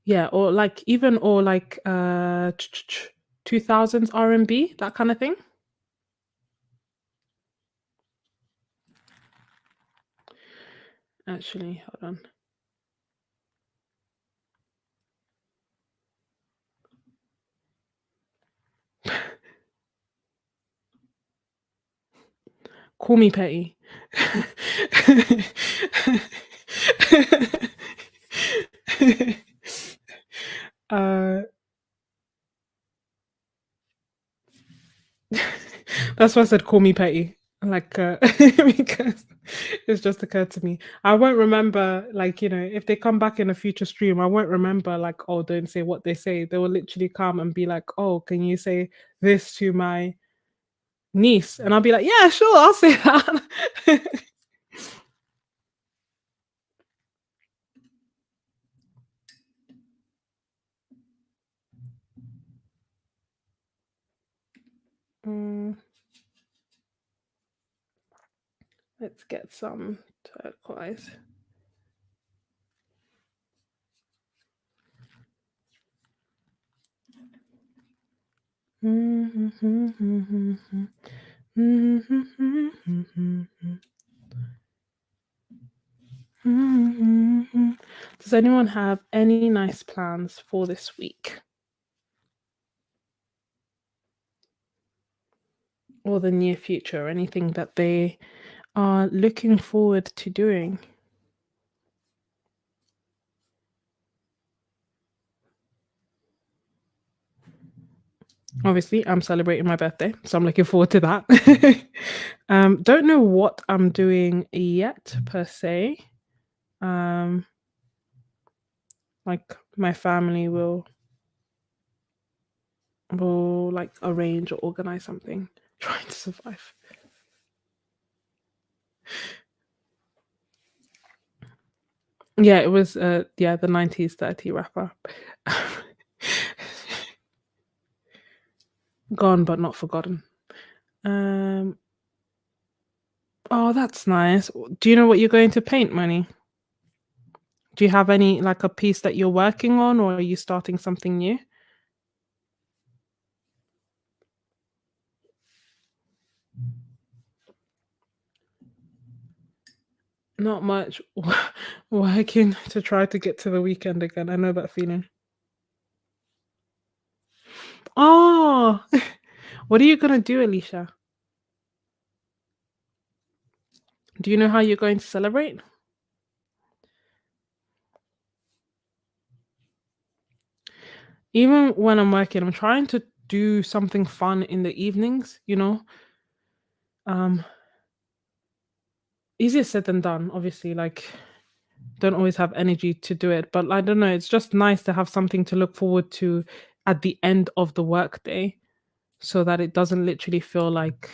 [SPEAKER 1] yeah, or like even or like 2000s R&B, that kind of thing. Actually, hold on. Call me petty. uh That's why I said call me petty. Like because it's just occurred to me. I won't remember like, if they come back in a future stream, I won't remember like, oh, don't say what they say. They will literally come and be like, oh, can you say this to my niece? And I'll be like, yeah, sure, I'll say that. Mm, Let's get some turquoise. Does anyone have any nice plans for this week or the near future? Anything that they are looking forward to doing? Obviously, I'm celebrating my birthday, so I'm looking forward to that. Don't know what I'm doing yet per se. Um, like my family will like arrange or organize something, trying to survive. Yeah, it was the 90s 30 rapper. Gone but not forgotten. Um oh, that's nice. Do you know what you're going to paint, Money? Do you have any like a piece that you're working on or are you starting something new? Not much. Working to try to get to the weekend again. I know that feeling. Oh, what are you gonna do, Alicia? Do you know how you're going to celebrate? Even when I'm working, I'm trying to do something fun in the evenings, you know? Um, Easier said than done, obviously, like don't always have energy to do it, but I don't know, it's just nice to have something to look forward to at the end of the workday so that it doesn't literally feel like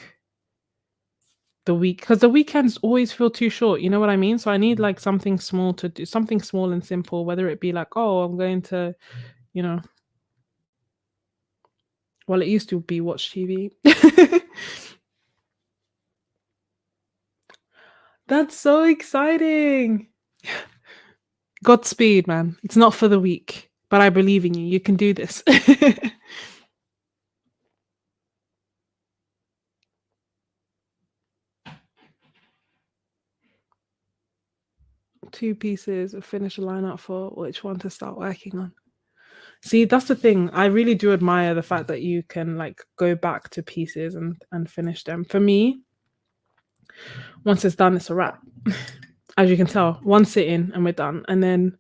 [SPEAKER 1] the week because the weekends always feel too short, you know what I mean? So I need like something small to do, something small and simple, whether it be like, oh, I'm going to, you know, well, it used to be watch TV. That's so exciting. Godspeed, man. It's not for the weak, but I believe in you. You can do this. Two pieces, finish a lineup for which one to start working on. See, that's the thing. I really do admire the fact that you can like go back to pieces and finish them. For me, once it's done, it's a wrap. As you can tell, one sitting and we're done. And then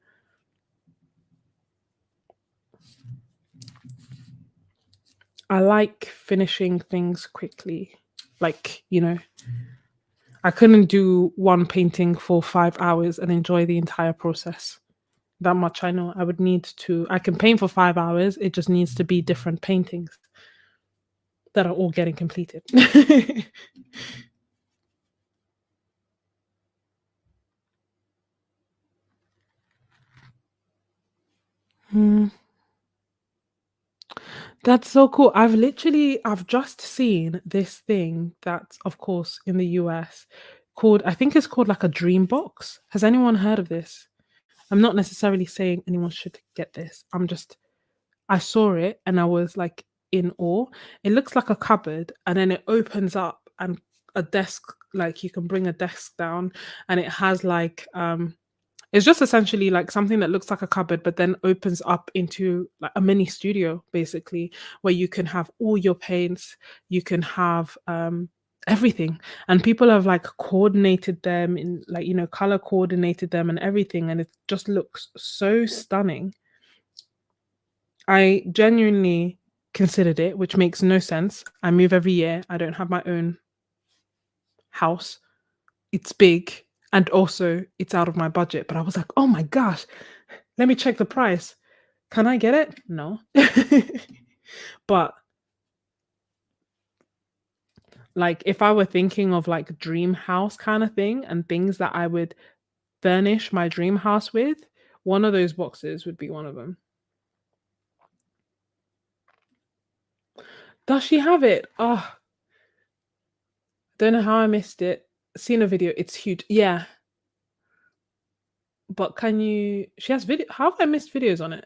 [SPEAKER 1] I like finishing things quickly. Like, you know, I couldn't do one painting for 5 hours and enjoy the entire process. That much I know. I would need to, I can paint for 5 hours. It just needs to be different paintings that are all getting completed. Hmm. That's so cool. I've just seen this thing that's, of course, in the US called, I think it's called like a dream box. Has anyone heard of this? I'm not necessarily saying anyone should get this. I saw it and I was like in awe. It looks like a cupboard and then it opens up and a desk, like you can bring a desk down and it has like it's just essentially like something that looks like a cupboard, but then opens up into like a mini studio, basically, where you can have all your paints, you can have everything. And people have like coordinated them in like, you know, color coordinated them and everything. And it just looks so stunning. I genuinely considered it, which makes no sense. I move every year. I don't have my own house. It's big and also it's out of my budget. But I was like, oh my gosh, let me check the price. Can I get it? No. But like if I were thinking of like dream house kind of thing and things that I would furnish my dream house with, one of those boxes would be one of them. Does she have it? Oh, don't know how I missed it. seen a video. It's huge. Yeah, but can you? She has video. How have I missed videos on it?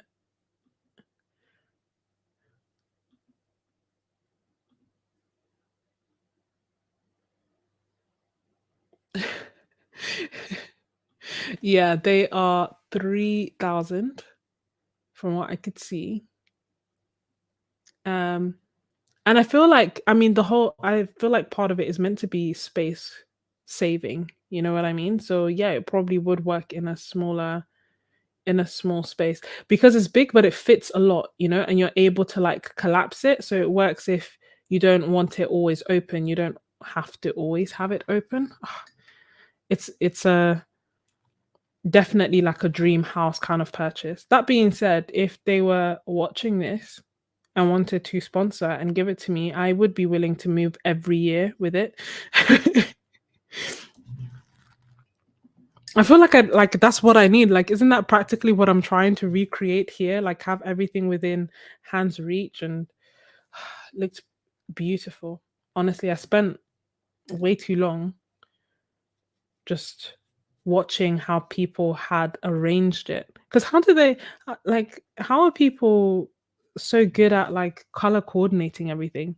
[SPEAKER 1] Yeah, they are 3,000 from what I could see. Um, and I feel like, I mean, I feel like part of it is meant to be space saving. You know what I mean? So yeah, it probably would work in a small space because it's big, but it fits a lot, and you're able to like collapse it. So it works if you don't want it always open. You don't have to always have it open. It's a definitely like a dream house kind of purchase. That being said, if they were watching this and wanted to sponsor and give it to me, I would be willing to move every year with it. I feel like that's what I need. Like, isn't that practically what I'm trying to recreate here? Like, have everything within hand's reach, and it looked beautiful. Honestly, I spent way too long just watching how people had arranged it. Because how do they like? How are people so good at like color coordinating everything?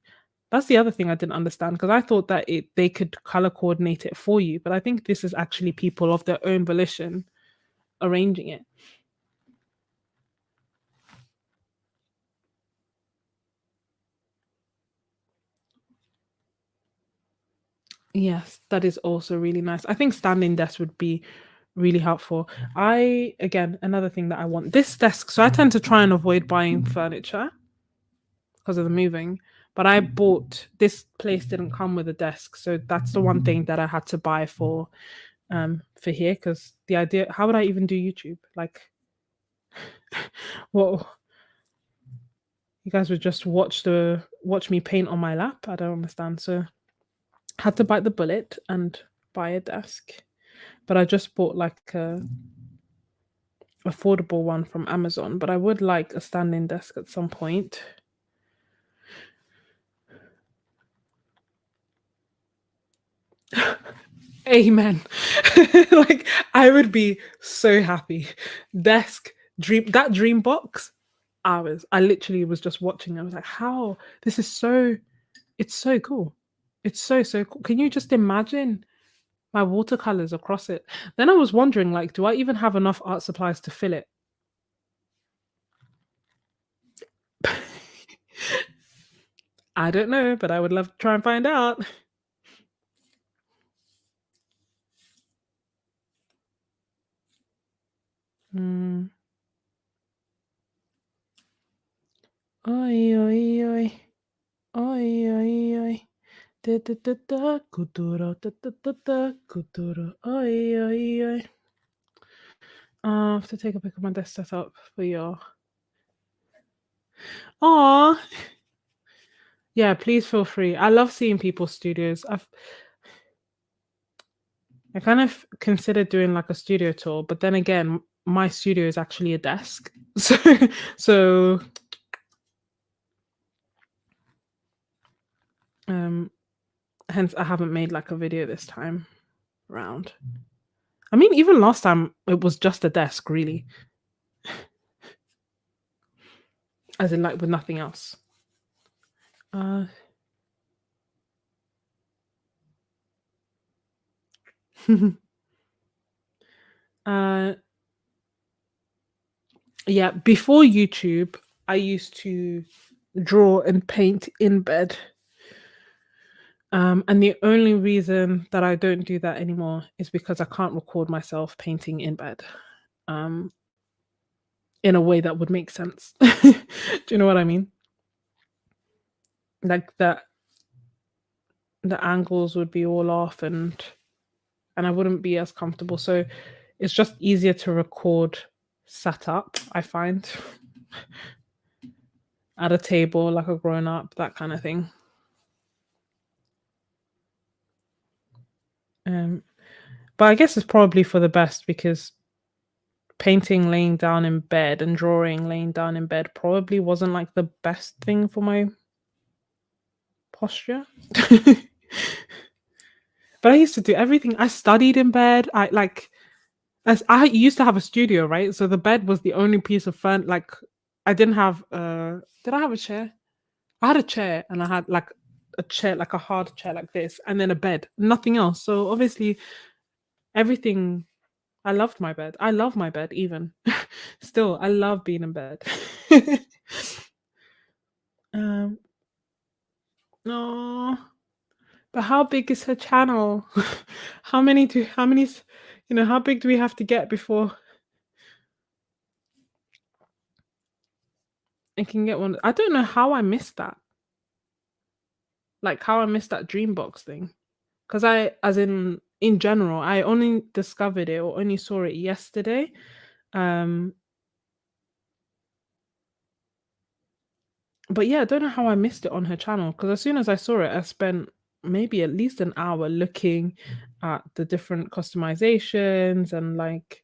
[SPEAKER 1] That's the other thing I didn't understand because I thought that they could color coordinate it for you, but I think this is actually people of their own volition arranging it. Yes, that is also really nice. I think standing desk would be really helpful. I again another thing that I want this desk. So I tend to try and avoid buying furniture because of the moving. But I bought this place didn't come with a desk, so that's the one thing that I had to buy for here because the idea how would I even do YouTube? Like, what you guys would just watch me paint on my lap? I don't understand. So I had to bite the bullet and buy a desk. But I just bought like a affordable one from Amazon. But I would like a standing desk at some point. Amen. Like I would be so happy. Desk dream box hours. I literally was just watching. I was like, how this is so it's so cool. It's so cool. Can you just imagine my watercolors across it? Then I was wondering, like, do I even have enough art supplies to fill it? I don't know, but I would love to try and find out. Mm. Oi, oi, oi. Oi, oi, oi. Da, da, da, da. Kuduro, da, da, da, da. Kuduro. Oi, oi, oi. I have to take a pic of my desk setup for y'all. Aw. Yeah, please feel free. I love seeing people's studios. I kind of considered doing like a studio tour, but then again, my studio is actually a desk. So um hence I haven't made like a video this time round. I mean, even last time it was just a desk, really, as in like with nothing else. Uh, uh, yeah. Before YouTube, I used to draw and paint in bed. And the only reason that I don't do that anymore is because I can't record myself painting in bed. Um, in a way that would make sense. Do you know what I mean? Like that the angles would be all off and I wouldn't be as comfortable. So it's just easier to record sat up, I find, at a table like a grown up, that kind of thing. Um, but I guess it's probably for the best because painting laying down in bed and drawing laying down in bed probably wasn't like the best thing for my posture. But I used to do everything. I studied in bed. As I used to have a studio, right? So the bed was the only piece of like I didn't have did I have a chair? I had a chair and I had like a chair, like a hard chair like this, and then a bed. Nothing else. So obviously everything I loved my bed. I love my bed even. Still, I love being in bed. um no. But how big is her channel? How many how big do we have to get before I can get one? I don't know how I missed that. Like how I missed that Dreambox thing. Because as in general, I only discovered it or only saw it yesterday. Um, but yeah, I don't know how I missed it on her channel. Because as soon as I saw it, I spent maybe at least an hour looking at the different customizations and like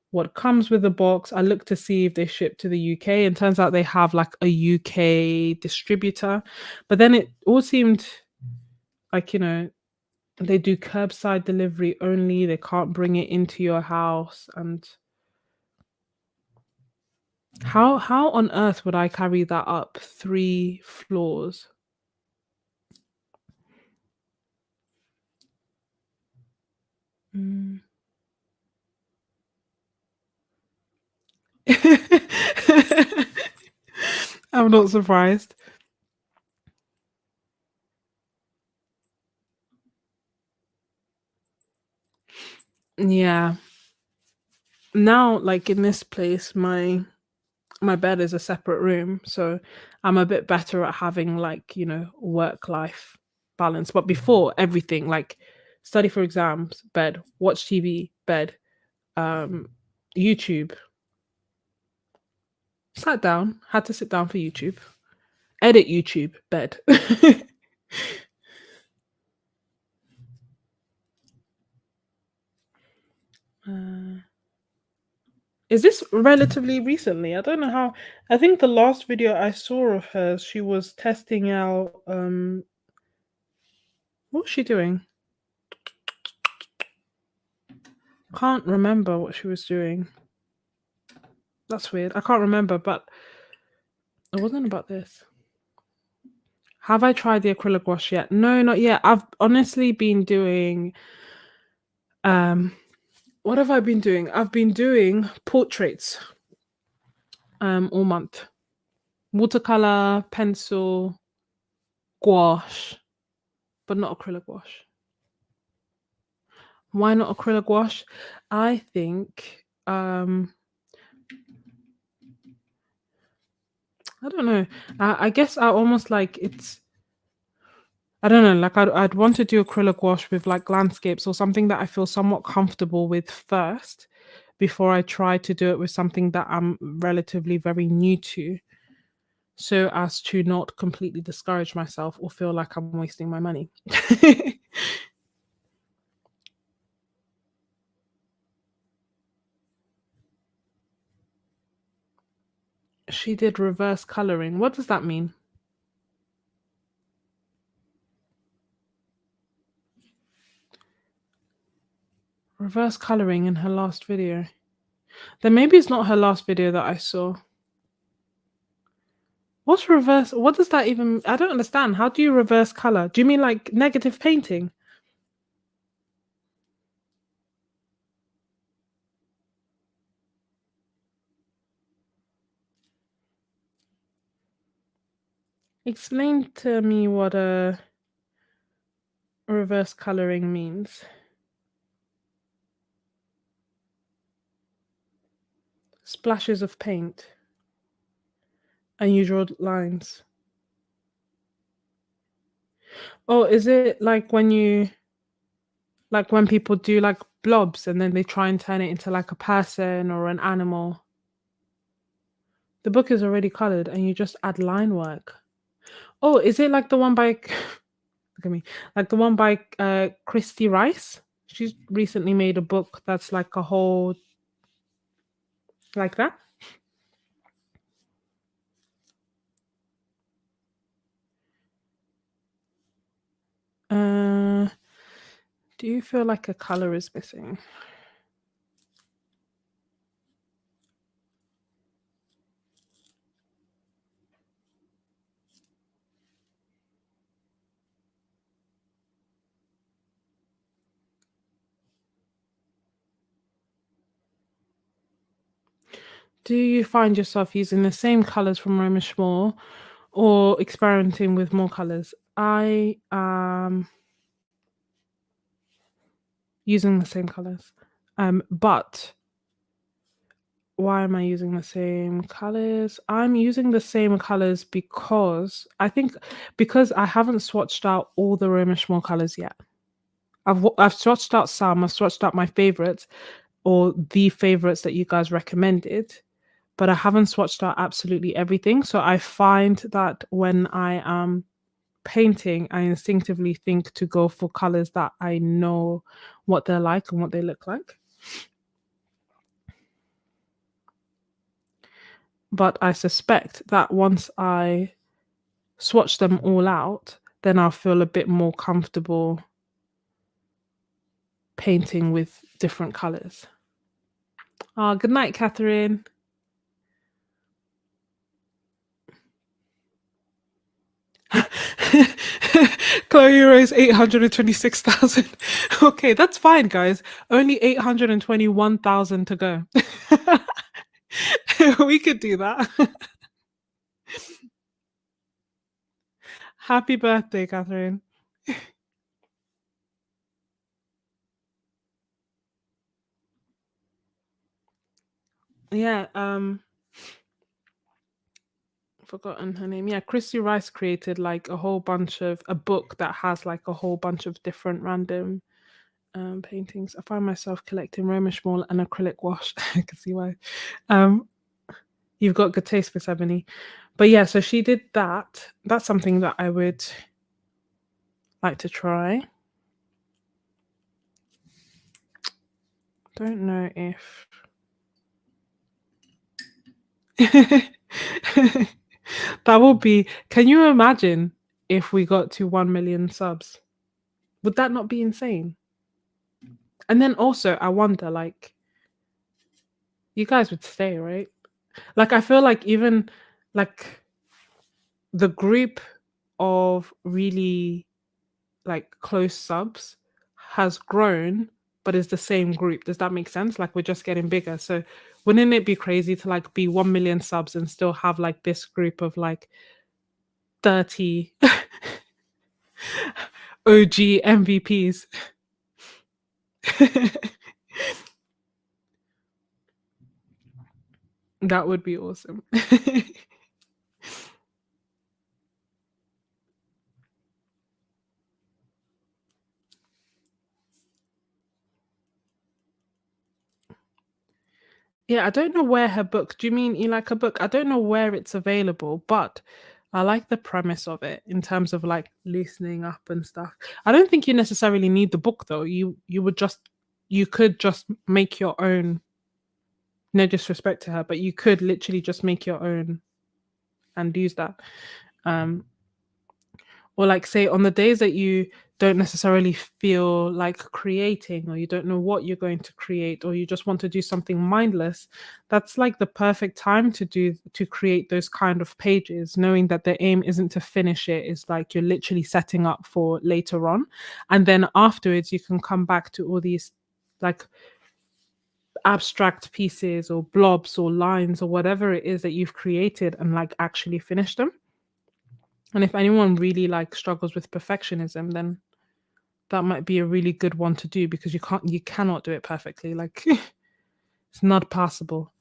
[SPEAKER 1] what comes with the box. I looked to see if they ship to the UK, and turns out they have like a UK distributor. But then it all seemed like, they do curbside delivery only. They can't bring it into your house. And how on earth would I carry that up 3 floors? Mm. I'm not surprised. Yeah. Now, like in this place, my bed is a separate room, so I'm a bit better at having like, work life balance. But before everything, like study for exams, bed, watch TV, bed, um, YouTube, sat down, had to sit down for YouTube, edit YouTube, bed. uh, is this relatively recently? I don't know how. I think the last video I saw of hers, she was testing out. What was she doing? Can't remember what she was doing. That's weird. I can't remember, but it wasn't about this. Have I tried the acrylic wash yet? No, not yet. I've honestly been doing um what have I been doing? I've been doing portraits all month. Watercolor, pencil, gouache, but not acrylic wash. Why not acrylic wash? I think I don't know. I guess I almost like it's I don't know, like I'd want to do acrylic wash with like landscapes or something that I feel somewhat comfortable with first before I try to do it with something that I'm relatively very new to, so as to not completely discourage myself or feel like I'm wasting my money. She did reverse coloring. What does that mean? Reverse coloring in her last video. Then maybe it's not her last video that I saw. What's reverse? What does that even? I don't understand. How do you reverse color? Do you mean like negative painting? Explain to me what a reverse coloring means. Splashes of paint and you draw lines. Oh, is it like when people do like blobs and then they try and turn it into like a person or an animal? The book is already colored and you just add line work. Oh, is it like the one by look at me, like the one by Christy Rice? She's recently made a book that's like a whole like that. Uh Do you feel like a color is missing? Do you find yourself using the same colors from Roma Schmore or experimenting with more colors? I am using the same colors. But why am I using the same colors? I'm using the same colors because I think because I haven't swatched out all the Roma Schmore colors yet. I've swatched out some, I've swatched out my favorites or the favorites that you guys recommended, but I haven't swatched out absolutely everything. So I find that when I am painting, I instinctively think to go for colors that I know what they're like and what they look like. But I suspect that once I swatch them all out, then I'll feel a bit more comfortable painting with different colors. Oh, good night, Catherine. Chloe Rose 826,000. Okay, that's fine, guys. Only 821,000 to go. We could do that. Happy birthday, Catherine. Yeah, forgotten her name. Yeah, Christy Rice created like a whole bunch of a book that has like a whole bunch of different random paintings. I find myself collecting Roma Schmall and acrylic wash. I can see why. Um, you've got good taste, Miss Ebony. But yeah, so she did that. That's something that I would like to try. Don't know if that will be. Can you imagine if we got to 1 million subs? Would that not be insane? And then also, I wonder, like, you guys would stay, right? Like, I feel like even like the group of really like close subs has grown, but is the same group. Does that make sense? Like, we're just getting bigger. So, wouldn't it be crazy to like be 1 million subs and still have like this group of like 30 OG MVPs? That would be awesome. Yeah, I don't know where her book. Do you mean you like a book? I don't know where it's available, but I like the premise of it in terms of like loosening up and stuff. I don't think you necessarily need the book though. You would just you could just make your own. No disrespect to her, but you could literally just make your own and use that. Um, or like say on the days that you don't necessarily feel like creating or you don't know what you're going to create or you just want to do something mindless, that's like the perfect time to create those kind of pages, knowing that the aim isn't to finish it, is like you're literally setting up for later on, and then afterwards you can come back to all these like abstract pieces or blobs or lines or whatever it is that you've created and like actually finish them. And if anyone really like struggles with perfectionism, then that might be a really good one to do because you cannot do it perfectly. Like it's not possible.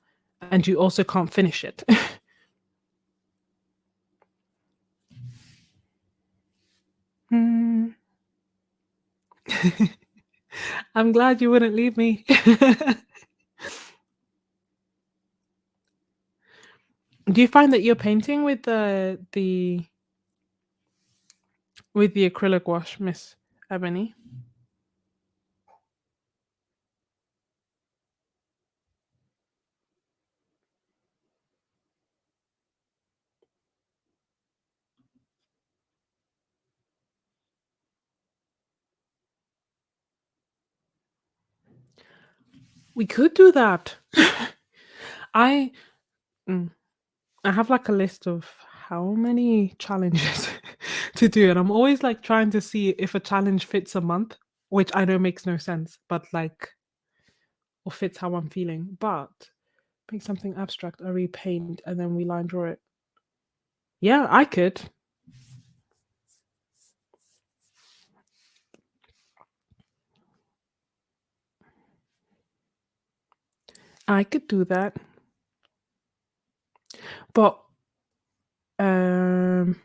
[SPEAKER 1] And you also can't finish it. Hmm. I'm glad you wouldn't leave me. Do you find that you're painting with the acrylic wash, Miss Ebony? We could do that. I mm, I have like a list of how many challenges to do, and I'm always like trying to see if a challenge fits a month, which I know makes no sense, but like or fits how I'm feeling. But pick something abstract, I repaint, and then we line draw it. Yeah, I could. I could do that. But um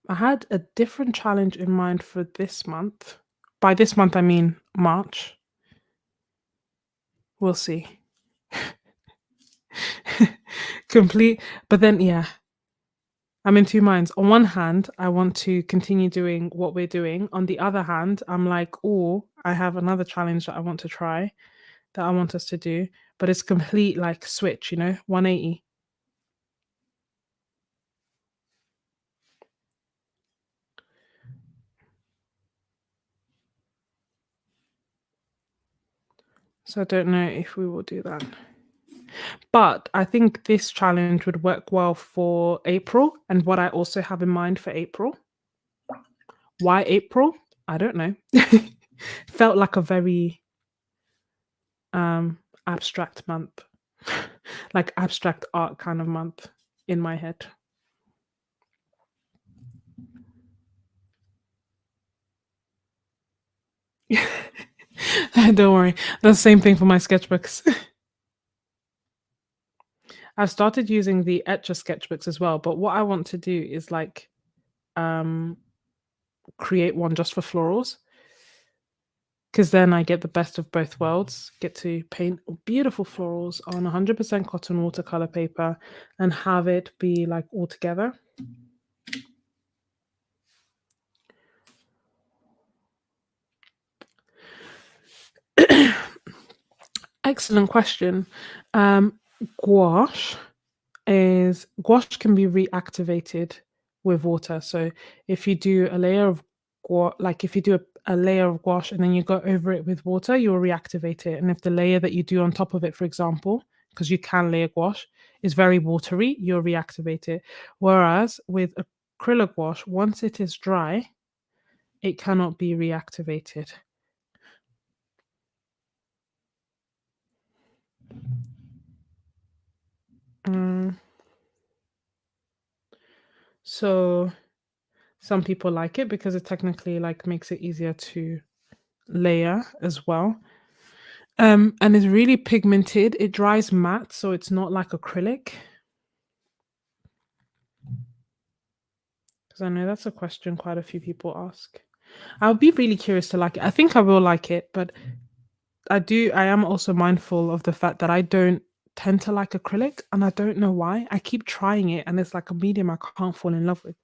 [SPEAKER 1] I had a different challenge in mind for this month. By this month I mean March. We'll see. Complete but then yeah, I'm in two minds. On one hand, I want to continue doing what we're doing. On the other hand, I'm like, oh, I have another challenge that I want to try that I want us to do. But it's complete like switch, 180. So I don't know if we will do that. But I think this challenge would work well for April and what I also have in mind for April. Why April? I don't know. Felt like a very abstract month. Like abstract art kind of month in my head. Don't worry. That's the same thing for my sketchbooks. I've started using the Etcher sketchbooks as well, but what I want to do is like um create one just for florals because then I get the best of both worlds. Get to paint beautiful florals on 100% cotton watercolor paper and have it be like all together. Excellent question. Gouache gouache can be reactivated with water. So if you do a layer of like if you do a layer of gouache and then you go over it with water, you'll reactivate it. And if the layer that you do on top of it, for example, because you can layer gouache, is very watery, you'll reactivate it. Whereas with acrylic gouache, once it is dry, it cannot be reactivated. Mm, so some people like it because it technically like makes it easier to layer as well. And it's really pigmented. It dries matte, so it's not like acrylic. Because I know that's a question quite a few people ask. I'll be really curious to like it. I think I will like it, but I am also mindful of the fact that I don't tend to like acrylic, and I don't know why. I keep trying it, and it's like a medium I can't fall in love with.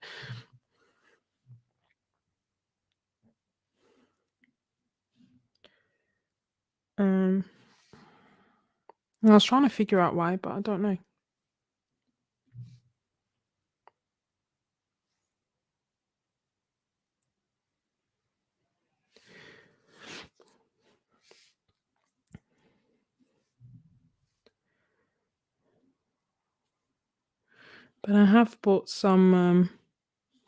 [SPEAKER 1] Um, I was trying to figure out why, but I don't know. But I have bought some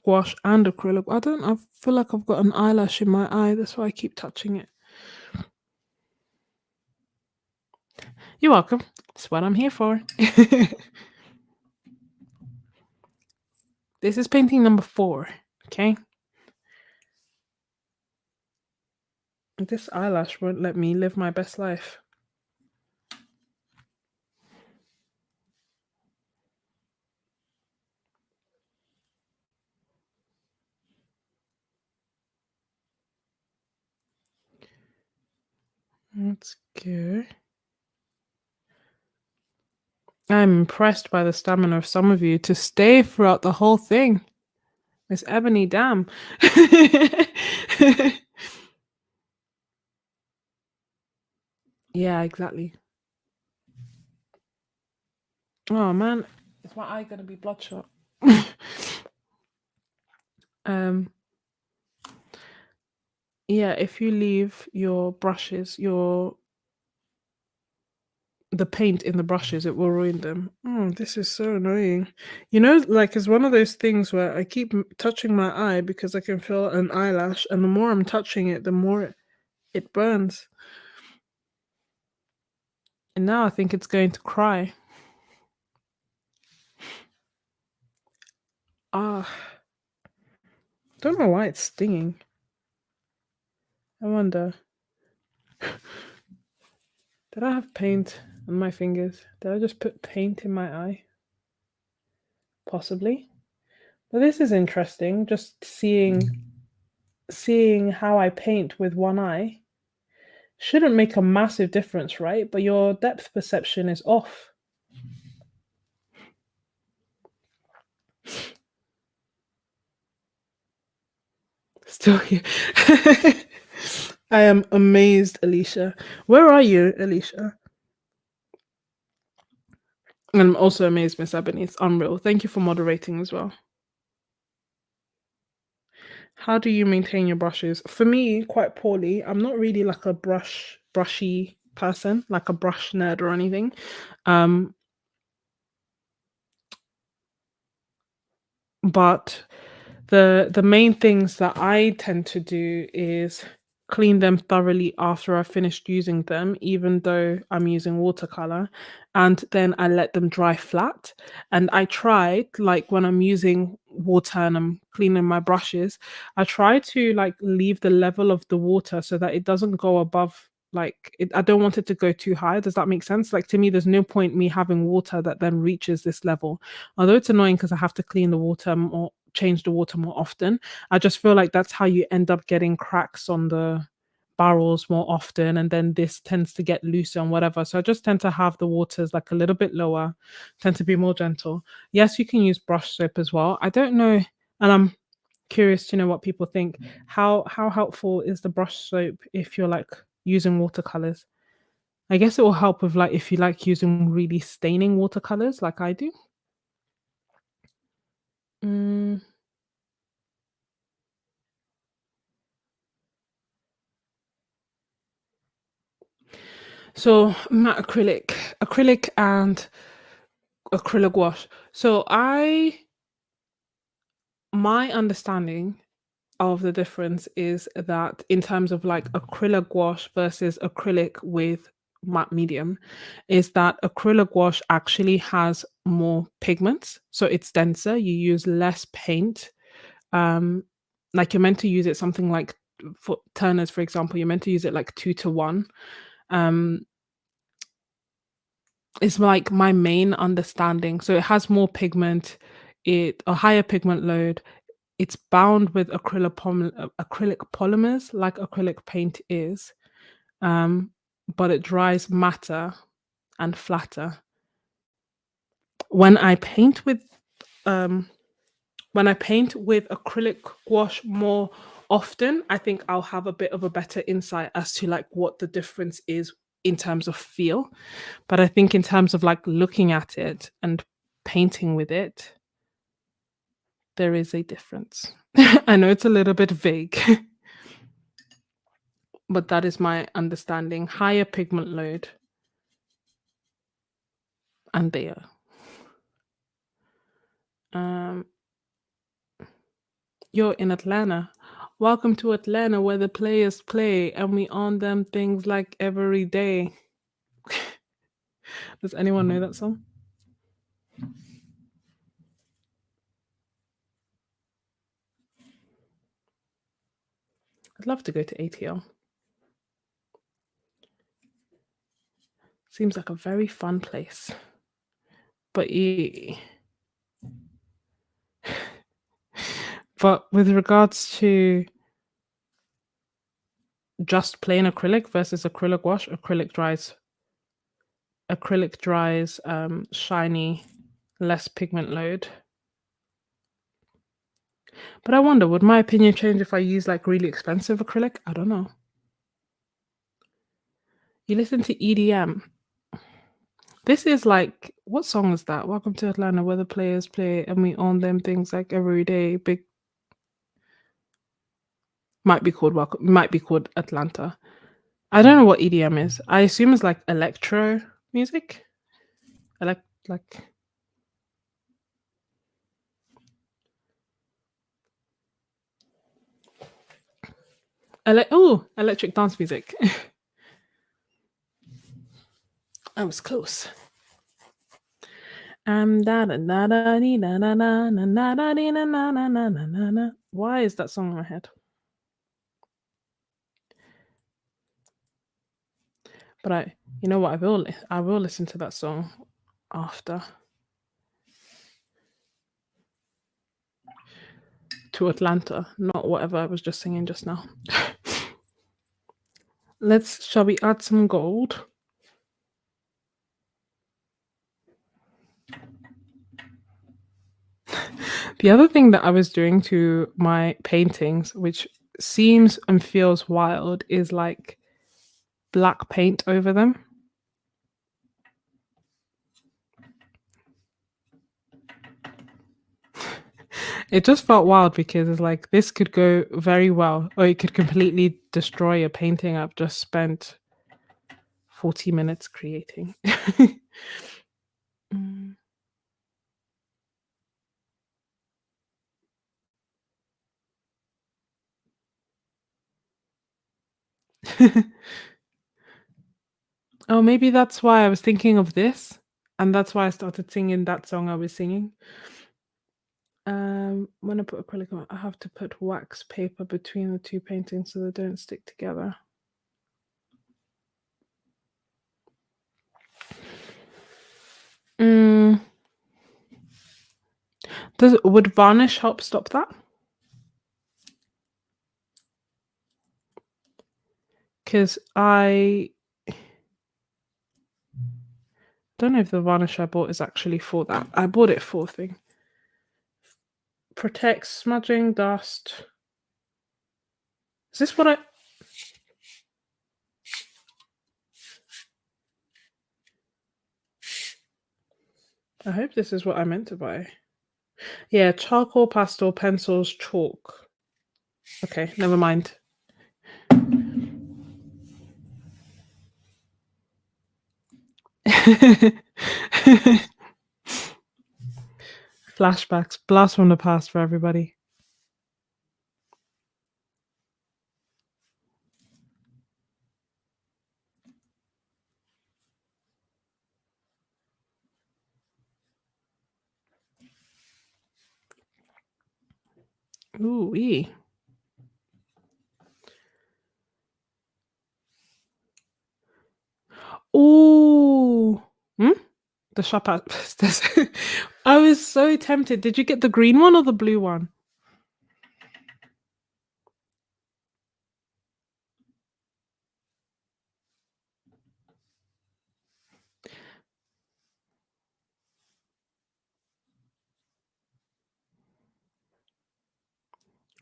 [SPEAKER 1] gouache and acrylic. I feel like I've got an eyelash in my eye. That's why I keep touching it. You're welcome. That's what I'm here for. This is painting number 4. Okay. This eyelash won't let me live my best life. Let's go. I'm impressed by the stamina of some of you to stay throughout the whole thing. Miss Ebony, damn. Yeah, exactly. Oh man, is my eye gonna be bloodshot? um, yeah, if you leave your brushes, your the paint in the brushes, it will ruin them. Oh, this is so annoying. You know, like it's one of those things where I keep touching my eye because I can feel an eyelash, and the more I'm touching it, the more it burns. And now I think it's going to cry. Ah, don't know why it's stinging. I wonder. Did I have paint on my fingers? Did I just put paint in my eye? Possibly. But this is interesting, just seeing how I paint with one eye. Shouldn't make a massive difference, right? But your depth perception is off. Still here. I am amazed, Alicia. Where are you, Alicia? And I'm also amazed, Miss Ebony. It's unreal. Thank you for moderating as well. How do you maintain your brushes? For me, quite poorly. I'm not really like a brushy person, like a brush nerd or anything. But the main things that I tend to do is clean them thoroughly after I've finished using them, even though I'm using watercolor, and then I let them dry flat. And I try, like when I'm using water and I'm cleaning my brushes, I try to like leave the level of the water so that it doesn't go above like I don't want it to go too high. Does that make sense? Like to me, there's no point me having water that then reaches this level. Although it's annoying because I have to clean the water more, change the water more often. I just feel like that's how you end up getting cracks on the barrels more often, and then this tends to get looser and whatever. So I just tend to have the waters like a little bit lower, tend to be more gentle. Yes, you can use brush soap as well. I don't know, and I'm curious to know what people think. How helpful is the brush soap if you're like using watercolors? I guess it will help with like if you like using really staining watercolors like I do. Mm, so matte acrylic and acrylic wash. So my understanding of the difference is that in terms of like acrylic wash versus acrylic with matte medium, is that acrylic wash actually has more pigments, so it's denser. You use less paint. Um, like you're meant to use it something like for turners, for example, you're meant to use it like 2 to 1. Um, it's like my main understanding. So it has more pigment, it a higher pigment load. It's bound with acrylic polymers like acrylic paint is, um, but it dries matter and flatter. When I paint with um, when I paint with acrylic gouache more often, I think I'll have a bit of a better insight as to like what the difference is in terms of feel. But I think in terms of like looking at it and painting with it, there is a difference. I know it's a little bit vague, but that is my understanding. Higher pigment load, and there. Um, you're in Atlanta. Welcome to Atlanta, where the players play, and we on them things like every day. Does anyone know that song? I'd love to go to ATL. Seems like a very fun place. But but with regards to just plain acrylic versus acrylic wash, acrylic dries shiny, less pigment load. But I wonder, would my opinion change if I use like really expensive acrylic? I don't know. You listen to EDM. This is like, what song is that? Welcome to Atlanta, where the players play and we own them things like every day. Big might be called Welcome, might be called Atlanta. I don't know what EDM is. I assume it's like electro music. Like electric dance music. I was close. Why is that song in my head? But you know what? I will listen to that song after. To Atlanta, not whatever I was just singing just now. Shall we add some gold? The other thing that I was doing to my paintings, which seems and feels wild, is like black paint over them. It just felt wild because it's like this could go very well, or it could completely destroy a painting I've just spent 40 minutes creating. Mm. Oh, maybe that's why I was thinking of this, and that's why I started singing that song I was singing. When I put acrylic on, I have to put wax paper between the two paintings so they don't stick together. Would varnish help stop that? Because I don't know if the varnish I bought is actually for that. I bought it for thing. Protects smudging, dust. Is this what I hope this is what I meant to buy. Yeah, charcoal, pastel, pencils, chalk. Okay, never mind. Flashbacks, blast from the past for everybody. Ooh, ee. Ooh. The shop at I was so tempted. Did you get the green one or the blue one?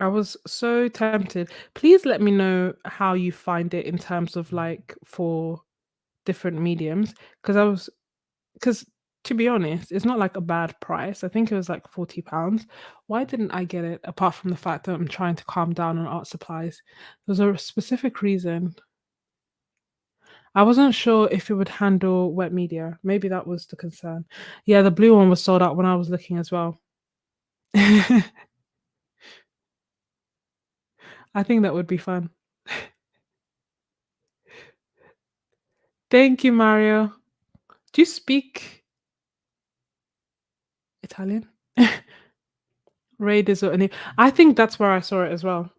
[SPEAKER 1] I was so tempted. Please let me know how you find it in terms of like for different mediums because to be honest, it's not like a bad price. I think it was like £40. Why didn't I get it apart from the fact that I'm trying to calm down on art supplies? There's a specific reason. I wasn't sure if it would handle wet media. Maybe that was the concern. Yeah, the blue one was sold out when I was looking as well. I think that would be fun. Thank you, Mario. Do you speak Italian? Ray Dizzle. I think that's where I saw it as well.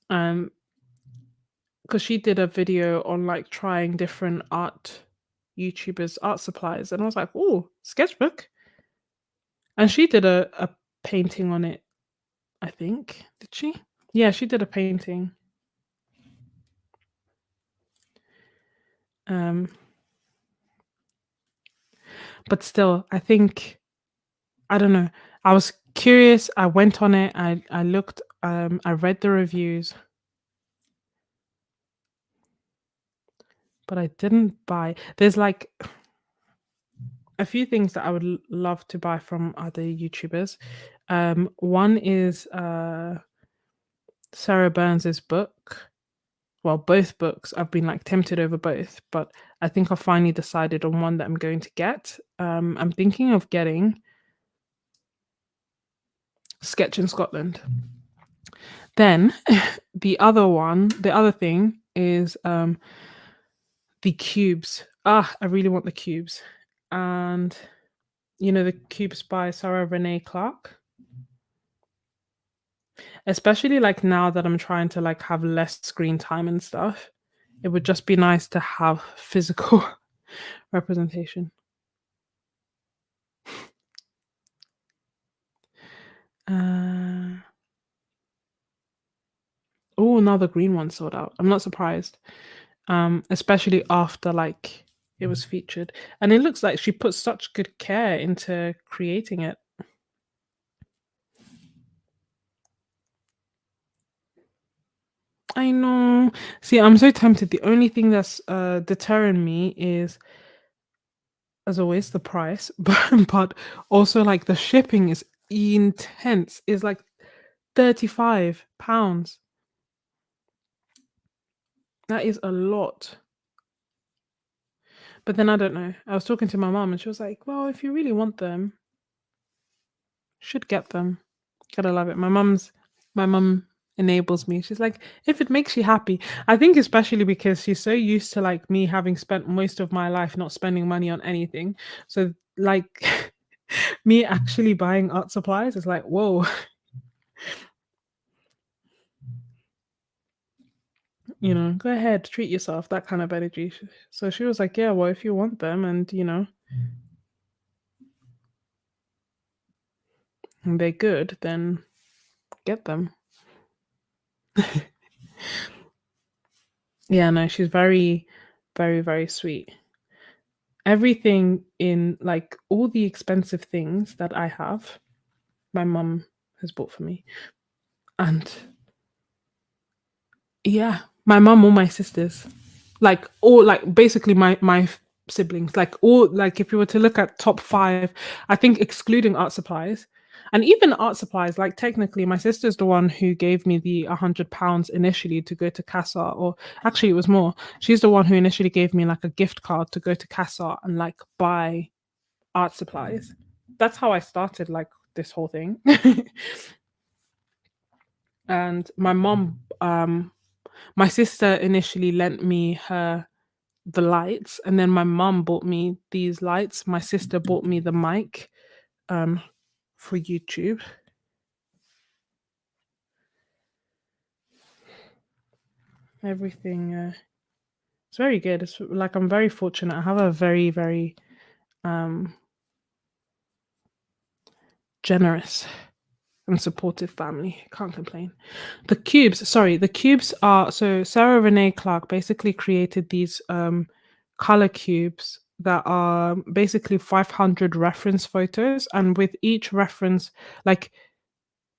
[SPEAKER 1] Because she did a video on like trying different art YouTubers' art supplies, and I was like, "Oh, sketchbook!" And she did a painting on it. I think did she? Yeah, she did a painting. But still, I think I don't know. I was curious. I went on it. I looked. I read the reviews, but I didn't buy. There's like a few things that I would love to buy from other YouTubers. One is Sarah Burns's book. well, both books. I've been like tempted over both, but I think I finally decided on one that I'm going to get. I'm thinking of getting Sketch in Scotland. Then the other thing is the cubes. Ah, I really want the cubes. And the cubes by Sarah Renee Clark. Especially like now that I'm trying to like have less screen time and stuff, it would just be nice to have physical representation. Uh, oh, now the green one sold out. I'm not surprised. Especially after like it was featured. And it looks like she put such good care into creating it. I know. See, I'm so tempted. The only thing that's deterring me is, as always, the price, but also like the shipping is intense. It's like £35. That is a lot. But then I don't know. I was talking to my mom and she was like, "Well, if you really want them, should get them." Gotta love it. My mum enables me. She's like, if it makes you happy. I think especially because she's so used to like me having spent most of my life not spending money on anything. So like me actually buying art supplies is like, whoa, go ahead, treat yourself, that kind of energy. So she was like, yeah, well, if you want them and and they're good, then get them. Yeah, no, she's very, very, very sweet. Everything in like all the expensive things that I have, my mum has bought for me. And yeah, my mum or my sisters. Like all like basically my siblings. Like all like if you were to look at top five, I think excluding art supplies. And even art supplies, like technically my sister's the one who gave me the £100 initially to go to Casa, or actually it was more. She's the one who initially gave me like a gift card to go to Casa and like buy art supplies. That's how I started like this whole thing. And my sister initially lent me her the lights, and then my mum bought me these lights. My sister bought me the mic um for YouTube. Everything it's very good. It's like I'm very fortunate. I have a very, very um generous and supportive family. Can't complain. The cubes are so Sarah Renee Clark basically created these color cubes that are basically 500 reference photos, and with each reference, like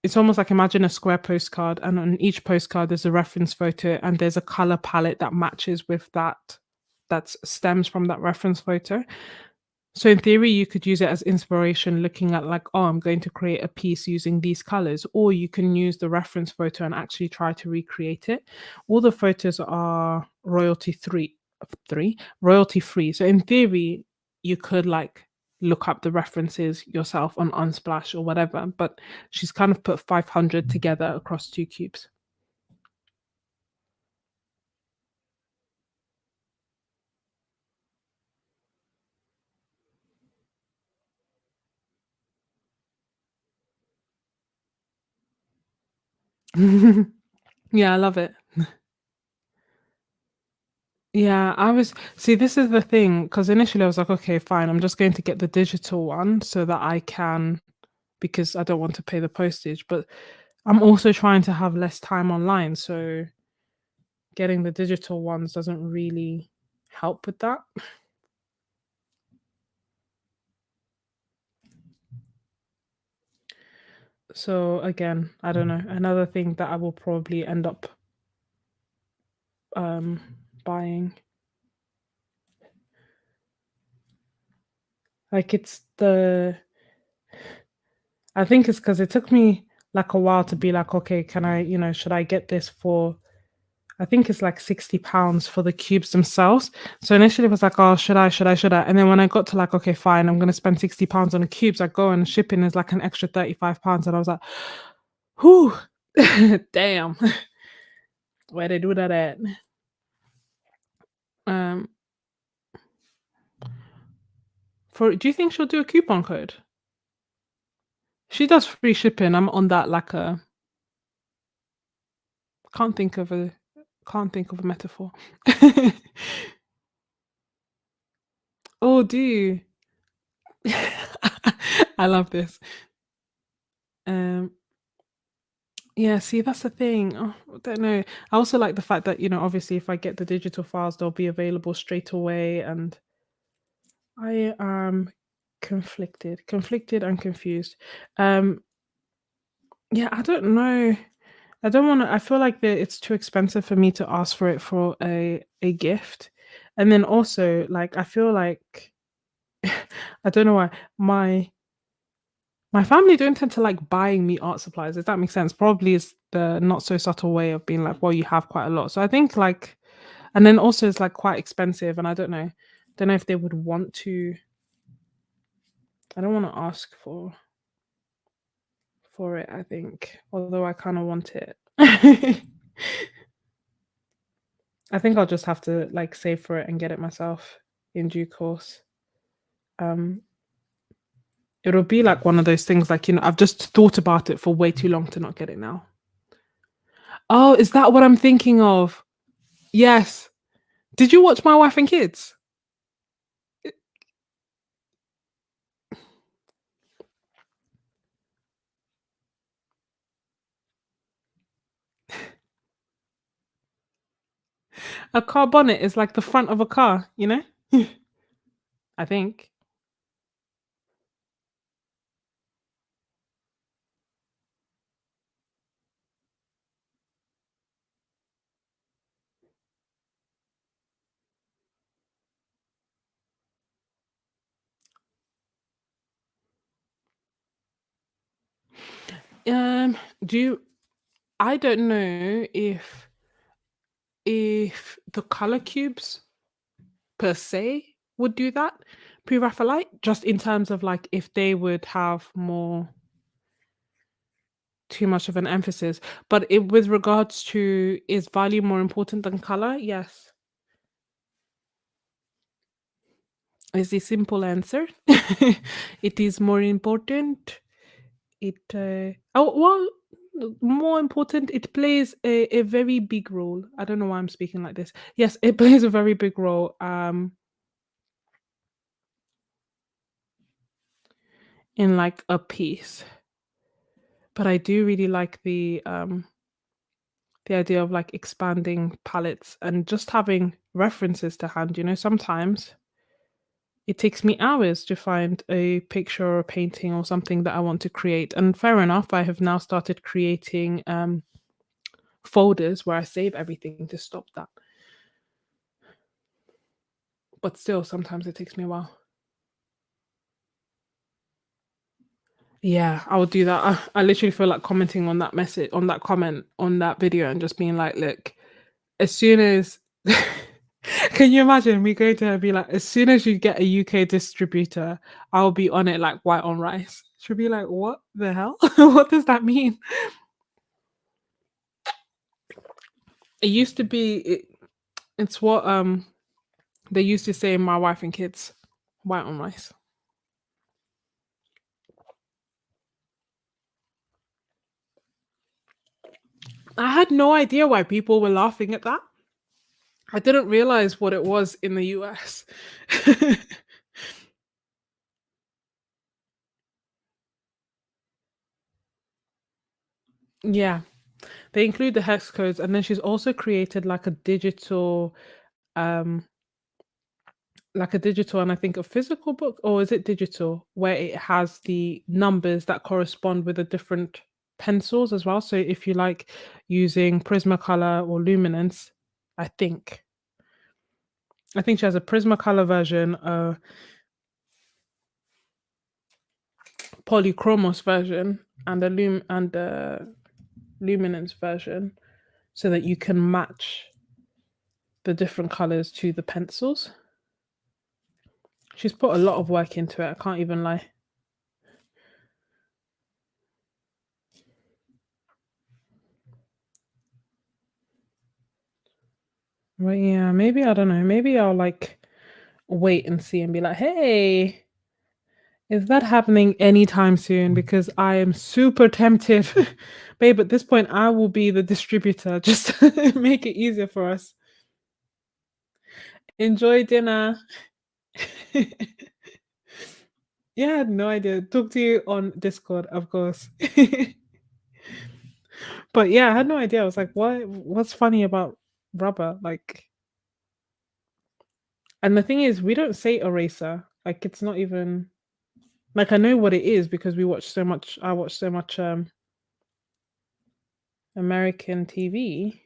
[SPEAKER 1] it's almost like imagine a square postcard, and on each postcard there's a reference photo and there's a color palette that matches with that stems from that reference photo. So in theory, you could use it as inspiration, looking at like, oh, I'm going to create a piece using these colors, or you can use the reference photo and actually try to recreate it. All the photos are royalty free. So in theory, you could like look up the references yourself on Unsplash or whatever. But she's kind of put 500 together across two cubes. Yeah, I love it. Yeah, I was see, this is the thing, because initially I was like, okay, fine, I'm just going to get the digital one so that I can, because I don't want to pay the postage, but I'm also trying to have less time online, so getting the digital ones doesn't really help with that. So again, I don't know. Another thing that I will probably end up um buying. Like it's the I think it's because it took me like a while to be like, okay, can I, should I get this for I think it's like £60 for the cubes themselves. So initially it was like, oh, should I? And then when I got to like, okay, fine, I'm gonna spend £60 on the cubes, I go and shipping is like an extra £35. And I was like, whew, damn, where they do that at? Um, do you think she'll do a coupon code? She does free shipping. I'm on that like a can't think of a can't think of a metaphor. Oh, do you? I love this. Um, yeah, see, that's the thing. Oh, I don't know. I also like the fact that, obviously if I get the digital files, they'll be available straight away. And I am conflicted and confused. Um, yeah, I don't know. I don't want to. I feel like that it's too expensive for me to ask for it for a gift, and then also like I feel like I don't know why my family don't tend to like buying me art supplies. If that makes sense, probably is the not so subtle way of being like, well, you have quite a lot. So I think like, and then also it's like quite expensive, and I don't know if they would want to. I don't want to ask for it. I think, although I kind of want it. I think I'll just have to like save for it and get it myself in due course. Um, it'll be like one of those things like, I've just thought about it for way too long to not get it now. Oh, is that what I'm thinking of? Yes. Did you watch My Wife and Kids? A car bonnet is like the front of a car, you know? I think. Um, do you I don't know if the color cubes per se would do that pre-Raphaelite, just in terms of like if they would have more too much of an emphasis. But with regards to is value more important than color? Yes, is the simple answer. It is more important. More important. It plays a very big role. I don't know why I'm speaking like this. Yes, it plays a very big role. In like a piece. But I do really like the idea of like expanding palettes and just having references to hand. Sometimes it takes me hours to find a picture or a painting or something that I want to create. And fair enough, I have now started creating folders where I save everything to stop that. But still, sometimes it takes me a while. Yeah, I would do that. I literally feel like commenting on that message, on that comment, on that video, and just being like, look, as soon as can you imagine me going to her and be like, as soon as you get a UK distributor, I'll be on it like white on rice. She'll be like, what the hell? What does that mean? It used to be it's what they used to say in My Wife and Kids, white on rice. I had no idea why people were laughing at that. I didn't realize what it was in the US. Yeah, they include the hex codes, and then she's also created um like a digital and I think a physical book, or is it digital, where it has the numbers that correspond with the different pencils as well. So if you like using Prismacolor or Luminance, I think she has a Prismacolor version, a Polychromos version, and a Luminance version, so that you can match. the different colors to the pencils. She's put a lot of work into it, I can't even lie. But yeah, maybe I don't know. Maybe I'll like wait and see and be like, hey, is that happening anytime soon? Because I am super tempted. Babe, at this point, I will be the distributor just to make it easier for us. Enjoy dinner. Yeah, I had no idea. Talk to you on Discord, of course. But yeah, I had no idea. I was like, what's funny about rubber? Like, and the thing is, we don't say eraser. Like, it's not even like I know what it is because we watch so much. I watch so much American TV.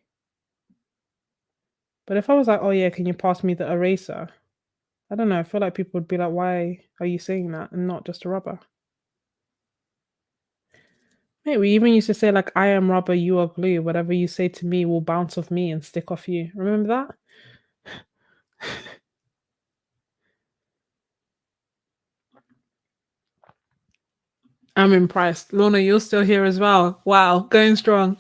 [SPEAKER 1] But if I was like, oh yeah, can you pass me the eraser? I don't know. I feel like people would be like, why are you saying that and not just a rubber? Mate, we even used to say like, I am rubber, you are glue. Whatever you say to me will bounce off me and stick off you. Remember that? I'm impressed. Lorna, you're still here as well. Wow, going strong.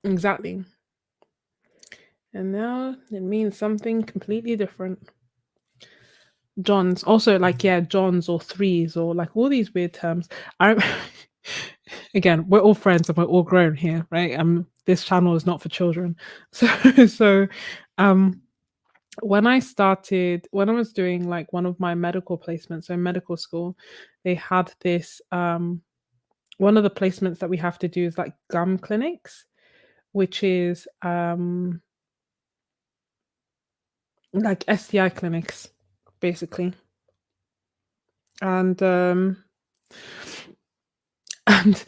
[SPEAKER 1] Exactly. And now it means something completely different. Johns, also like yeah, Johns or threes or like all these weird terms. I again, we're all friends and we're all grown here, right? This channel is not for children. So so um when I was doing like one of my medical placements, so medical school, they had this one of the placements that we have to do is like gum clinics, which is like STI clinics, basically. And and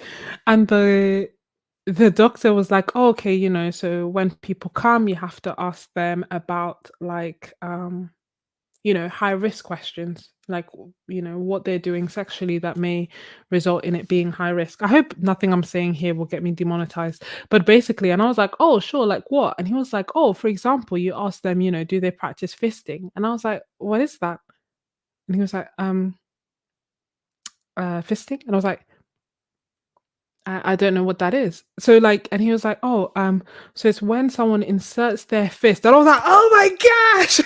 [SPEAKER 1] and the doctor was like, oh, okay, so when people come, you have to ask them about like high risk questions, like what they're doing sexually that may result in it being high risk. I hope nothing I'm saying here will get me demonetized. But basically, and I was like, oh, sure, like what? And he was like, oh, for example, you ask them, do they practice fisting? And I was like, what is that? And he was like, fisting? And I was like, I don't know what that is. So like, and he was like, oh, so it's when someone inserts their fist. And I was like, oh my gosh,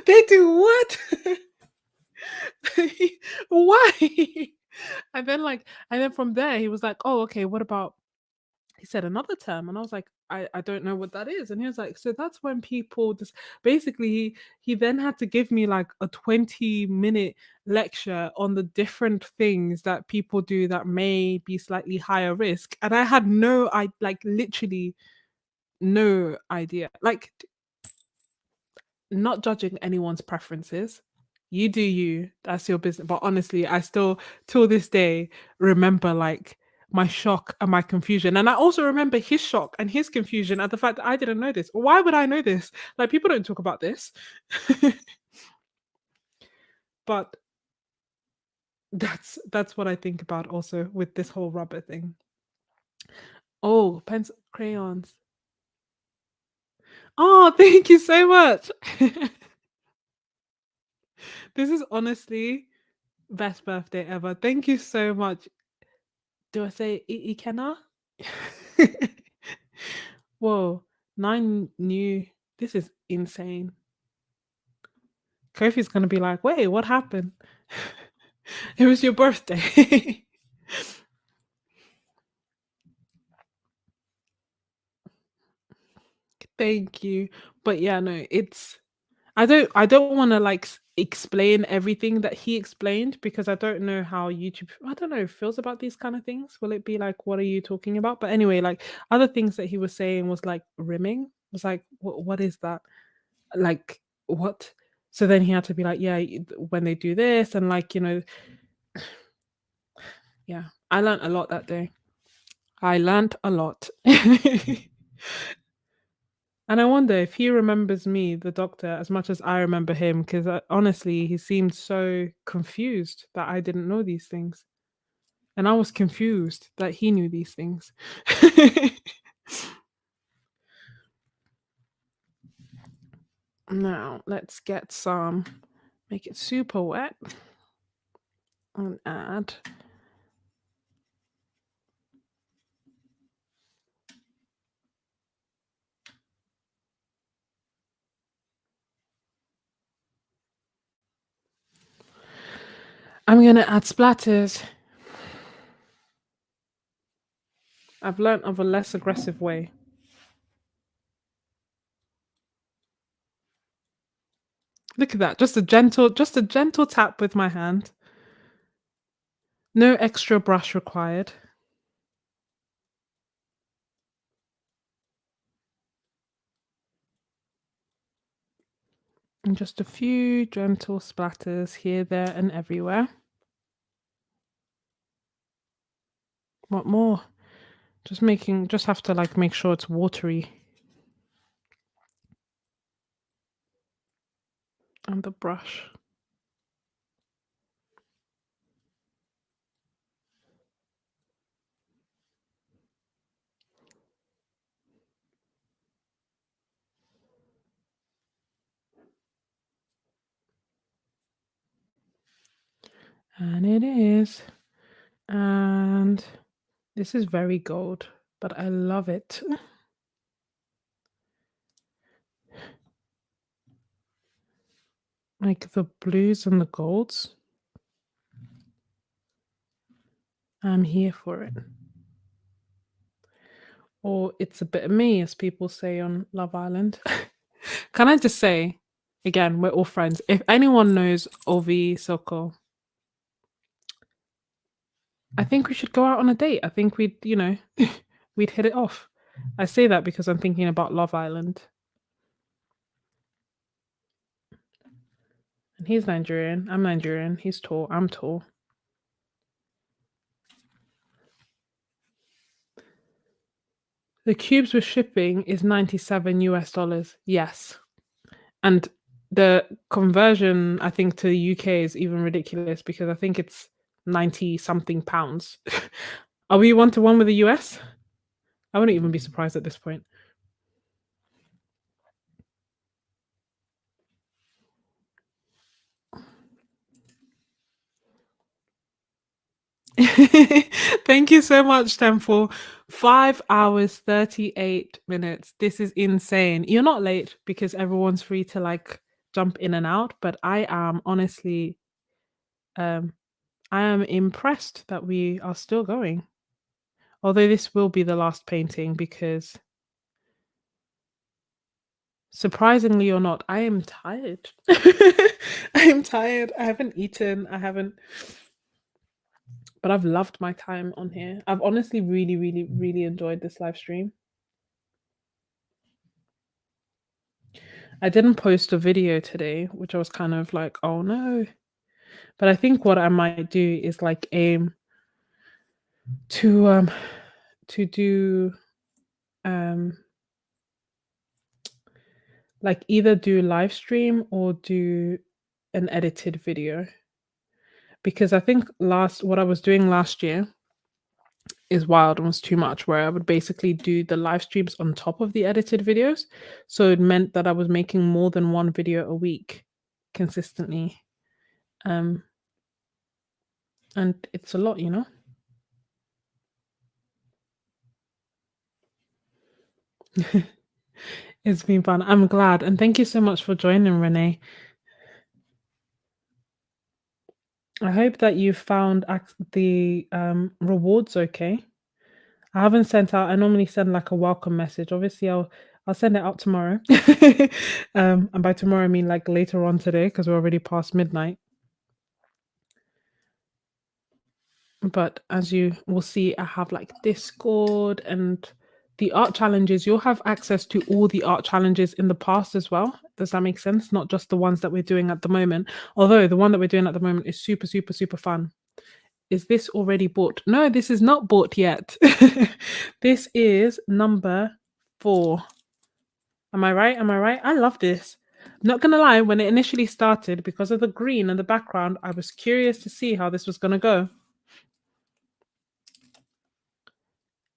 [SPEAKER 1] they do what? Why? And then from there he was like, oh, okay, what about he said another term, and I was like, I don't know what that is. And he was like, so that's when people just basically he then had to give me like a 20-minute lecture on the different things that people do that may be slightly higher risk. And I had I like literally no idea. Like not judging anyone's preferences. You do you. That's your business. But honestly, I still, till this day, remember like my shock and my confusion. And I also remember his shock and his confusion at the fact that I didn't know this. Why would I know this? Like people don't talk about this. But that's what I think about also with this whole rubber thing. Oh, pencil crayons. Oh, thank you so much. This is honestly best birthday ever. Thank you so much. Do I say Ikena? Whoa, 9 new. This is insane. Kofi's gonna be like, wait, what happened? It was your birthday. Thank you. But yeah, no, I don't want to like explain everything that he explained because I don't know how YouTube I don't know feels about these kind of things. Will it be like what are you talking about? But anyway, like other things that he was saying was like rimming. I was like, what is that? Like what? So then he had to be like, yeah, when they do this and like, yeah. I learned a lot that day. I learned a lot. And I wonder if he remembers me, the doctor, as much as I remember him, because honestly, he seemed so confused that I didn't know these things. And I was confused that he knew these things. Now, let's get some, make it super wet and add. I'm going to add splatters. I've learned of a less aggressive way. Look at that. Just a gentle tap with my hand. No extra brush required. And just a few gentle splatters here, there, and everywhere. What more? Just have to like make sure it's watery. And the brush. And it is. And this is very gold, but I love it. Like the blues and the golds. I'm here for it. Or it's a bit of me, as people say on Love Island. Can I just say, again, we're all friends. If anyone knows Ovi Soko, I think we should go out on a date. I think we'd, we'd hit it off. I say that because I'm thinking about Love Island. And he's Nigerian. I'm Nigerian. He's tall. I'm tall. The cubes with shipping is $97 US. Yes. And the conversion, I think, to the UK is even ridiculous because I think it's 90 something pounds. Are we 1-to-1 with the US? I wouldn't even be surprised at this point. Thank you so much, Temple. 5 hours, 38 minutes. This is insane. You're not late because everyone's free to like jump in and out, but I am honestly, I am impressed that we are still going. Although this will be the last painting because surprisingly or not, I am tired. I am tired. I haven't eaten. But I've loved my time on here. I've honestly really, really, really enjoyed this live stream. I didn't post a video today, which I was kind of like, oh no. But I think what I might do is like aim to do like either do live stream or do an edited video. Because I think what I was doing last year is wild and was too much, where I would basically do the live streams on top of the edited videos. So it meant that I was making more than one video a week consistently. And it's a lot, It's been fun. I'm glad. And thank you so much for joining, Renee. I hope that you found the rewards okay. I haven't sent out. I normally send like a welcome message. Obviously, I'll send it out tomorrow. And by tomorrow, I mean like later on today because we're already past midnight. But as you will see, I have like Discord and the art challenges. You'll have access to all the art challenges in the past as well. Does that make sense? Not just the ones that we're doing at the moment. Although the one that we're doing at the moment is super, super, super fun. Is this already bought? No, this is not bought yet. This is number 4. Am I right? Am I right? I love this. Not gonna lie, when it initially started, because of the green and the background, I was curious to see how this was gonna go.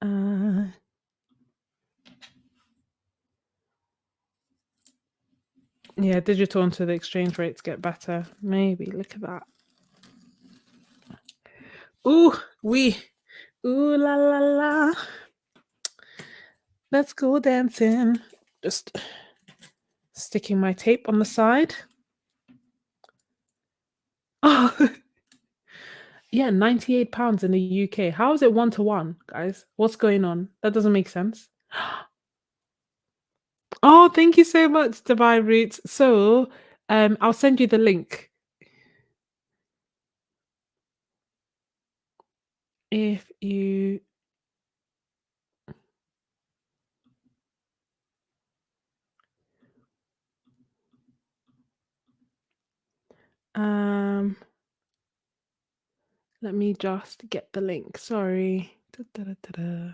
[SPEAKER 1] Uh, yeah, digital until the exchange rates get better. Maybe. Look at that. Ooh, ooh la la la. Let's go dancing. Just sticking my tape on the side. Oh, yeah, £98 in the UK. How is it 1-to-1, guys? What's going on? That doesn't make sense. Oh, thank you so much, Divine Roots. So, I'll send you the link if you. Let me just get the link. Sorry. Da, da, da, da, da.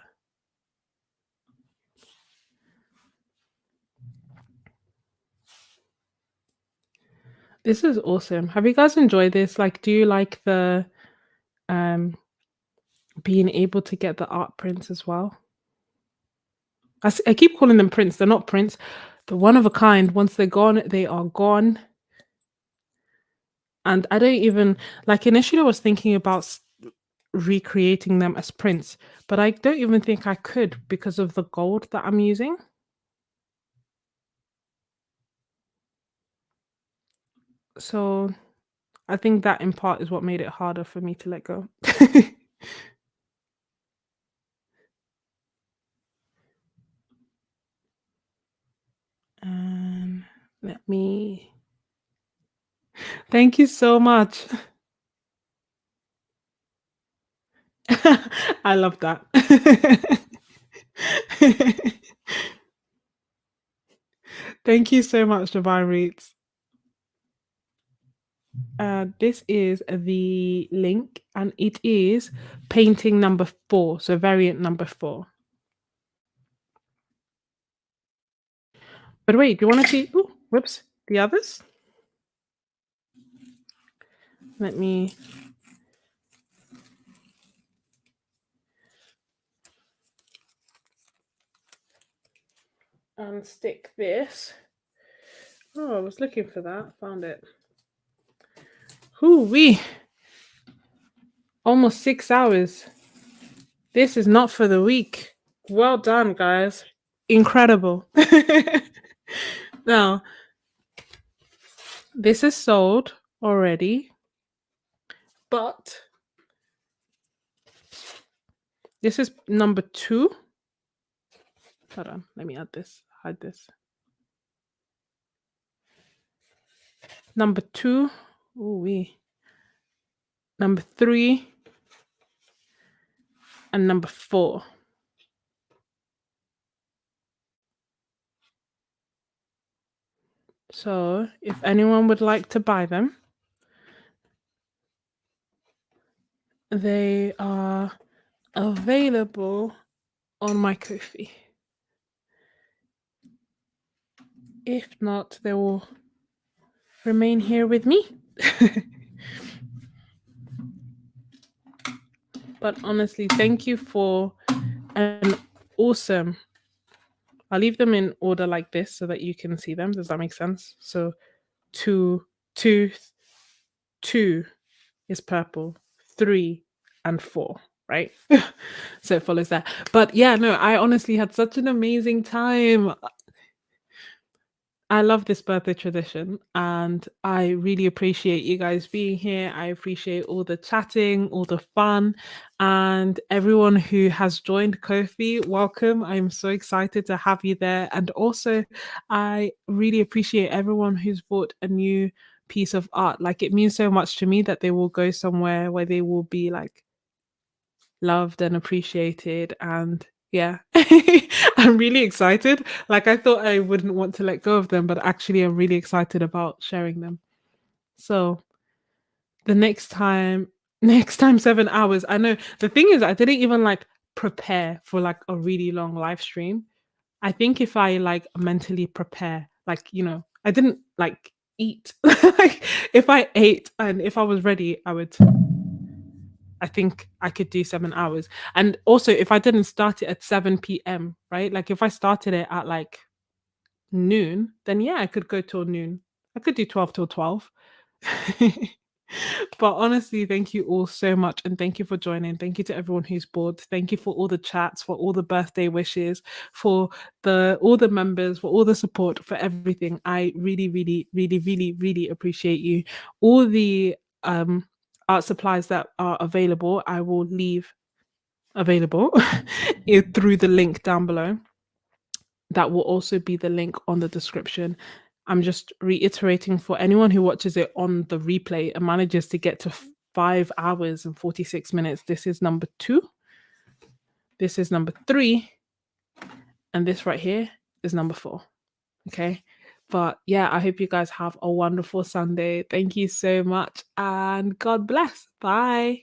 [SPEAKER 1] This is awesome. Have you guys enjoyed this? Like, do you like the being able to get the art prints as well? I keep calling them prints. They're not prints. The one of a kind. Once they're gone, they are gone. And I don't even like. Initially, I was thinking about recreating them as prints, but I don't even think I could because of the gold that I'm using. So I think that in part is what made it harder for me to let go. Let me. Thank you so much. I love that. Thank you so much, Divine Roots. This is the link, and it is painting number 4, so variant number 4. But wait, do you want to see? Oh, whoops, the others? Let me. Unstick this. Oh, I was looking for that. Found it. Hoo-wee. Almost 6 hours. This is not for the weak. Well done, guys. Incredible. Now, this is sold already, but this is number 2. Hold on, let me add this, hide this. Number 2, ooh-wee. Number 3, and number 4. So if anyone would like to buy them, they are available on my Ko-fi. If not, they will remain here with me. But honestly, thank you for an awesome. I'll leave them in order like this so that you can see them. Does that make sense? So 2 is purple, 3 and 4, right? So it follows that. But yeah, no, I honestly had such an amazing time. I love this birthday tradition, and I really appreciate you guys being here. I appreciate all the chatting, all the fun, and everyone who has joined Ko-fi. Welcome. I'm so excited to have you there. And also, I really appreciate everyone who's bought a new piece of art. Like, it means so much to me that they will go somewhere where they will be like loved and appreciated, and yeah. I'm really excited. Like, I thought I wouldn't want to let go of them, but actually I'm really excited about sharing them. So the next time 7 hours. I know the thing is I didn't even like prepare for like a really long live stream. I think if I like mentally prepare, like, I didn't like eat. Like if I ate and if I was ready, I think I could do 7 hours. And also if I didn't start it at 7 p.m., right? Like if I started it at like noon, then yeah, I could go till noon. I could do 12 till 12. But honestly, thank you all so much, and thank you for joining. Thank you to everyone who's bored. Thank you for all the chats, for all the birthday wishes, for the all the members, for all the support, for everything. I really, really, really, really, really appreciate you. All the art supplies that are available, I will leave available through the link down below. That will also be the link on the description. I'm just reiterating for anyone who watches it on the replay and manages to get to 5 hours and 46 minutes. This is number 2. This is number 3. And this right here is number 4. Okay. But yeah, I hope you guys have a wonderful Sunday. Thank you so much and God bless. Bye.